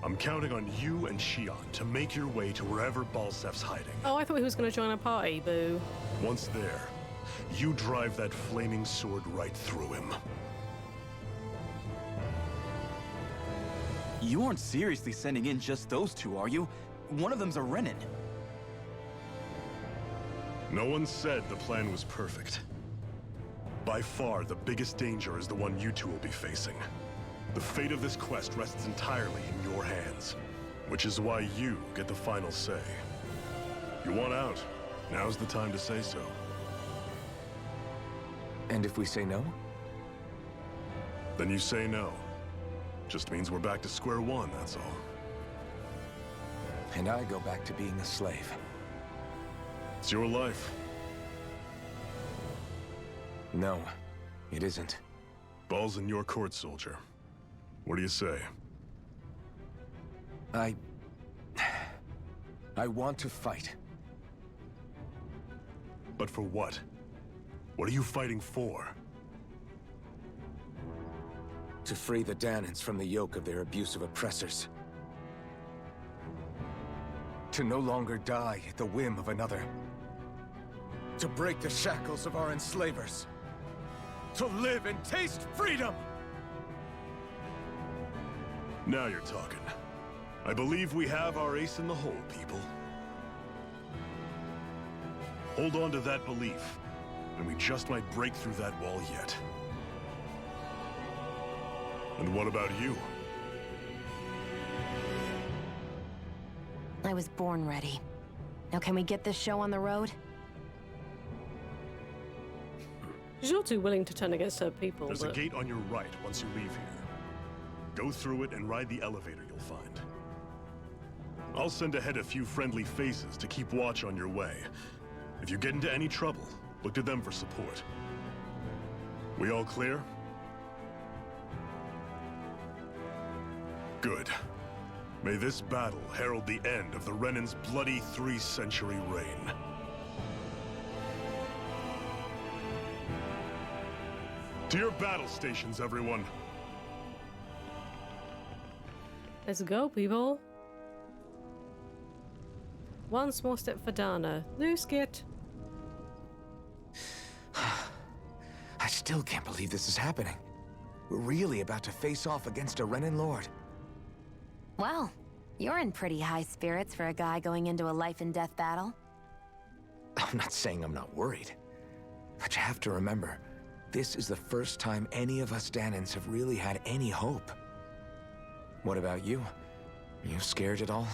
I'm counting on you and Shion to make your way to wherever Balseph's hiding.
Oh, I thought he was going to join our party, boo.
Once there, you drive that flaming sword right through him.
You aren't seriously sending in just those two, are you? One of them's a Renin.
No one said the plan was perfect. By far, the biggest danger is the one you two will be facing. The fate of this quest rests entirely in your hands, which is why you get the final say. You want out, now's the time to say so.
And if we say no?
Then you say no. Just means we're back to square one, that's all.
And I go back to being a slave.
It's your life.
No, it isn't.
Ball's in your court, soldier. What do you say?
I want to fight.
But for what? What are you fighting for?
To free the Danans from the yoke of their abusive oppressors. To no longer die at the whim of another. To break the shackles of our enslavers. To live and taste freedom!
Now you're talking. I believe we have our ace in the hole, people. Hold on to that belief, and we just might break through that wall yet. And what about you?
I was born ready. Now can we get this show on the road?
She's all too willing to turn against her people.
There's a gate on your right once you leave here. Go through it and ride the elevator you'll find. I'll send ahead a few friendly faces to keep watch on your way. If you get into any trouble, look to them for support. We all clear? Good. May this battle herald the end of the Renan's bloody 3-century reign. To your battle stations, everyone.
Let's go, people. One small step for Dana. New skit.
I still can't believe this is happening. We're really about to face off against a Renan Lord.
Well, you're in pretty high spirits for a guy going into a life and death battle.
I'm not saying I'm not worried. But you have to remember, this is the first time any of us Danans have really had any hope. What about you? You scared at all?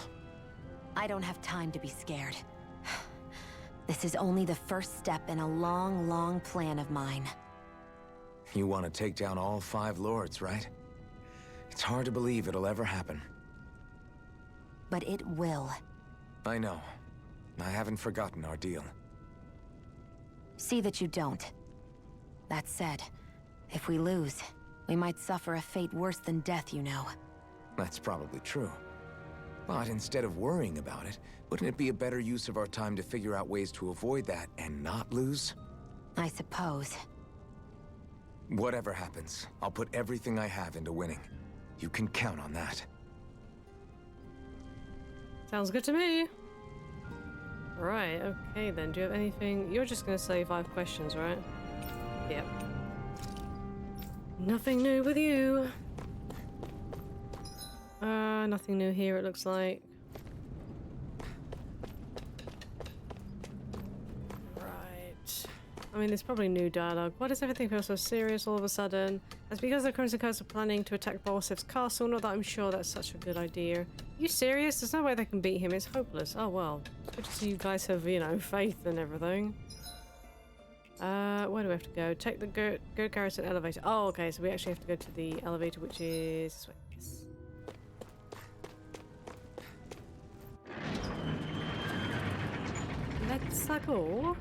I don't have time to be scared. This is only the first step in a long, long plan of mine.
You want to take down all 5 lords, right? It's hard to believe it'll ever happen.
But it will.
I know. I haven't forgotten our deal.
See that you don't. That said, if we lose, we might suffer a fate worse than death, you know.
That's probably true. But instead of worrying about it, wouldn't it be a better use of our time to figure out ways to avoid that and not lose?
I suppose.
Whatever happens, I'll put everything I have into winning. You can count on that.
Sounds good to me. Right, okay then. Do you have anything? You're just gonna say 5 questions, right? Yep. Nothing new with you. Nothing new here, it looks like. Right. I mean, there's probably new dialogue. Why does everything feel so serious all of a sudden? That's because the Crimson Curse are planning to attack Bolsev's castle. Not that I'm sure that's such a good idea. Are you serious? There's no way they can beat him. It's hopeless. Oh, well. It's good to see you guys have, you know, faith and everything. Where do we have to go? Take the Good Garrison elevator. Oh, okay, so we actually have to go to the elevator, which is this way. Yes. Let's go.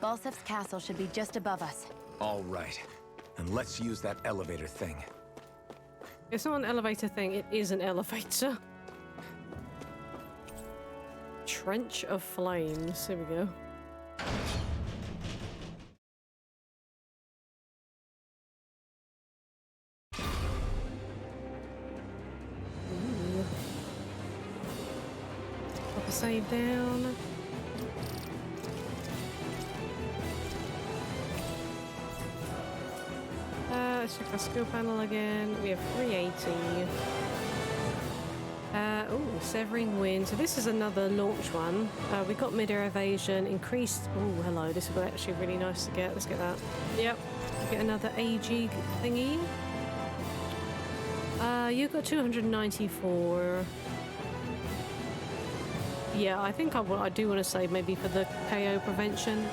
Bolsev's castle should be just above us.
All right. And let's use that elevator thing.
It's not an elevator thing, it is an elevator. Trench of flames. Here we go. Ooh. Pop a save down. Let's check our skill panel again. We have 380. Oh, Severing Wind. So this is another launch one. We got mid-air evasion, increased... Oh, hello. This would be actually really nice to get. Let's get that. Yep. Get another AG thingy. You got 294. Yeah, I think I do want to save maybe for the KO prevention.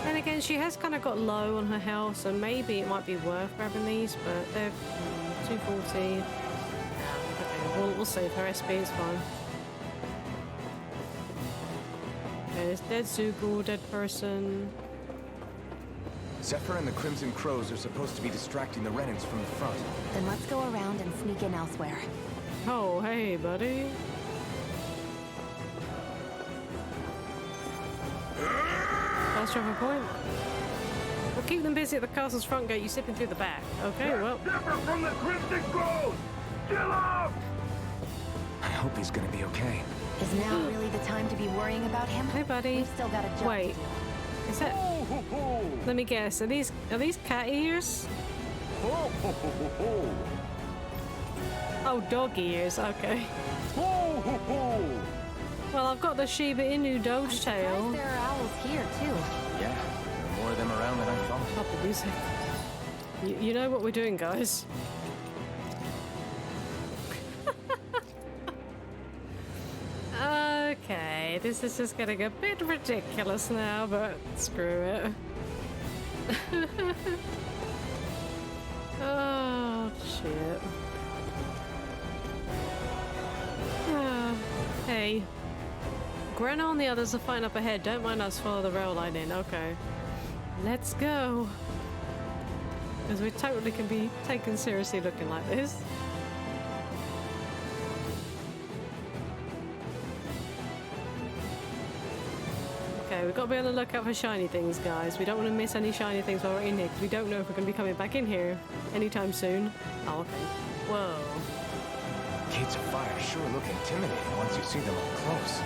And again, she has kind of got low on her health, so maybe it might be worth grabbing these, but they're 240. Okay, we'll save her SP, it's fine. Okay, there's dead Zugul, dead person.
Zephyr and the Crimson Crows are supposed to be distracting the Renans from the front.
Then let's go around and sneak in elsewhere.
Oh, hey, buddy. Fast travel point. We'll keep them busy at the castle's front gate, you slipping through the back. Okay, well.
Zephyr from the Crimson Crows! Kill him!
I hope he's gonna be okay.
Is now really the time to be worrying about him?
Hey, buddy.
We've still got a job
Wait.
to do.
Is that... Let me guess. Are these cat ears? Oh, dog ears. Okay. Well, I've got the Shiba Inu Doge tail.
There are owls here too.
Yeah, there are more of them around than I thought.
Stop the music. You know what we're doing, guys. Okay, this is just getting a bit ridiculous now, but screw it. Oh, shit. Hey. Grenna and the others are fighting up ahead. Don't mind us follow the rail line in. Okay. Let's go. Because we totally can be taken seriously looking like this. Okay, we've got to be on the lookout for shiny things, guys. We don't want to miss any shiny things while we're in here, because we don't know if we're going to be coming back in here anytime soon. Oh, okay. Whoa.
Gates of fire sure look intimidating once you see them up close.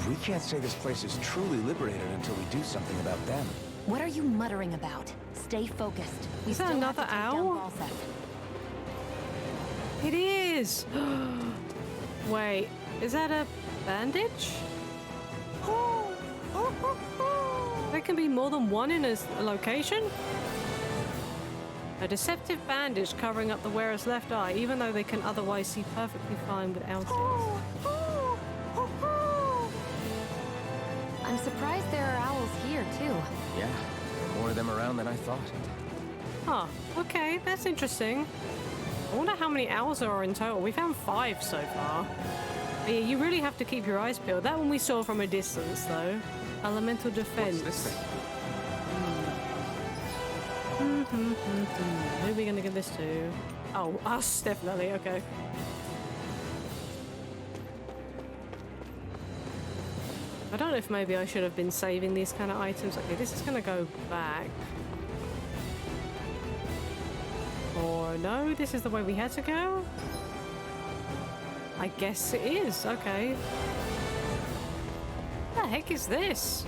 We can't say this place is truly liberated until we do something about them.
What are you muttering about? Stay focused.
Is that another owl? It is! Wait, is that a bandage? There can be more than one in a location? A deceptive bandage covering up the wearer's left eye, even though they can otherwise see perfectly fine without it.
I'm surprised there are owls here, too.
Yeah, there are more of them around than I thought.
Huh, okay, that's interesting. I wonder how many owls there are in total. We found 5 so far. But yeah, you really have to keep your eyes peeled. That one we saw from a distance, though. Elemental defense.
What's this thing?
Who are we gonna give this to? Oh, us, definitely, okay. I don't know if maybe I should have been saving these kind of items. Okay, this is gonna go back. Or no, this is the way we had to go? I guess it is, okay. What the heck is this?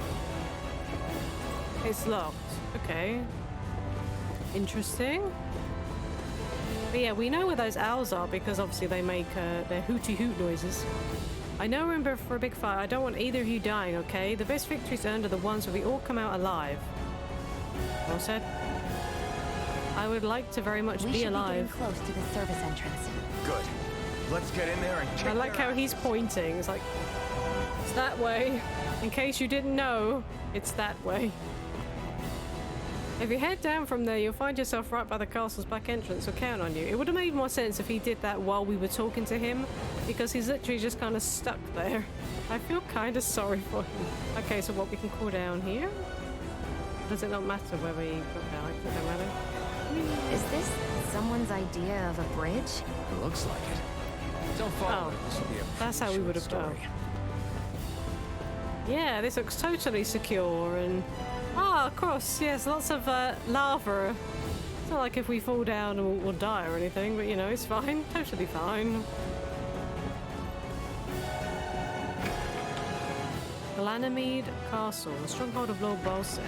It's locked, okay. Interesting. But yeah, we know where those owls are because obviously they make their hooty hoot noises. I know we're in for a big fight. I don't want either of you dying, okay? The best victories earned are the ones where we all come out alive. Well said. I would like to very much be alive.
We should be getting close to the service entrance.
Good. Let's get in there and kick
I like how he's pointing. It's like, it's that way. In case you didn't know, it's that way. If you head down from there, you'll find yourself right by the castle's back entrance. We'll count on you. It would have made more sense if he did that while we were talking to him, because he's literally just kind of stuck there. I feel kind of sorry for him. Okay, so what, we can cool down here? Does it not matter where we put down? It doesn't matter.
Is this someone's idea of a bridge?
It looks like it. Don't follow it. This will be a
that's how we would have done. Yeah, this looks totally secure and... Ah, of course, yes, lots of lava. It's not like if we fall down and we'll die or anything, but you know, it's fine. Totally fine. Glennomede Castle, the stronghold of Lord Balseth.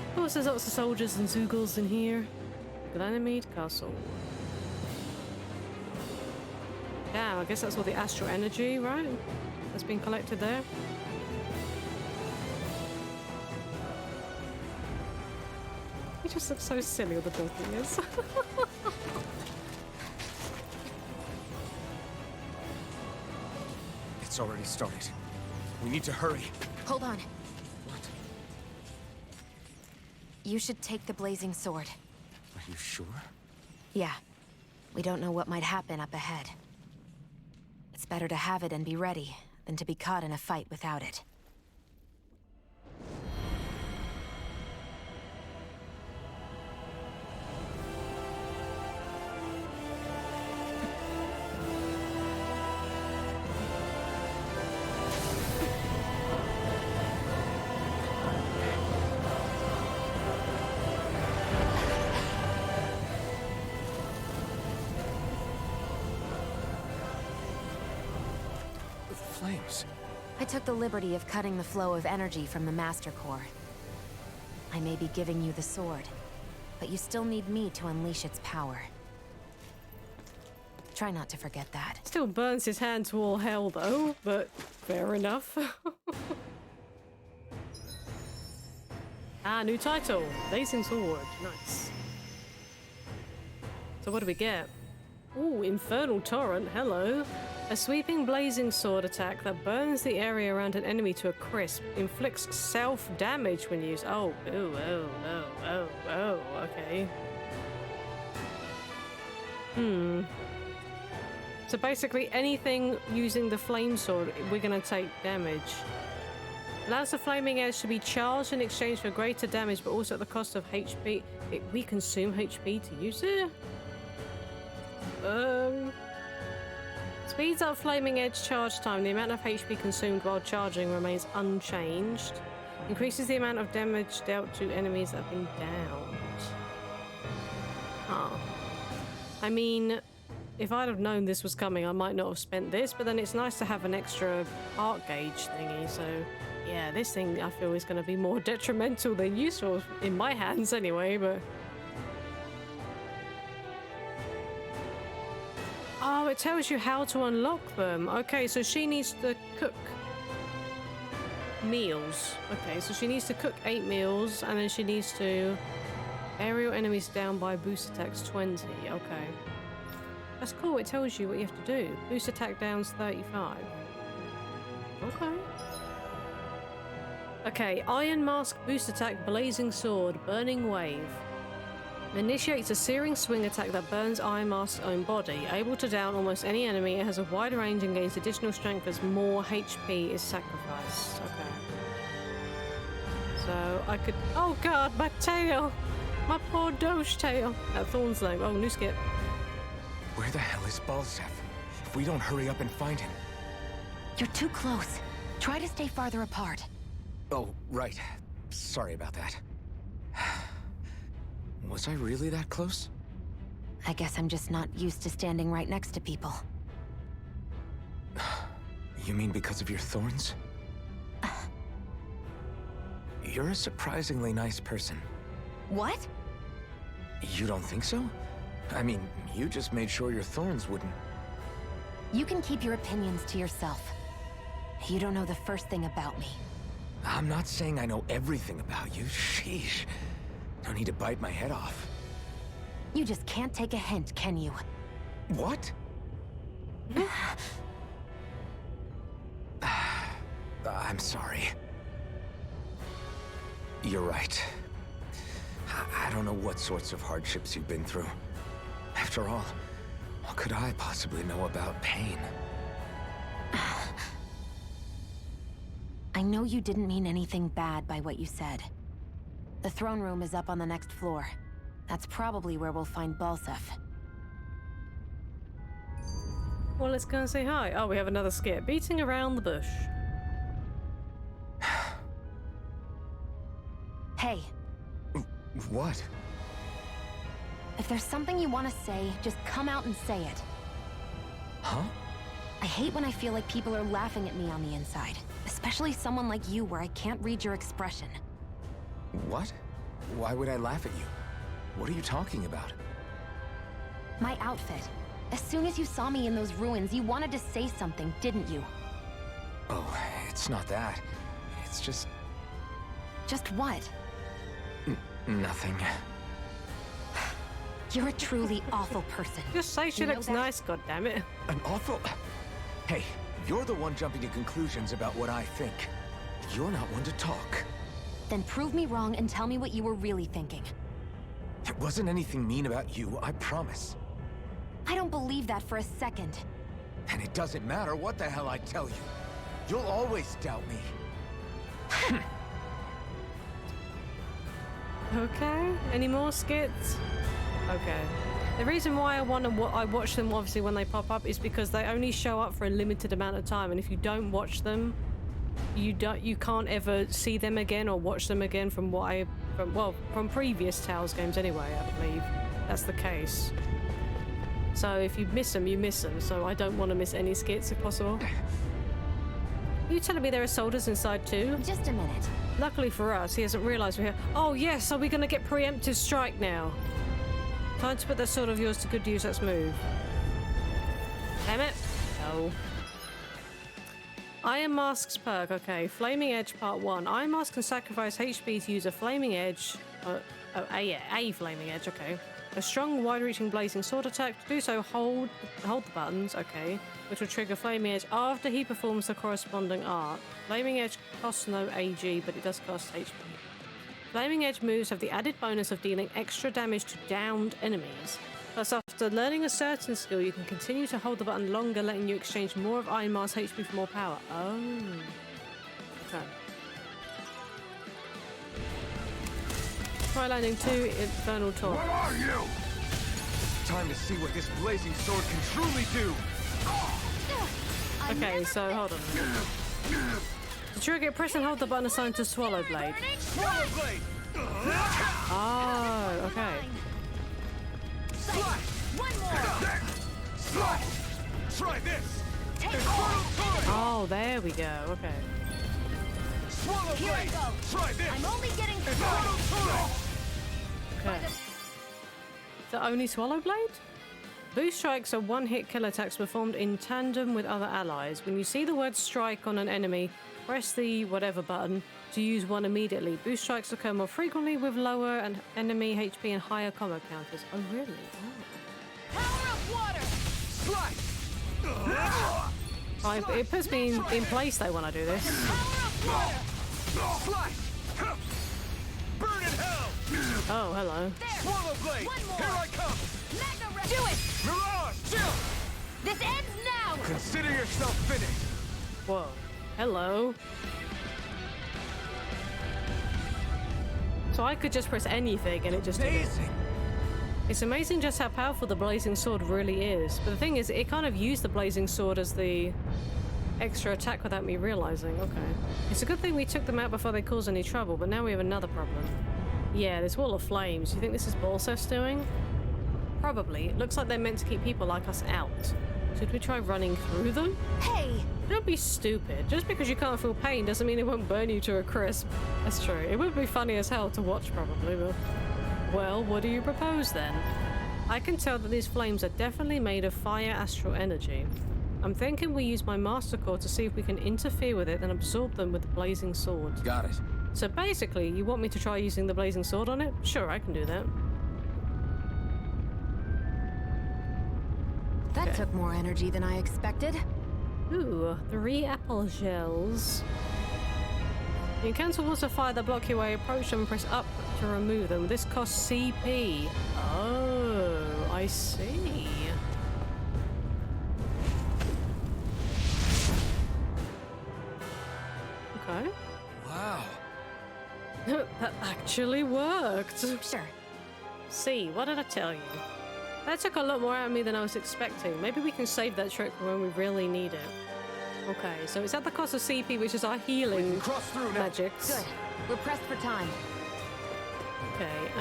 Of course, there's lots of soldiers and Zoogles in here. Glennomede Castle. Yeah, I guess that's all the astral energy, right? That's been collected there. He just looks so silly with the building is.
It's already started. We need to hurry.
Hold on.
What?
You should take the blazing sword.
Are you sure?
Yeah. We don't know what might happen up ahead. It's better to have it and be ready than to be caught in a fight without it.
Flames.
I took the liberty of cutting the flow of energy from the Master Core. I may be giving you the sword, but you still need me to unleash its power. Try not to forget that.
Still burns his hand to all hell though, but fair enough. New title. Blazing Sword. Nice. So what do we get? Ooh, Infernal Torrent. Hello. A sweeping blazing sword attack that burns the area around an enemy to a crisp. Inflicts self-damage when used. Oh, okay. So basically anything using the flame sword, we're gonna take damage. Allows the flaming edge to be charged in exchange for greater damage, but also at the cost of HP. We consume HP to use it? Speeds up flaming edge charge time. The amount of HP consumed while charging remains unchanged. Increases the amount of damage dealt to enemies that have been downed. Huh. I mean, if I'd have known this was coming, I might not have spent this, but then it's nice to have an extra heart gauge thingy, so yeah, this thing I feel is going to be more detrimental than useful in my hands anyway, but... Oh, it tells you how to unlock them. Okay, so she needs to cook meals. Okay, so she needs to cook 8 meals, and then she needs to aerial enemies down by boost attacks 20. Okay. That's cool, it tells you what you have to do. Boost attack downs 35. Okay. Okay, Iron Mask boost attack, Blazing Sword, Burning Wave. Initiates a searing swing attack that burns Iron Mask's own body. Able to down almost any enemy, it has a wide range and gains additional strength as more HP is sacrificed. Okay. So I could... Oh god, my tail! My poor Doge tail! At Thorn's Lake. Oh, new skip.
Where the hell is Balsef? If we don't hurry up and find him...
You're too close. Try to stay farther apart.
Oh, right. Sorry about that. Was I really that close?
I guess I'm just not used to standing right next to people.
You mean because of your thorns? You're a surprisingly nice person.
What?
You don't think so? I mean, you just made sure your thorns wouldn't...
You can keep your opinions to yourself. You don't know the first thing about me.
I'm not saying I know everything about you. Sheesh. No need to bite my head off.
You just can't take a hint, can you?
What? I'm sorry. You're right. I don't know what sorts of hardships you've been through. After all, what could I possibly know about pain?
I know you didn't mean anything bad by what you said. The throne room is up on the next floor. That's probably where we'll find Balsef.
Well, let's go and say hi. Oh, we have another skip. Beating around the bush.
Hey.
What?
If there's something you want to say, just come out and say it.
Huh?
I hate when I feel like people are laughing at me on the inside. Especially someone like you where I can't read your expression.
What? Why would I laugh at you? What are you talking about?
My outfit. As soon as you saw me in those ruins, you wanted to say something, didn't you?
Oh, it's not that. It's just...
Just what?
Nothing.
You're a truly awful person.
Just say she looks nice, goddammit.
An awful... Hey, you're the one jumping to conclusions about what I think. You're not one to talk.
Then prove me wrong and tell me what you were really thinking.
It wasn't anything mean about you, I promise.
I don't believe that for a second.
And it doesn't matter what the hell I tell you. You'll always doubt me.
Okay, any more skits? Okay. The reason why I watch them obviously when they pop up is because they only show up for a limited amount of time, and if you don't watch them, you can't ever see them again or watch them again from previous Tales games anyway, I believe. That's the case. So if you miss them, you miss them, so I don't want to miss any skits if possible. Are you telling me there are soldiers inside too?
Just a minute.
Luckily for us, he hasn't realized we're here. Oh yes, are we gonna get preemptive strike now? Time to put that sword of yours to good use, let's move. Damn it. No. Iron Mask's perk, okay. Flaming Edge Part 1. Iron Mask can sacrifice HP to use a Flaming Edge. A Flaming Edge, okay. A strong, wide-reaching blazing sword attack. To do so, hold the buttons, okay, which will trigger Flaming Edge after he performs the corresponding art. Flaming Edge costs no AG, but it does cost HP. Flaming Edge moves have the added bonus of dealing extra damage to downed enemies. Plus, after learning a certain skill, you can continue to hold the button longer, letting you exchange more of Iron Mars HP for more power. Oh. Okay. Try landing 2 Infernal Torch.
What are you? Time to see what this blazing sword can truly do.
Okay, so hold on a minute. To trigger it, press and hold the button assigned to Swallow Blade.
Swallow Blade!
Oh, okay.
Slide!
One more!
Slide! Try this!
Take
Infernal Torch!
Oh, there we go. Okay.
Swallow
Here I
Blade!
go.
Try this!
I'm only getting
Infernal
started.
Torch!
Okay. The only Swallow Blade? Boost strikes are one-hit kill attacks performed in tandem with other allies. When you see the word strike on an enemy, press the whatever button to use one immediately. Boost strikes occur more frequently with lower and enemy HP and higher combo counters. Oh, really? Oh.
Power of water!
Slide!
It puts me in place though when I do this.
Power of water!
Slide! Burn in hell!
Oh, hello.
There!
Swallow Blade!
One more!
Here I come!
Mega Red! Do it!
Mirage! Chill!
This ends now!
Consider yourself finished!
Whoa. Hello. So I could just press anything and it just did it.
Amazing!
It's amazing just how powerful the Blazing Sword really is. But the thing is, it kind of used the Blazing Sword as the extra attack without me realizing. Okay. It's a good thing we took them out before they caused any trouble, but now we have another problem. Yeah, this wall of flames. You think this is Balsef's doing? Probably. It looks like they're meant to keep people like us out. Should we try running through them?
Hey!
Don't be stupid. Just because you can't feel pain doesn't mean it won't burn you to a crisp. That's true. It would be funny as hell to watch probably, but... Well, what do you propose then? I can tell that these flames are definitely made of fire astral energy. I'm thinking we use my Master Core to see if we can interfere with it and absorb them with the Blazing Sword.
Got it.
So basically, you want me to try using the Blazing Sword on it? Sure, I can do that.
That took more energy than I expected.
Ooh, 3 apple shells. You can cancel walls of fire that block your way. Approach them and press up to remove them. This costs CP. Oh, I see. Okay.
Wow.
That actually worked.
Sure.
See, what did I tell you? That took a lot more out of me than I was expecting. Maybe we can save that trick for when we really need it. Okay, so it's at the cost of CP, which is our healing magics.
Good. We're pressed for time.
Okay,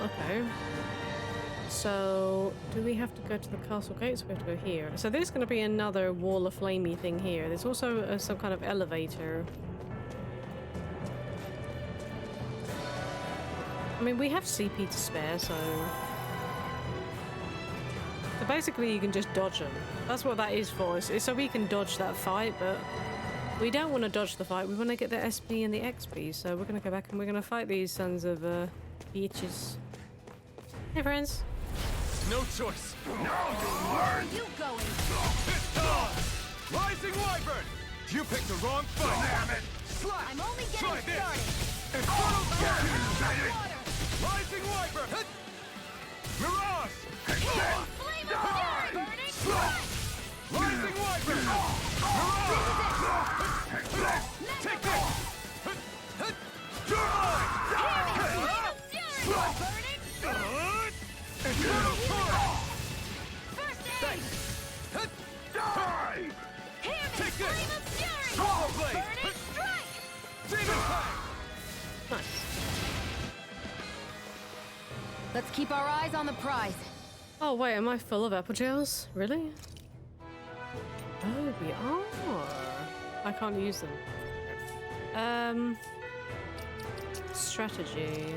okay. So, do we have to go to the castle gates? We have to go here. So there's going to be another wall of flamey thing here. There's also some kind of elevator. I mean, we have CP to spare, so basically you can just dodge them. That's what that is for. It's so we can dodge that fight, but we don't want to dodge the fight. We want to get the SP and the XP, so we're going to go back and we're going to fight these sons of bitches. Hey, friends.
No choice.
Where are you going?
It's on! Rising Wyvern! You picked the wrong fight! Damn it! Slap!
I'm only
Try
getting
this!
started.
Infernal Torch!
Water!
Rising Wyvern! Mirage!
Flame of fury! Burning strike!
Rising Wyvern! Mirage! Take this! You're mine!
Flame of fury! Burning strike!
Infernal Torch!
First aid!
Die!
Hear me!
Take this!
Flame of fury!
Swallow Blade!
Burning strike!
Demon Fang!
Nice.
Let's keep our eyes on the prize.
Oh, wait, am I full of apple gels? Really? Oh, we are. I can't use them. Strategy.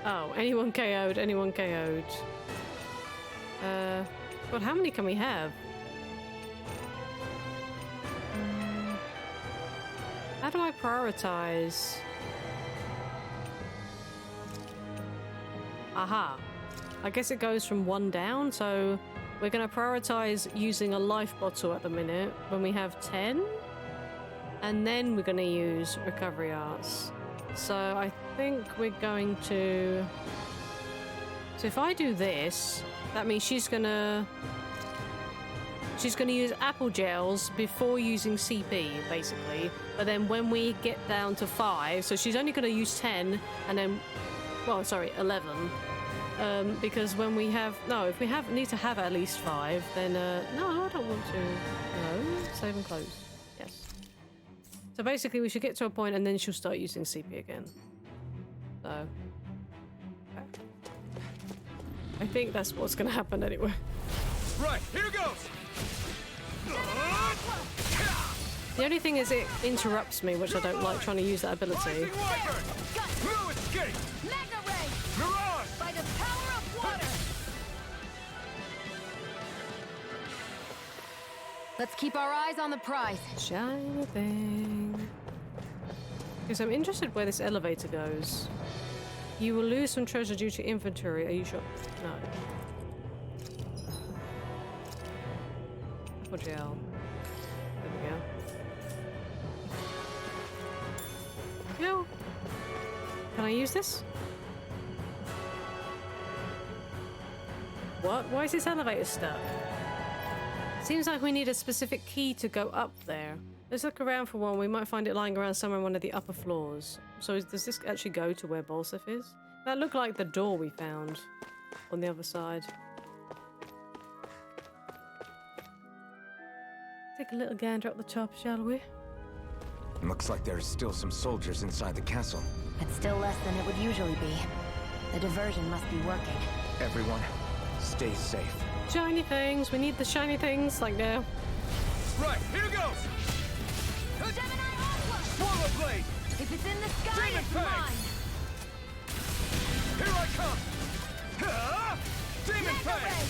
Oh, anyone KO'd, anyone KO'd. But how many can we have? How do I prioritize? Aha. I guess it goes from 1 down, so we're going to prioritize using a life bottle at the minute when we have 10. And then we're going to use recovery arts. So I think we're going to... So if I do this, that means she's gonna use apple gels before using CP, basically. But then when we get down to 5, so she's only gonna use 10, and then, well, sorry, 11. Because when we have, no, if we need to have at least 5, then, no, I don't want to, no, save and close, yes. So basically we should get to a point and then she'll start using CP again. So, okay. I think that's what's gonna happen anyway.
Right, here goes!
The only thing is it interrupts me, which I don't like, trying to use that ability.
Rising Wyvern! Blue escape!
Mega Ray!
Mirage!
By the power of water!
Let's keep our eyes on the prize.
Shiny thing. Because I'm interested where this elevator goes. You will lose some treasure due to inventory. Are you sure? No. Apple gel. There we go. No. Can I use this? What? Why is this elevator stuck? Seems like we need a specific key to go up there. Let's look around for one. We might find it lying around somewhere on one of the upper floors. So does this actually go to where Bolsef is? That looked like the door we found on the other side. Take a little gander up the top, shall we?
Looks like there's still some soldiers inside the castle.
It's still less than it would usually be. The diversion must be working.
Everyone, stay safe.
Shiny things. We need the shiny things, like now.
Right, here goes!
Gemini Aqua!
Swallow Blade!
If it's in the sky,
Demon
it's
Fang!
mine!
Here I come! Demon
Mega
Fang!
Ray!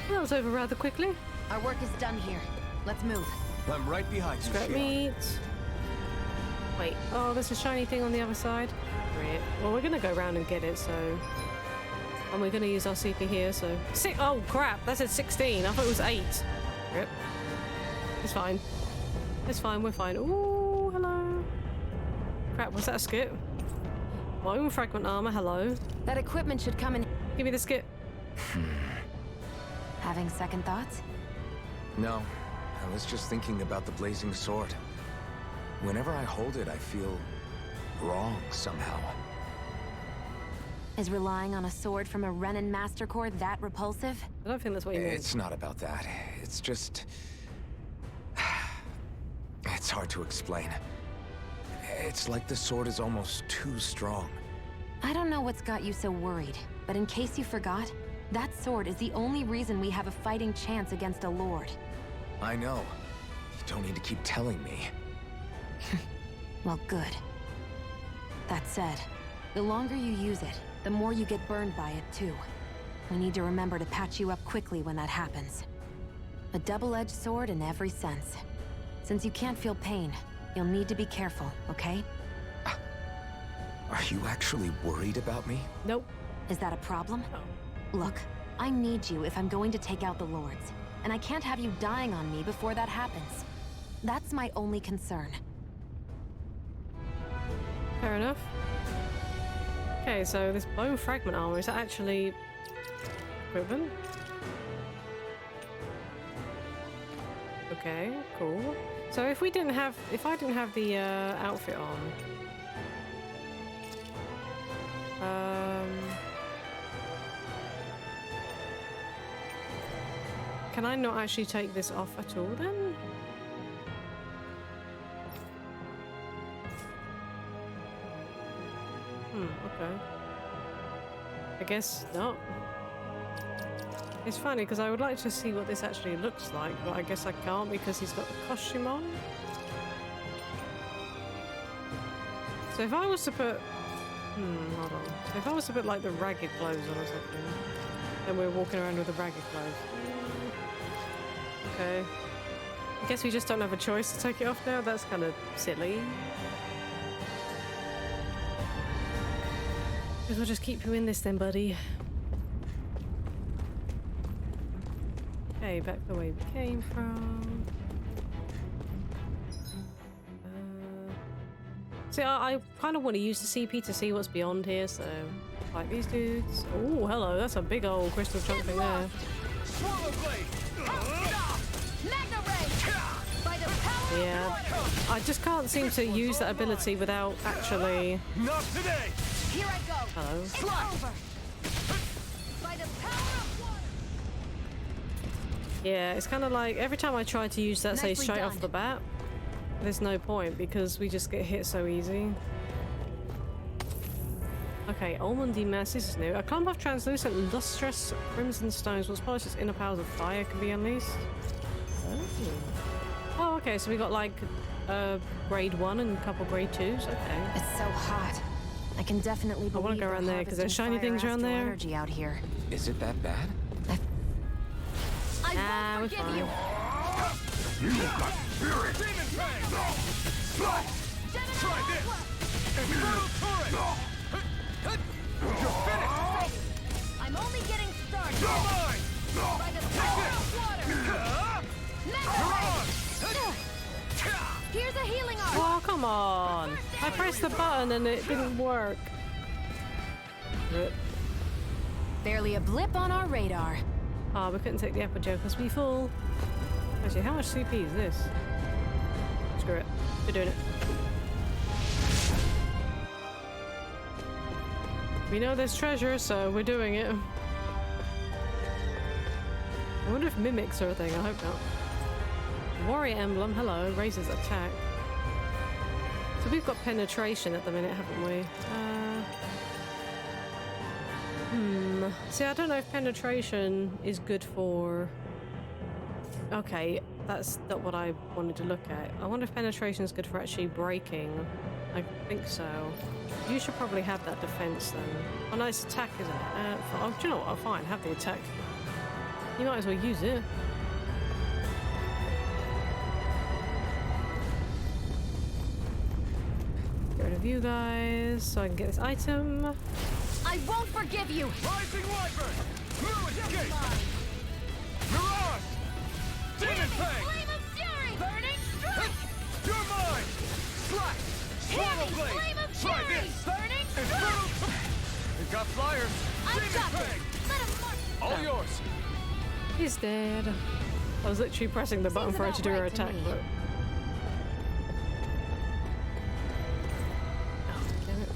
Well, that was over rather quickly.
Our work is done here. Let's move.
I'm right behind you,
Scrap
Shield.
meat. Wait. Oh, there's a shiny thing on the other side. Great. Well, we're gonna go around and get it, so... And we're gonna use our CP here, so... Oh, crap! That said 16. I thought it was 8. Yep. It's fine. It's fine, we're fine. Ooh, hello. Crap, was that a skit? Bone fragment armor, hello.
That equipment should come in.
Give me the skit.
Having second thoughts?
No, I was just thinking about the blazing sword. Whenever I hold it, I feel wrong somehow.
Is relying on a sword from a Renin Master Core that repulsive?
I don't think that's what you mean.
It's not about that. It's just... It's hard to explain. It's like the sword is almost too strong.
I don't know what's got you so worried, but in case you forgot, that sword is the only reason we have a fighting chance against a lord.
I know. You don't need to keep telling me.
Well, good. That said, the longer you use it, the more you get burned by it, too. We need to remember to patch you up quickly when that happens. A double-edged sword in every sense. Since you can't feel pain, you'll need to be careful, okay?
Are you actually worried about me?
Nope.
Is that a problem? Look, I need you if I'm going to take out the lords, and I can't have you dying on me before that happens. That's my only concern.
Fair enough. Okay, so this bone fragment armor, is that actually equipment? Okay, cool. So if I didn't have the outfit on, can I not actually take this off at all then? Okay. I guess not. It's funny because I would like to see what this actually looks like, but I guess I can't because he's got the costume on. So if I was to put... hold on. So if I was to put like the ragged clothes on or something, then we're walking around with the ragged clothes. Okay. I guess we just don't have a choice to take it off now. That's kind of silly. Guess we'll just keep you in this then, buddy. Okay, back the way we came from. See, I kind of want to use the CP to see what's beyond here, so like these dudes. Oh, hello, that's a big old crystal chunk thing there. Yeah, I just can't seem to use that ability without actually.
Not today.
Here I go.
Hello.
It's over. By the power of water.
Yeah, it's kind of like every time I try to use that, say
Nicely
straight
done.
off the bat, there's no point because we just get hit so easy. Okay, almondy mass, this is new. A clump of translucent, lustrous crimson stones will suppose its inner powers of fire can be unleashed. Oh, okay, so we got like grade 1 and a couple grade 2s. Okay.
It's so hot. I can definitely believe
I want to go around there because there's shiny things around there.
Energy out here.
Is it that bad?
I won't forgive you.
You got spirit. Demon Fang. Try this. Infernal Torrent. You're finished.
I'm only getting started.
You're mine.
By the power of water. Here's a healing arm.
Oh, come on. I pressed the button and it didn't work. Rip.
Barely a blip on our radar.
Oh, we couldn't take the apple gel because we full. Actually, how much CP is this? Screw it. We're doing it. We know there's treasure, so we're doing it. I wonder if mimics are a thing. I hope not. Warrior emblem. Hello. Raises attack. So we've got penetration at the minute, haven't we? See, I don't know if penetration is good for... Okay, that's not what I wanted to look at. I wonder if penetration is good for actually breaking. I think so. You should probably have that defense then. Oh no, it's attack, isn't it? Oh, do you know what? Oh, fine, have the attack. You might as well use it. Get rid of you guys so I can get this item.
I won't forgive you.
Rising Wyvern. New escape. Mirage. Demon Fang.
Flame of fury. Burning strike.
You're mine. Slash. Swallow Blade.
Flame of
Try
fury.
this.
Burning
Infernal.
strike.
We've got flyers.
I
Demon
got
Fang.
it. Let him march.
All yours.
He's dead. I was literally pressing the button for her to do her
about right to
attack,
me.
but... Oh, damn it.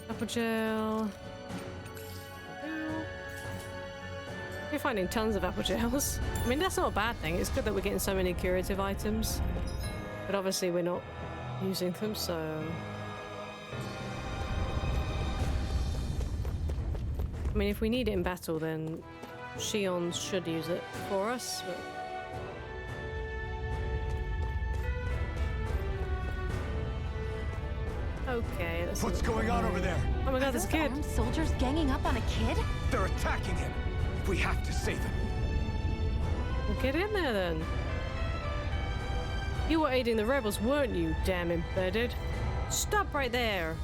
Apple gel. We're finding tons of apple gels. I mean, that's not a bad thing. It's good that we're getting so many curative items. But obviously we're not using them, so... I mean, if we need it in battle, then Shion should use it for us. But... Okay, let's
What's going on over there?
Oh my god, there's a kid.
Armed soldiers ganging up on a kid?
They're attacking him. We have to save him.
Well, get in there then. You were aiding the rebels, weren't you, damn embedded? Stop right there.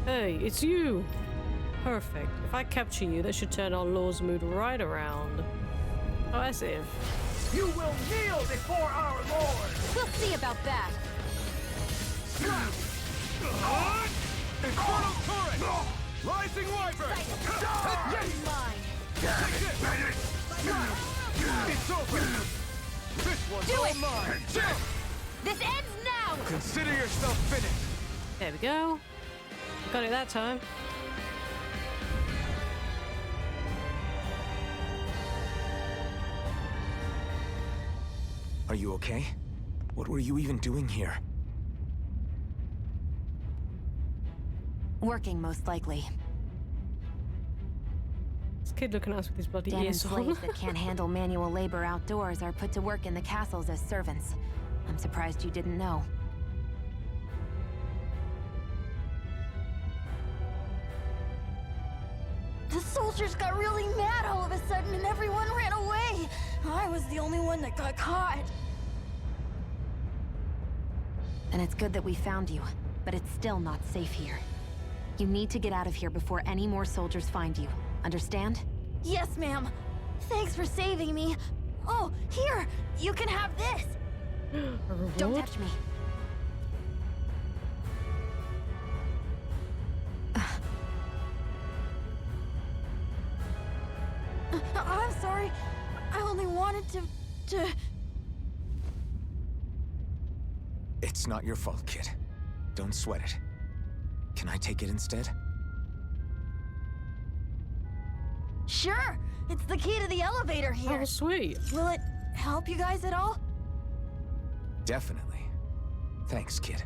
Hey, it's you. Perfect. If I capture you, that should turn our law's mood right around. Oh, as if.
You will kneel before our Lord!
We'll see about that.
Infernal Torrent! Rising Wyvern!
You're mine.
Take this! It's over! This one's
Do
all
it!
mine!
This ends now.
Consider yourself finished!
There we go. Got it that time.
Are you okay? What were you even doing here?
Working, most likely.
This kid looking at us with his bloody
Dead and
ears on.
slaves that can't handle manual labor outdoors are put to work in the castles as servants. I'm surprised you didn't know.
The soldiers got really mad all of a sudden and everyone ran away. I was the only one that got caught.
And it's good that we found you, but it's still not safe here. You need to get out of here before any more soldiers find you. Understand?
Yes, ma'am. Thanks for saving me. Oh, here! You can have this!
Don't touch me.
I'm sorry. I only wanted to...
It's not your fault, kid. Don't sweat it. Can I take it instead?
Sure! It's the key to the elevator here.
Oh, sweet.
Will it help you guys at all?
Definitely. Thanks, kid.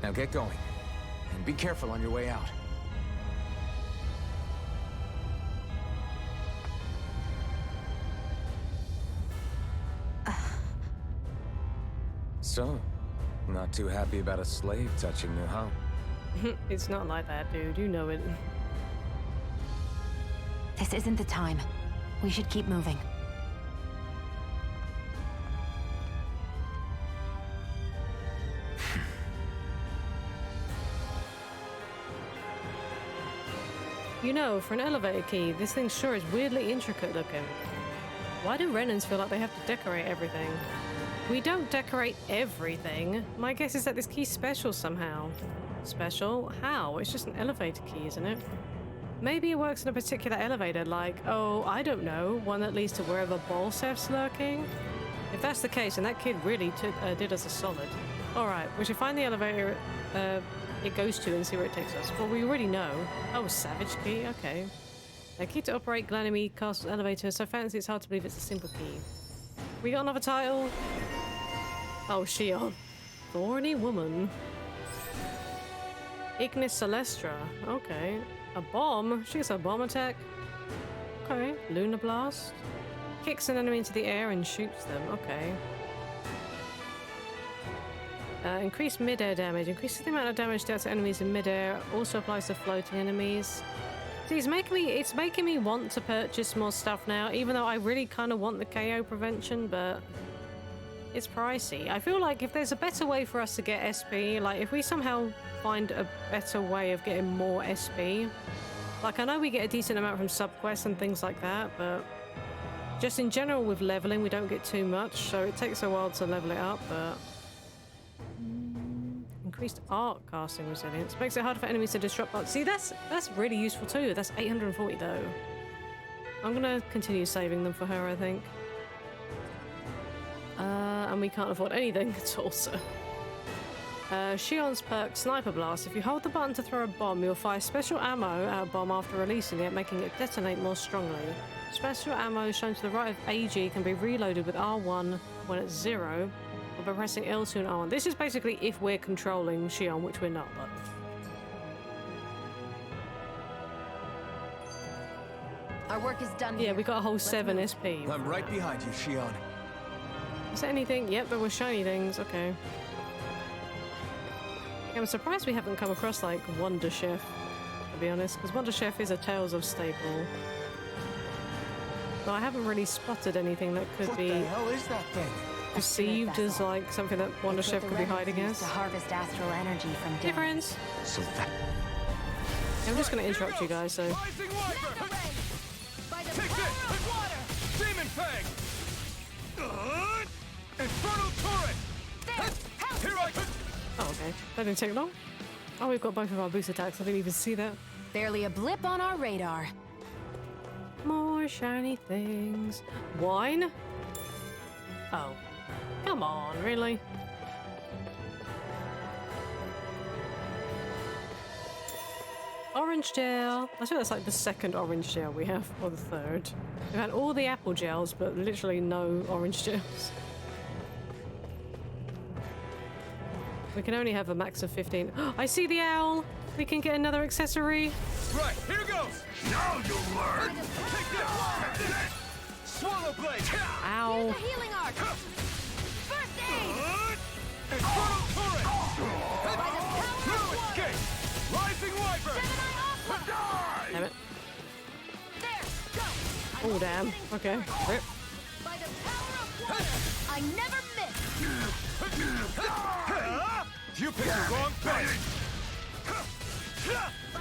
Now get going. And be careful on your way out. So, not too happy about a slave touching you, huh?
It's not like that, dude. You know it.
This isn't the time. We should keep moving.
You know, for an elevator key, this thing sure is weirdly intricate looking. Why do Renans feel like they have to decorate everything? We don't decorate everything. My guess is that this key's special somehow. Special? How? It's just an elevator key, isn't it? Maybe it works in a particular elevator, like, oh, I don't know, one that leads to wherever Bolsev's lurking? If that's the case, then that kid really did us a solid. Alright, we should find the elevator it goes to and see where it takes us. Well, we already know. Oh, Savage key, okay. A key to operate Glennomede Castle elevator, so fancy it's hard to believe it's a simple key. We got another title? Oh, Shion. Thorny Woman. Ignis Celestra, okay. A bomb? She gets a bomb attack? Okay. Lunar Blast? Kicks an enemy into the air and shoots them, okay. Increased mid-air damage. Increases the amount of damage dealt to enemies in mid-air. Also applies to floating enemies. See, it's making me want to purchase more stuff now, even though I really kind of want the KO prevention, but it's pricey. I feel like if there's a better way for us to get SP, like if we somehow find a better way of getting more SP, like I know we get a decent amount from subquests and things like that, but just in general with leveling we don't get too much, so it takes a while to level it up, but increased arc casting resilience makes it harder for enemies to disrupt arc. See, that's really useful too. That's 840 though. I'm gonna continue saving them for her, I think. And we can't afford anything at all, so. Shion's perk, Sniper Blast. If you hold the button to throw a bomb, you'll fire special ammo at a bomb after releasing it, making it detonate more strongly. Special ammo shown to the right of AG can be reloaded with R1 when it's 0, or by pressing L2 and R1. This is basically if we're controlling Shion, which we're not, though.
Our work is done.
Yeah, we got a whole 7 SP.
I'm right behind you, Shion.
Is there anything? Yep, there were shiny things. Okay. I'm surprised we haven't come across, like, Wonder Chef, to be honest, because Wonder Chef is a Tales of staple. But I haven't really spotted anything that could be...
What the hell is that thing?
Perceived as, like, something that Wonder Chef could be hiding as.
To harvest astral energy from
difference.
So that...
I'm just going to interrupt you guys, so...
Take this! Water! Demon Fang! Infernal Torrent! Here I come!
Oh, okay. That didn't take long. Oh, we've got both of our boost attacks. I didn't even see that.
Barely a blip on our radar.
More shiny things. Wine? Oh. Come on, really? Orange gel. I think that's like the second orange gel we have, or the third. We've had all the apple gels, but literally no orange gels. We can only have a max of 15. I see the owl! We can get another accessory.
Right, here goes! Now you'll learn! Take this! Swallow blade!
Ow.
Here's a healing arc! First aid!
Infernal Torrent! No escape! Rising Wyvern!
Damn it.
There, go!
Oh, damn. Okay. Rip.
By the power of water, I never miss!
You picked the wrong fight!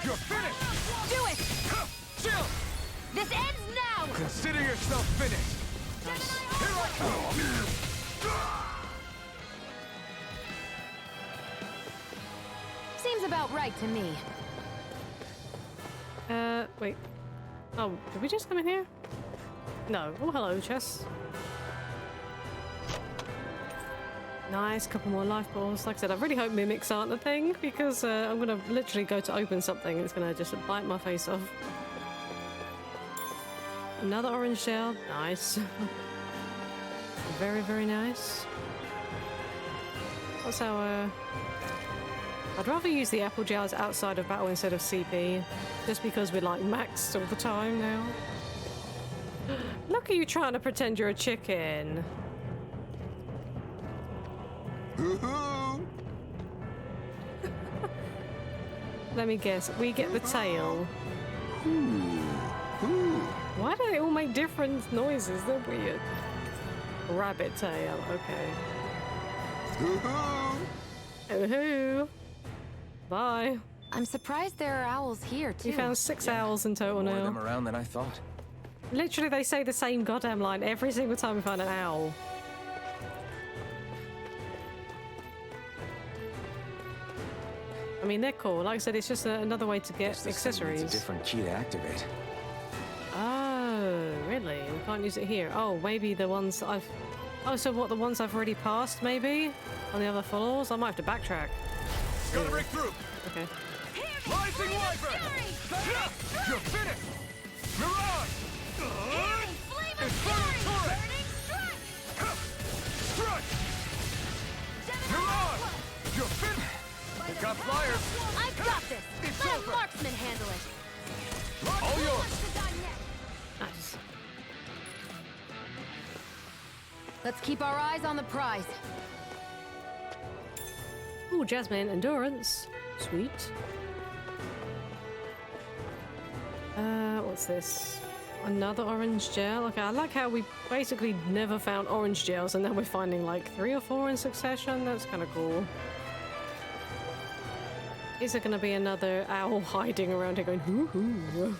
You're finished!
Do it!
Chill!
This ends now!
Consider yourself finished! Here I come!
Seems about right to me.
Wait. Oh, did we just come in here? No. Oh, hello, chess. Nice, couple more life balls. Like I said, I really hope mimics aren't a thing because I'm gonna literally go to open something and it's gonna just bite my face off. Another orange shell. Nice. Very, very nice. That's how, I'd rather use the apple jars outside of battle instead of CP, just because we're like maxed all the time now. Look at you trying to pretend you're a chicken. Let me guess, we get the tail. Why do they all make different noises? They're weird. Rabbit tail, okay. Ooh. Bye.
I'm surprised there are owls here, too.
You found 6 owls in total
More
now.
of them around than I thought.
Literally, they say the same goddamn line every single time we find an owl. I mean, they're cool. Like I said, it's just another way to get accessories.
It's a different key to activate.
Oh, really? We can't use it here. Oh, maybe the ones I've... Oh, so what, the ones I've already passed, maybe? On the other floors? I might have to backtrack.
Gotta break through.
Okay.
Rising Wyvern! You're finished! Mirage! Infernal Turret! Strike! Mirage! You're finished! They got flyers!
I've got this!
It's
Let
over.
a marksman handle it!
All yours!
Nice.
Let's keep our eyes on the prize.
Ooh, Jasmine Endurance. Sweet. What's this? Another orange gel. Okay, I like how we basically never found orange gels and then we're finding like 3 or 4 in succession. That's kind of cool. Is there going to be another owl hiding around here going, hoo hoo?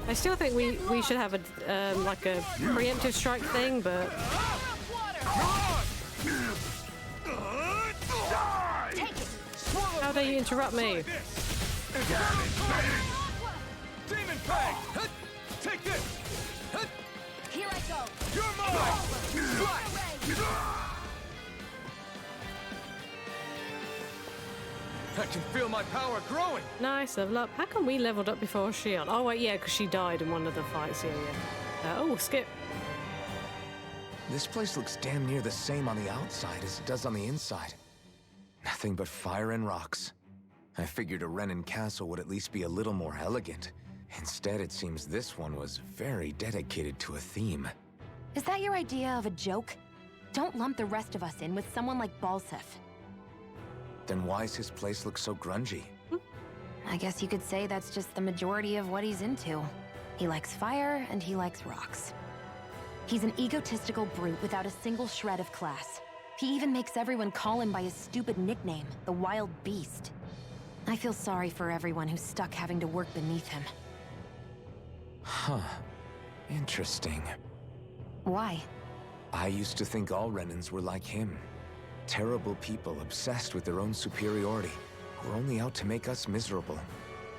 I still think we should have a like a preemptive strike thing, but how dare you interrupt me?
Demon Fang! Take this!
Here I go!
You're mine! I can feel my power growing!
Nice, level up. How come we leveled up before Shield? Oh wait, yeah, because she died in one of the fights. Yeah. Oh, skip.
This place looks damn near the same on the outside as it does on the inside. Nothing but fire and rocks. I figured a Renin castle would at least be a little more elegant. Instead, it seems this one was very dedicated to a theme.
Is that your idea of a joke? Don't lump the rest of us in with someone like Balsef.
Then why's his place look so grungy?
I guess you could say that's just the majority of what he's into. He likes fire and he likes rocks. He's an egotistical brute without a single shred of class. He even makes everyone call him by his stupid nickname, the Wild Beast. I feel sorry for everyone who's stuck having to work beneath him.
Huh. Interesting.
Why?
I used to think all Renins were like him. Terrible people obsessed with their own superiority, who are only out to make us miserable.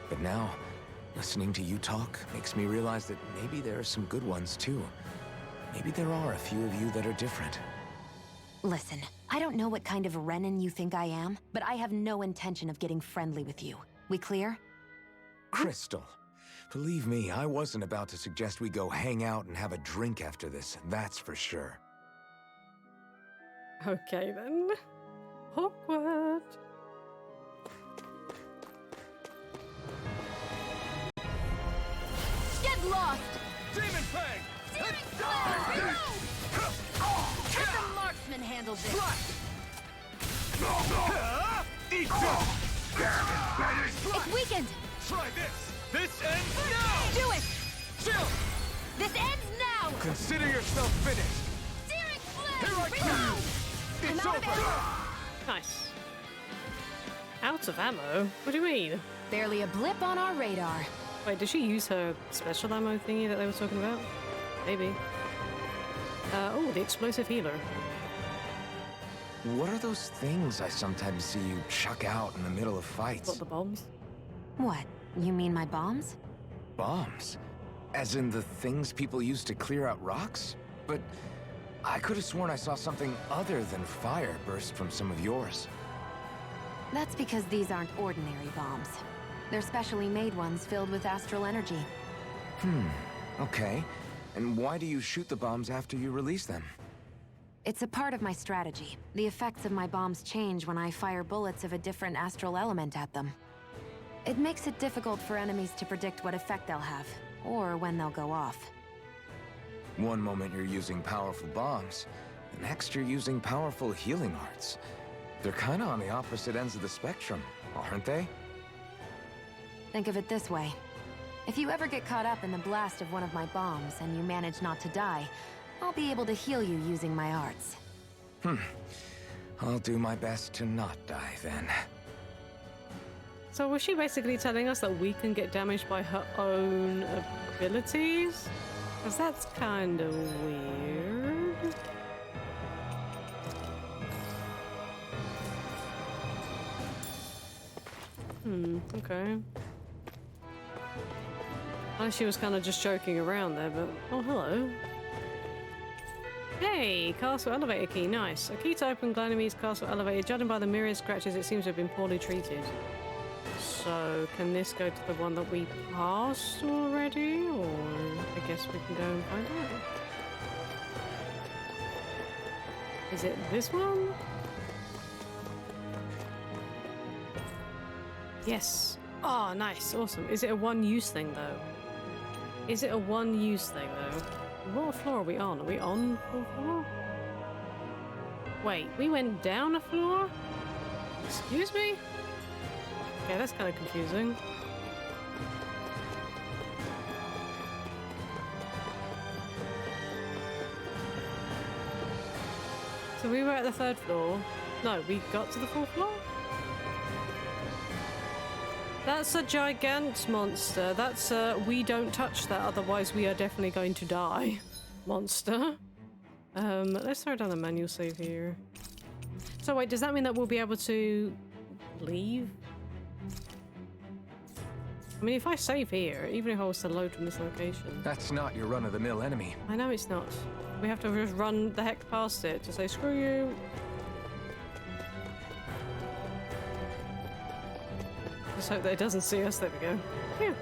But now, listening to you talk makes me realize that maybe there are some good ones too. Maybe there are a few of you that are different.
Listen, I don't know what kind of Renin you think I am, but I have no intention of getting friendly with you. We clear?
Crystal, believe me, I wasn't about to suggest we go hang out and have a drink after this, that's for sure.
Okay then. Awkward.
Get lost!
Demon Fang!
Let the marksman handle this!
Eat
It's weakened!
Try this! This ends now!
Do it!
Chill!
This ends now!
Consider yourself finished!
Searing
Here
flame!
I come! It's
I'm out of
over!
ammo.
Nice. Out of ammo? What do you mean?
Barely a blip on our radar.
Wait, did she use her special ammo thingy that they were talking about? Maybe. Oh, the explosive healer.
What are those things I sometimes see you chuck out in the middle of fights?
What, the bombs?
What? You mean my bombs?
Bombs? As in the things people use to clear out rocks? But I could have sworn I saw something other than fire burst from some of yours.
That's because these aren't ordinary bombs. They're specially made ones filled with astral energy.
Okay. And why do you shoot the bombs after you release them?
It's a part of my strategy. The effects of my bombs change when I fire bullets of a different astral element at them. It makes it difficult for enemies to predict what effect they'll have, or when they'll go off.
One moment you're using powerful bombs, the next you're using powerful healing arts. They're kinda on the opposite ends of the spectrum, aren't they?
Think of it this way. If you ever get caught up in the blast of one of my bombs and you manage not to die, I'll be able to heal you using my arts.
I'll do my best to not die then.
So was she basically telling us that we can get damaged by her own abilities? Because that's kind of weird. Okay. She was kind of just joking around there, but... Oh, hello. Hey, castle elevator key, nice. A key to open Glennomede's castle elevator. Judging by the myriad scratches, it seems to have been poorly treated. So, can this go to the one that we passed already? Or I guess we can go and find out. Is it this one? Yes. Oh, nice. Awesome. Is it a one-use thing, though? Is it a one-use thing, though? What floor are we on? Are we on 4th floor? Wait, we went down a floor? Excuse me? Okay, that's kind of confusing. So we were at the 3rd floor. No, we got to the 4th floor? That's a gigant monster. That's we don't touch that, otherwise we are definitely going to die. Monster. Let's throw down the manual save here. So wait, does that mean that we'll be able to leave? I mean, if I save here, even if I was to load from this location.
That's not your run-of-the-mill enemy.
I know it's not. We have to just run the heck past it to say, screw you. Just hope that it doesn't see us. There we go. Phew.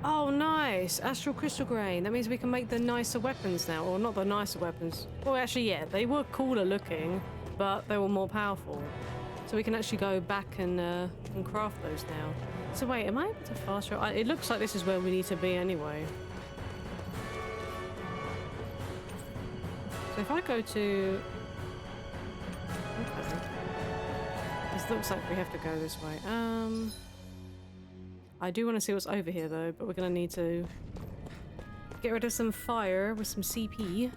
Oh, nice! Astral Crystal Grain. That means we can make the nicer weapons now. Or not the nicer weapons. Well, actually, yeah. They were cooler looking, but they were more powerful. So we can actually go back and craft those now. So wait, am I able to fast travel? It looks like this is where we need to be anyway. So if I go to... Okay. This looks like we have to go this way. I do want to see what's over here though, but we're going to need to get rid of some fire with some CP.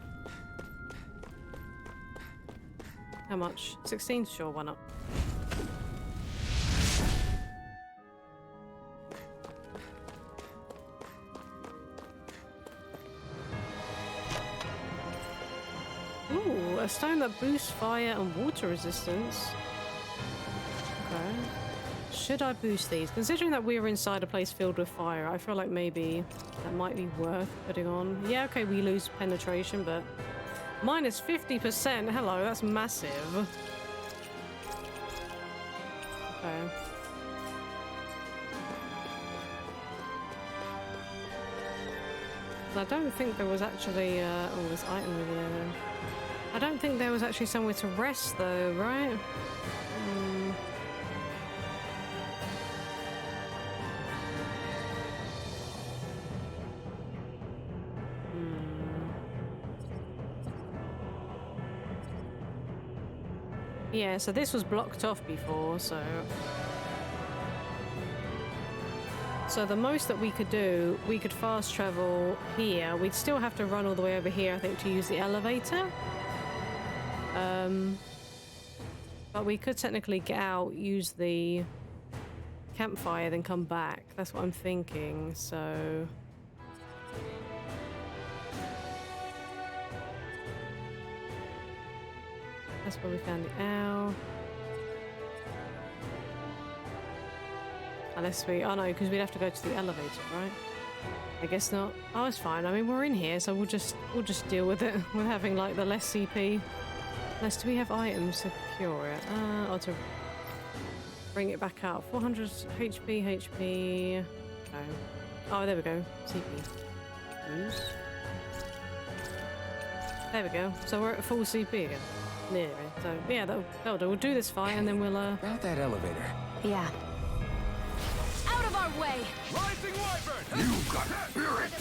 How much? 16? Sure, why not? Ooh, a stone that boosts fire and water resistance. Okay. Should I boost these? Considering that we are inside a place filled with fire, I feel like maybe that might be worth putting on. Yeah, okay, we lose penetration, but minus 50%. Hello, that's massive. Okay. I don't think there was actually oh, this item over there then. I don't think there was actually somewhere to rest though, right? Yeah, so this was blocked off before, so the most that we could do, we could fast travel here. We'd still have to run all the way over here, I think, to use the elevator. But we could technically get out, use the campfire, then come back. That's what I'm thinking, so... That's where we found the owl. Unless we... Oh, no, because we'd have to go to the elevator, right? I guess not. Oh, it's fine. I mean, we're in here, so we'll just deal with it. We're having, like, the less CP. Unless, do we have items to cure it? Or to bring it back up. 400 HP. Okay. Oh, there we go. CP. Use. There we go. So we're at full CP again. Nearly. So, yeah, that'll do. We'll do this fight, and then we'll,
About that elevator.
Yeah.
Out of our way!
Rising Wyvern!
You got spirit!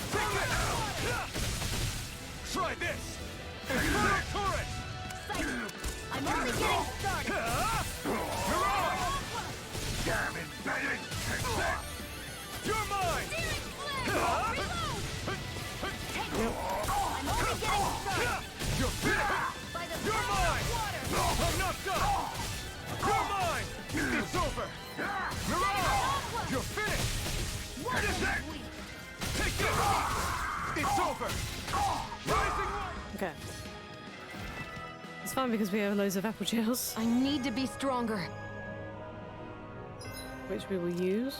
Try this! Infernal Turret!
I'm only getting started!
Mirage!
Damn embedded!
You're mine!
I'm only getting started!
You're finished!
By the
You're
power
mine!
of water!
I'm not done! You're mine! It's over! Mirage! You're finished!
What is that?
Take this! It's over! Rising Wyvern!
Okay. It's fine because we have loads of apple gels,
I need to be stronger.
which we will use.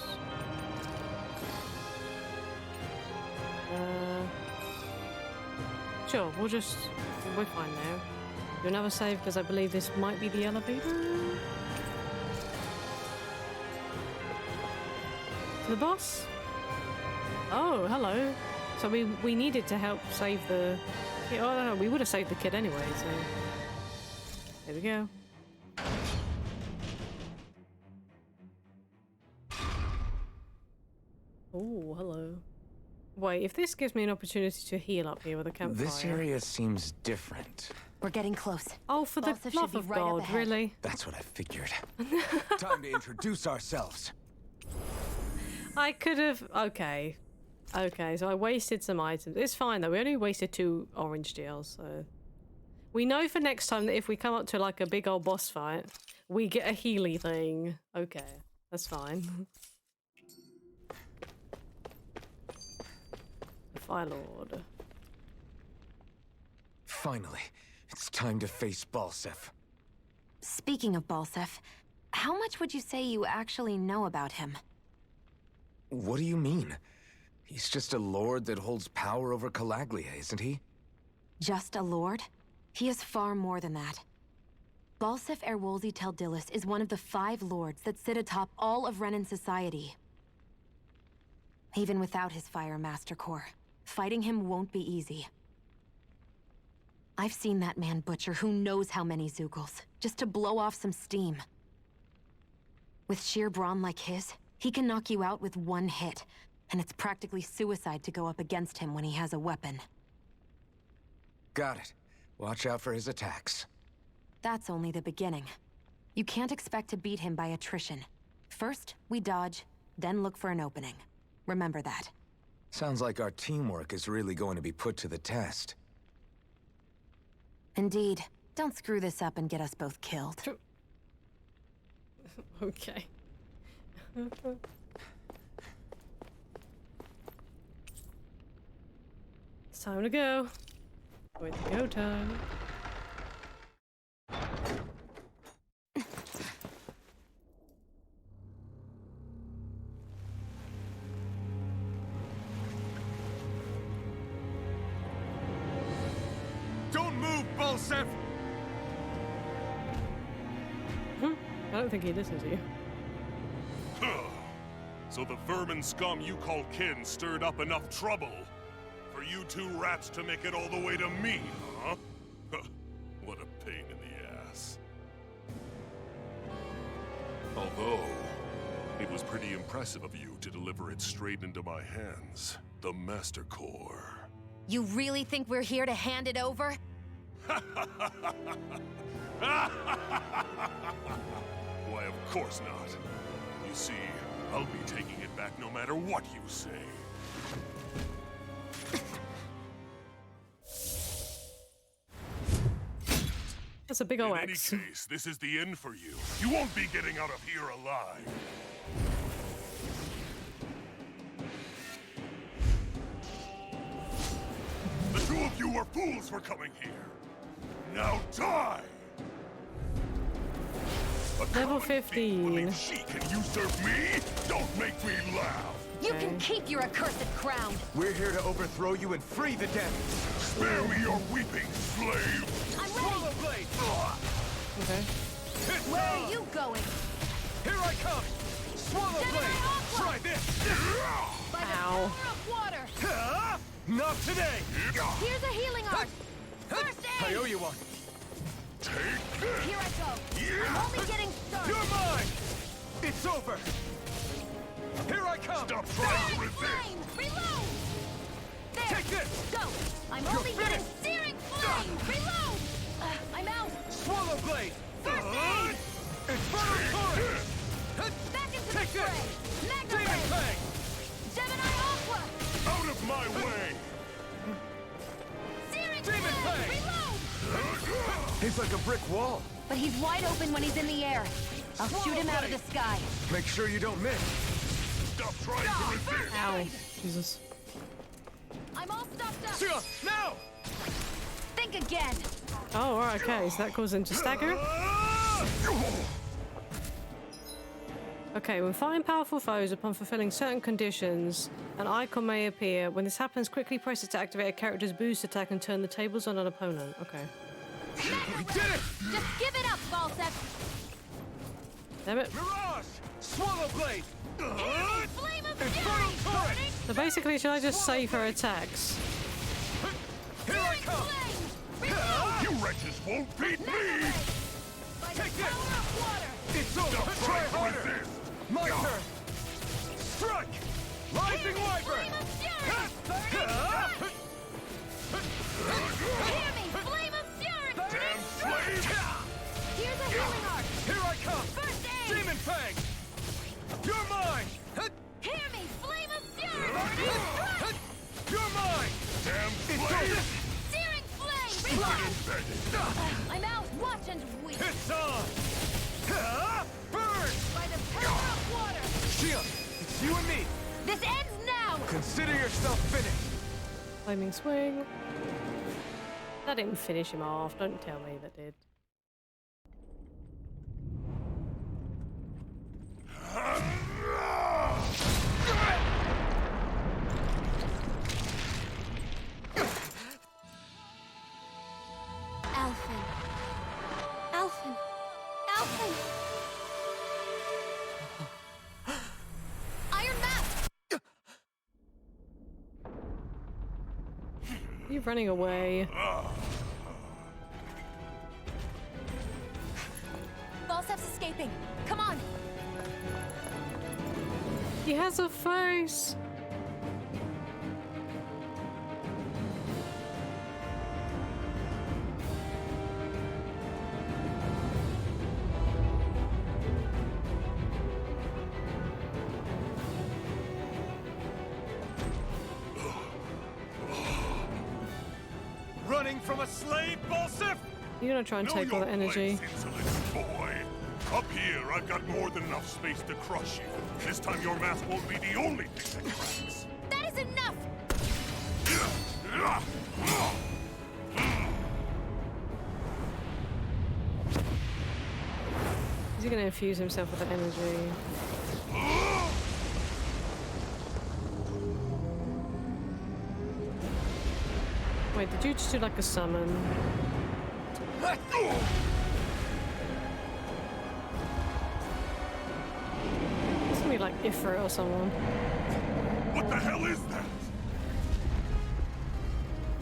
Sure, we're fine now. Do another save because I believe this might be the elevator. To the boss? Oh, hello. So we needed to help save the... Yeah, oh, no, we would have saved the kid anyway, so... There we go. Oh, hello. Wait, if this gives me an opportunity to heal up here with a campfire...
This area seemes different.
We're getting close.
Oh, for the
Balsif
love
should
of
be right up
God,
ahead.
really?
That's what I figured. Time to introduce ourselves.
I could have... Okay. Okay, so I wasted some items. It's fine, though. We only wasted 2 orange deals, so... We know for next time that if we come up to, like, a big old boss fight, we get a Healy thing. Okay, that's fine. The Fire Lord.
Finally, it's time to face Balsif.
Speaking of Balsif, how much would you say you actually know about him?
What do you mean? He's just a lord that holds power over Calaglia, isn't he?
Just a lord? He is far more than that. Balsif Erwolzi Teldilis is one of the 5 lords that sit atop all of Renan society. Even without his Fire Master Core, fighting him won't be easy. I've seen that man butcher who knows how many Zeugles, just to blow off some steam. With sheer brawn like his, he can knock you out with 1 hit, and it's practically suicide to go up against him when he has a weapon.
Got it. Watch out for his attacks.
That's only the beginning. You can't expect to beat him by attrition. First, we dodge, then look for an opening. Remember that.
Sounds like our teamwork is really going to be put to the test.
Indeed. Don't screw this up and get us both killed.
Okay. It's time to go. It's go time.
Don't move, Balsif!
I don't think he listens to you.
So the vermin scum you call kin stirred up enough trouble for you 2 rats to make it all the way to me, huh? What a pain in the ass. Although, it was pretty impressive of you to deliver it straight into my hands. The Master Core.
You really think we're here to hand it over?
Why, of course not. You see, I'll be taking it back no matter what you say.
That's a big ol'
In any
axe.
case, this is the end for you. You won't be getting out of here alive. The 2 of you were fools for coming here. Now die!
Level 15.
She can usurp me? Don't make me laugh.
You can keep your accursed crown.
We're here to overthrow you and free the dead.
Spare me your weeping, slave.
I'm ready.
Blade.
Okay.
Where are you going?
Here I come. Swallow blade. Try this.
By the power of water.
Not today.
Here's a healing art. First
I
aid.
owe you one.
Take this.
Here I go. I'm only getting started.
You're mine. It's over. Here I come.
Stop trying to resist.
Flame. Reload. There.
Take this.
Go. I'm
You're
only getting
finished.
searing flame. Reload. I'm out.
Swallow blade.
First aid.
Infernal torrent.
Back into
Take
the
this.
fray. Magna
Demon
ray.
fang.
Gemini Aqua.
Out of my way.
Searing
Demon
flame.
fang.
Reload.
He's like a brick wall.
But he's wide open when he's in the air. I'll shoot him out of the sky.
Make sure you don't miss.
Stop trying to resist.
Ow. Jesus.
I'm all stopped up.
Sia, now.
Think again.
Oh, right, okay. So that goes into stagger. Okay, when fighting powerful foes upon fulfilling certain conditions, an icon may appear. When this happens, quickly press it to activate a character's boost attack and turn the tables on an opponent. Okay.
We did it.
Just give it up, Balsep.
Damn it.
Mirage. Swallow blade.
Flame of
Infernal
fury.
torrent.
So basically, should I just save her attacks?
Here I come.
You wretches won't beat me.
By the
Take this.
power of water.
It's over.
Stop
Try
trying to
harder.
resist.
My turn. Strike. Rising wyvern.
Flame of fury. Hear me. Flame of fury.
Damn slave.
Here's a healing art.
Here I come.
First aid.
Demon fang. You're mine.
Hear me. Flame of fury.
You're mine.
Damn
It's
slave.
over.
Searing flame. Reload. I'm out. Watch and weep.
It's on. Burn.
By the power of water.
Shia, it's you and me.
This ends now.
Consider yourself finished.
Flaming swing. That didn't finish him off. Don't tell me that did.
Alphen. Alphen. Alphen. Iron Mask.
You're running away.
Balsep's escaping. Come on.
He has a face.
Running from a slave, Balsef?
You're gonna try and take all the energy.
Insolent boy. Up here, I've got more than enough space to crush you. This time your mask won't be the only thing that cracks.
That is enough.
Is he gonna infuse himself with the energy? Wait, did you just do like a summon? It's gonna be like Ifrit or someone.
What the hell is that?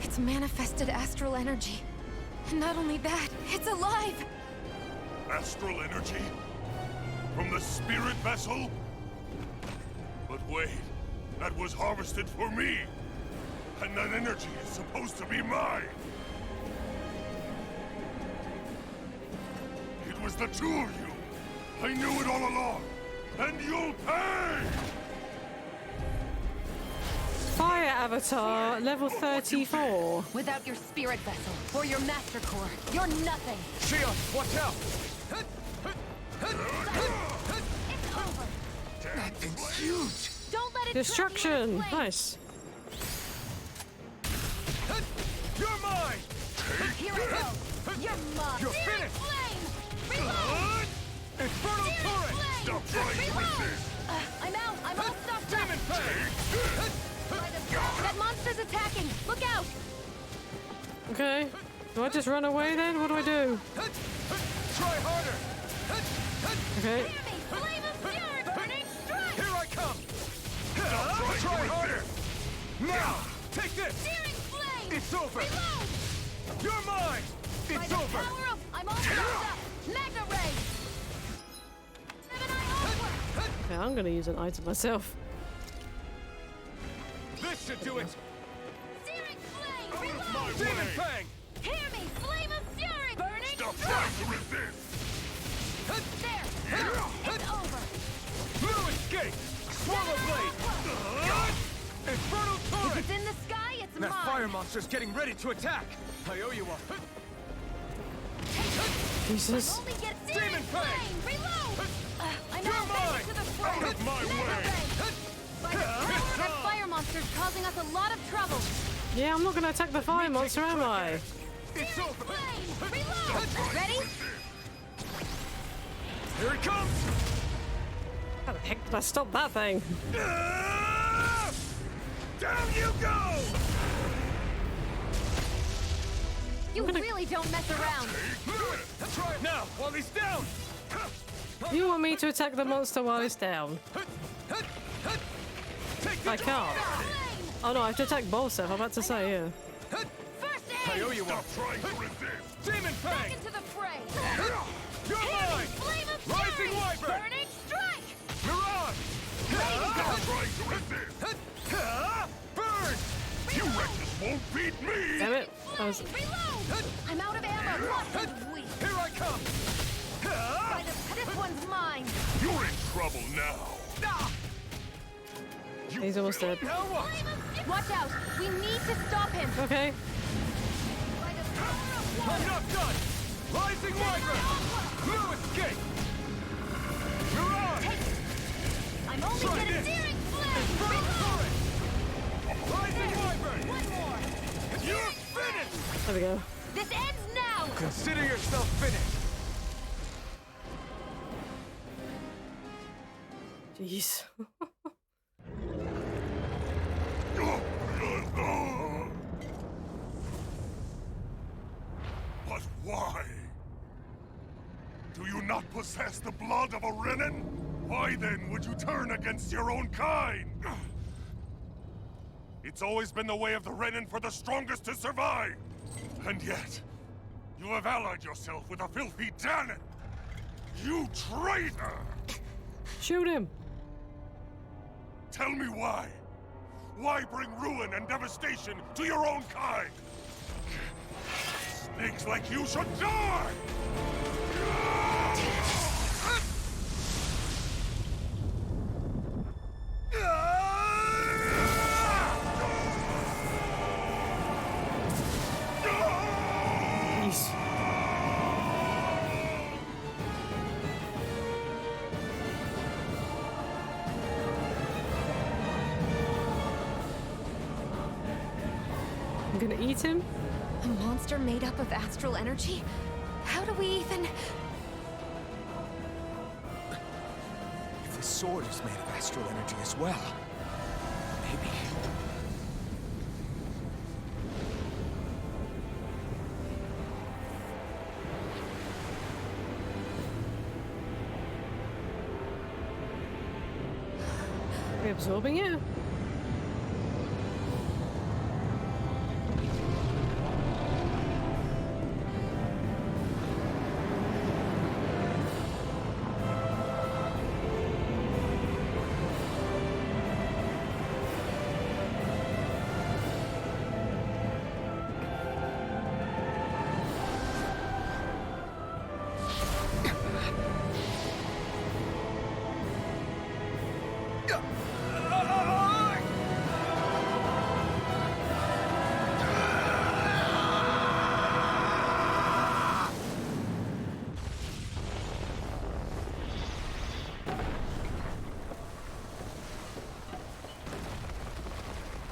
It's manifested astral energy. And not only that, it's alive!
Astral energy? From the spirit vessel? But wait, that was harvested for me! And that energy is supposed to be mine! It was the two of you! I knew it all along! And you'll pay!
Fire Avatar, level 34.
Without your spirit vessel or your master core, you're nothing.
Shia, watch out!
It's over.
That thing's huge.
Don't let it
Destruction!
trap you in
Nice.
You're mine!
flame. Here I go. You're mine.
You're
Searing
finished.
flame. Reload.
It's Infernal Torrent!
Stop trying to resist!
I'm out! I'm all stuffed up!
Demon Fang!
That monster's attacking! Look out!
Okay. Do I just run away then? What do I do?
Try harder!
Okay.
Flame of Fury! Burning strike!
Here I come! Try harder! Now! Take this!
Searing flame!
It's over!
Reload!
You're mine!
By
It's
the
over!
power of... I'm all stuffed up! Magna Ray! Seven Eye Onward!
Okay, I'm gonna use an item myself.
This should do it!
Searing flame! Reload!
Demon Fang!
Hear me! Flame of Fury! Burning
Stop
strike!
trying to resist!
There! It's over!
No escape! Swallow Blade! Infernal
If
Torrent!
it's in the sky, it's
That
mine!
fire monster's getting ready to attack! I owe you one.
Jesus.
Only get
Demon
Searing
Fang!
flame! Reload! I'm
You're
out
mine!
to the fray!
Out of my
Magna
way!
Ray! By the power, that fire monster's causing us a lot of trouble!
Yeah, I'm not gonna attack the fire monster, am I?
It's over!
Flame! Reload! Ready?
Here it comes!
How the heck did I stop that thing?
Down you go!
You really don't mess around!
Try it now, while he's down!
You want me to attack the monster while it's down?
Take
I can't. Oh no, I have to attack Bolsef. I'm about to say, yeah.
First
I
aid!
owe you one.
Stop trying to resist!
Demon
Back
Fang!
into the fray!
You're mine!
Flame of
Rising
Fury!
Wyvern!
Burning strike!
Mirage!
Stop trying to resist!
Burn!
You wretches won't beat me!
Damn it. That was...
Reload! I'm out of ammo! Monster's weak!
Here I come!
This one's mine!
You're in trouble now!
He's almost dead.
Now what?
Watch out! We need to stop him!
Okay.
I'm not done! Rising Wyvern! No escape! Mirage!
I'm only
Try
getting
this.
searing flame!
Infernal Torrent! Rising Wyvern!
One more!
You're finished!
There we go.
This ends now!
Consider yourself finished!
Jeez.
But why? Do you not possess the blood of a Renin? Why then would you turn against your own kind? It's always been the way of the Renin for the strongest to survive! And yet, you have allied yourself with a filthy Danon! You traitor!
Shoot him.
Tell me why? Why bring ruin and devastation to your own kind? Snakes like you should die!
Jeez. I'm gonna eat him?
A monster made up of astral energy? How do we even...
If the sword is made of astral energy as well, maybe.
Are we absorbing it?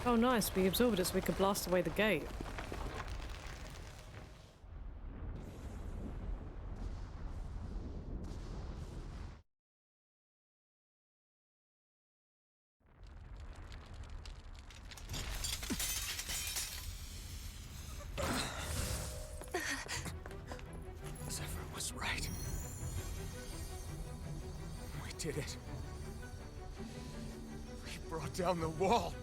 Oh nice, we absorbed it so we could blast away the gate.
did it. We brought down the wall.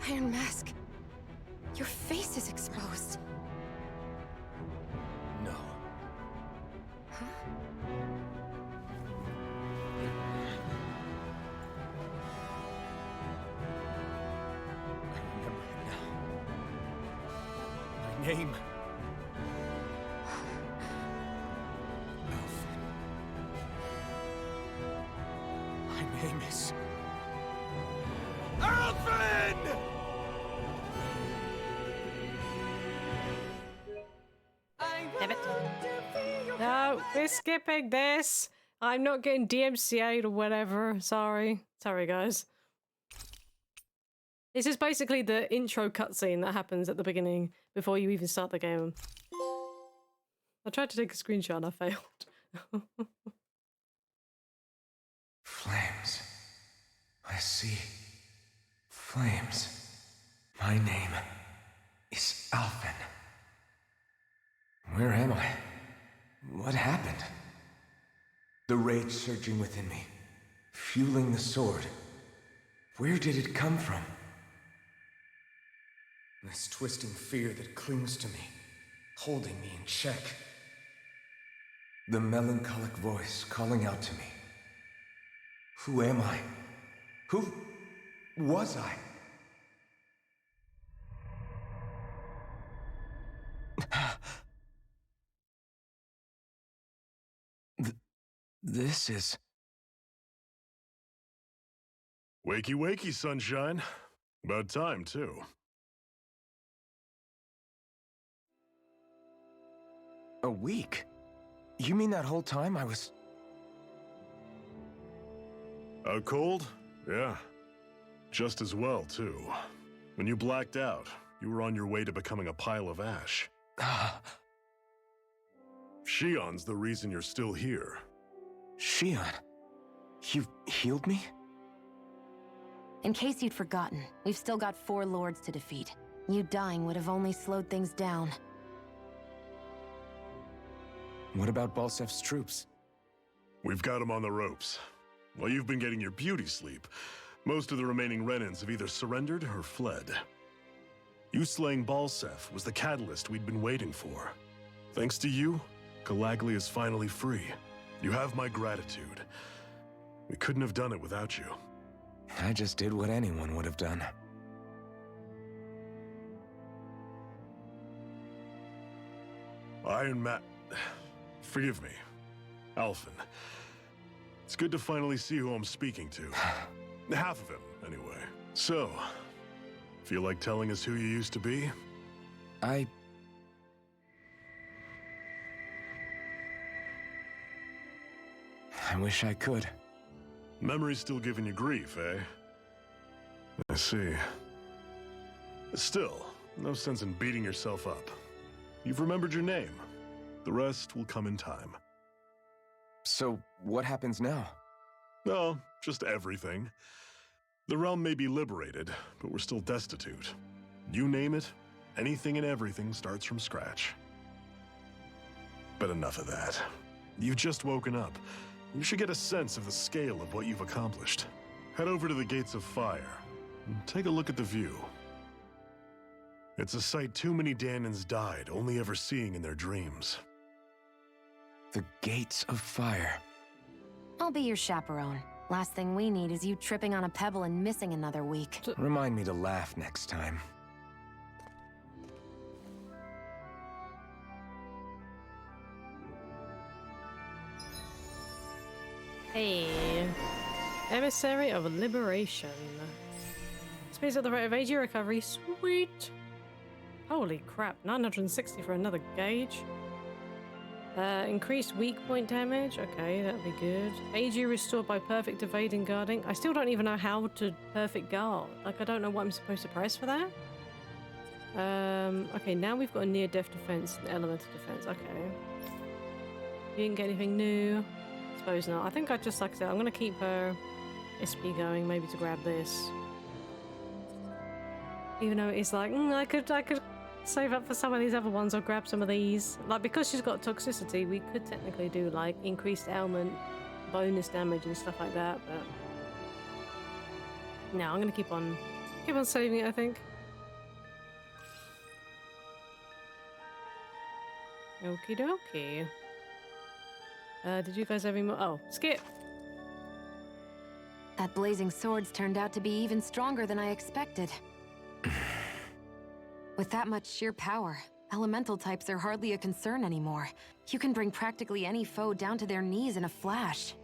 Iron Mask, your face is exposed.
No.
Huh?
I remember it now. My name. Alphen. My name is... Alphen!
Damn it. No, we're skipping this. I'm not getting DMCA'd or whatever. Sorry. Sorry, guys. This is basically the intro cutscene that happens at the beginning before you even start the game. I tried to take a screenshot and I failed.
Flames. I see. Flames. My name is Alphen. Where am I? What happened? The rage surging within me, fueling the sword. Where did it come from? This twisting fear that clings to me, holding me in check. The melancholic voice calling out to me. Who am I? Who was I? This is...
Wakey, wakey, sunshine. About time, too.
A week? You mean that whole time I was...
Out cold? Yeah. Just as well, too. When you blacked out, you were on your way to becoming a pile of ash. Shion's the reason you're still here.
Shion? You healed me?
In case you'd forgotten, we've still got 4 lords to defeat. You dying would have only slowed things down.
What about Balsef's troops?
We've got them on the ropes. While you've been getting your beauty sleep, most of the remaining Renans have either surrendered or fled. You slaying Balsef was the catalyst we'd been waiting for. Thanks to you, Calagli is finally free. You have my gratitude. We couldn't have done it without you.
I just did what anyone would have done.
Forgive me. Alphen. It's good to finally see who I'm speaking to. Half of him, anyway. So, feel like telling us who you used to be?
I wish I could.
Memory's still giving you grief, eh? I see. Still, no sense in beating yourself up. You've remembered your name. The rest will come in time.
So, what happens now?
Oh, just everything. The realm may be liberated, but we're still destitute. You name it, anything and everything starts from scratch. But enough of that. You've just woken up. You should get a sense of the scale of what you've accomplished. Head over to the Gates of Fire and take a look at the view. It's a sight too many Danans died only ever seeing in their dreams.
The Gates of Fire.
I'll be your chaperone. Last thing we need is you tripping on a pebble and missing another week.
Remind me to laugh next time.
Hey. Emissary of Liberation. Speeds up the rate of AG recovery. Sweet. Holy crap. 960 for another gauge. Increased weak point damage. Okay, that'll be good. AG restored by perfect evading guarding. I still don't even know how to perfect guard. Like, I don't know what I'm supposed to press for that. Okay, now we've got a near-death defense and elemental defense. Okay. You didn't get anything new. Suppose not. I think I just, like I said, I'm going to keep her SP going, maybe to grab this. Even though it's like, I could save up for some of these other ones or grab some of these. Like, because she's got toxicity, we could technically do like increased ailment, bonus damage and stuff like that, but no, I'm gonna keep on saving it, I think. Okie dokie. Did you guys have any more? Oh, skip!
That blazing sword's turned out to be even stronger than I expected. With that much sheer power, elemental types are hardly a concern anymore. You can bring practically any foe down to their knees in a flash.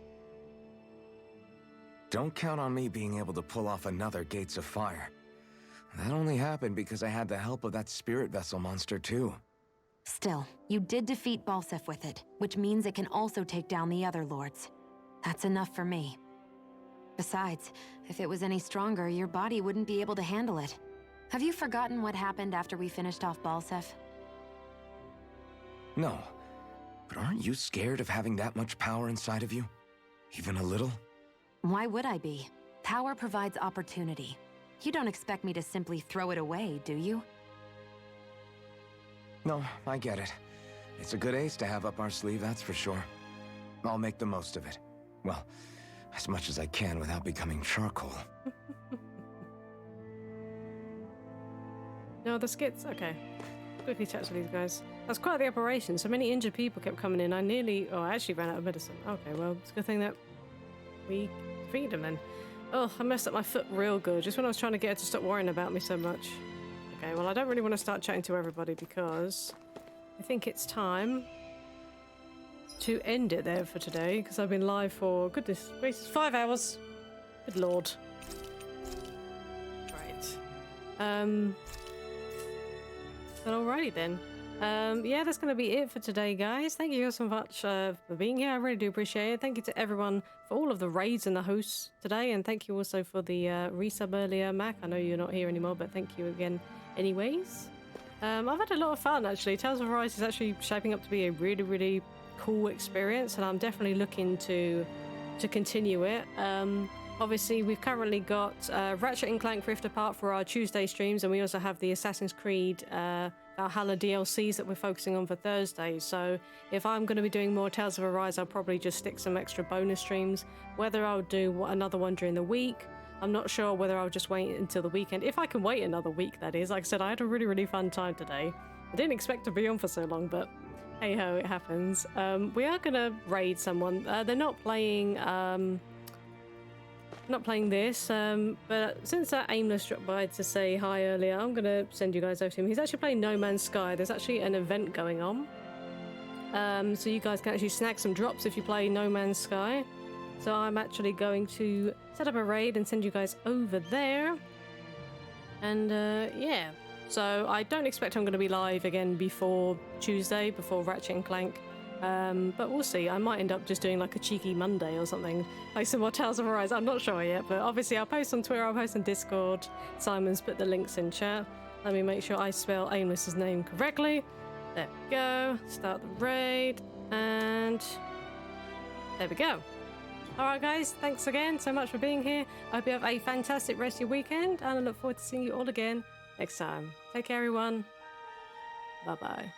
Don't count on me being able to pull off another Gates of Fire. That only happened because I had the help of that spirit vessel monster too.
Still, you did defeat Balsef with it, which means it can also take down the other lords. That's enough for me. Besides, if it was any stronger, your body wouldn't be able to handle it. Have you forgotten what happened after we finished off Balsef?
No, but aren't you scared of having that much power inside of you? Even a little?
Why would I be? Power provides opportunity. You don't expect me to simply throw it away, do you?
No, I get it. It's a good ace to have up our sleeve, that's for sure. I'll make the most of it. Well, as much as I can without becoming charcoal.
No, the skits. Okay. Quickly chat to these guys. That's quite the operation. So many injured people kept coming in. I actually ran out of medicine. Okay, well, it's a good thing that we defeated them then. Oh, I messed up my foot real good just when I was trying to get her to stop worrying about me so much. Okay, well, I don't really want to start chatting to everybody because I think it's time to end it there for today because I've been live for, goodness gracious, 5 hours. Good lord. Right. But alrighty then. Yeah, that's going to be it for today, guys. Thank you so much for being here. I really do appreciate it. Thank you to everyone for all of the raids and the hosts today. And thank you also for the resub earlier, Mac. I know you're not here anymore, but thank you again anyways. I've had a lot of fun, actually. Tales of Arise is actually shaping up to be a really, really cool experience. And I'm definitely looking to continue it. Obviously, we've currently got Ratchet & Clank Rift Apart for our Tuesday streams, and we also have the Assassin's Creed Valhalla DLCs that we're focusing on for Thursday. So if I'm going to be doing more Tales of Arise, I'll probably just stick some extra bonus streams. Whether I'll do another one during the week, I'm not sure. Whether I'll just wait until the weekend. If I can wait another week, that is. Like I said, I had a really, really fun time today. I didn't expect to be on for so long, but hey-ho, it happens. We are going to raid someone. They're not playing... not playing this, but since that Aimless dropped by to say hi earlier, I'm going to send you guys over to him. He's actually playing No Man's Sky. There's actually an event going on. So you guys can actually snag some drops if you play No Man's Sky. So I'm actually going to set up a raid and send you guys over there. And yeah, so I don't expect I'm going to be live again before Tuesday, before Ratchet & Clank. But we'll see. I might end up just doing like a cheeky Monday or something, like some more Tales of Arise. I'm not sure yet, but obviously I'll post on Twitter, I'll post on Discord. Simon's put the links in chat. Let me make sure I spell Aimless's name correctly. There we go. Start the raid, and there we go. Alright guys, thanks again so much for being here. I hope you have a fantastic rest of your weekend, and I look forward to seeing you all again next time. Take care everyone. Bye bye.